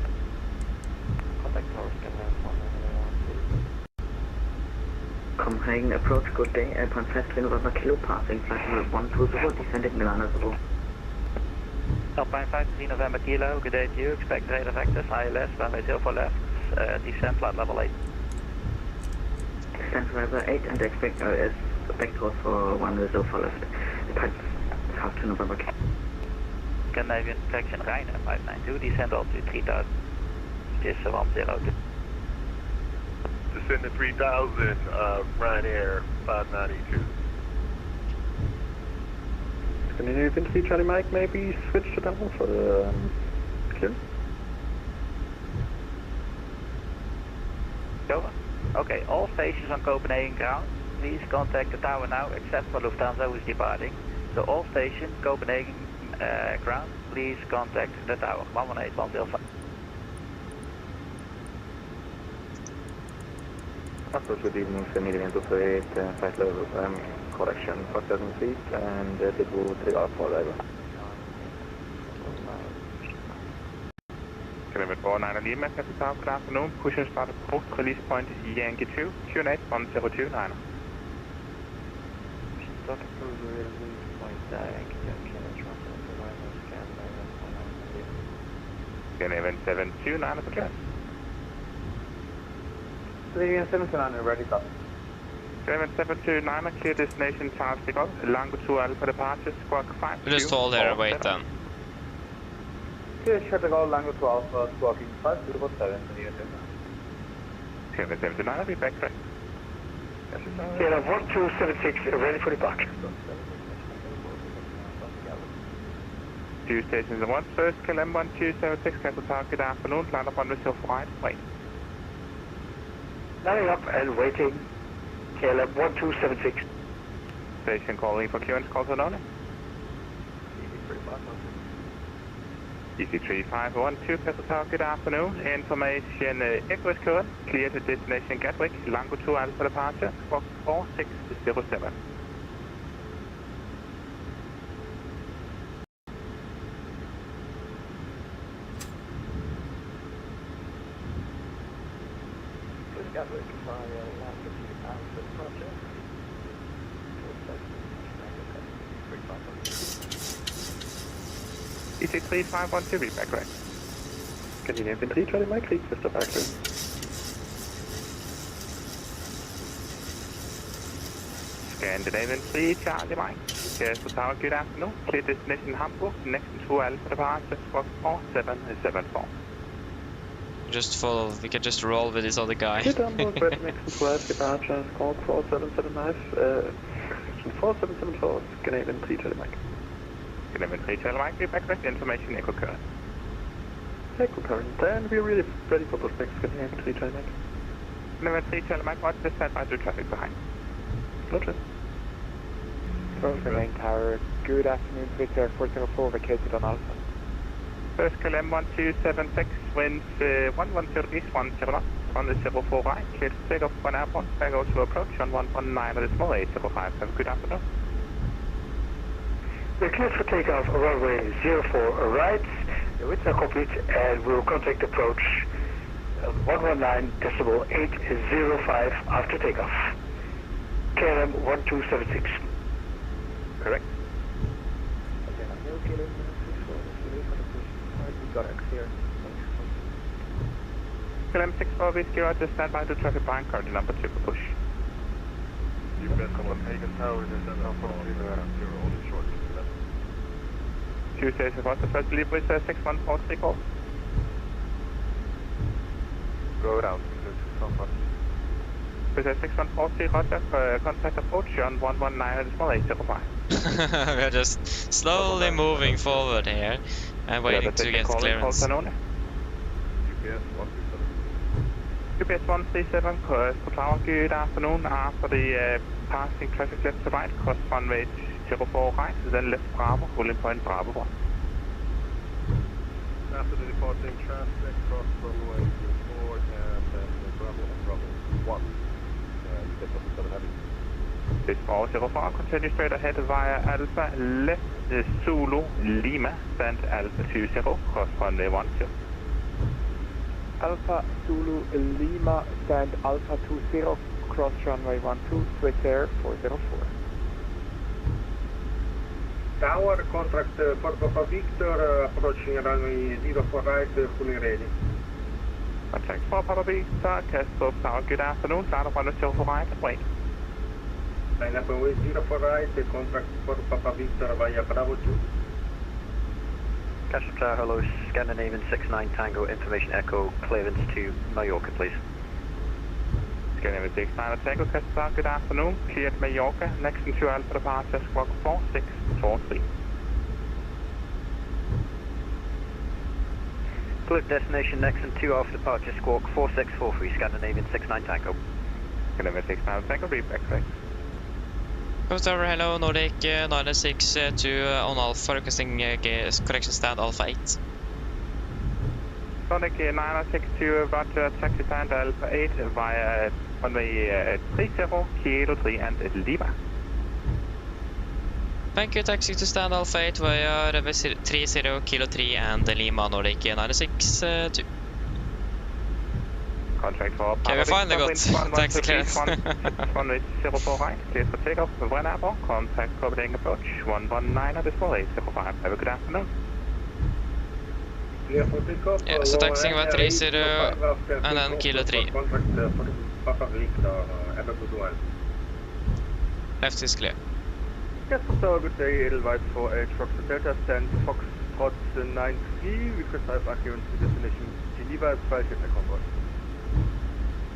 Contact tower, Scandinavian 49 Lima, please. Copenhagen approach, good day, airport fast November Kilo, passing flight level 120, descending Milano Zero. Alpine 53 November Kilo, good day to you, expect radar vectors, ILS, runway 04 left, descent flight level 8. Descent level 8 and expect ILS vectors for 104 left. Depart south to November Kilo. Scandinavian traction Ryanair 592, descend altitude 3000, just 102. Descend to 3000, Ryanair 592. Scandinavian 3 Charlie Mike, maybe switch to that one for the clear? Over. Okay, all stations on Copenhagen ground, please contact the tower now, except for Lufthansa who is departing. So all stations, Copenhagen ground, please contact the tower, 118105. Approach good evening, medium to 8, flight level, correction, 47 feet, and it will take off for arrival. Canadian 49 Lima, Capital, good afternoon. Push and start approach, release point Yankee 2, Q8 102 9. Event 729 at the clear. Event 729 ready, copy. Event 729, clear destination Charles de Gaulle, Lango 2 Alpha departure, squawk 5. Just hold there and wait then. Clear Charles de Gaulle, Lango 2 Alpha, squawking 507. Event 729, I'll be back right. Clear 1276, ready for departure. 2 stations at once, first KLM 1276, cancel target afternoon, land up on the self right, wait. Landing up and waiting, KLM 1276. Station calling for clearance, call to Nona. EC3512, cancel target afternoon, information Echo is current, clear to destination Gatwick, Lango 2 Alpha departure, squawk 4607. Gatwick via Lango 2 Alpha departure. EC3512, be back right. Continue infantry, Charlie Mike, lead Mr. Baxter. Scandinavian 3, Charlie Mike. Yes, Tower, good afternoon. Clear destination Hamburg, next to Alpha departure, squawk 4774. Just follow, we can just roll with this other guy. Clear Hamburg, ready next to Alpha departure, squawk 4775, 4774, Scandinavian 3, Charlie Mike. Scandinavian 3, Charlie Mike, be back right, information Echo current. Echo current, and we're really ready for prospects, Scandinavian 3, Charlie Mike. Scandinavian 3, Charlie Mike, watch the standby to traffic behind. Roger. Main Tower, good afternoon, Victor 404, vacated on Alpha. First KLM 1276, winds 1130 east, 10 knots, on the 04 right, clear to take off 1 airport, back out to approach on 119.805, have a good afternoon. We're cleared for takeoff, runway 04 right, the winds are complete, and we'll contact approach 119.805 after takeoff. KLM 1276. Correct. KLM 64 Whiskey Roger, stand by to traffic behind car number 2 for push. Copenhagen Tower, this is Alpha 0, only short. Tuesday, what's the first delivery, 6143 call? Go down, With 6143 Roger, contact approach on 119.805. We are just slowly moving forward here and waiting to get clearance. UPS 137, Tower, good afternoon. After the passing traffic left to right, cross runway 04 right, then left Bravo, holding point Bravo 1. After the departing traffic, cross runway 04 and then Bravo 1. This Bravo 04, continue straight ahead via Alpha, left Zulu, Lima, stand Alpha 20, cross runway 10. Alpha Zulu Lima, stand Alpha 20, cross runway 12, Swiss Air 404. Tower, contract for Papa Victor, approaching runway 04 right, fully ready. Contact for Papa Victor, Castle Tower, good afternoon, line up on the 04 right, wait. Line up on 04 right, contract for Papa Victor via Bravo 2. Castle Tower, hello, Scandinavian 69 Tango, information Echo, clearance to Mallorca, please. Scandinavian 69 Tango, Castle Tower, good afternoon, cleared Mallorca, next to Alpha departure, squawk 4643. Cleared destination next and 2 Alpha departure, squawk 4643, Scandinavian 69 Tango. Scandinavian 69 Tango, read back right. Coast Tower, hello, Nordic 962 on Alpha, requesting correction stand Alpha 8. Nordic 962, Roger, taxi stand Alpha 8 via runway 30, Kilo 3 and Lima. Thank you, taxi to stand Alpha 8 via runway 30, Kilo 3 and Lima, Nordic 962. Contract for okay, we finally got taxi clearance. Runway 04 right, clear for takeoff with one airborne. Contact Copenhagen approach 119 at decimal 805. Have a good afternoon. Clear for takeoff. Yeah, so taxiing var 30 and then kilo 3. Left is clear. Yes, so good day, Edelweiss 48 Foxtrot Delta, stand Foxtrot 93, request have accuracy destination Geneva, 5 hit convoy.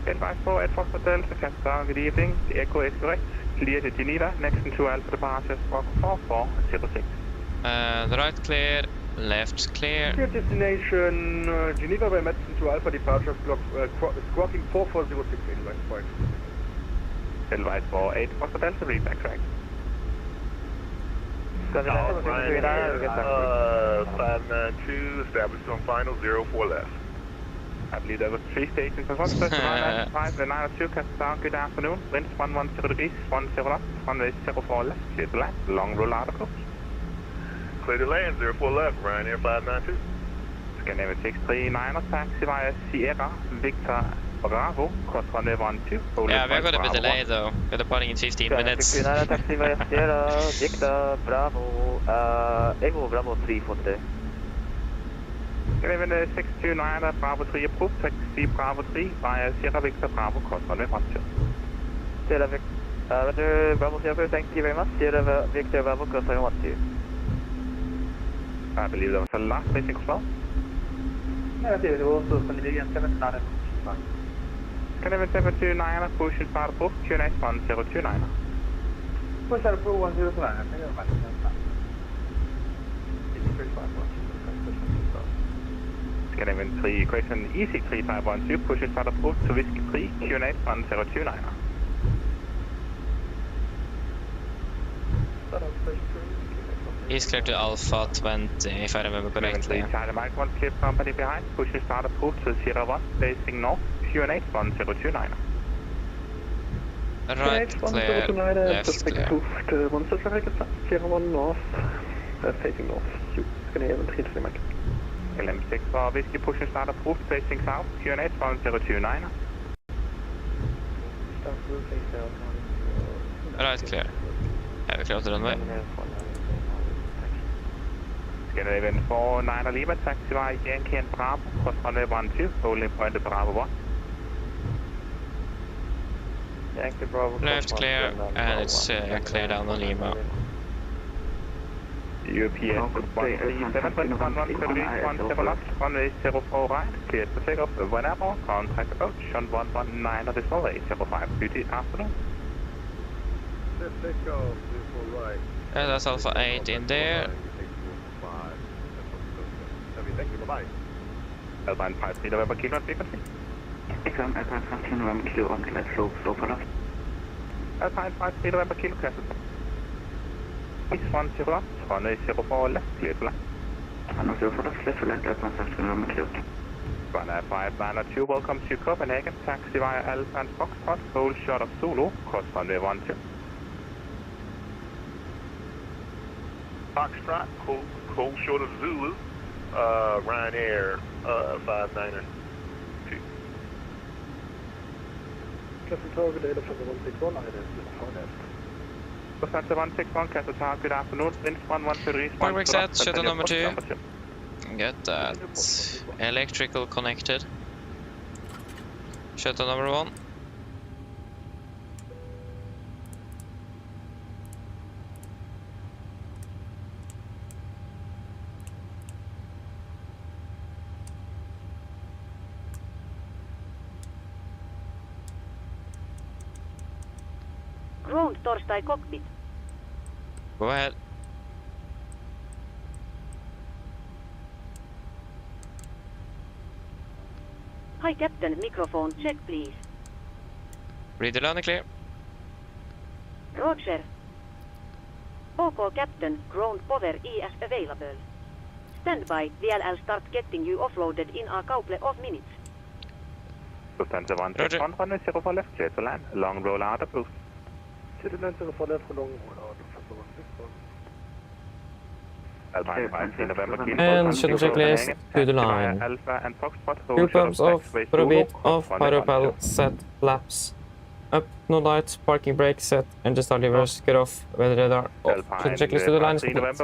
Edelweiss 48 Foxtrot Delta, Captain, good evening. The echo is correct. Clear to Geneva, next to Alpha departure, Squawk 4406. The right clear, left clear. Clear destination Geneva by Madison to Alpha departure, squawking 4406, Edelweiss 48. Edelweiss 48 Foxtrot Delta, read back track. 592, established on final, 04 left. I believe there was 3 stations in front. 5, the 902, Captain, good afternoon. Winds 110 degrees, 10 left, runway 04 left, clear to land, long roll out approach. Clear to land, 04 left, Ryanair 592. Scandinavia 639, taxi via Sierra, Victor Bravo, cross runway 12. Yeah, we're gonna be delayed though. We're departing in 15 minutes. 639, taxi via Sierra, Victor Bravo, Evo Bravo 3 for today. Scandinavia 629, Bravo 3 approved, taxi Bravo 3 via Sierra, Victor Bravo, cross runway 12. Sierra Victor Bravo 3, thank you very much. Sierra Victor Bravo, cross runway 12. I believe that was the last missing as well. Yeah, it was also Scandinavian 729. Scandinavian 729, push and start approved, QNH 1029. Push and approve 1029. Scandinavian 3, question EC3512, push and start approved to Whiskey 3, QNH 1029. He's clear to Alpha 20, if I remember correctly. Charlie Mike 1, clear company behind, push and start approved to Sierra 1, facing north, QNH 1029. Right clear, left clear. Sierra 1 north, facing north, Scandinavian 3 Mike. LM6 for Whiskey, push and start approved, facing south, QNH 1029. Right clear. Have we cleared the runway? Scandinavian 49 Lima, taxi via Yankee and Bravo, cross runway 12, holding point to Bravo 1. Yankee Bravo. Left clear, and it's clear down on Lima. European 137, 117 left, runway 04 right, cleared for takeoff, one airborne, contact approach, on 119 at decimal 805, beauty afternoon. Takeoff, 04 right. And that's Alpha 8 in there. Thank you, bye-bye. Alpine 53 November, kilo on frequency. Excellent, Alpine 53 November, kilo on clear, slow for left. Alpine 53 November, kilo clear. East 10 left, runway 04 left, clear to land. Runway 04 left, clear to land, Alpine 53 November, kilo. Runway 592, welcome to Copenhagen, taxi via Alpine Foxtrot, hold short of Zulu, cross runway 12. Foxtrot, hold short of Zulu. Ryanair 592. Captain Tower, good day, from the 161, I is 4 left. Volanta 161, Captain Tower, good afternoon, winds 113. Firework set, shuttle number 2. Get that. Electrical connected. Shuttle number 1. Ground Torstai cockpit. Go ahead. Hi Captain, microphone check please. Read the landing clear. Roger. OK Captain, ground power ES available. Stand by, VLL start getting you offloaded in a couple of minutes. Volanta 161, runway 04 left, clear to land, long roll out approved. And shuttle checklist to the line. Crew pumps off for a bit, off, pyropel set, flaps up, no lights, parking brake set, engine start levers, get off, weather radar off. Shuttle checklist to the line is complete.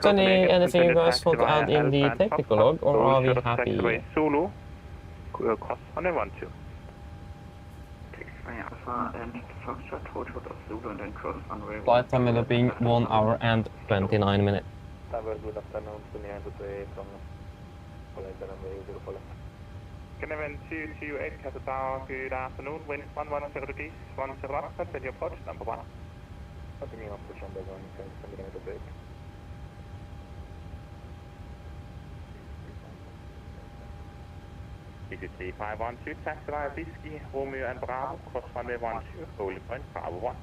So anything you guys want to add in the technical log, or are we happy? Flight time ended up being 1 hour and 29 minutes. Canadian 228, Castle Tower, good afternoon, wind 110 degrees, 101, continue approach, number 1. Continue approach, number 1, continue the break. ETC 512, taxi via Whiskey, Romeo and Bravo, cross runway 12, holding point, Bravo 1.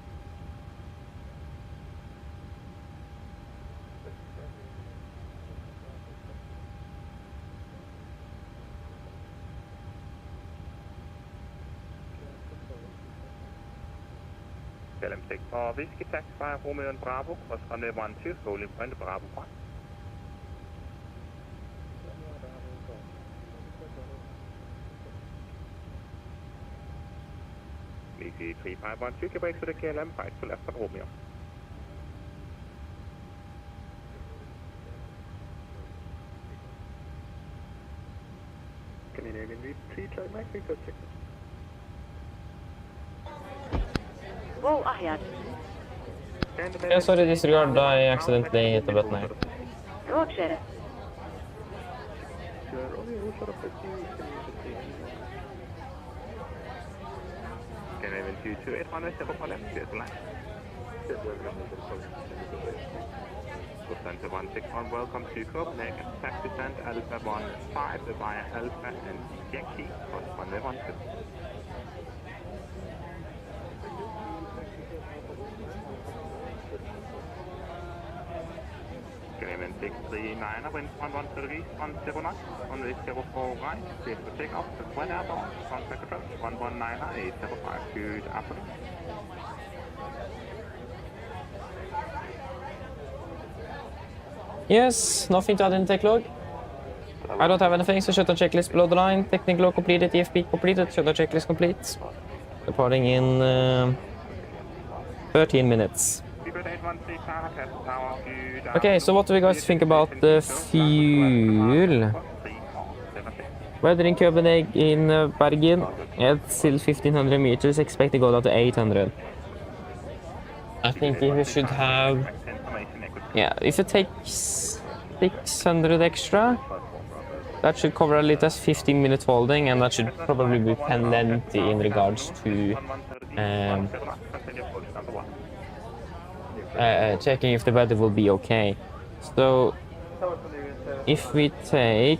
LM6 for Whiskey, taxi via Romeo and Bravo, cross runway 12, holding point, Bravo 1. BC 3512, get back to the KLM, right to left on Romeo. Canadian V3, try Mexico, check. Whoa, ahead. Yeah, sorry, disregard, I accidentally hit the button here. Roger. Canadian 228, runway 0 clear to land. Center 161, welcome to Copenhagen. Taxi descent Alpha 15 via Alpha and Yankee, cross runway 12. Canadian 639, wind 110 degrees, 109, runway 04 right, clear for takeoff, 1 airborne, contact approach, 119.805, good afternoon. Yes, nothing to add in the tech log. I don't have anything, so shuttle checklist below the line. Technical log completed, EFP completed, shuttle checklist complete. Departing in 13 minutes. Okay, so what do you guys think about the fuel? Weather in Copenhagen, in Bergen, it's still 1500 meters, expect to go down to 800. I think if you should have, yeah, if you take 600 extra, that should cover a little as 15 minutes holding, and that should probably be plenty in regards to checking if the weather will be okay. So if we take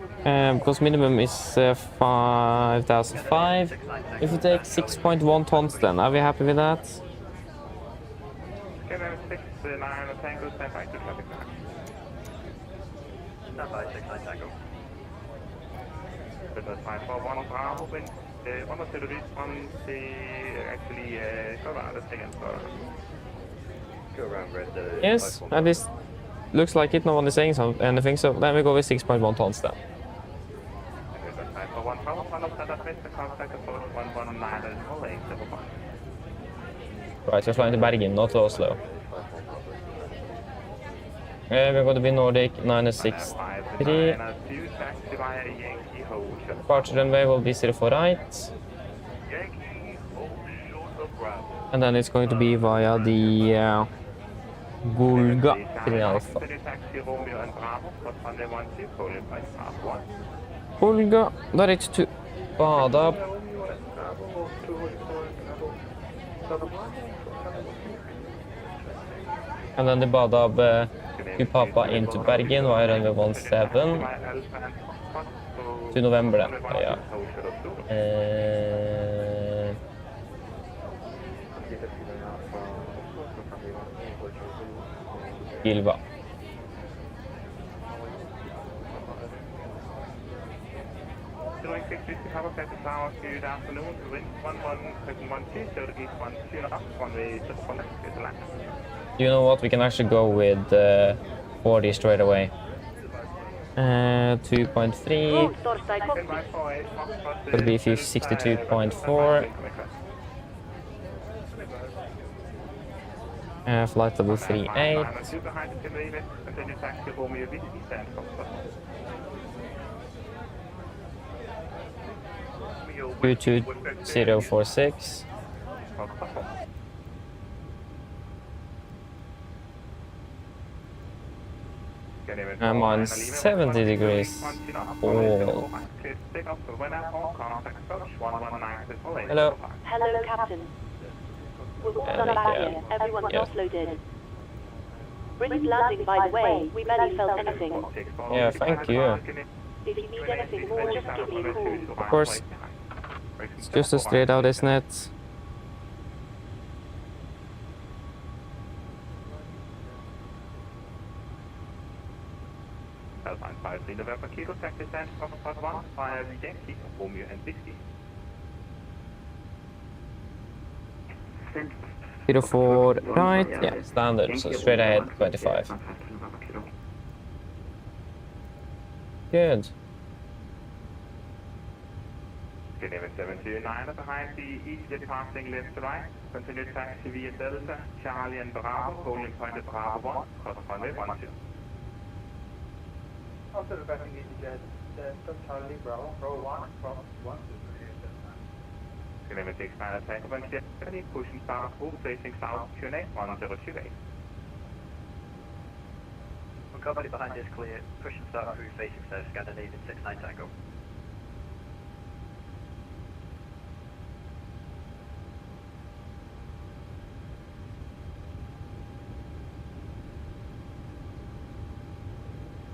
because minimum is 5,005. If we take 6.1 tons, then are we happy with that? Yes, at least looks like it. No one is saying anything, so then we go with 6.1 tons then. Right, we're flying to Bergen, not to Oslo. We're going to be Nordic 963. Departure runway will be 04 right. And then it's going to be via the Volga in Alpha. Volga, direct to Bada. And then the Bada to Papa into Bergen via runway 17 to November then. Yeah. Gilva. Doing 650 Papa Pepper Tower, good afternoon. Wind 1112, so the east 12 knots, runway just 1 is the land. You know what? We can actually go with 40 straight away. 2.3. Could be 62.4. Flight level 38. 22046. I'm on 70 degrees. Oh. Hello. Hello, Captain. We're all done back here. Everyone's offloaded. British landing, by the way. We barely felt anything. Yeah, thank you. If you need anything more, just give me a call. Of course. It's just a straight out, isn't it? Alpine 53 November Kilo, taxi stand from part 1, via the Yankee, Romeo and Whiskey. 04 right, yeah, standard, so straight ahead 25. Good. Skydiver 729 behind the east passing left to right. Continue taxi via Delta, Charlie and Bravo, holding point at Bravo 1, cross runway 12. After the passing EasyJet, Delta, Charlie, Bravo, Pro 1, cross 1. Skydiver 69 attack of Anthony, pushing south, full facing south, Q&A 1028. Company behind is clear, pushing start through facing south, Scandinavian 69 Tango.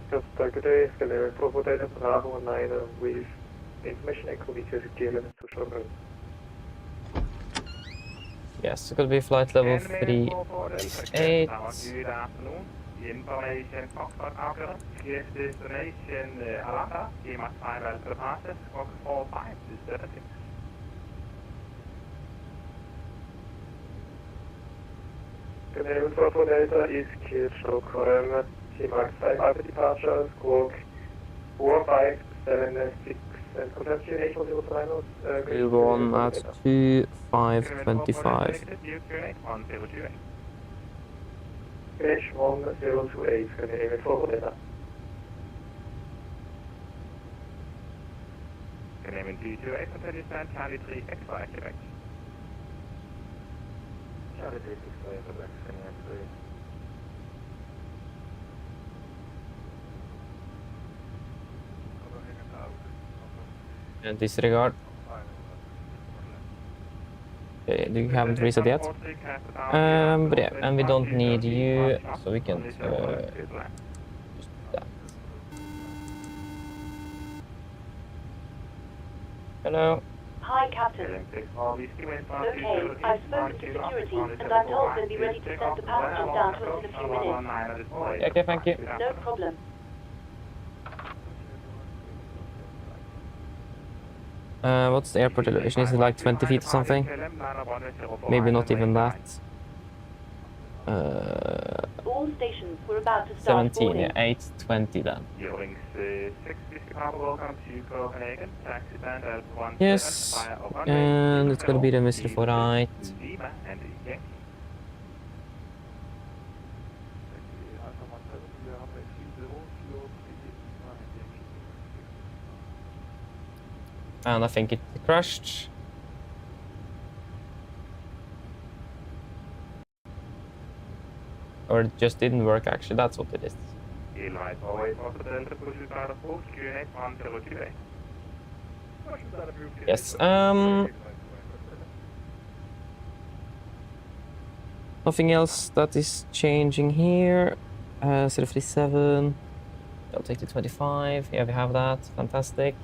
Just good day, Skydiver Provo Delta, Bravo 9 with information echo because it gave us to Trondheim. Yes, it could be flight level 38. Good afternoon. Information Foxtrot Outlook, clear destination Alata, EMA 5 Alpha passes, Fox 45 is 36. Skydiver Provo Delta is cleared Stockholm, EMA 5 Alpha departure, squawk 4576 and contact you 8105. We'll go on at 2525. H1028, Skydiver Provo Delta. Skydiver 228, continue stand Charlie 3 XY Quebec. Charlie 3 XY Quebec, Skydiver 3. And disregard. Okay, you haven't reset yet. But yeah, and we don't need you, so we can just that. Hello. Hi, Captain. Okay, I've spoken to security, and I'm told they'll be ready to send the passengers down to us in a few minutes. Okay, thank you. No problem. What's the airport elevation? Is it like 20 feet or something? Maybe not even that. All stations were about to start 17, boarding. yeah, 820 then. Yes, and it's gonna be the Mr. 4 right. And I think it crashed. Or it just didn't work actually, that's what it is. Yes, nothing else that is changing here. 057. I'll take the 25. Yeah, we have that. Fantastic.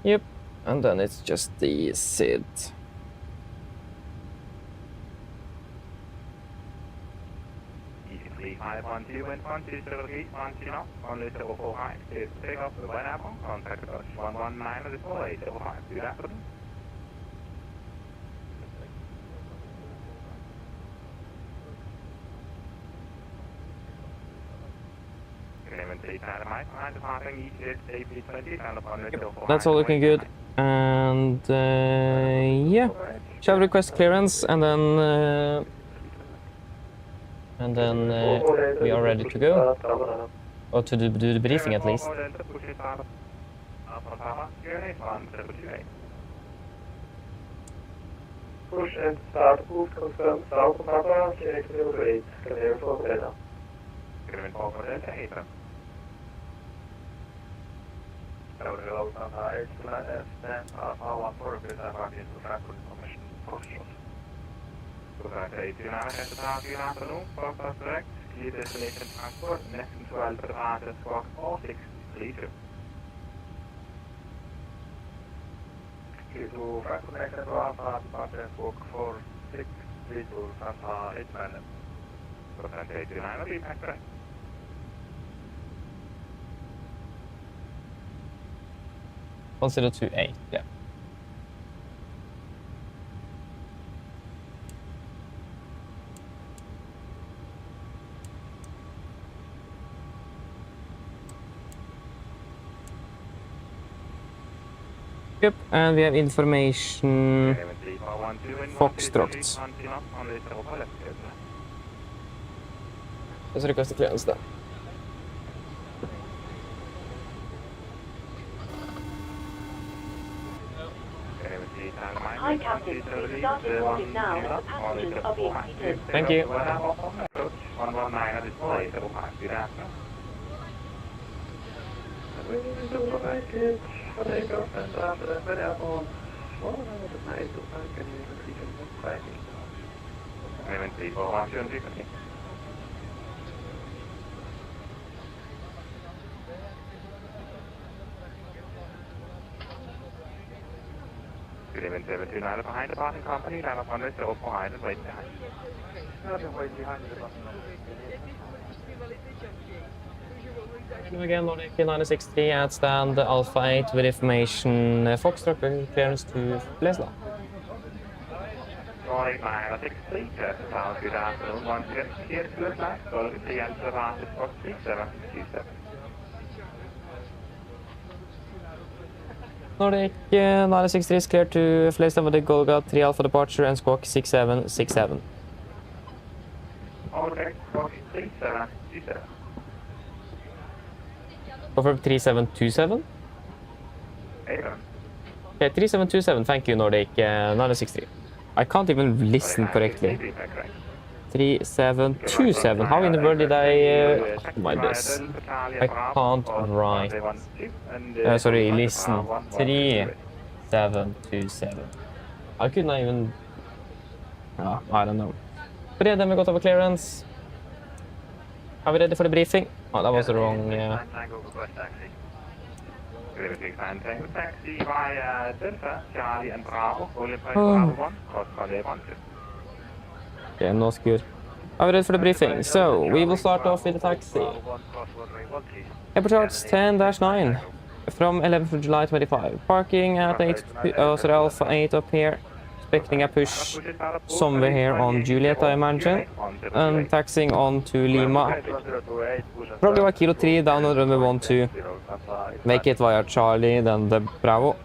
Yep, and then it's just the SID. 12, wind 1203, 10 knots, only 045, clear to take off the wind apple, contact approach 119 display 05, good afternoon. That's all looking good. And yeah, shall request clearance, and then we are ready to go, or to do the briefing at least. Push and start, move, confirm, south of Papa, KX 08, clear for Breda. Key destination transport, next to Elevatex squawk 0632. Key to Frankfurt next to Alpha, departure squawk 4632, Santa 8 minutes. Percent 89 will be back correct. Consider 28, yeah. Yep, and we have information Foxtrot. Let's request the clearance then. Hi, Captain. We've started boarding now, and the passengers are being seated. Thank you. Behind the parking company, line up on the still behind and wait behind. Again, Nordic 963 at stand Alpha 8 with information Foxtrot clearance to Flesland. Nordic 963, good afternoon, 1 here to the flight, so the answer is 3727. Nordic 963 is clear to Flesland with the Golga 3 Alpha departure and squawk 6767. Okay, squawk 3727. Confirm 3727? Okay, 3727, thank you Nordic 963. I can't even listen correctly. 3727, how in the world did I mind this? I can't write. Sorry, listen. 3727. I couldn't even... I don't know. But yeah, then we got our clearance. Are we ready for the briefing? Oh, that was the wrong... Taxi via Delta, Charlie and Bravo, Okay, not good. Are we ready for the briefing? So, we will start off with the taxi. Airport charts 10-9 from 11th of July 25. Parking at Alpha 8 up here. Expecting a push somewhere here on Juliet, I imagine. And taxiing on to Lima. Probably by Kilo 3 down on runway 12. Make it via Charlie, then the Bravo.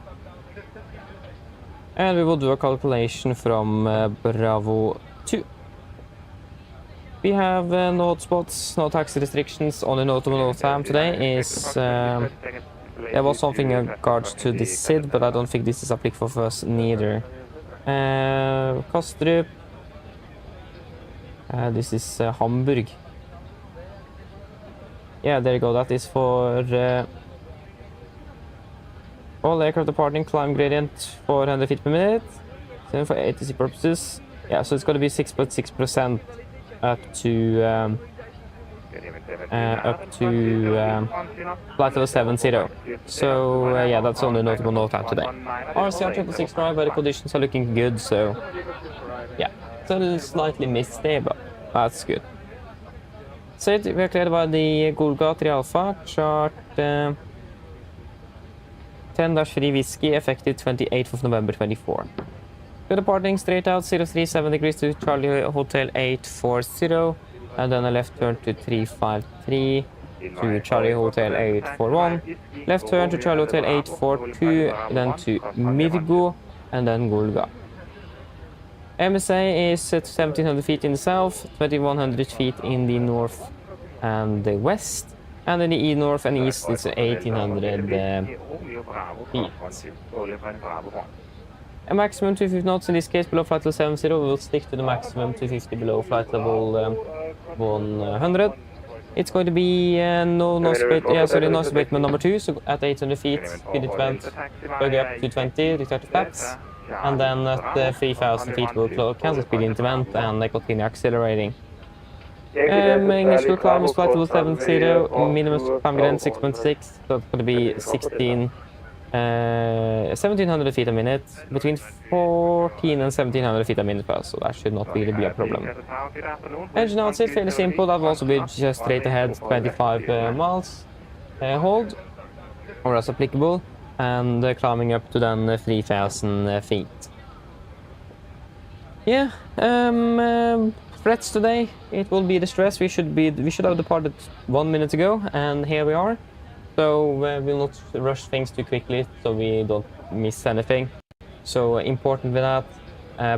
And we will do a calculation from Bravo 2. We have no hotspots, no taxi restrictions, only notable time today is... there was something in regards to the SID, but I don't think this is applicable for us neither. Kastrup. This is Hamburg. Yeah, there you go, that is for... all aircraft departing, climb gradient 400 feet per minute. Same for ATC purposes. Yeah, so it's going to be 6.6% up to flight level 70. So yeah, that's only notable note out today. RCR 26 drive, but the conditions are looking good, so yeah. So it's slightly missed there, but that's good. That's it. We are cleared by the Golga 3 Alpha, chart 10-3 Whiskey, effective 28th of November 24. We're departing straight out 037 degrees to Charlie Hotel 840, and then a left turn to 353 to Charlie Hotel 841, left turn to Charlie Hotel 842, then to Mirgo, and then Golga. MSA is at 1700 feet in the south, 2100 feet in the north and the west, and in the north and east it's 1800 feet. A maximum 250 knots in this case below flight level 70. We will stick to the maximum 250 below flight level 100. It's going to be nose abatement number 2, so at 800 feet, speed it went, bug up to 20, return to flaps, and then at 3000 feet we'll cancel speed intervent and continue accelerating. Initial climb is flight level 70, minimum climb again 6.6, so it's going to be 1700 feet a minute, between 14 and 1700 feet a minute per, so that should not really be a problem. Engine outside, fairly simple, that will also be just straight ahead 25 miles, hold, or as applicable, and climbing up to then 3000 feet. Yeah, threats today, it will be the stress. We should have departed 1 minute ago, and here we are. So we'll not rush things too quickly, so we don't miss anything. So important with that,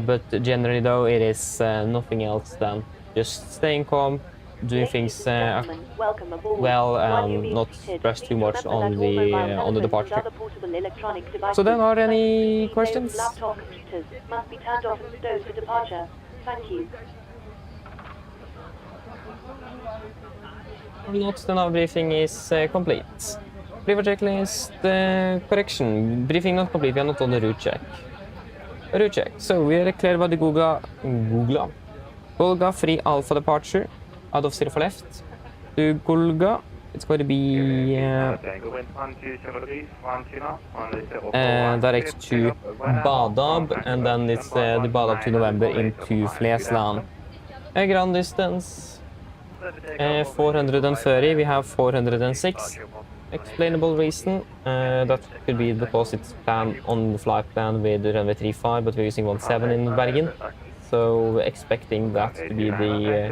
but generally though, it is nothing else than just staying calm, doing things well, and not stress too much on the departure. So then, are there any questions? Laptop computers must be turned off and stowed for departure. Thank you. Not, then our briefing is complete. Brief checklist correction. Briefing not complete, we are not on the route check. Route check. So we are cleared by the Golga 3 Alpha departure out of 0 for left to Golga. It's going to be direct to Badab, and then it's the Badab to November into Flesland. A ground distance 430, we have 406. Explainable reason, that could be because it's planned on the flight plan with runway 35, but we're using 17 in Bergen. So expecting that to be the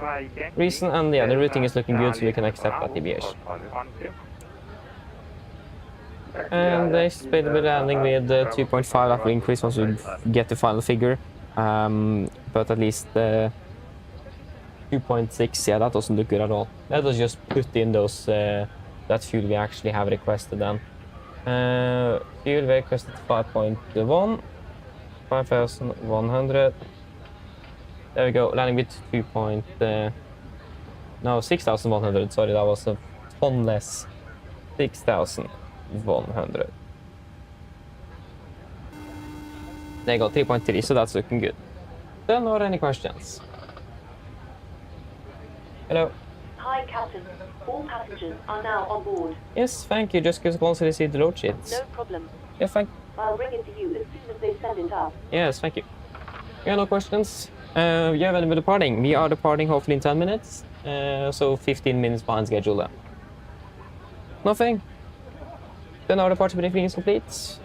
reason, and yeah, the routing is looking good, so we can accept that deviation. And they expected landing with 2.5, that will increase once we get the final figure, but at least 2.6, yeah, that doesn't look good at all. Let us just put in those that fuel we actually have requested then. Fuel we requested 5.1, 5,100. There we go, landing with 6,100, sorry, that was a ton less. 6,100. There you go, 3.3, so that's looking good. Then, are there any questions? Hello. Hi, Captain. All passengers are now on board. Yes, thank you. Just once I receive the load sheets. No problem. Yeah, thank you. I'll bring it to you as soon as they send it up. Yes, thank you. Yeah, no questions. Yeah, when we're departing. We are departing hopefully in 10 minutes. So 15 minutes behind schedule then. Nothing. Then our departure briefing is complete.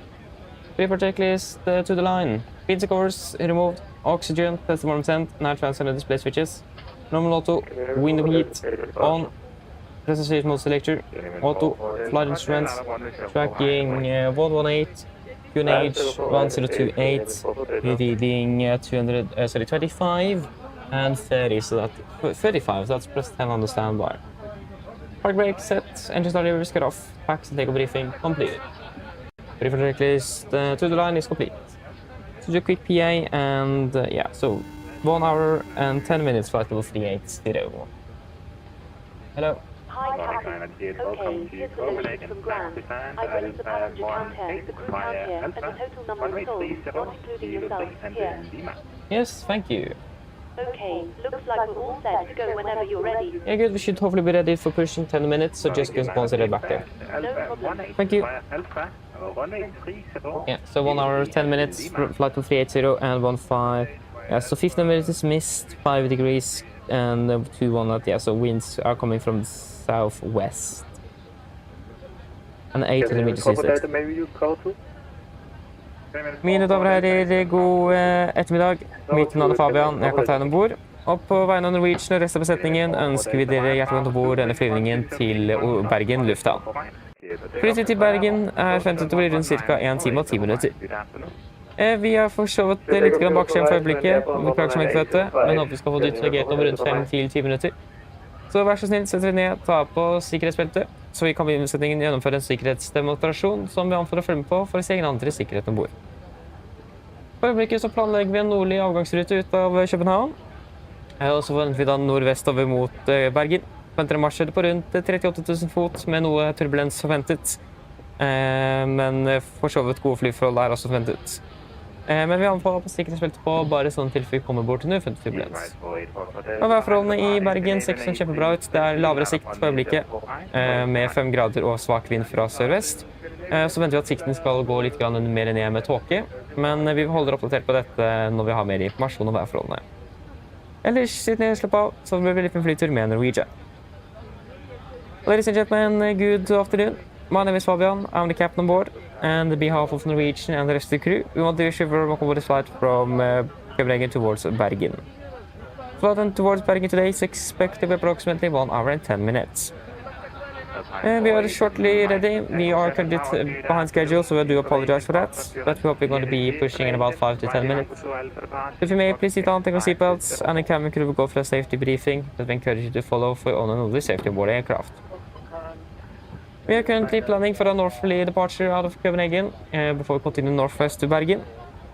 Prepare checklist to the line. Pizza cores removed. Oxygen, test warm sent. Night transfer and display switches. Normal auto, window heat on, presentation mode selector, auto, flight instruments, tracking 118, QNH 1028, reading 25 and 30, so that 35, so that's plus 10 on the standby. Park brake set, engine start reverse cut off, packs and take a briefing completed. Briefing checklist to the line is complete. So do a quick PA and yeah, so 1 hour and 10 minutes flight level 380. Hello. Hi, Captain. Okay, here's the load sheet from ground. I've raised the passenger count here, the crew count here, and the total number of souls, not including yourself, here. Yes, thank you. Okay, looks like we're all set to go whenever you're ready. Yeah, good. We should hopefully be ready for pushing 10 minutes, so just consider back there. No problem. Thank you. Yeah, so 1 hour, 10 minutes, flight level 380 and 15. Yeah, so 15 minutes is missed, 5 degrees, and 2-1 knot. Yeah, so winds are coming from the southwest. And 800 meters east. Mine damer og herrer, god ettermiddag. Mitt navn er Fabian, jeg er kaptein ombord. Og på vegne av Norwegian og resten av besetningen ønsker vi dere hjertelig velkommen ombord denne flyvningen til Bergen lufthavn. Flytid til Bergen er forventet å bli rundt ca. 1 time og 10 minutter. Vi har forsovet litt bakskjerm for øyeblikket, beklager som ikke dette, men håper vi skal få det ut fra gate om rundt 5-10 minutter. Så vær så snill, sett dere ned, ta på sikkerhetsbeltet, så vi kan i besetningen gjennomføre en sikkerhetsdemonstrasjon som vi anfører å følge med på for å se ingen andre sikkerhet ombord. For øyeblikket så planlegger vi en nordlig avgangsrute ut av København, og så forventer vi da nordvestover mot Bergen. Venter en marsjhøyde på rundt 38 000 fot med noe turbulens forventet, men for så vidt gode flyforhold er også forventet. Men vi anbefaler på sikkerhetsbeltet på bare sånn tilfelle vi kommer bort til nødvendig turbulens. Og værforholdene i Bergen ser ikke sånn kjempebra ut. Det er lavere sikt for øyeblikket, med 5 grader og svak vind fra sørvest. Så venter vi at sikten skal gå litt mer ned med tåke, men vi holder oppdatert på dette når vi har mer informasjon om værforholdene. Ellers, sitt ned og slapp av, så blir vi litt en flytur med Norwegian. Ladies and gentlemen, good afternoon. My name is Fabian, I'm the captain on board, and on behalf of Norwegian and the rest of the crew, we want to wish you a very welcome aboard this flight from Copenhagen towards Bergen. Flight towards Bergen today is expected to be approximately 1 hour and 10 minutes. We are shortly ready. We are currently behind schedule, so I do apologize for that, but we hope we're going to be pushing in about 5 to 10 minutes. If you may, please sit down, take your seatbelts, and the cabin crew will go for a safety briefing, but we encourage you to follow for your own and only safety aboard the aircraft. We are currently planning for a northerly departure out of Copenhagen before we continue northwest to Bergen.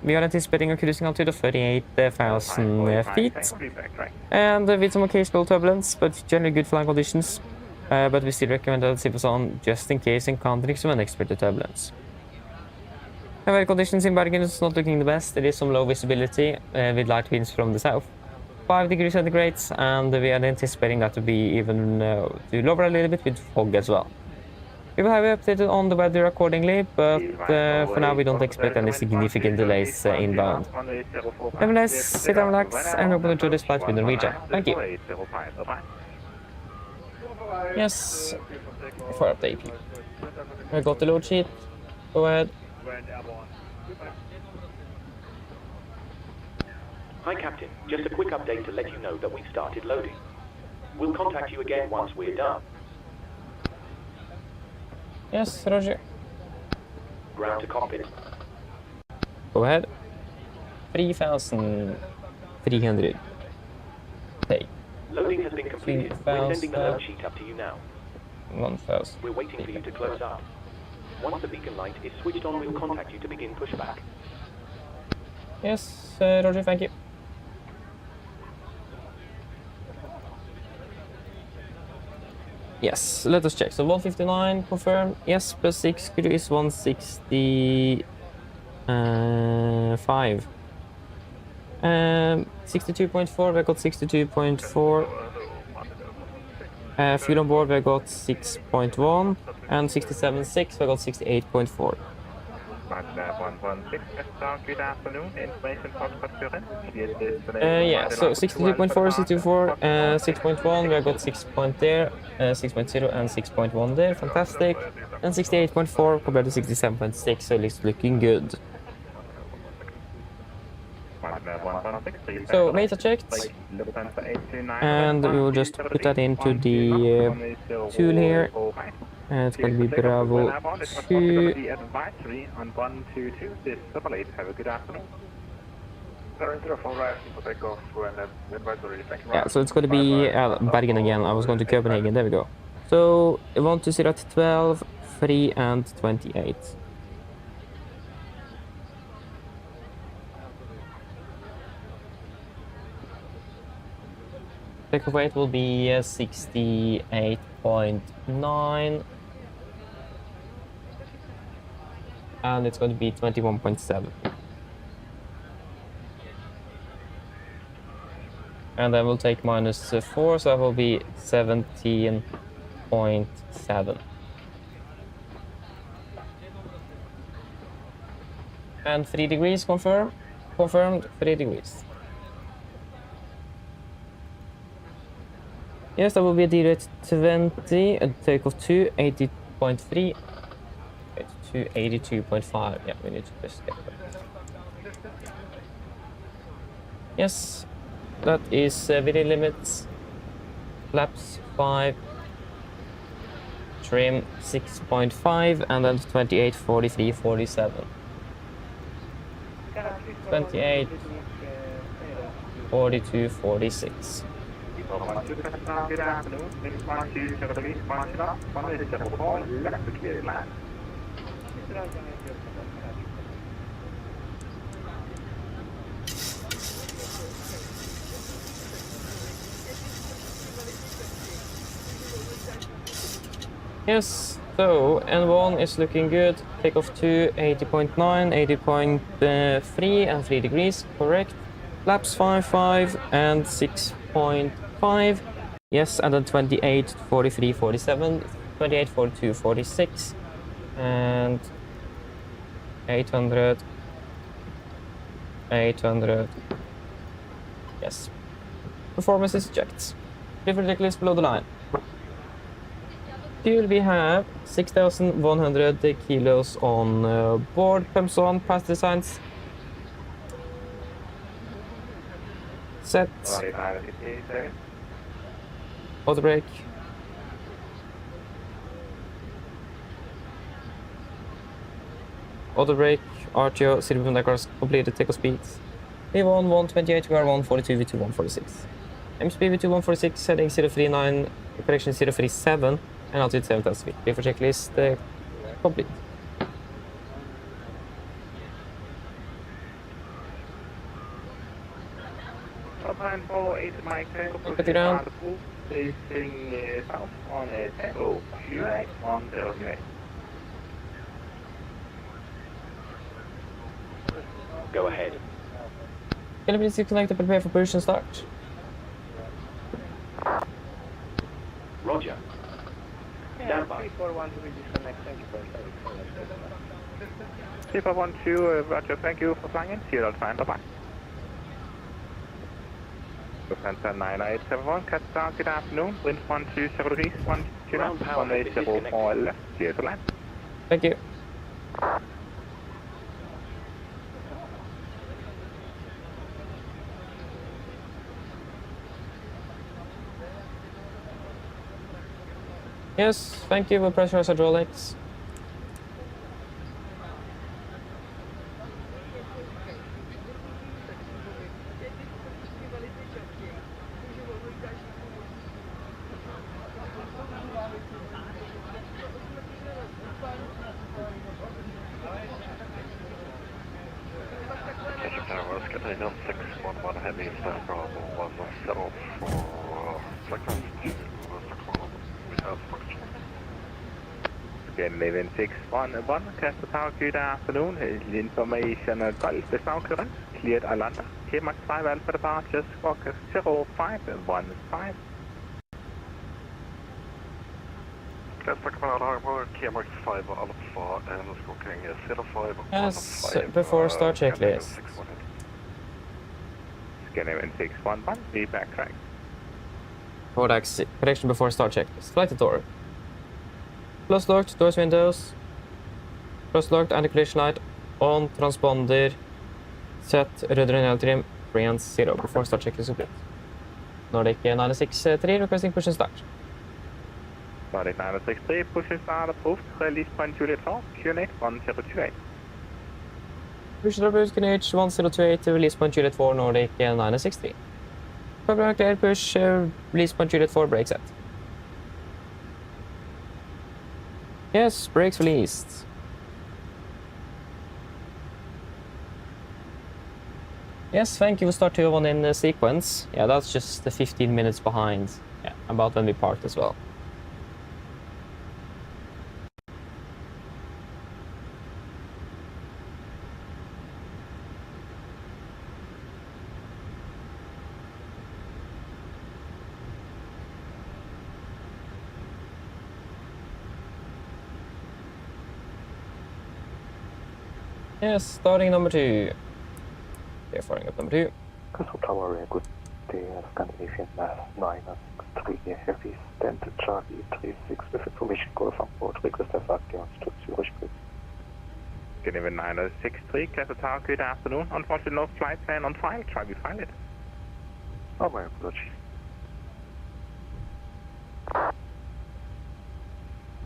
We are anticipating a cruising altitude of 38,000 feet, and with some occasional turbulence, but generally good flying conditions. But we still recommend that zip us on just in case encountering some unexpected turbulence. Weather conditions in Bergen is not looking the best. There is some low visibility with light winds from the south. 5 degrees centigrade, and we are anticipating that to be even to lower a little bit with fog as well. We will have you updated on the weather accordingly, but for now we don't expect any significant delays inbound. Nevertheless, sit and relax, and hope you enjoy this flight with Norwegian. Thank you. Yes, for update. I got the load sheet. Go ahead. Hi Captain, just a quick update to let you know that we've started loading. We'll contact you again once we're done. Yes, Roger. Ground to cockpit. Go ahead. 3,300. Take. Loading has been completed. We're sending the load sheet up to you now. 1,000. We're waiting for you to close up. Once the beacon light is switched on, we'll contact you to begin pushback. Yes, Roger, thank you. Yes, let us check. So 159 confirmed. Yes, plus 6 crew is 165. 62.4, we got 62.4. Fuel on board, we got 6.1. And 67.6, we got 68.4. Yeah, so 62.4, 64, 6.1, we got 6 point there, 6.0 and 6.1 there, fantastic. And 68.4 compared to 67.6, so it's looking good. So meta checked, and we will just put that into the tool here. And it's going to be Bravo 2. Yeah, so it's going to be Bergen again. I was going to Copenhagen. There we go. So I want to sit at 12, 3, and 28. Takeoff weight will be 68.9. And it's going to be 21.7. And then we'll take minus 4, so that will be 17.7. And 3 degrees confirmed. Confirmed 3 degrees. Yes, that will be a D-rate 20, a takeoff 2, 80.3, to 82.5. Yeah, we need to just get that. Yes, that is video limits, flaps 5, trim 6.5, and then 28, 43, 47. 28, 42, 46. Good afternoon. This one to Secretary Marshall. One is the call left to clear land. Yes, so N1 is looking good. Takeoff 2, 80.9, 80.3, and 3 degrees, correct. Flaps 5, and 6.5. Yes, and then 28, 43, 47, 28, 42, 46, and 800, 800. Yes. Performance is checked. Different checklist below the line. Fuel, we have 6,100 kilos on board. Pumps on, pass designs. Set. Auto brake. Auto brake. RTO, Silver cars completed takeoff speeds. V1 128, VR 142, V2 146. MSP V2 146, heading 039, correction 037, and altitude 7,000 feet. Before checklist complete. Trondheim 48 Mike, Look at it down. facing south on a Tango QA 108. Go ahead. Can you please disconnect and prepare for push and start? Roger. Stand by. 3412 will disconnect. Thank you for 3412, Roger. Thank you for flying in. See you all time. Bye-bye. Lufthansa 9871, Qatar, good afternoon. Wind 120 degrees, 180 left. See you to land. Thank you. Yes, thank you. We'll pressurize hydraulics. Heavy stand Bravo 1 for seconds to without function. Again, Maven 611, Casper Tower, good afternoon. Information Golf is now correct. Cleared Alanda. KMAX 5 Alpha departure, squawk 0515. Casper Command Harbor, KMAX 5 Alpha and squawking 0515. Yes, before start checklist. Scanner 611, be backtrack. Codex, correction before start checklist. Flight to door. Close locked, doors, windows. Close locked, anti-collision light on, transponder. Set, rudder trim, frequency 0. Before start checklist complete. Nordic 963, requesting push and start. Nordic 963, push and start approved. Release point Juliet 4, QNH 1028. Push and push, QNH 1028, release point Juliet 4, Nordic 963. Cover clear, push, release point Juliet 4, brake set. Yes, brakes released. Yes, thank you. We'll start 201 in sequence. Yeah, that's just the 15 minutes behind. Yeah, about when we parked as well. Yes, starting number 2. Okay, firing up number 2. Crystal Tower, good day, Scandinavian 963 3 Heavy, stand to Charlie 36 with information call from board. Request Addons to Zurich, please. Good evening, 9063, Castle Tower, good afternoon. Unfortunately, no flight plan on file. Try to find it. Oh, my apologies.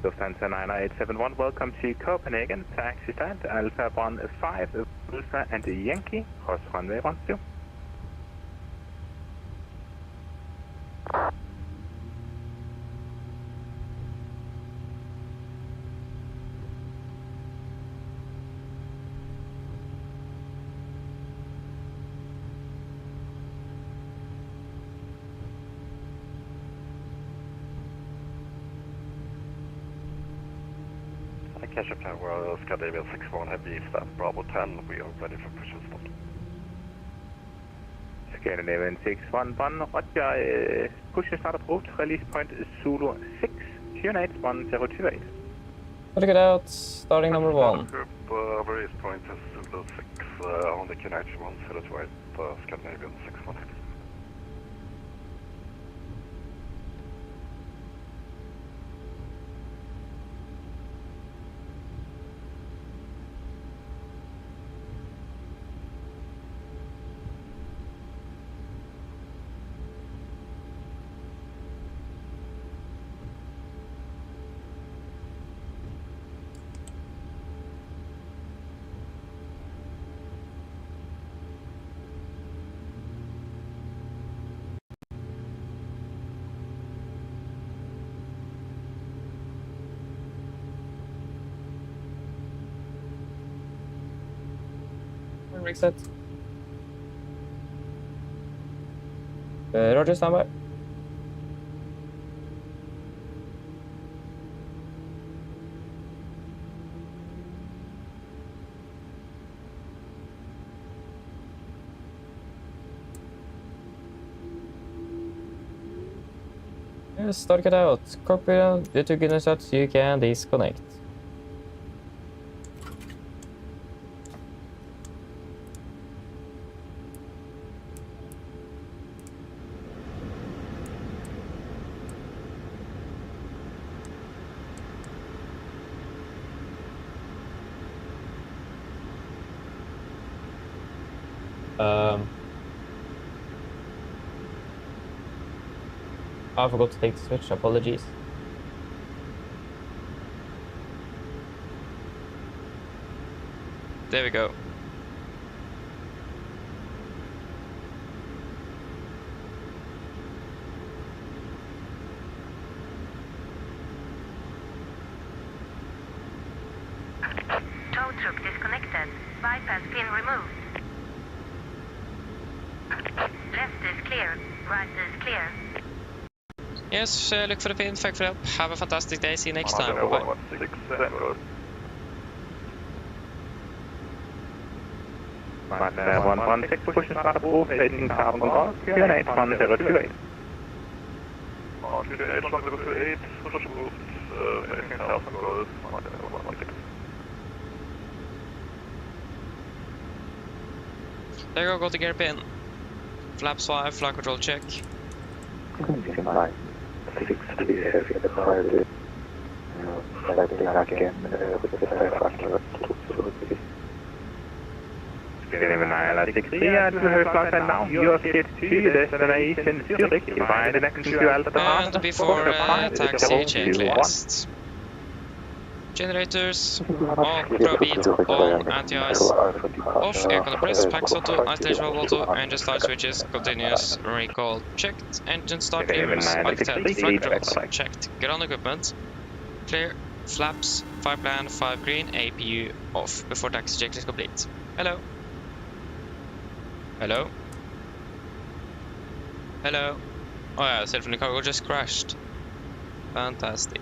Lufthansa 90871, welcome to Copenhagen. Taxi stand, Alpha 15, Alpha and Yankee, cross runway 12. Catch-up tower, Scandinavian 61 Heavy, stand Bravo 10, we are ready for push and start. Scandinavian 611, roger, push and start approved, release point Zulu 6, Unit 1028. Gotta get out, starting number 1. Group, release point is Zulu 6, on the connection 108, Scandinavian 61 Heavy. Reset. Roger, standby. Yes, start it out. Copy the 2 goodness that you can disconnect. I forgot to take the switch, apologies. There we go. Tow truck disconnected. Bypass pin removed. Left is clear. Right is clear. Yes, look for the pin, thank for help. Have a fantastic day, see you next time. Bye. 116, push and start approved, heading south on board, Unit 1028. 1028, push approved, heading south on board, 116. There you go to gear pin. Flaps 5, flight control check. 6 to be heavy at the fire. Slightly again with the fire factor. Good 963, to her flight and now your skip to destination Zurich by the next to Alpha. And before taxi checklist. Generators, all beat, on, anti-ice, off, air compress, packs auto, isolation valve auto, engine start switches, continuous, recall checked, engine start levers, architect, flight controls checked, ground equipment, clear, flaps, 5 plan, 5 green, APU off, before taxi checklist complete. Hello. Hello. Hello. Oh yeah, self-running cargo just crashed. Fantastic.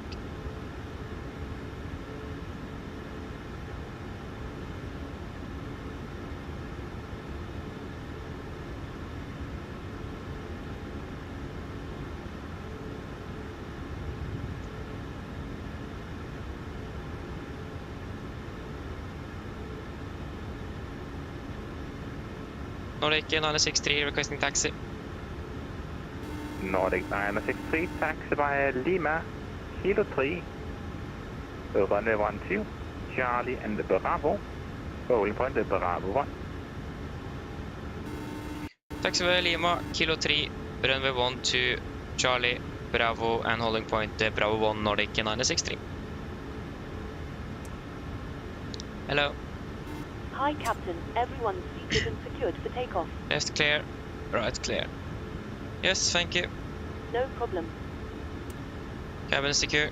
Nordic 963 requesting taxi. Nordic 963, taxi via Lima, Kilo 3, runway 12, Charlie and Bravo, rolling point Bravo 1. Taxi via Lima, Kilo 3, runway 12, Charlie, Bravo, and holding point Bravo 1, Nordic 963. Hello. Hi, Captain. Everyone's seated and secured for takeoff. Left clear, right clear. Yes, thank you. No problem. Cabin secure.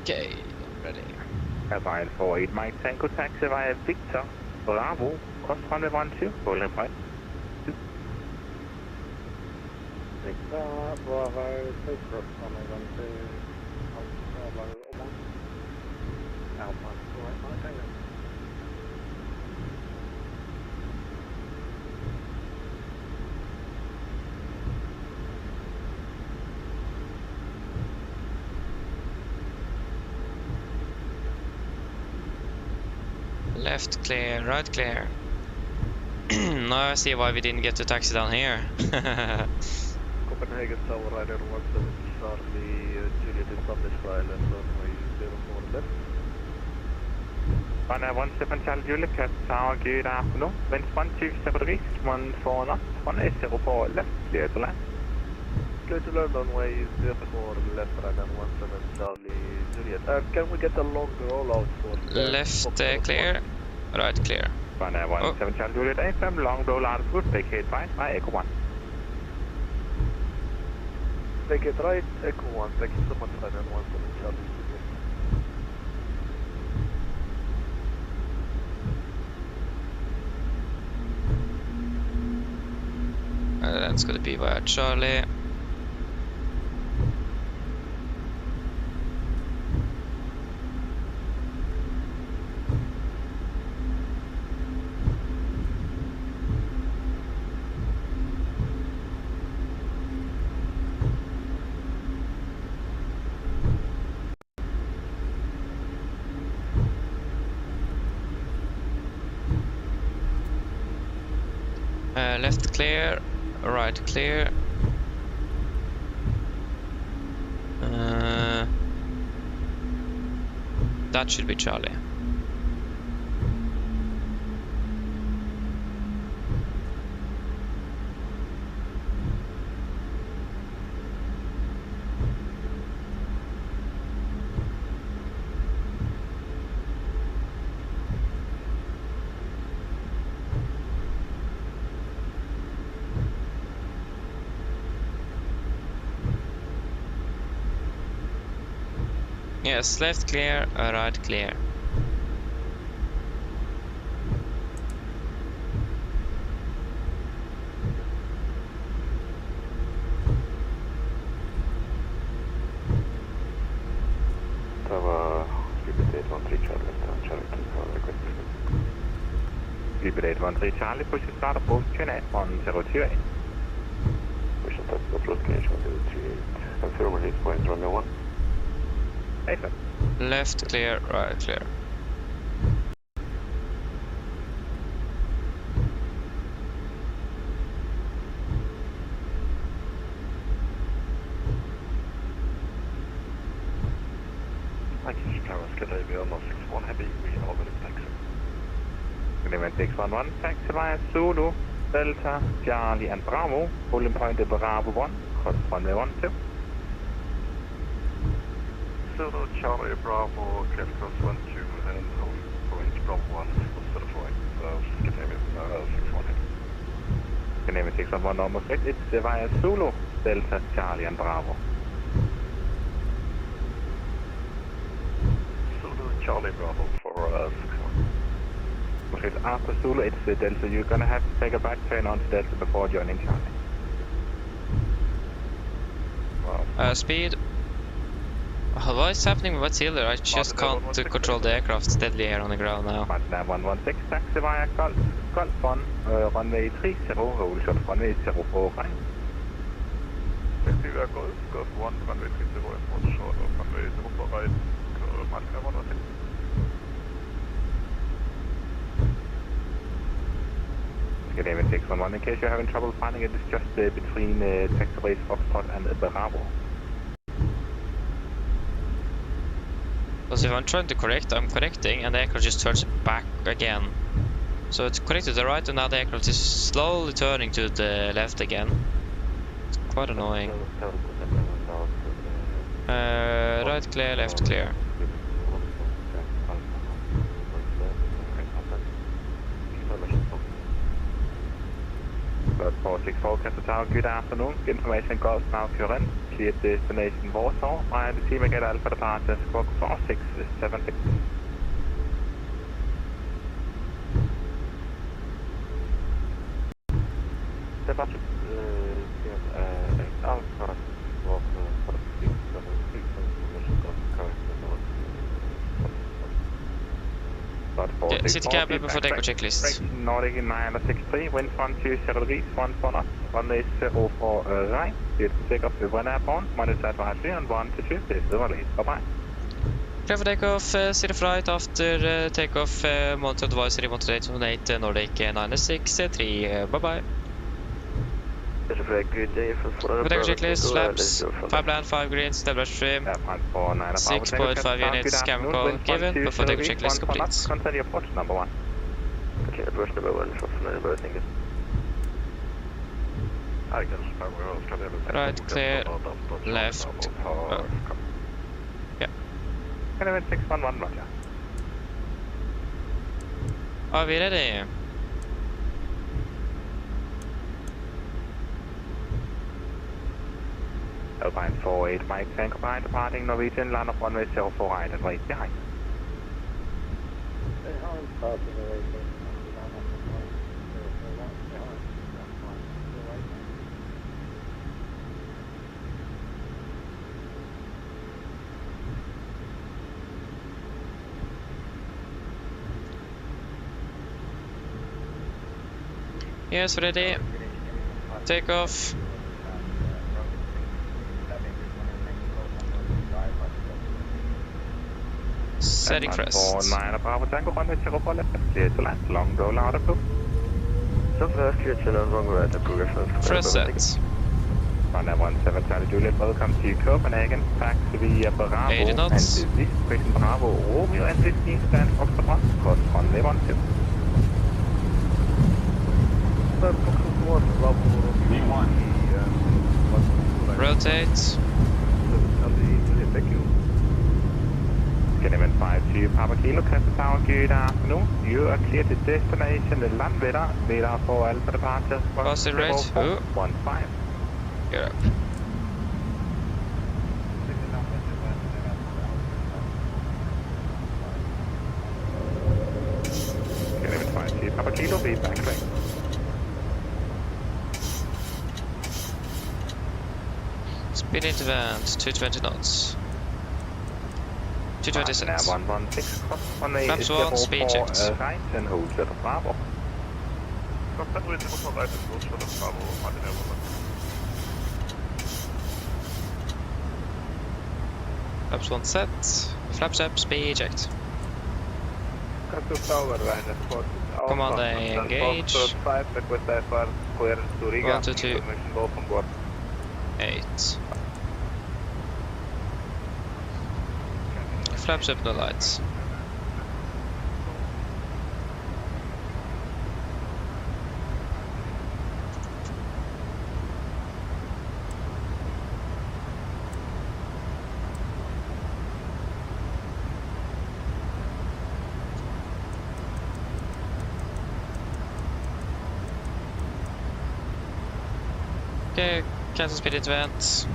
Okay, ready. Airline 48 Mike Tango taxi via Victor, Bravo, cross runway 12, rolling point. Victor, Bravo, take cross runway 12, Bravo, Alpine 48 Mike Tango. Left clear, right clear. Now I see why we didn't get to taxi down here. Copenhagen Tower Rider 17 Charlie, Juliet established silent runway 04 left. Runway 17 Charlie Juliet, cut tower, good afternoon. Wind 127 degrees, 14 knots, runway 04 left, clear to land. Clear to land, runway 04 left, runway 17 Charlie Juliet. Can we get a long rollout for left clear, right clear. Runway 17 Charlie Juliet, AFM, long rollout route, vacate right by Echo 1. Vacate right, Echo 1, thank you so much, runway 17 Charlie Juliet. That's gonna be via Charlie. Left clear, right clear. That should be Charlie. Yes, left clear, right clear. Tower, Liberty 813 Charlie, Charlie 2 request. Liberty 813 Charlie, push to start approach 1028. Push to start approach 1028. Confirm release point runway 1. Left clear, right clear. Thank you, Paris, Scandinavia, 161 Heavy, we are with taxi. Element 611, taxi via Zulu, Delta, Charlie and Bravo, holding point Bravo 1, cross runway 12. Zulu, Charlie, Bravo, clear cross 12 and hold point Bravo 1, instead of flying, Scandinavia, 61 Heavy. Scandinavia 611, almost right, it's via Zulu, Delta, Charlie and Bravo. Charlie Bravo for 61. Okay, after Zulu, it's Delta. You're gonna have to take a back turn onto Delta before joining Charlie. Wow. Speed. What is happening with Hilder? I just can't control the aircraft steadily here on the ground now. Nav 116, taxi via Golf 1, runway 30, hold short runway 04 right. Taxi vehicles, Gulf 1, runway 30 airport short of runway 04 right, Martin 116. Good evening, 611. In case you're having trouble finding it, it's just between taxiways Foxtrot and Bravo. Because if I'm trying to correct, I'm correcting, and the aircraft just turns back again. So it's correct to the right, and now the aircraft is slowly turning to the left again. It's quite annoying. Right clear, left clear. Bird 464, Castle Tower, good afternoon. Information Gulf now current. Clear destination Warsaw. I the team again Alpha departure squawk 4676. Departure Alpha squawk 4676. Yeah, city cab before deco checklist. Nordic 963, wind 120 degrees, 14 knots, runway 04 right, clear to take off with 1 airborne, minus advice and 1 to 2, please release, bye-bye. Clear for takeoff, city flight after takeoff, monitor advisory 128 Nordic 963, bye-bye. Good day for deco checklist, flaps, 5 land, 5 greens, double stream, 6.5 units, cabin call given, before deco checklist complete. Continue approach number 1. Okay, approach number 1 for Fernando, thank you. Right, clear, left, yeah. Can 611, roger. Are we ready? Alpine 48, Mike Tank behind departing Norwegian, land of runway 04 right and right behind. Yes, ready. Take off. Setting crest. 9 Bravo Tango, runway 04 left, clear to land, long go loud approved. So first, clear to land, long right, approved. First set. Runway 17 Charlie Juliet, welcome to Copenhagen, taxi via Bravo, 80 knots. and this station Bravo, Romeo and 15 stand Foxtrot 1, course runway 12. Rotate. Element 52 Papa Kilo, Castle Tower, good afternoon. You are clear to destination, the Landwetter, radar for Alpha departure. Crossing right, 15. You're up. Element 52 Papa Kilo, feedback train. Speed intervent, 220 knots. 226. 116, cross runway Flaps 1, speed checked. right and hold shuttle Bravo. Runway 04 right and hold shuttle Bravo, Martin 116. Flaps 1 set. Flaps up, speed checked. Castle Tower, Ryder, Command engage. 5, request IFR, clearance to Riga. 1 to 2. Information go from board. 8. Flaps up, no lights. Okay, cancel speed event.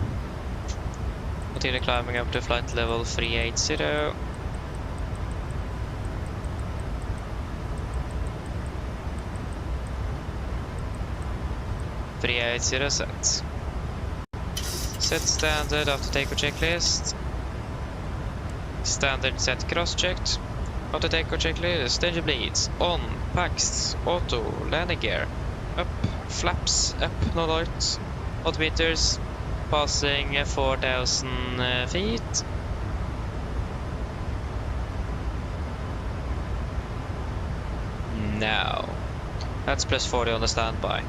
Continue climbing up to flight level 380. set. Set standard after takeoff checklist. Standard set cross checked. After takeoff checklist, danger bleeds. On, pax, auto, landing gear. Up, flaps, up, no lights. Altimeters, passing 4,000 feet. Now, that's plus 40 on the standby.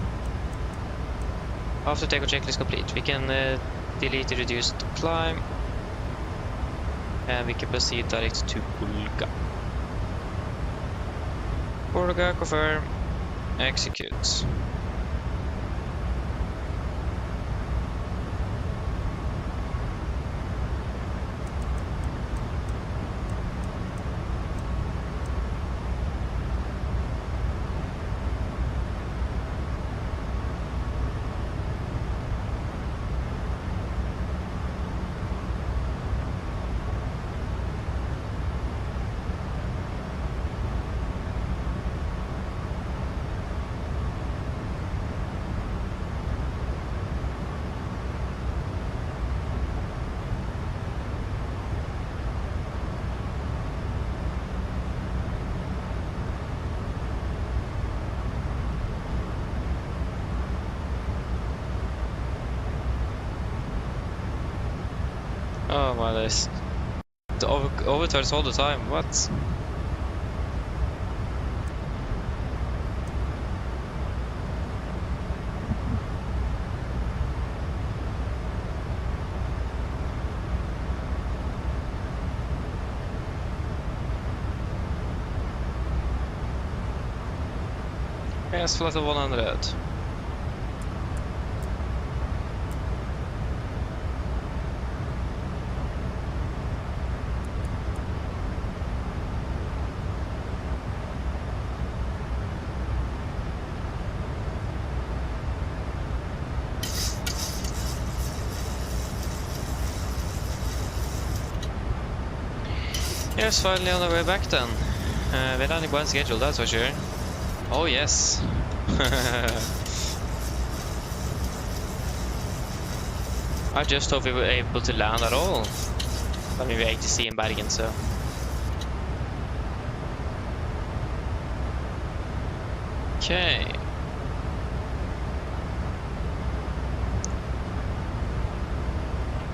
After takeoff checklist complete, we can delete the reduced climb, and we can proceed direct to Bulga. Bulga, confirm, execute. Oh my days. The overturns all the time, what? Yes, flat of 100. Yes, finally on the way back then. We're landing by schedule, that's for sure. Oh yes. I just thought we were able to land at all. I mean, we're ATC in Bergen, so. Okay.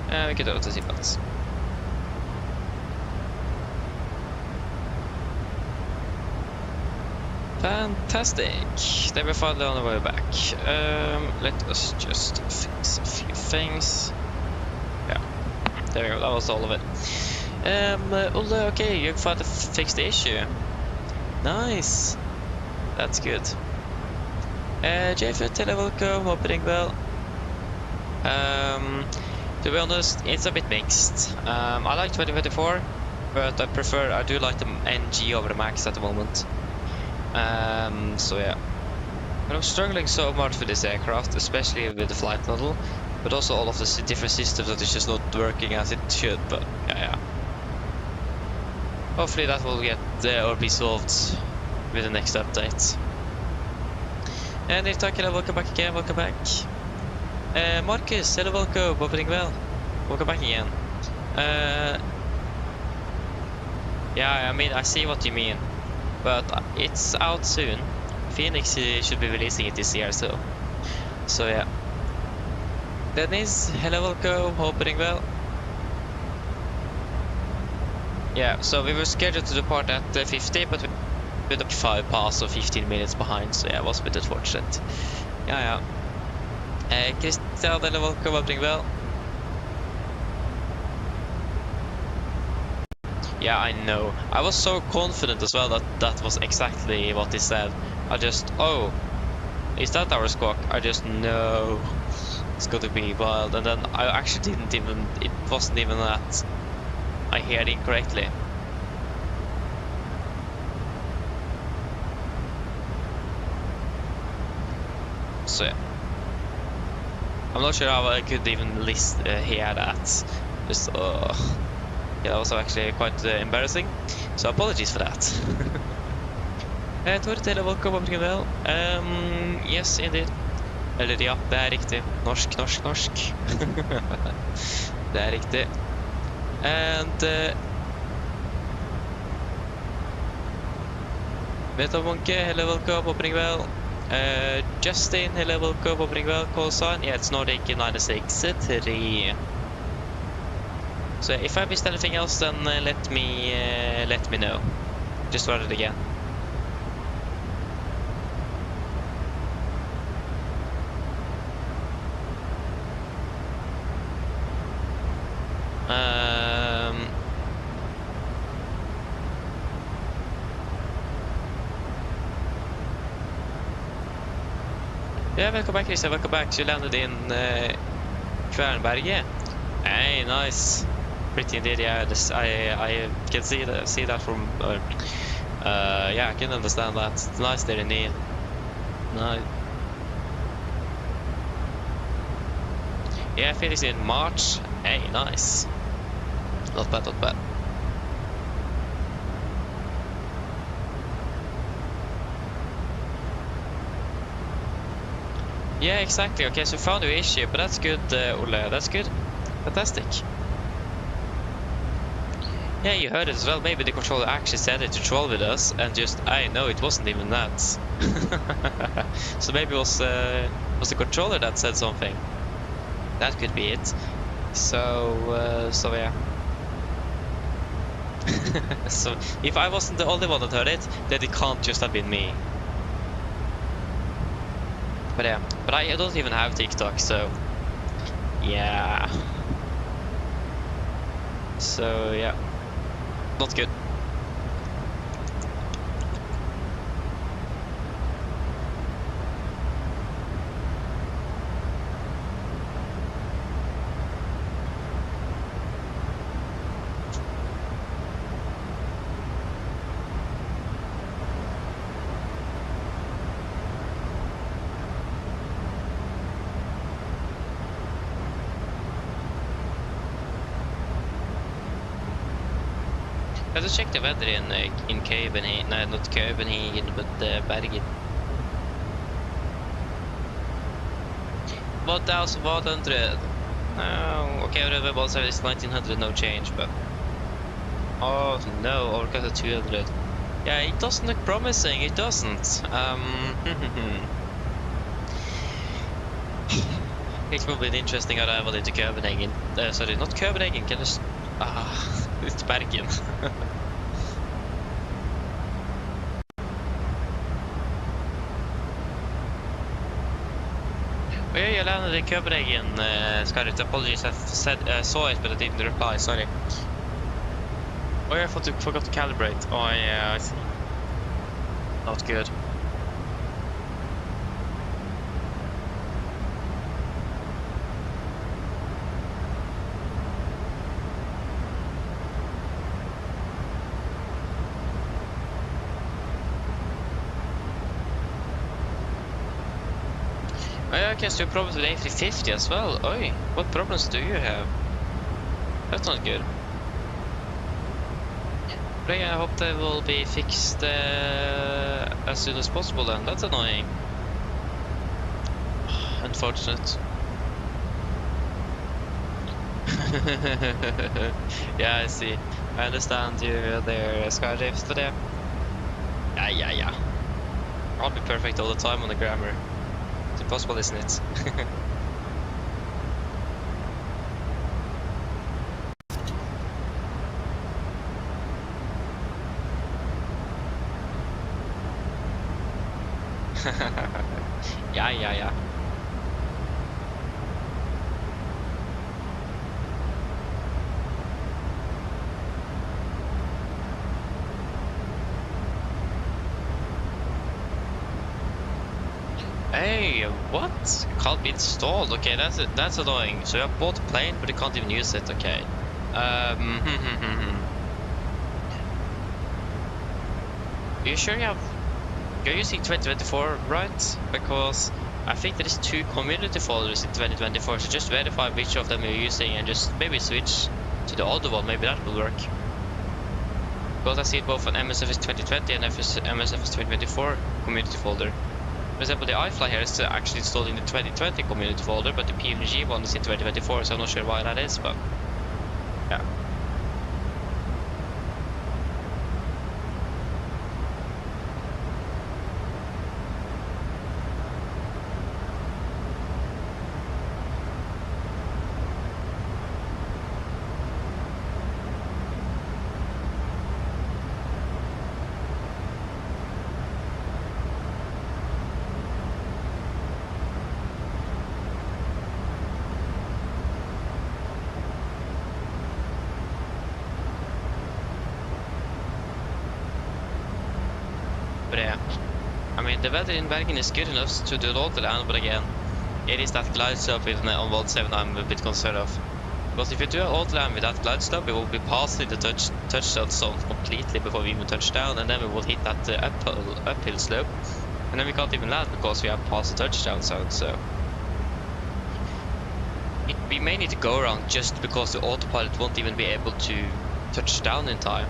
Vi kan dra till seatbelts. Fantastic. Then we're finally on the way back. Let us just fix a few things. Yeah, there we go. That was all of it. Ulle, okay, you finally fixed the issue. Nice. That's good. J-Foot, welcome, hoping well. To be honest, it's a bit mixed. I like 2024, but I do like the NG over the Max at the moment. So yeah, but I'm struggling so much with this aircraft, especially with the flight model, but also all of the different systems that is just not working as it should. But yeah, hopefully that will get or be solved with the next update. And if Takila, welcome back again, welcome back. Marcus, hello, welcome, hoping well, welcome back again. Yeah, I mean, I see what you mean. But it's out soon. Phoenix should be releasing it this year, so yeah. Dennis, hello, welcome, hoping well. Yeah, so we were scheduled to depart at 50, but we had a 5 pass, so 15 minutes behind, so yeah, it was a bit unfortunate. Yeah. Christian, hello, welcome, hoping well. Yeah, I know. I was so confident as well that that was exactly what he said. I just, oh, is that our squawk? I just, no, it's going to be wild. And then I actually didn't even, it wasn't even that I heard incorrectly. So yeah. I'm not sure how I could even hear that. Just, yeah, that was actually quite embarrassing, so apologies for that. Tore Taylor, welcome, hoping well. Yes, indeed. Eller ja, det er riktig. Norsk. Det er riktig. And Metamonke, hello, welcome, hoping well. Justin, hello, welcome, obrigado, call sign. Yeah, it's Nordic 963. So if I missed anything else, then let me know. Just run it again. Yeah, welcome back, Christian. Welcome back. You landed in Kvernberget. Hey, nice. Pretty indeed. Yeah, I can see that from. Yeah, I can understand that. It's nice there indeed. Nice. Yeah, finished in March. Hey, nice. Not bad, not bad. Yeah, exactly. Okay, so found your issue, but that's good, Ole. That's good. Fantastic. Yeah, you heard it as well. Maybe the controller actually said it to troll with us, and just no, it wasn't even that. So maybe it was the controller that said something. That could be it. So yeah. So if I wasn't the only one that heard it, then it can't just have been me. But yeah, but I don't even have TikTok, so yeah. So yeah, not good. I just checked the weather in Copenhagen. No, not Copenhagen, but Bergen. 1,100. Oh, okay, whatever. Ball service 1,900, no change, but oh no, overcut at 200. Yeah, it doesn't look promising. It doesn't. It will be an interesting arrival into Copenhagen. Sorry, not Copenhagen. Can just it's Bergen. Oh yeah, you landed in Copenhagen, Scarlet. Apologies, I saw it, but I didn't reply. Sorry. Oh yeah, I forgot to calibrate. Oh yeah, I see. Not good. Oh yeah, I guess you have problems with A350 as well. Oi, what problems do you have? That's not good. But yeah, I hope they will be fixed as soon as possible then. That's annoying. Unfortunate. Yeah, I see. I understand you there, Skydift, but yeah. Yeah. I'll be perfect all the time on the grammar. It's impossible, isn't it? Yeah. Hey, what? Can't be installed. Okay, that's annoying. So you have bought a plane, but you can't even use it. Okay. You sure you're using 2024, right? Because I think there is 2 community folders in 2024. So just verify which of them you're using and just maybe switch to the other one. Maybe that will work. Because I see it both on MSFS2020 and MSFS2024 community folder. For example, the iFly here is actually installed in the 2020 community folder, but the PMDG one is in 2024, so I'm not sure why that is, but yeah. mean, the weather in Bergen is good enough to do it all land, but again, it is that glide slope on Volt 7 I'm a bit concerned of. Because if you do all land with that glide slope, we will be passing the touchdown zone completely before we even touch down, and then we will hit that uphill slope, and then we can't even land because we have passed the touchdown zone. So we may need to go around just because the autopilot won't even be able to touch down in time.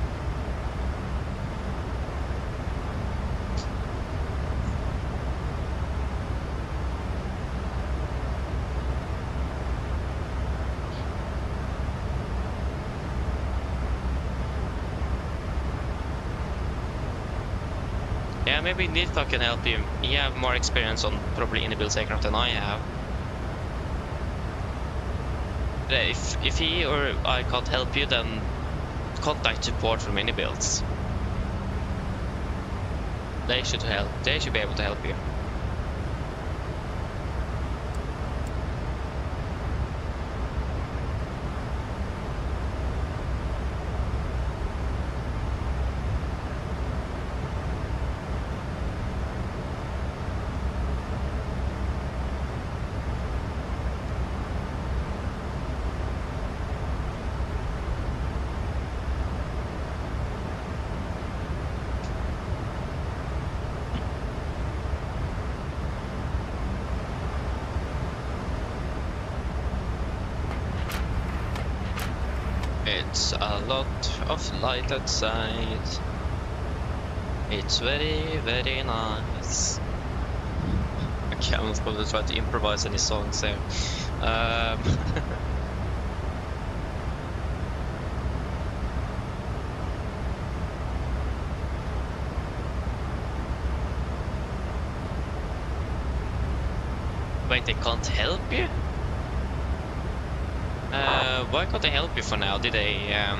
Yeah, maybe Nilta can help you. He have more experience on probably in-build aircraft than I have. If he or I can't help you, then contact support from mini-builds. They should help. They should be able to help you. It's a lot of light outside. It's very, very nice. Okay, I'm not going to try to improvise any songs there. Wait, they can't help you? Why can't they help you for now? Did they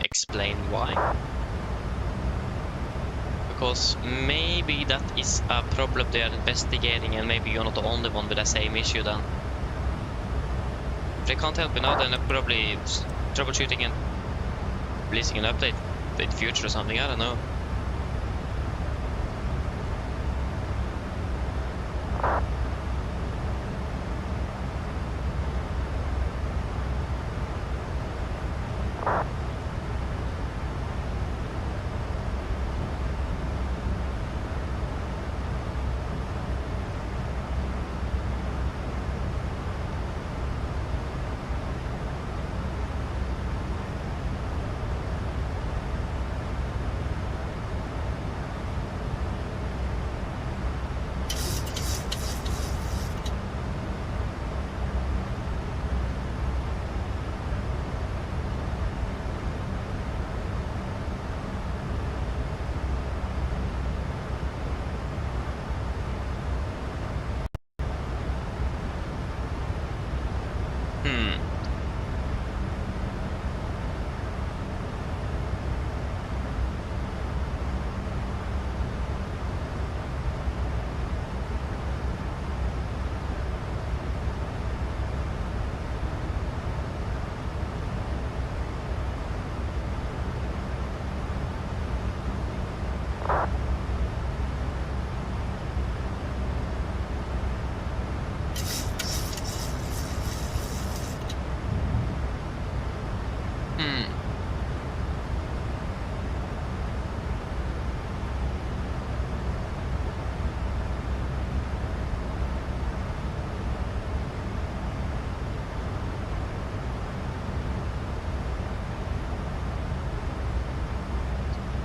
explain why? Because maybe that is a problem they are investigating, and maybe you're not the only one with the same issue then. If they can't help you now, then they're probably troubleshooting and releasing an update in the future or something, I don't know.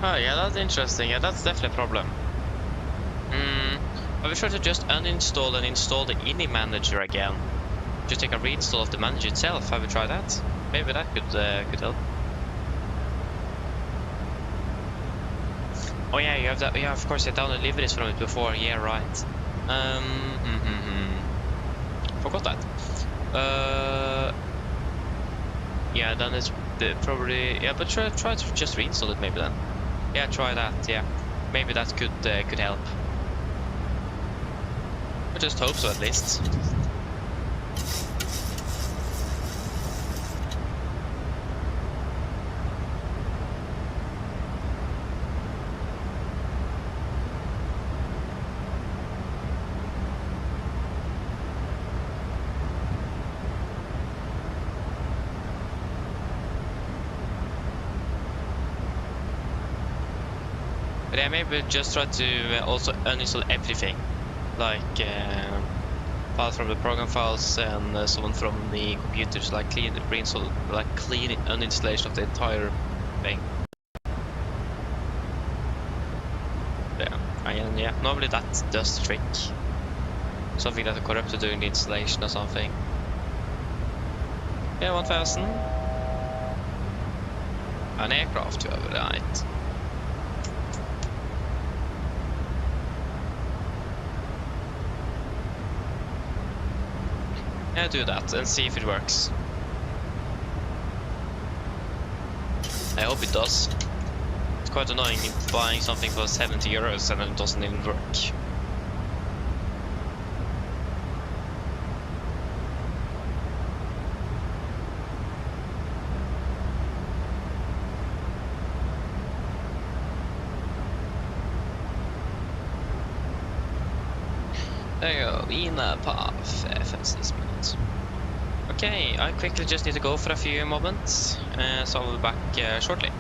Oh yeah, that's interesting. Yeah, that's definitely a problem. I will try to just uninstall and install the INI manager again. Just take a reinstall of the manager itself. Have you tried that? Maybe that could help. Oh yeah, you have that. Yeah, of course, I downloaded liveries from it before. Yeah, right. Forgot that. Yeah, then it's probably yeah. But try to just reinstall it maybe then. Yeah, try that. Yeah, maybe that could help. I just hope so, at least. But I maybe just try to also uninstall everything, like files from the program files and so on from the computers, like clean uninstallation of the entire thing. Yeah, normally that does the trick. Something that are corrupted during the installation or something. Yeah, 1000. An aircraft to overnight. Yeah, do that and see if it works. I hope it does. It's quite annoying buying something for 70 euros and then it doesn't even work. There you go, Ina Path, FSIPanel. Okay, I quickly just need to go for a few moments, so I'll be back shortly.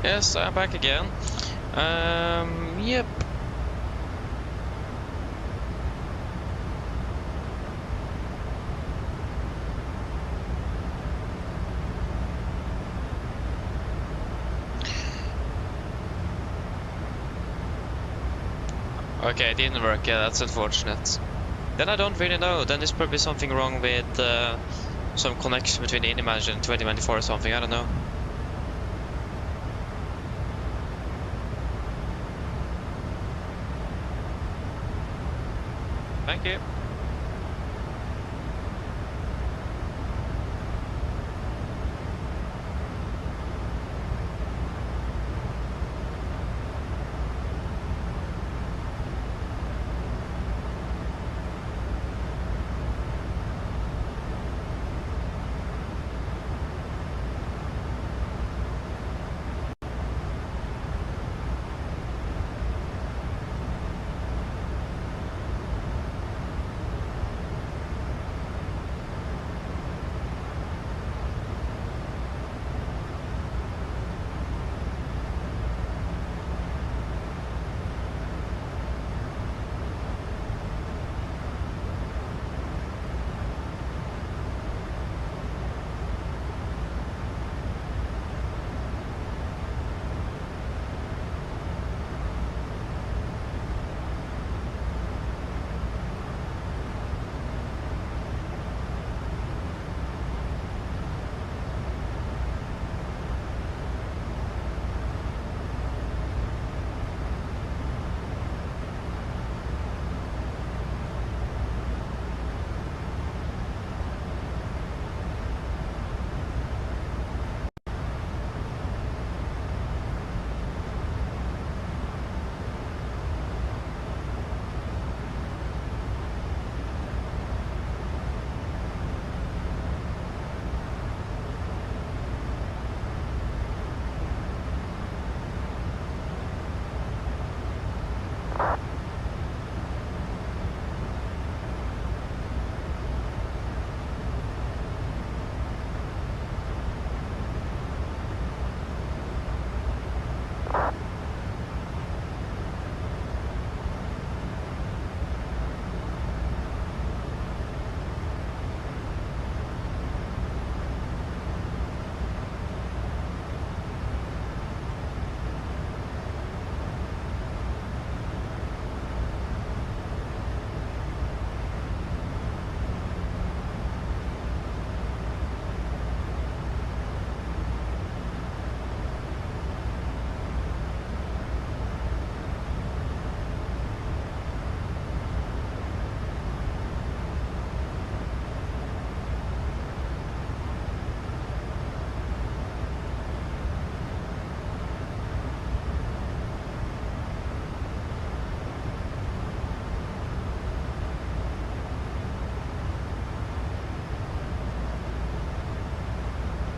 Yes, I'm back again. Yep. Okay, it didn't work. Yeah, that's unfortunate. Then I don't really know. Then there's probably something wrong with some connection between the Indie Manager and 2024 or something. I don't know. Thank you.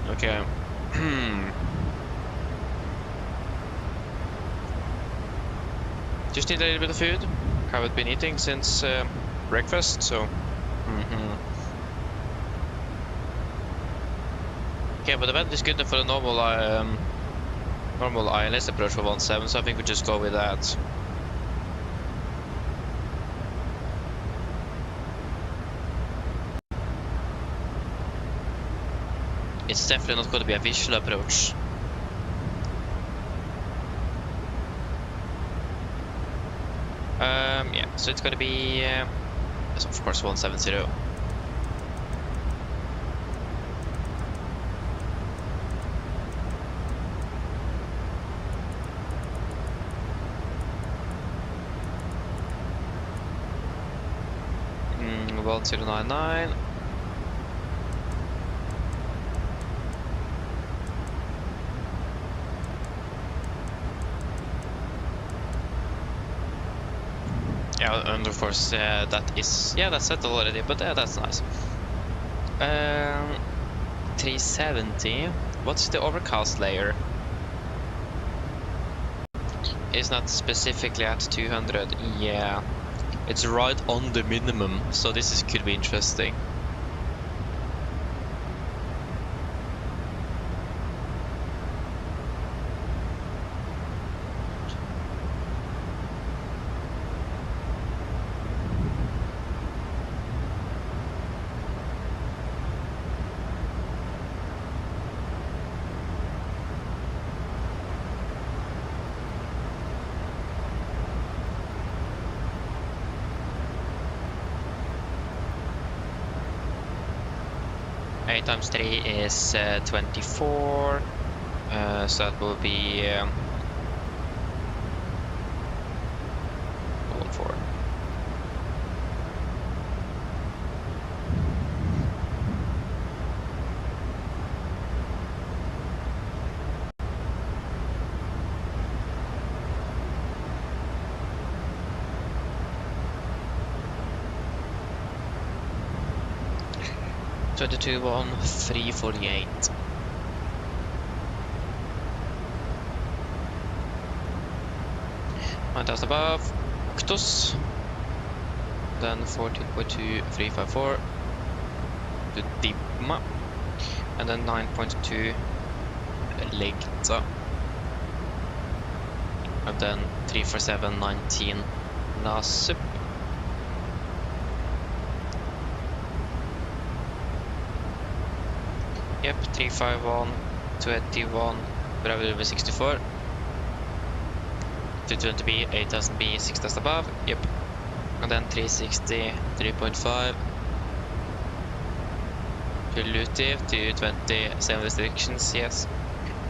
Okay. Just need a little bit of food. Haven't been eating since breakfast, so. Okay, but the event is good enough for the normal ILS approach for 1.7, so I think we just go with that. It's definitely not going to be a visual approach. Yeah, so it's going to be, yes, of course, 170. Mm, 1099. Yeah, and of course that is, yeah, that's set already, but that's nice. 370. What's the overcast layer? It's not specifically at 200. Yeah, it's right on the minimum, so this could be interesting. 8 times 3 is 24. So that will be 4. $22,1 $348. $9,000 above, Octus. Then 14.2 354 to Dimma. And then 9.2 Legta. And then 347.19 Nasup. Yep, 351, 21, Bravo 64. 220B, 8000B, 6000 above, yep. And then 360, 3.5. Dilutive, 220, 7 restrictions, yes.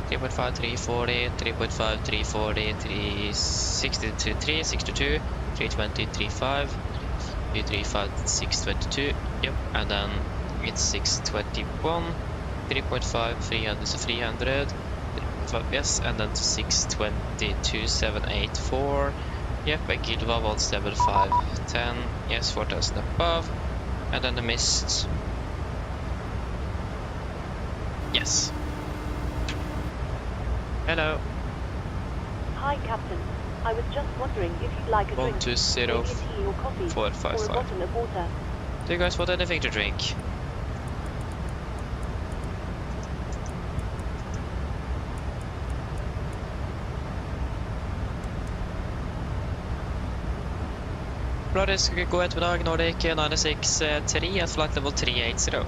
3.5, 340, 3.5, 340, 360 to 362, 320, 35, 335, 622, yep. And then it's 621. 3.5, 300 to 300, 3.5, yes, and then 620, 2784, yep, a Gilva, 17510, yes, 4000 above, and then the mist, yes. Hello. Hi, Captain. I was just wondering if you'd like a drink, maybe a tea or coffee, 455. or a bottle of water. Do you guys want anything to drink? Boris, go ettermiddag, Nordic 963 at flight level 380.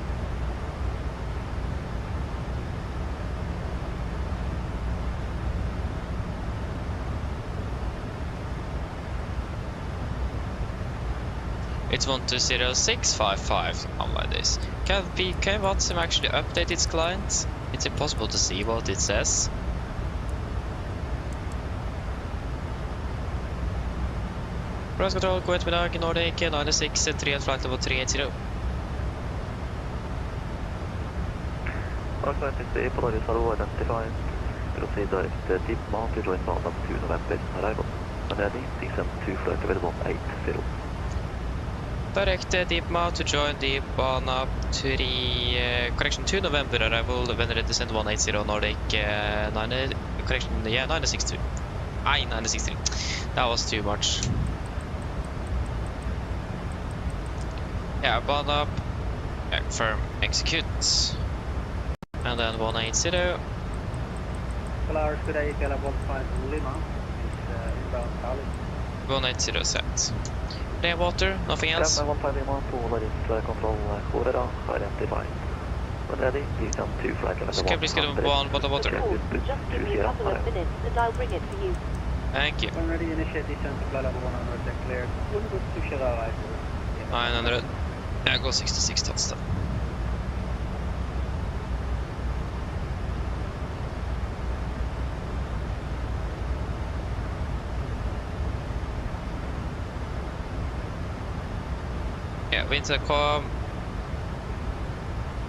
It's 120655 on like this. Can Watson actually update its client? It's impossible to see what it says. Cross control, go ettermiddag, Nordic 963 at flight level 380. Alright, it's April, is hello identified. Proceed direct deep mount to join Volanta 2 November arrival. And ready, 672 flight available 80. Direct deep mount to join the Bana 3, correction 2 November arrival, when ready descend 180 Nordic 9, correction, yeah, 962. 963. That was too much. Yeah, Bana, confirm, execute. And then 180. Polaris, good day, Gala 15 Lima. It's inbound Cali. 180 set. Clear water, nothing else. 15 Lima, Polaris control corridor identified. When ready, please come to flight level 100. Can please get one bottle of water? Just give me a couple of minutes and I'll bring it for you. Thank you. When ready, initiate descent to flight level 100, declared. Good to Shira, 900. Yeah, go 66 knots then. Yeah, winter com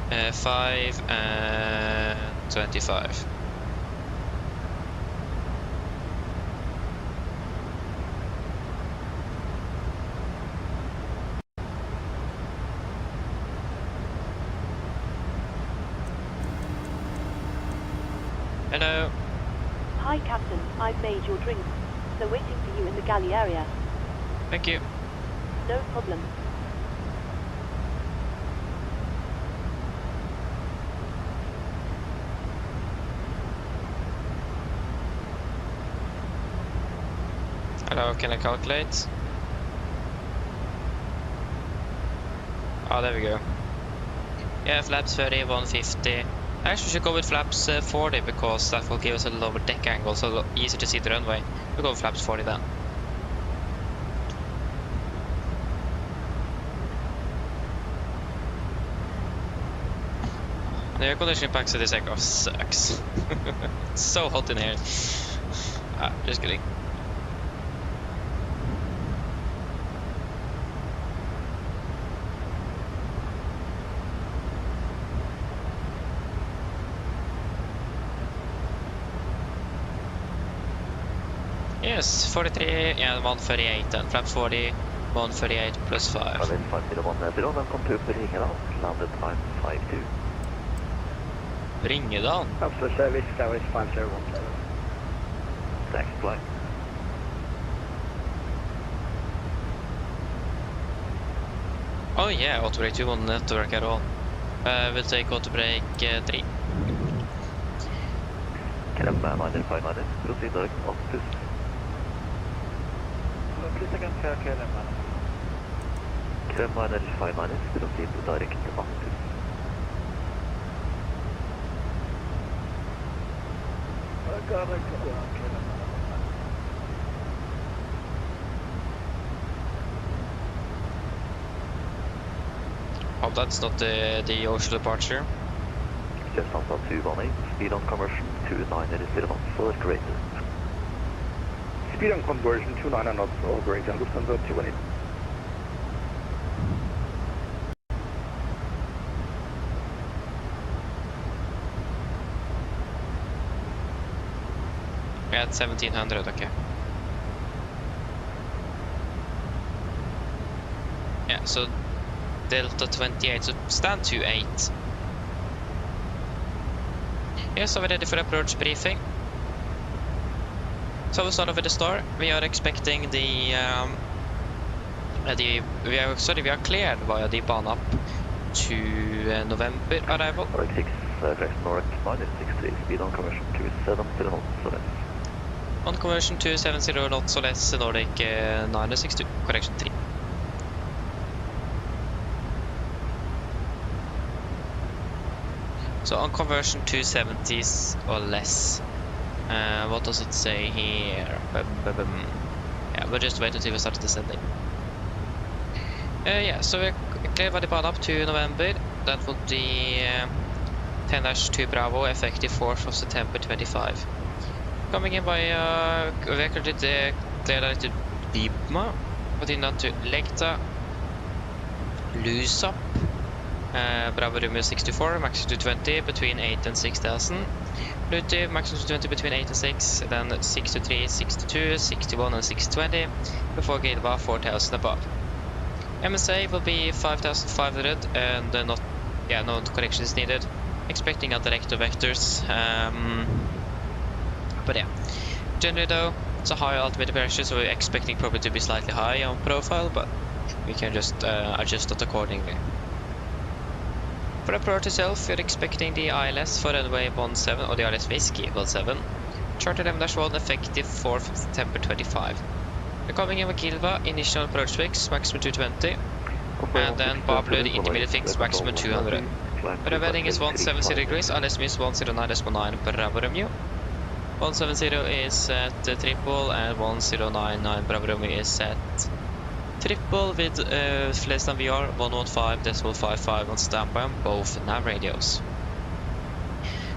5 and 25. Hello. Hi, Captain. I've made your drinks. They're waiting for you in the galley area. Thank you. No problem. Hello, can I calculate? Oh, there we go. Yeah, flaps 30, 150. Actually, we should go with flaps 40 because that will give us a lower deck angle, so easier to see the runway. We'll go with flaps 40 then. The air conditioning back to this aircraft sucks. It's so hot in here. Just kidding. Yes, 43 and 138 and flap 40, 138 plus 5. Well, 501 welcome to Ringedal, landed time 52. Ringedal? After service, that was 5017. Thanks, flight. Oh yeah, auto brake 2 won't network at all. We'll take auto brake 3. Climb minus 5 minus, proceed direct Octus. Please again, climb minus 5 minus, proceed direct Octus. Hope that's not the ocean departure. Just on 218, speed on conversion 29 knots, so it's greater. Speed on conversion 29 knots, all greater, Lufthansa 218. We're at 1700, okay. Yeah, so Delta 28, so stand 28. Yes, so we're ready for approach briefing. So we'll start off with the start. We are expecting we are cleared via the bane up to November arrival. RX6, north minus 60, speed on conversion 270 knots, so less. On conversion 270 knots, so less, Nordic 962, correction 3. So on conversion 270s or less, what does it say here? Yeah, we'll just wait until we start descending. Yeah, so we're clear by the bane up to November. That would be 10-2 Bravo, effective 4th of September 25. Coming in by vehicle clear to Dibma, continue to Legta, Lusap. Bravo Romeo 64, max 220 between 8 and 6000. Luti, max 220 between 8 and 6, then 63, 62, 61 and 620, before Gilva 4000 above. MSA will be 5500 and no correction is needed. Expecting a direct to vectors. But yeah, generally though, it's a high altimeter pressure, so we're expecting probably to be slightly high on profile, but we can just adjust it accordingly. For the approach itself, we're expecting the ILS for runway 17 or the ILS Whiskey 17. Charter 11-1 effective 4th of September 25. We're coming in with Gilva, initial approach fix, maximum 220. And then Babler, the intermediate fix, maximum 200. The wedding is 170 degrees, ILS means 109.9 Bravo Romeo. 170 is set triple and 1099 Bravo Romeo is set triple with less than VR 115.55 on standby on both nav radios.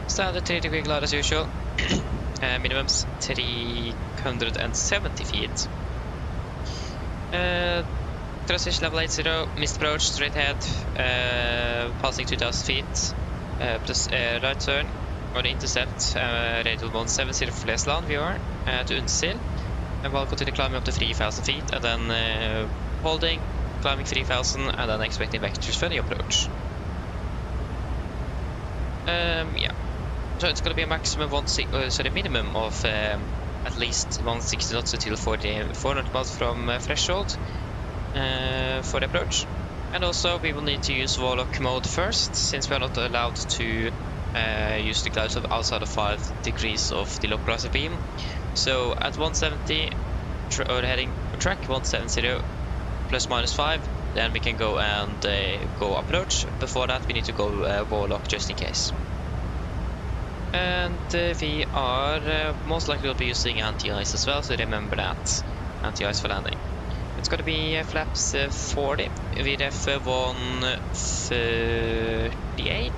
Standard 3-degree glide as usual. Minimums 370 feet. Transition level 80, missed approach, straight ahead, passing 2000 feet, plus right turn, or intercept, radial 170 for Flesland VR, to Unsil. And we'll continue climbing up to 3000 feet, and then holding, climbing 3000, and then expecting vectors for the approach. Yeah, so it's going to be a maximum minimum of at least 160 knots until 400 miles from threshold for the approach. And also we will need to use Warlock mode first, since we are not allowed to use the clouds outside of 5 degrees of the localizer beam. So at 170, or heading track 170 plus minus 5, then we can go and go approach. Before that we need to go Warlock just in case. And we are most likely will be using anti-ice as well, so remember that, anti-ice for landing. It's going to be flaps 40, VRF 138.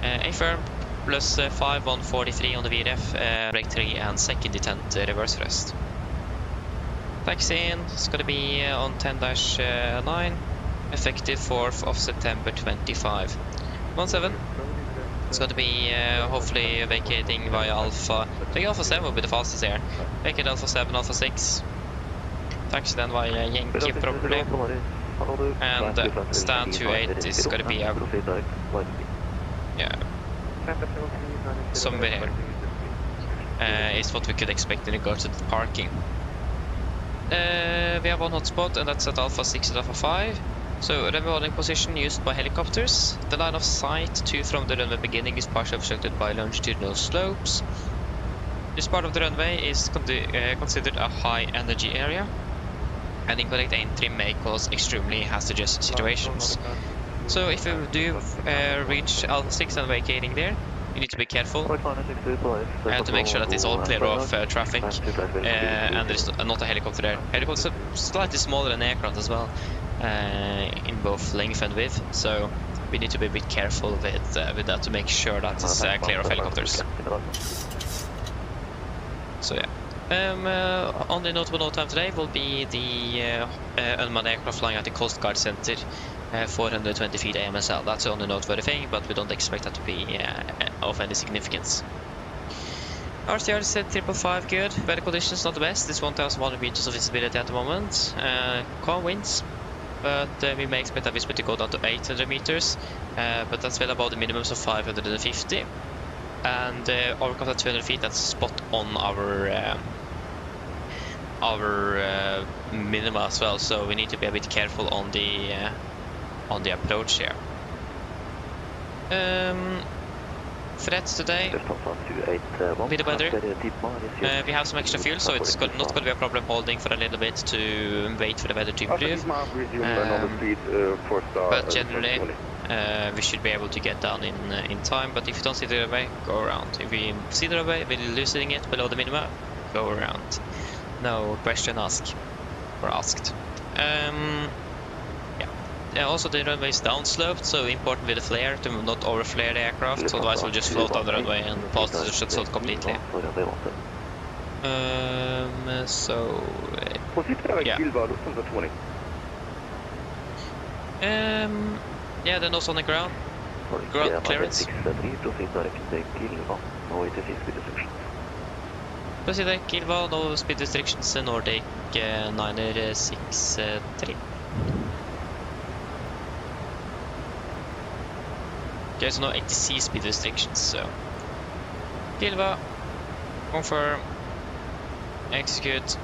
A firm plus 5 on 43 on the VRF, brake 3 and second detent reverse thrust. Taxi in, it's going to be on 10-9, effective 4th of September 25. 17, it's going to be hopefully vacating via Alpha. I think Alpha 7 will be the fastest here. Vacate Alpha 7, Alpha 6. Taxi then via Yankee probably. And stand 28 is going to be a... yeah, somewhere here. Is what we could expect in regards to the parking. We have one hotspot, and that's at Alpha 6 and Alpha 5. So, runway holding position used by helicopters. The line of sight to from the runway beginning is partially obstructed by longitudinal slopes. This part of the runway is considered a high energy area, and incorrect entry may cause extremely hazardous situations. So, if you do reach Alpha 6 and vacating there, you need to be careful and to make sure that it's all clear of traffic, and there's not a helicopter there. Helicopters are slightly smaller than aircraft as well, in both length and width, so we need to be a bit careful with that to make sure that it's clear of helicopters. So yeah. Only notable note time today will be the unmanned aircraft flying at the Coast Guard Center, 420 feet AMSL. That's the only noteworthy thing, but we don't expect that to be of any significance. RCR said 555 good. Weather conditions not the best. It's 1,100 meters of visibility at the moment. Calm winds, but we may expect that visibility to go down to 800 meters, but that's well above the minimums of 550. And overcast at 200 feet, that's spot on our minima as well, so we need to be a bit careful on the approach here. Threats today with the weather. We have some extra fuel, so it's not going to be a problem holding for a little bit to wait for the weather to improve. But generally, we should be able to get down in time. But if you don't see the runway, go around. If we see the runway, we're losing it below the minima, go around. No question asked. Yeah, also the runway is downsloped, so important with the flare to not overflare the aircraft, so otherwise we'll just float down the runway and pass the shut zone completely. So yeah, then also on the ground clearance. Proceed Kilval, no speed restrictions, Nordic 963. There's no ATC speed restrictions, so Kilva, confirm, execute.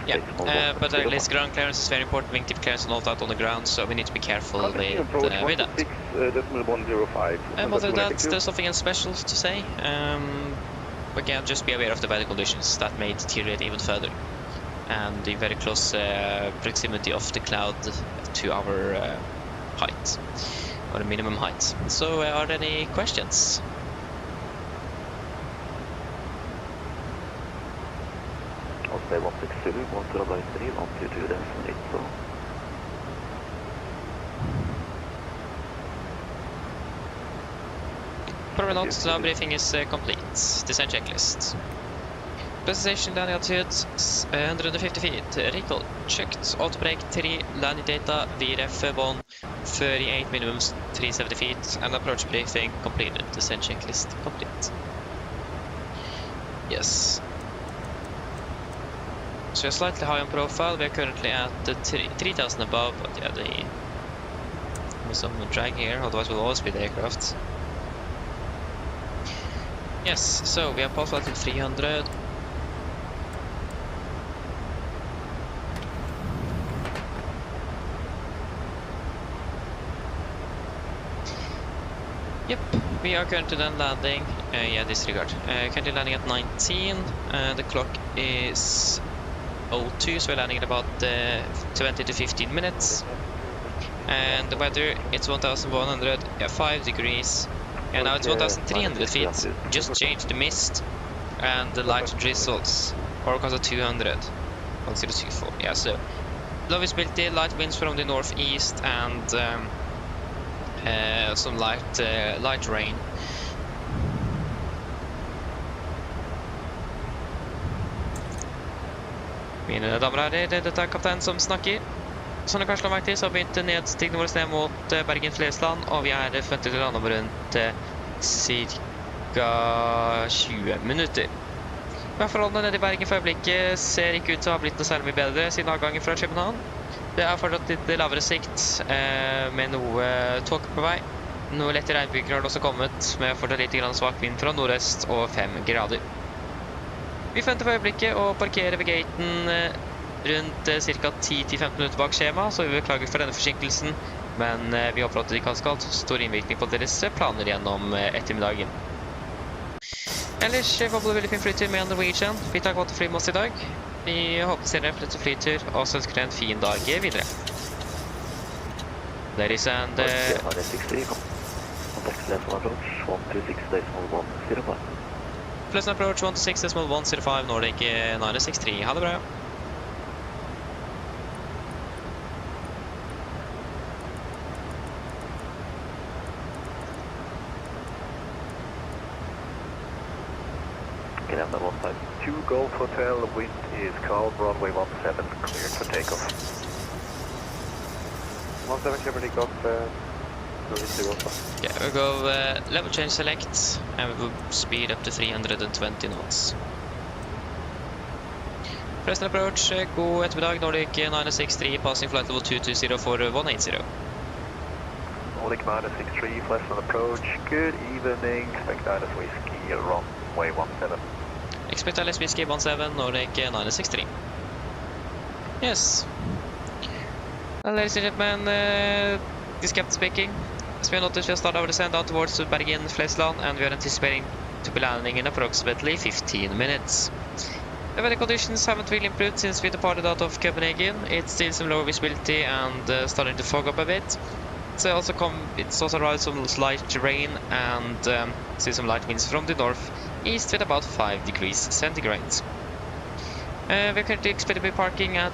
Yeah, but at least ground clearance is very important. Wingtip clearance and all that on the ground, so we need to be careful with that. Other than that, there's nothing else special to say. Again, just be aware of the weather conditions that may deteriorate even further, and the very close proximity of the cloud to our height, or the minimum height. So are there any questions? Probably not. Now briefing is complete. Descent checklist. Presentation landing altitude 150 feet. Recall checked. Auto brake 3. Landing data VRF 1. 38 minimums 370 feet. And approach briefing completed. Descent checklist complete. Yes. So we're slightly high on profile. We are currently at 3,000 above, but yeah, there's some drag here. Otherwise, we'll always be the aircraft. Yes. So we have pulse flight at 300. Yep, we are currently then landing, yeah, disregard. Currently landing at 19, the clock is 02, so we're landing in about 20 to 15 minutes. And the weather, it's 1,105 degrees, and now it's 1,300 feet. Just changed the mist and the light drizzles, or because of 200, 1024, yeah, so low visibility, light winds from the northeast, and some light rain. Mine damer og herrer, dette er kapteinen som snakker. Som dere kanskje la merke til, så har vi begynt nedstigningen vår ned mot Bergen Flesland, og vi er forventet til å lande om rundt ca. 20 minutter. Værforholdene nede i Bergen for øyeblikket ser ikke ut til å ha blitt noe særlig mye bedre siden avgangen fra København. Det er fortsatt litt lavere sikt, med noe tåke på vei. Noe lette regnbyger har det også kommet, med fortsatt litt svak vind fra nordøst og 5 grader. Vi forventer for øyeblikket å parkere ved gaten rundt ca. 10-15 minutter bak skjema, så vi beklager for denne forsinkelsen, men vi håper at det ikke skal ha stor innvirkning på deres planer gjennom ettermiddagen. Ellers var det veldig fin flytur med Norwegian. Vi tar godt fly med oss i dag. Vi håper dere får en flytur, og så ønsker dere en fin dag videre. Ladies and... Pleasant approach 126.105 Nordic 963. Ha det bra. Canada 152 Golf Hotel, wind is calm, runway 17, cleared for takeoff. 17 clear for takeoff, Okay, we'll go level change select, and we will speed up to 320 knots. Present approach, god ettermiddag, Nordic 963, passing flight level 220 for 180. Nordic 963, pleasant approach, good evening, expect Addons Whiskey, runway 17. Expect Alice Whiskey 17, Nordic 963. Yes. Well, ladies and gentlemen, this is Captain speaking. As we noticed, we have started our descent down towards Bergen Flesland, and we are anticipating to be landing in approximately 15 minutes. The weather conditions haven't really improved since we departed out of Copenhagen. It's still some lower visibility and starting to fog up a bit. It's also arrived some light rain and see some light winds from the northeast with about 5 degrees centigrade. We're currently expected to be parking at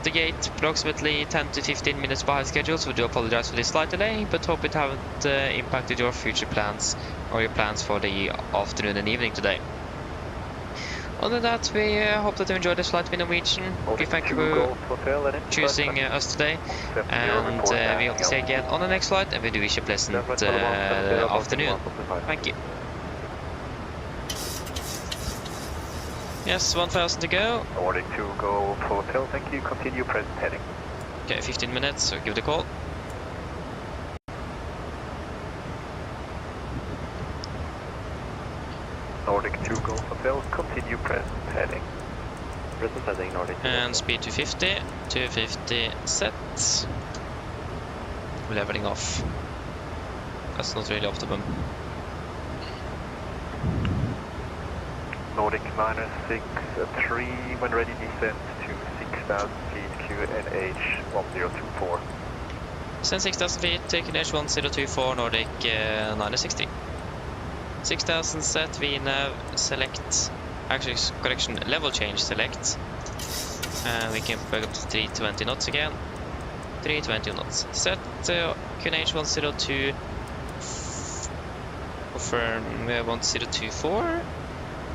the gate approximately 10 to 15 minutes behind schedule, so we do apologize for this slight delay, but hope it haven't impacted your future plans or your plans for the afternoon and evening today. Other than that, we hope that you enjoyed this flight with Norwegian. We thank you for choosing us today, and we hope to see you again on the next flight, and we do wish you a pleasant afternoon. Thank you. Yes, 1,000 to go. Nordic 2 Golf Hotel, thank you. Continue present heading. Okay, 15 minutes, so give it a call. Nordic 2 Golf Hotel, continue present heading. Present heading, Nordic 2. And speed 250, 250 set. Leveling off. That's not really optimum. Nordic 963, when ready, descent to 6,000 feet, QNH 1024. Descend 6,000 feet, take QNH 1024, Nordic 960. 6,000 set, VNAV, select, actually, correction, level change, select. And we can back up to 320 knots again. 320 knots. Set QNH 102, confirm 1024.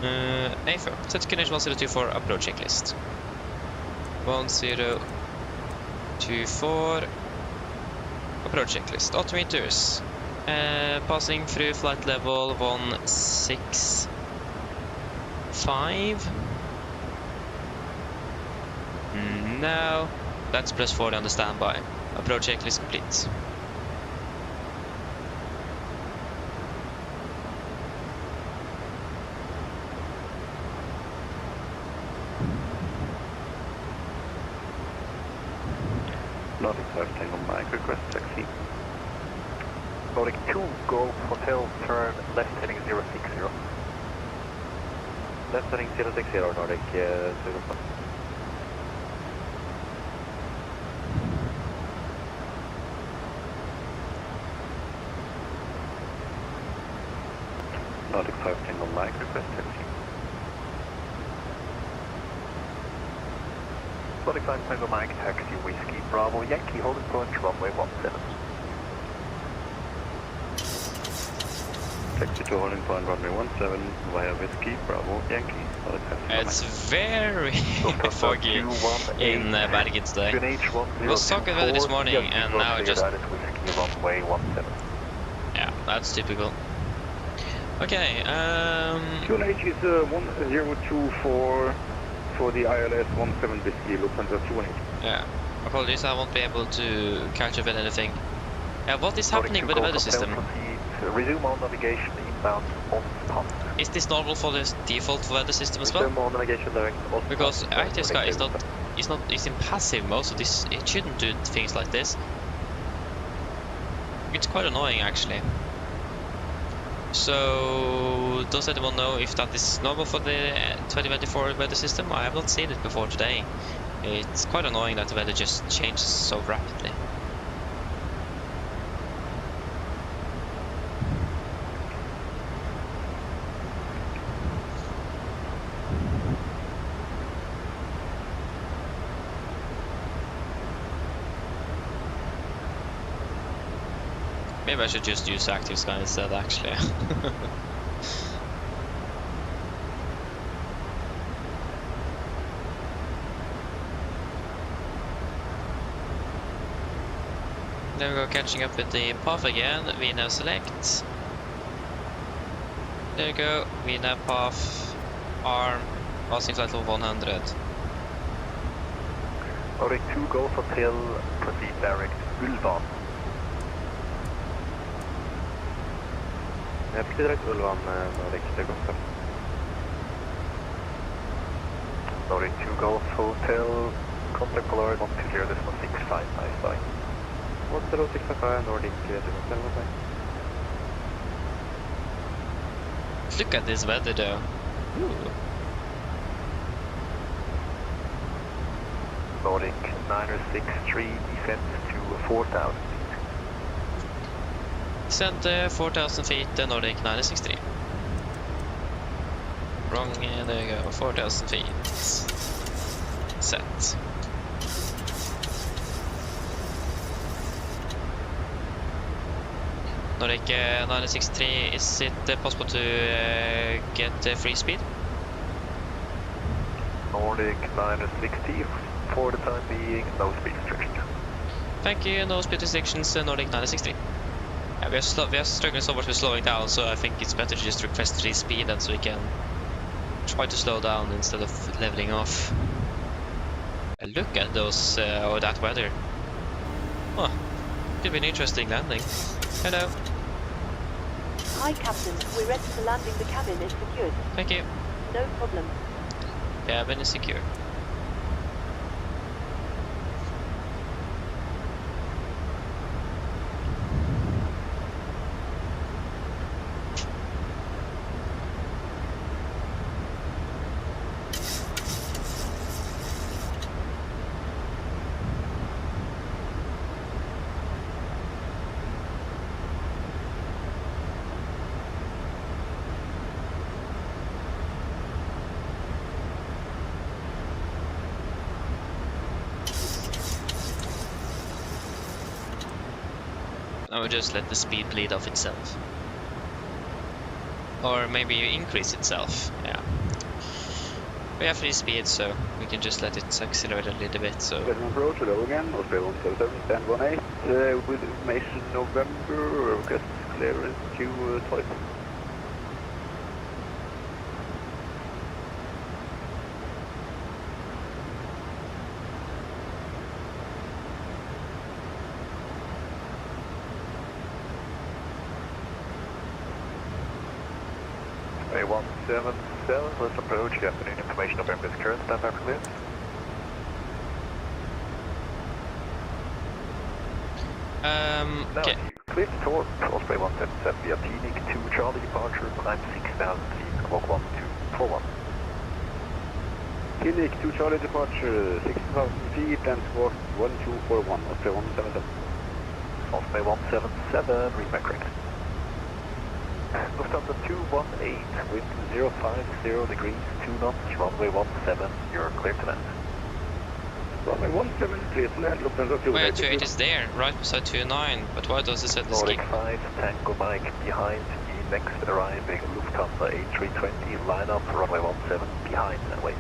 A4, set QNH 1024, approach checklist. 1024, approach checklist. Altimeters. Passing through flight level 165. No, that's plus 40 on the standby. Approach checklist complete. Nordic 5 Tango Mike, request taxi. Nordic 2 Golf Hotel, turn left heading 060. Left heading 060, Nordic 2 Golf. Nordic 5 Tango Mike, request taxi. 25 Tango Mike, taxi Whiskey Bravo Yankee, holding point runway 17. Taxi to holding point runway 17 via Whiskey Bravo Yankee. It's very foggy in Bergen today. It was talking weather this morning and now just... Runway 17. Yeah, that's typical. Okay, Fuel H is 1024 for the ILS 17 Whiskey, Lufthansa 218. Yeah, apologies, I won't be able to catch up with anything. Yeah, what is happening with the weather system? Resume all navigation inbound on pump. Is this normal for the default weather system as well? Resume all navigation direct on because IT Sky is in passive most of this. It shouldn't do things like this. It's quite annoying actually. So does anyone know if that is normal for the 2024 weather system? I have not seen it before today. It's quite annoying that the weather just changes so rapidly. Maybe I should just use Active Sky instead, actually. There we go, catching up with the POF again. We now select. There you go, we now POF, arm, passing flight level 100. Nordic 2 Golf Hotel, proceed direct Ulvan. Jag flyger direkt Ulvan, Nordic, det går så. Nordic 2 Golf Hotel, contact Polaroid 120, this one 65, iFly. 10655, Nordic, det går så. Look at this weather though. Ooh. Nordic 963, descent to 4,000. Descent 4,000 feet, Nordic 963. Wrong, there you go, 4,000 feet. Set. Nordic 963, is it possible to get free speed? Nordic 960, for the time being, no speed restriction. Thank you, no speed restrictions, Nordic 963. Yeah, we are struggling so much with slowing down, so I think it's better to just request free speed and so we can try to slow down instead of leveling off. Look at those, or that weather. Huh, could be an interesting landing. Hello. Hi Captain, we're ready for landing. The cabin is secured. Thank you. No problem. Cabin is secure. I would just let the speed bleed off itself. Or maybe increase itself, yeah. We have free speed, so we can just let it accelerate a little bit, so... Approach, hello again, Australia 177, stand 18, with information November, request clearance to twice. A177, let's approach. Good afternoon. Information November is current. Stand by for clearance. Okay. Clear to Torp, Osprey 177 via Phoenix 2 Charlie departure, climb 6,000 feet, walk 1241. Phoenix 2 Charlie departure, 6,000 feet and squawk 1241, Osprey 177. Osprey 177, read my correct. Lufthansa 218, wind 050 degrees, 2 knots, runway 17, you're clear to land. Runway 17, clear to land, Lufthansa 2. Wait, 28 is there, right beside 29, but why does it set the Nordic skip? 5, Tango Mike behind the next arriving Lufthansa A320, line up runway 17 behind and wait.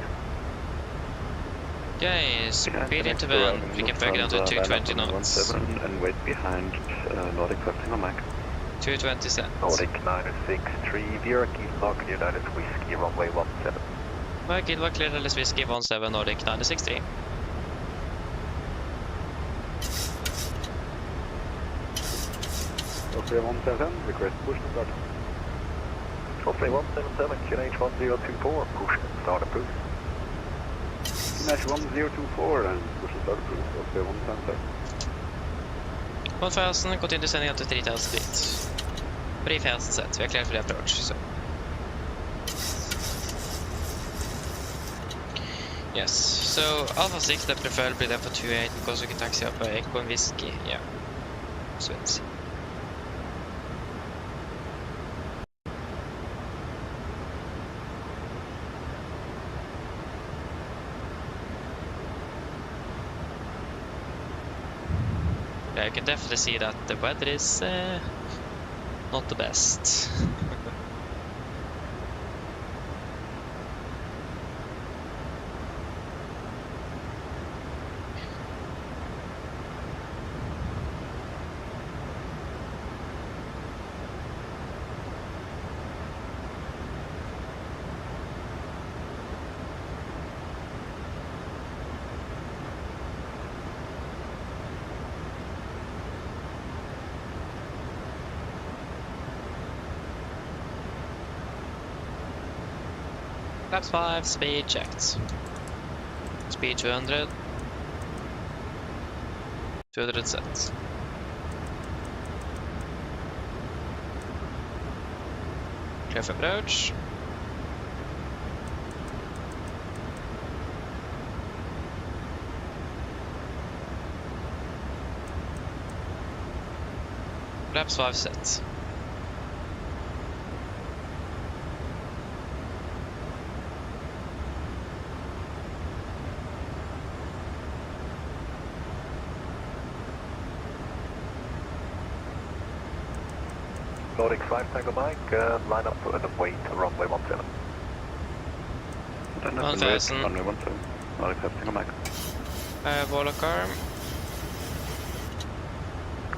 Okay, speed into van, we can back down to 220 knots. 17 and wait behind Nordic 5 Tango Mike. 220 set. Nordic 963, Vera Keylock, United Whiskey, runway 17. Mike, it was clear Alice Whiskey 17 Nordic 963. Osprey 177, request push to start. Osprey 177, QNH 1024, push and start approved. QNH 1024 and push to start approved. Osprey 177. 1000, gått in till sändning till 3000 feet. Brief fast set, vi har cleared för approach. Så. Yes, so Alpha 6 that preferably there for 28 because we can taxi up by Echo and Whiskey, yeah. Sweet. Yeah, I can definitely see that the weather is not the best. Flaps 5, speed checked. Speed 200. 200 set. Clear for approach. Flaps 5 set. Nordic 5 Tango Mike, line up and wait runway 17. 1000. Runway 17. Nordic 5 Tango Mike. Warlock arm.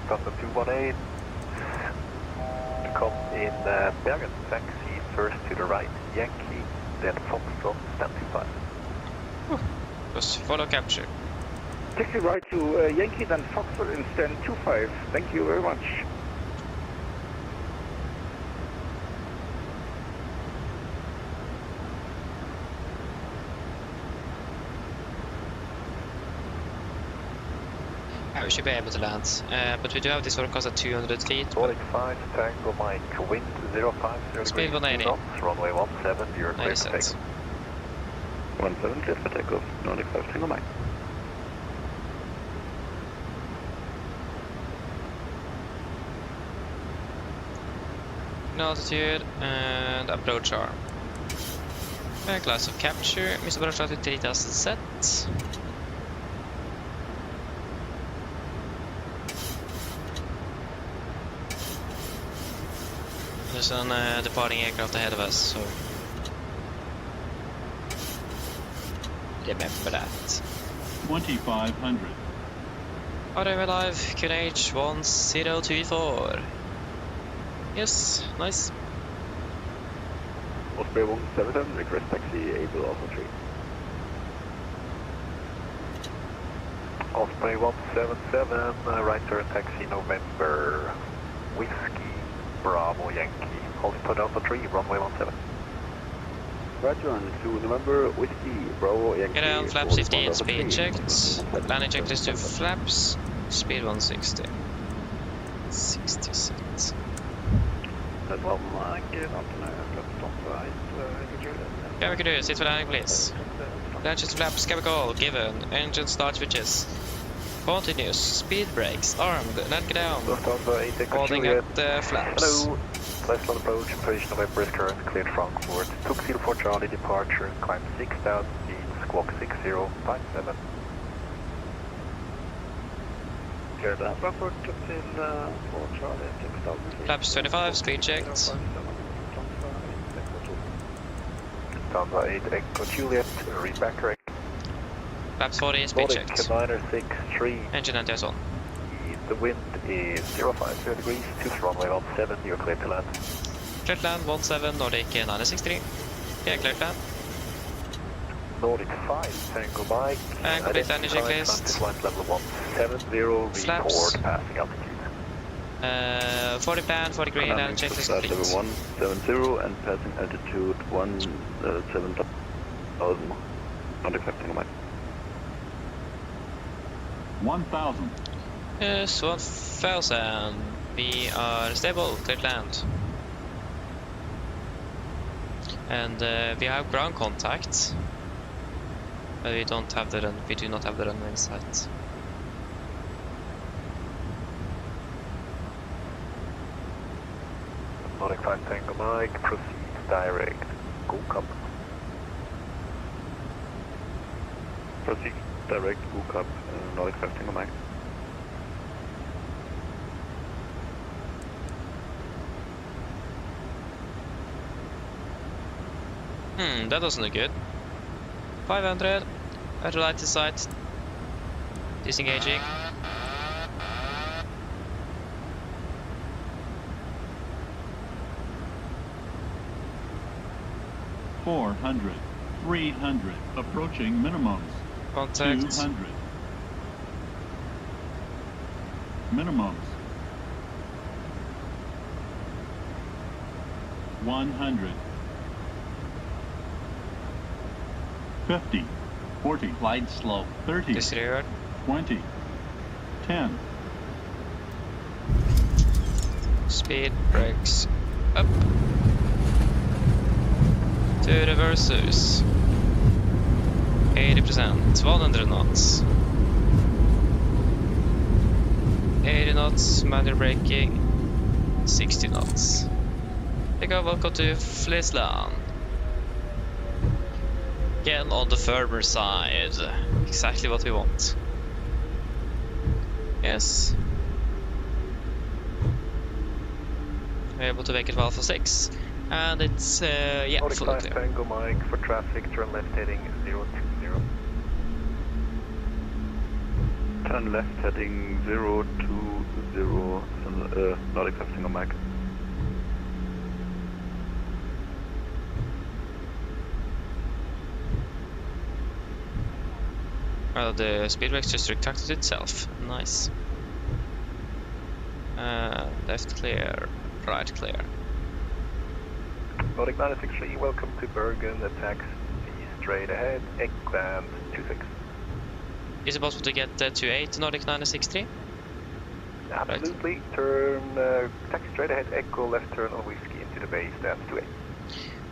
Thunder 218. Come in Bergen, taxi first to the right, Yankee, then Foxtrot, standing by. Just follow capture. Taxi right to Yankee, then Foxtrot in stand 25. Thank you very much. Yeah, we should be able to land, but we do have this one cost at 200 feet. Nordic 5 Tango Mike, wind 050 Speed 180. knots, runway 17, you're clear to take. 17 clear for takeoff. Nordic 5 Tango Mike. Altitude and approach arm. Glass of capture, Mr. Boris at 3000 set. There's an departing aircraft ahead of us, so remember that. 2500. Arrive alive, QNH 1024. Yes, nice. Osprey 177, request taxi able Alpha 3. Osprey 177, right turn taxi November, Whiskey, Bravo, Yankee, altitude Alpha 3, runway 17. Right turn to November, Whiskey, Bravo, Yankee. Get down, flaps 15, speed checked. Landing checklist to flaps, speed 160. 60 cents. Yeah, we can do it. Sit for landing, please. Launches flaps, chemical, given. Engine start switches. Continuous. Speed brakes. Armed. Let get down. Holding at the flaps. Hello. Left on approach. Position November is current. Cleared Frankfurt. Took 04 Charlie departure. Climb 6000 feet. Squawk 6057. Clear that rapport till for Charlie 6000. Flaps 25, speed checked. Stanza 8 Echo Juliet, read back correct. Flaps 40, speed Nordic checked. 963. Engine anti-ice on. The wind is 050 degrees, 2 runway 17, you're clear to land. Clear to land 17, Nordic 963. Yeah, clear to land. Nordic 5, Tango Mike. And complete landing checklist. Flight level 170, report Flaps. passing altitude. 40 plan, 40 green, landing checklist Flight complete. level 170 and passing altitude 17,000. Not accepting my. 1,000. Yes, 1000. We are stable, clear to land. And we have ground contact. But we don't have the we do not have the runway in sight. Nordic 5 Tango Mike, proceed direct, go cup. Proceed direct, book up, not accepting a mic. That doesn't look good. 500, at light to sight, disengaging. $400, 300, approaching minimums. Contact. 200. Minimums. 100. 50. 40. Glide slope. 30. Disregard. 20. 10. Speed brakes up. To reverses. 80%, 100 knots. 80 knots, manual braking, 60 knots. Welcome to Flesland. Again on the firmer side. Exactly what we want. Yes. We're able to make it Alpha 6. And it's, yeah, Nordic fully 5 clear. Tango Mike for traffic, turn left heading 020. Turn left heading 020, not accepting a mic. Well, the speed brakes just retracted itself. Nice. Left clear, right clear. Nordic 963, welcome to Bergen, taxi straight ahead, Eggland 26. Is it possible to get to 8 Nordic 963? Absolutely, right. Turn, taxi straight ahead, Echo, left turn on whiskey into the base, stands to 8.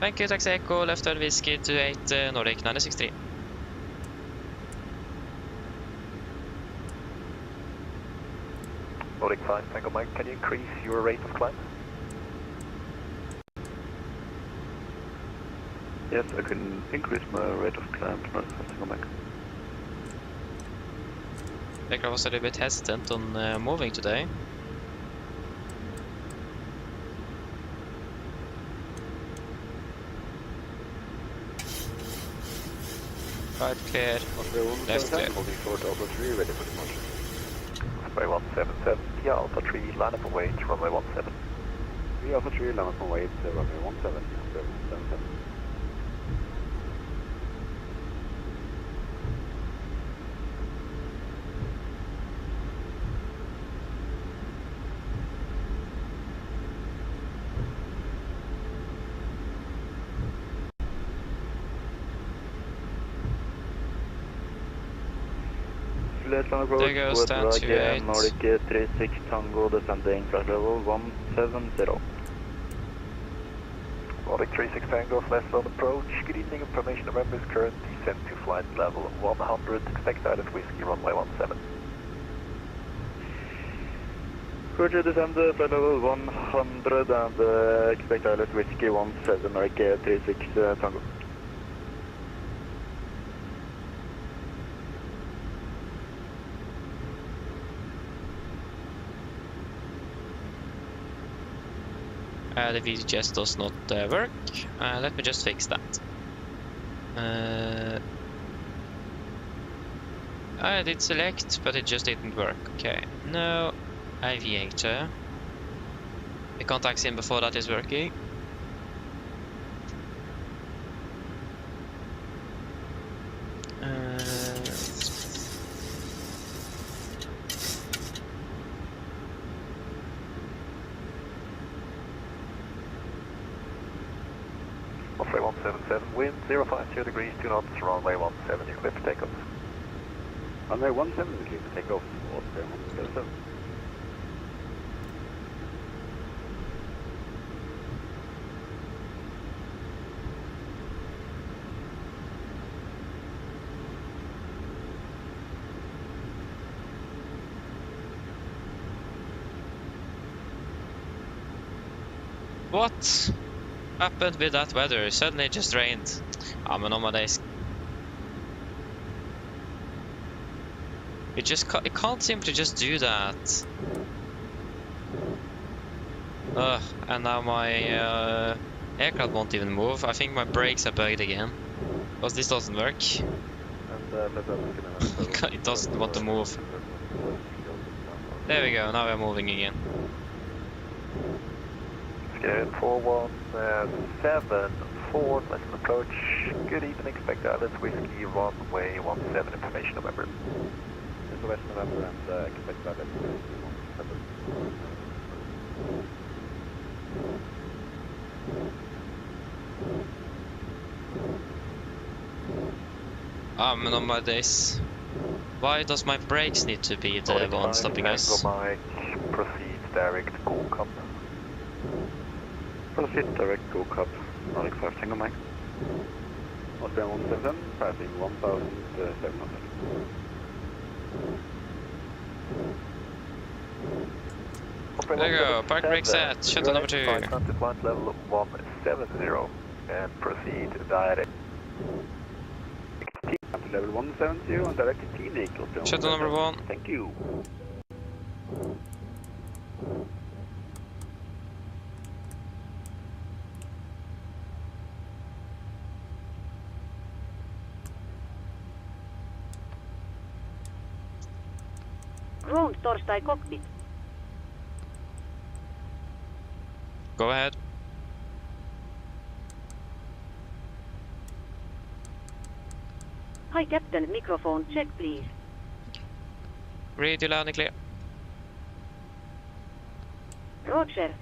Thank you, taxi Echo, left turn whiskey to 8 Nordic 963. Nordic 5 Tango Mike, can you increase your rate of climb? Yes, I can increase my rate of climb to not accepting a mic. Navigraph was a little bit hesitant on moving today. Right clear, left clear. Holding short Alpha 3, ready for departure. Runway 177, via Alpha 3, line up and wait, runway 17. Via Alpha 3, line up and wait, runway 17, 77. There goes stand to 8. Nordic 36 Tango descending flight level 170. Nordic 36 Tango, Flesland approach. Good evening, information November is current descent to flight level 100. Expect Addons Whiskey, runway 17. Roger, descend flight level 100 and expect Addons Whiskey 17, Nordic 36 Tango. The VGS does not work. Let me just fix that. I did select, but it just didn't work. Okay, no aviator. The contact sim before that is working. Runway 177, wind 050 degrees, 2 knots, runway 17, you clear for takeoff. Runway 17, clear for takeoff, Oscar 177. What happened with that weather? Suddenly it just rained. I'm on my days. It can't simply just do that. Ugh, and now my aircraft won't even move. I think my brakes are bugged again. Because this doesn't work. It doesn't want to move. There we go, now we're moving again. Scared 417, forward, listen approach. Good evening, expect Addons Whiskey, runway 17, information November. This is West November and expect Addons Whiskey 17. On my days. Why does my brakes need to be the one stopping us? Mike, proceed direct go cup. Proceed direct go cup, Nordic 5 Tango Mike. Oscar 177, passing 1,700. There you go, park brake set, shuttle number 2. Flight level 170 and proceed direct. Level 170 and direct to T-Nick. Shuttle number 1. Thank you. Ground Torstai cockpit. Go ahead. Hi Captain, microphone check please. Read you loud and clear. Roger.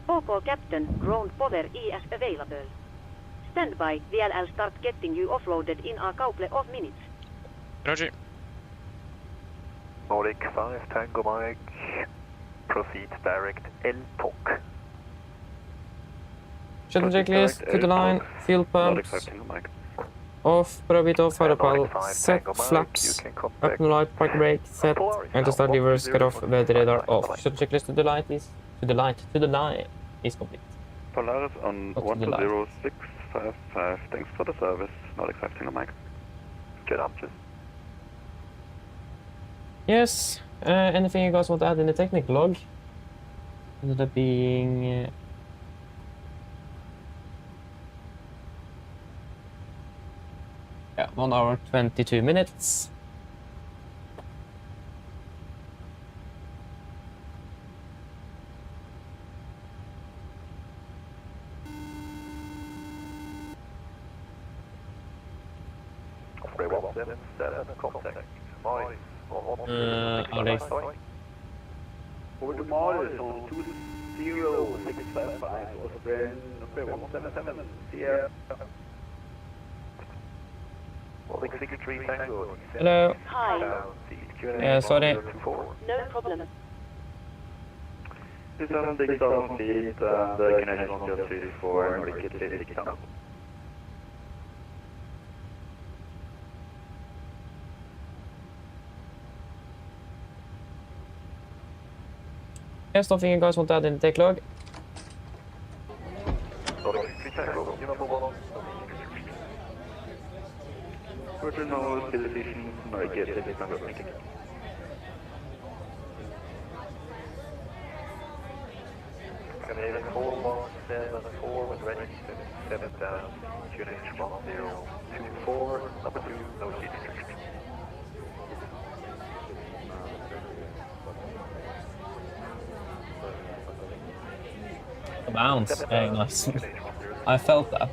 OK Captain, ground power is available. Stand by, VLL start getting you offloaded in a couple of minutes. Roger. Nordic 5 Tango Mike, proceed direct LTOC. Shuttle checklist, to the line, fuel pumps, off, put a bit off, autopilot, set, flaps, up the light, park brake, set, and to start levers, cut off, weather radar off. Shuttle checklist to the line is complete. Polaris on 120,655, thanks for the service, Nordic 5 Tango Mike. Good answers. Yes, anything you guys want to add in the technical log? Ended up being... yeah, 1 hour 22 minutes. Are they? Over to Boris on 20655, Australian 177, Sierra. Hello. Hi. Sorry. No problem. This is on 6,000 feet and the connection on just 34 Nordic 86 down. Yes, something you guys want to add in the tech log? Further no decision, Nordic 86 down. Canadian 417 with ready 7000, QNH 1024, number 2, no seat restriction. A bounce, very nice. I felt that.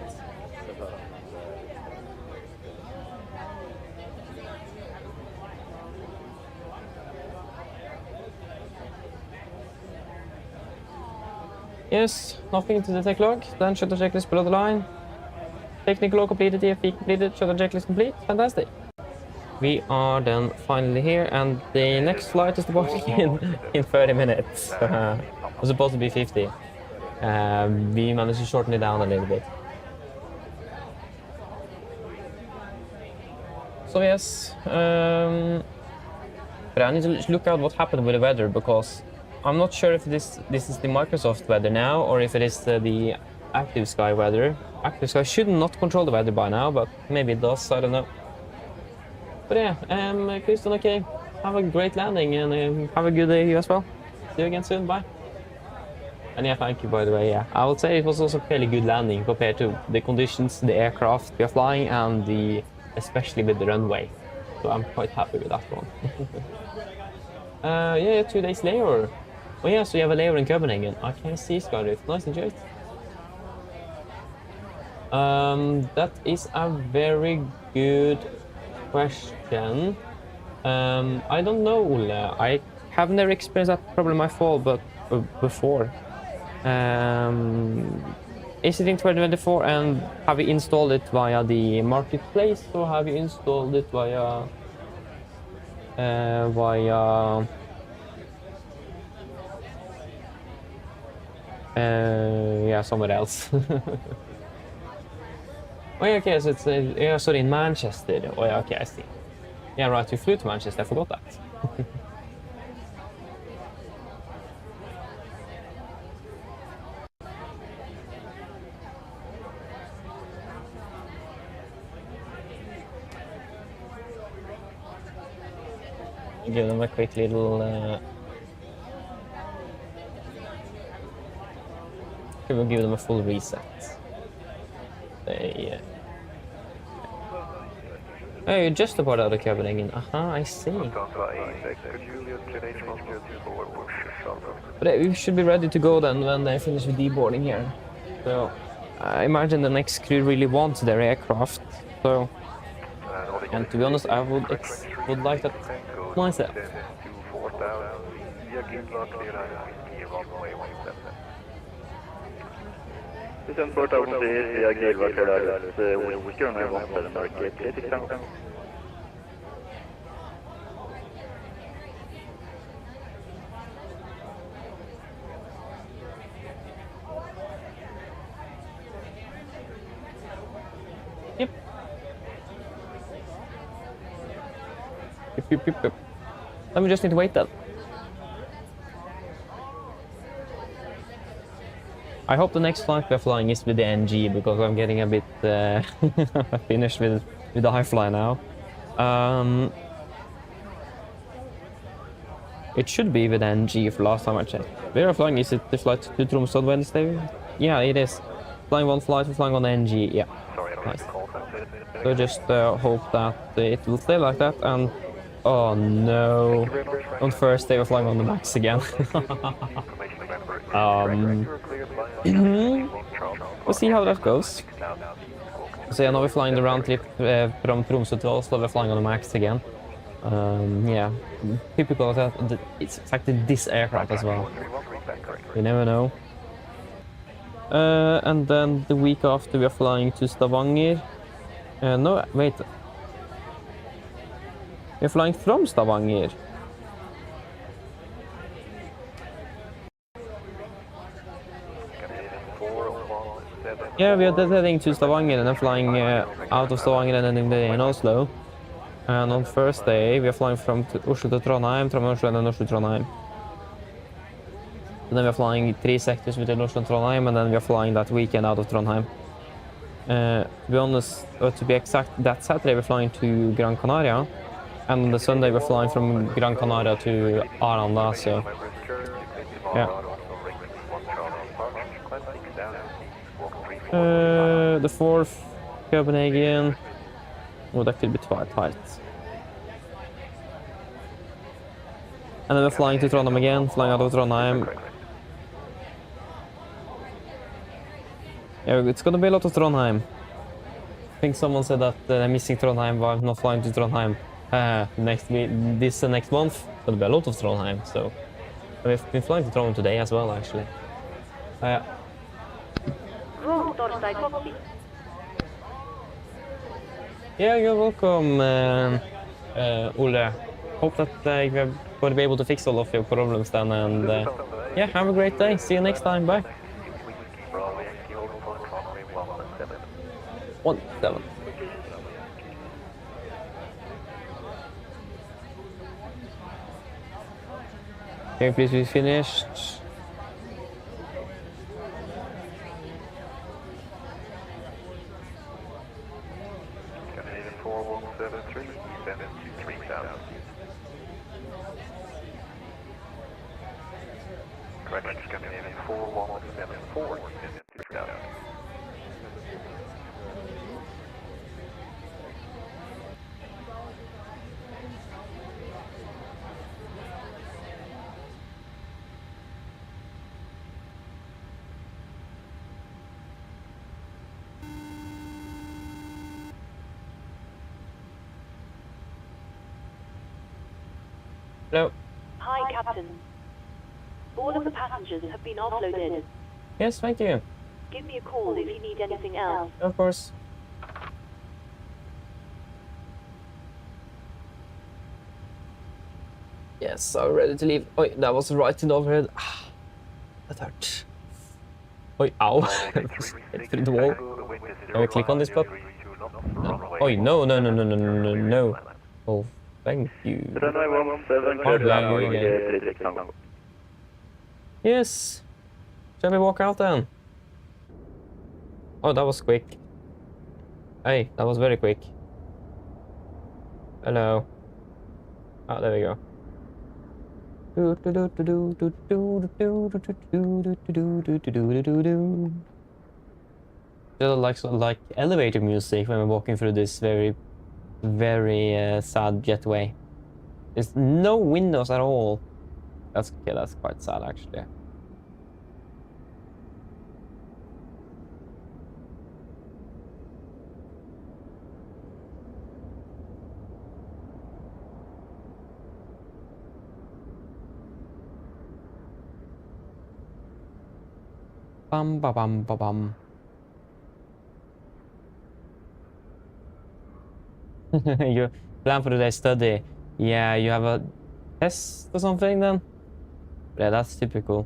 Yes, nothing to the tech log. Then shutter checklist below the line. Technical log completed, TFP completed, shutter checklist complete. Fantastic. We are then finally here, and the next flight is departing in 30 minutes. It was supposed to be 50. We managed to shorten it down a little bit. So yes, but I need to look out what happened with the weather, because I'm not sure if this is the Microsoft weather now, or if it is the Active Sky weather. Active Sky should not control the weather by now, but maybe it does, I don't know. But yeah, Christian, okay, have a great landing, and have a good day you as well. See you again soon, bye. And yeah, thank you, by the way, yeah. I would say it was also a fairly good landing compared to the conditions, the aircraft we are flying, and especially with the runway. So I'm quite happy with that one. Yeah, 2 days later. Oh yeah, so you have a layer in Copenhagen. I can see Skyrift. Nice, enjoy it. That is a very good question. I don't know, Ole. I have never experienced that problem I fall, but before. Is it in 2024, and have you installed it via the marketplace, or have you installed it via yeah, somewhere else? Oh yeah, okay, so it's yeah, sorry, in Manchester. Oh yeah, okay, I see. Yeah, right, you flew to Manchester, I forgot that. Give them a quick little we'll give them a full reset. They oh, you're just about out of Copenhagen. I see. But we should be ready to go then when they finish with deboarding here. So I imagine the next crew really wants their aircraft. So, and to be honest, I would like that myself. Sen första gången det är Gilvart för där Whisker när jag var på den mörker. Det är exempel. Yep. Yep. Let me just need to wait then. I hope the next flight we're flying is with the NG, because I'm getting a bit finished with the iFly now. It should be with NG for last time I checked. We are flying, is it the flight to Tromsø on Wednesday? Yeah, it is. Flying one flight, we're flying on the NG, yeah. Nice. So just hope that it will stay like that, and oh no, on Thursday we're flying on the Max again. We'll see how that goes. So yeah, now we're flying the round trip from Tromsø to Oslo, we're flying on the Max again. Yeah, typical of that, it's exactly this aircraft as well. You never know. And then the week after we are flying to Stavanger. No, wait. We're flying from Stavanger. Yeah, we are heading to Stavanger and then flying out of Stavanger and ending the day in Oslo. And on Thursday we are flying from Oslo to Trondheim, from Oslo and then Oslo to Trondheim. And then we are flying 3 sectors between Oslo and Trondheim, and then we are flying that weekend out of Trondheim. To be honest, or to be exact, that Saturday we're flying to Gran Canaria, and on the Sunday we're flying from Gran Canaria to Aranda, so yeah. the 4th, Copenhagen. Oh, that could be tight. And then we're flying to Trondheim again, flying out of Trondheim. Yeah, it's gonna be a lot of Trondheim. I think someone said that missing Trondheim while not flying to Trondheim. Next month, gonna be a lot of Trondheim, so we've been flying to Trondheim today as well, actually. Yeah, you're welcome, Ole. Hope that we're going to be able to fix all of your problems then, and yeah, have a great day. See you next time. Bye. 17. Okay, please be finished. Scandinavian 4173, descend into 3000. Correction, Scandinavian 4174, descend into 3000. Hello. Hi, Captain. All of the passengers have been offloaded. Yes, thank you. Give me a call if you need anything else. Of course. Yes, I'm ready to leave. Oh, that was right in the overhead. That hurt. Oh, ow. Through the wall. Can we click on this button? No. Oh, no. Oh, thank you. Yes. Shall we walk out then? Oh, that was quick. Hey, that was very quick. Hello. Oh, there we go. Just like elevator music when we're walking through this very sad jetway. There's no windows at all. That's quite sad actually. Bum ba bum ba bum. You plan for today's study? Yeah, you have a test or something then? Yeah, that's typical.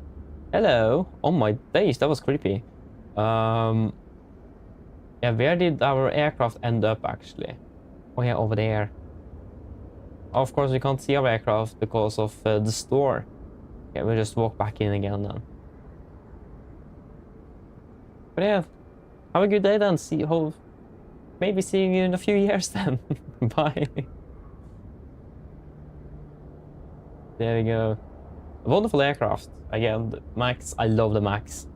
Hello. Oh my days, that was creepy. Yeah, where did our aircraft end up actually? Oh yeah, over there. Of course, we can't see our aircraft because of the store. Okay, we'll just walk back in again then. But yeah, have a good day then. Maybe seeing you in a few years then. Bye. There we go. A wonderful aircraft. Again, the Max. I love the Max.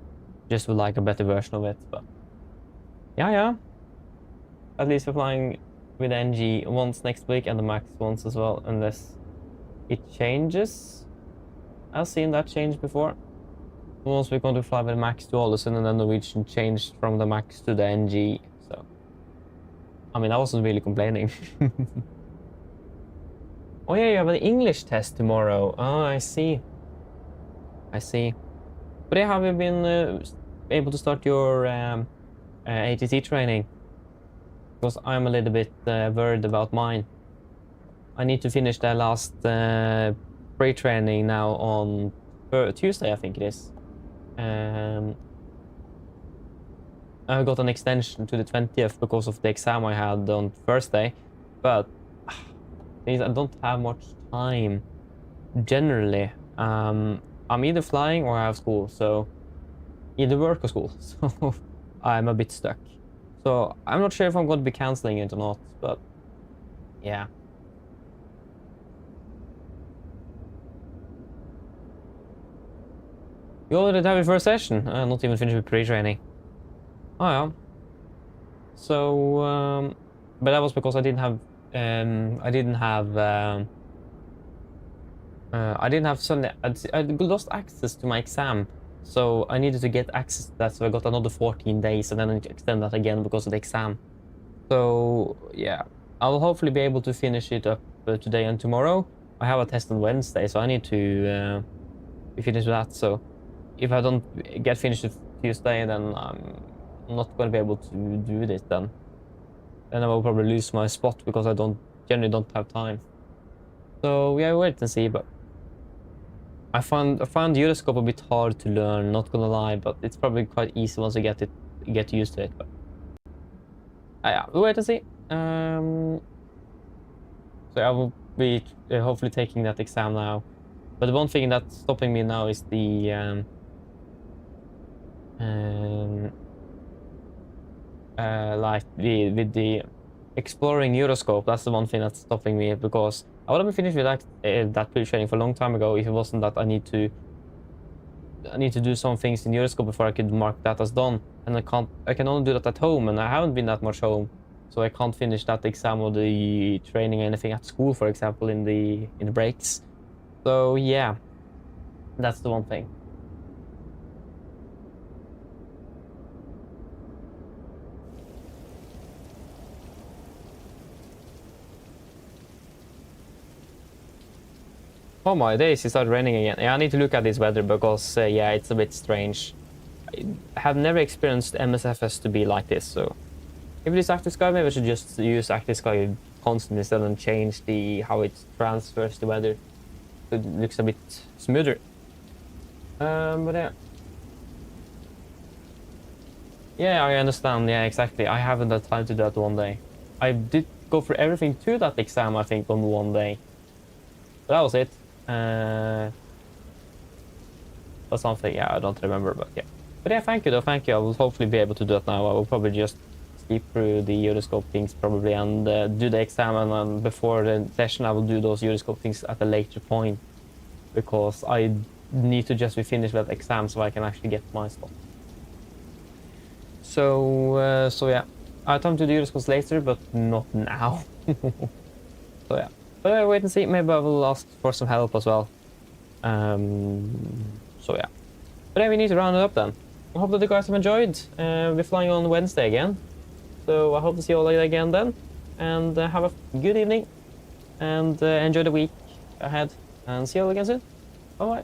Just would like a better version of it, but yeah. At least we're flying with NG once next week and the Max once as well, unless it changes. I've seen that change before. Once we're going to fly with the Max to Ålesund and then Norwegian changed from the Max to the NG. So, I mean, I wasn't really complaining. Oh yeah, you have an English test tomorrow. Oh, I see. But yeah, have you been able to start your ATC training? Because I'm a little bit worried about mine. I need to finish the last pre-training now on Tuesday, I think it is. I got an extension to the 20th because of the exam I had on Thursday, but I don't have much time generally. I'm either flying or I have school, so either work or school, so I'm a bit stuck. So I'm not sure if I'm going to be cancelling it or not, but yeah. You already have your first session? Not even finished with pre-training. Oh yeah. So, but that was because I didn't have suddenly I lost access to my exam, so I needed to get access to that. So I got another 14 days, and then I need to extend that again because of the exam. So yeah, I will hopefully be able to finish it up today and tomorrow. I have a test on Wednesday, so I need to be finished with that. So if I don't get finished Tuesday, then I'm not going to be able to do this then. Then I will probably lose my spot because I generally don't have time. So yeah, wait and see. But I found Euroscope a bit hard to learn, not gonna lie, but it's probably quite easy once you get used to it. But yeah, we'll wait and see. So I will be hopefully taking that exam now. But the one thing that's stopping me now is the like with the exploring Euroscope. That's the one thing that's stopping me, because I would have been finished with that pre-training for a long time ago if it wasn't that I need to do some things in Euroscope before I could mark that as done, and I can only do that at home, and I haven't been that much home, so I can't finish that exam or the training or anything at school, for example, in the breaks. So yeah, that's the one thing. Oh my days, it started raining again. Yeah, I need to look at this weather because, yeah, it's a bit strange. I have never experienced MSFS to be like this, so... If it is Active Sky, maybe I should just use Active Sky constantly instead and change how it transfers the weather. It looks a bit smoother. But yeah. Yeah, I understand, yeah, exactly. I haven't had time to do that one day. I did go through everything to that exam, I think, on one day. But that was it. Or something, yeah, I don't remember, but yeah. But yeah, thank you though, thank you. I will hopefully be able to do that now. I will probably just skip through the Euroscope things probably and do the exam, and then before the session I will do those Euroscope things at a later point, because I need to just be finished with that exam so I can actually get my spot. So, so yeah, I have time to do Euroscopes later, but not now. So yeah. But wait and see, maybe I will ask for some help as well. So yeah. But then we need to round it up then. I hope that you guys have enjoyed. We're flying on Wednesday again. So I hope to see you all again then. And have a good evening. And enjoy the week ahead. And see you all again soon. Bye bye.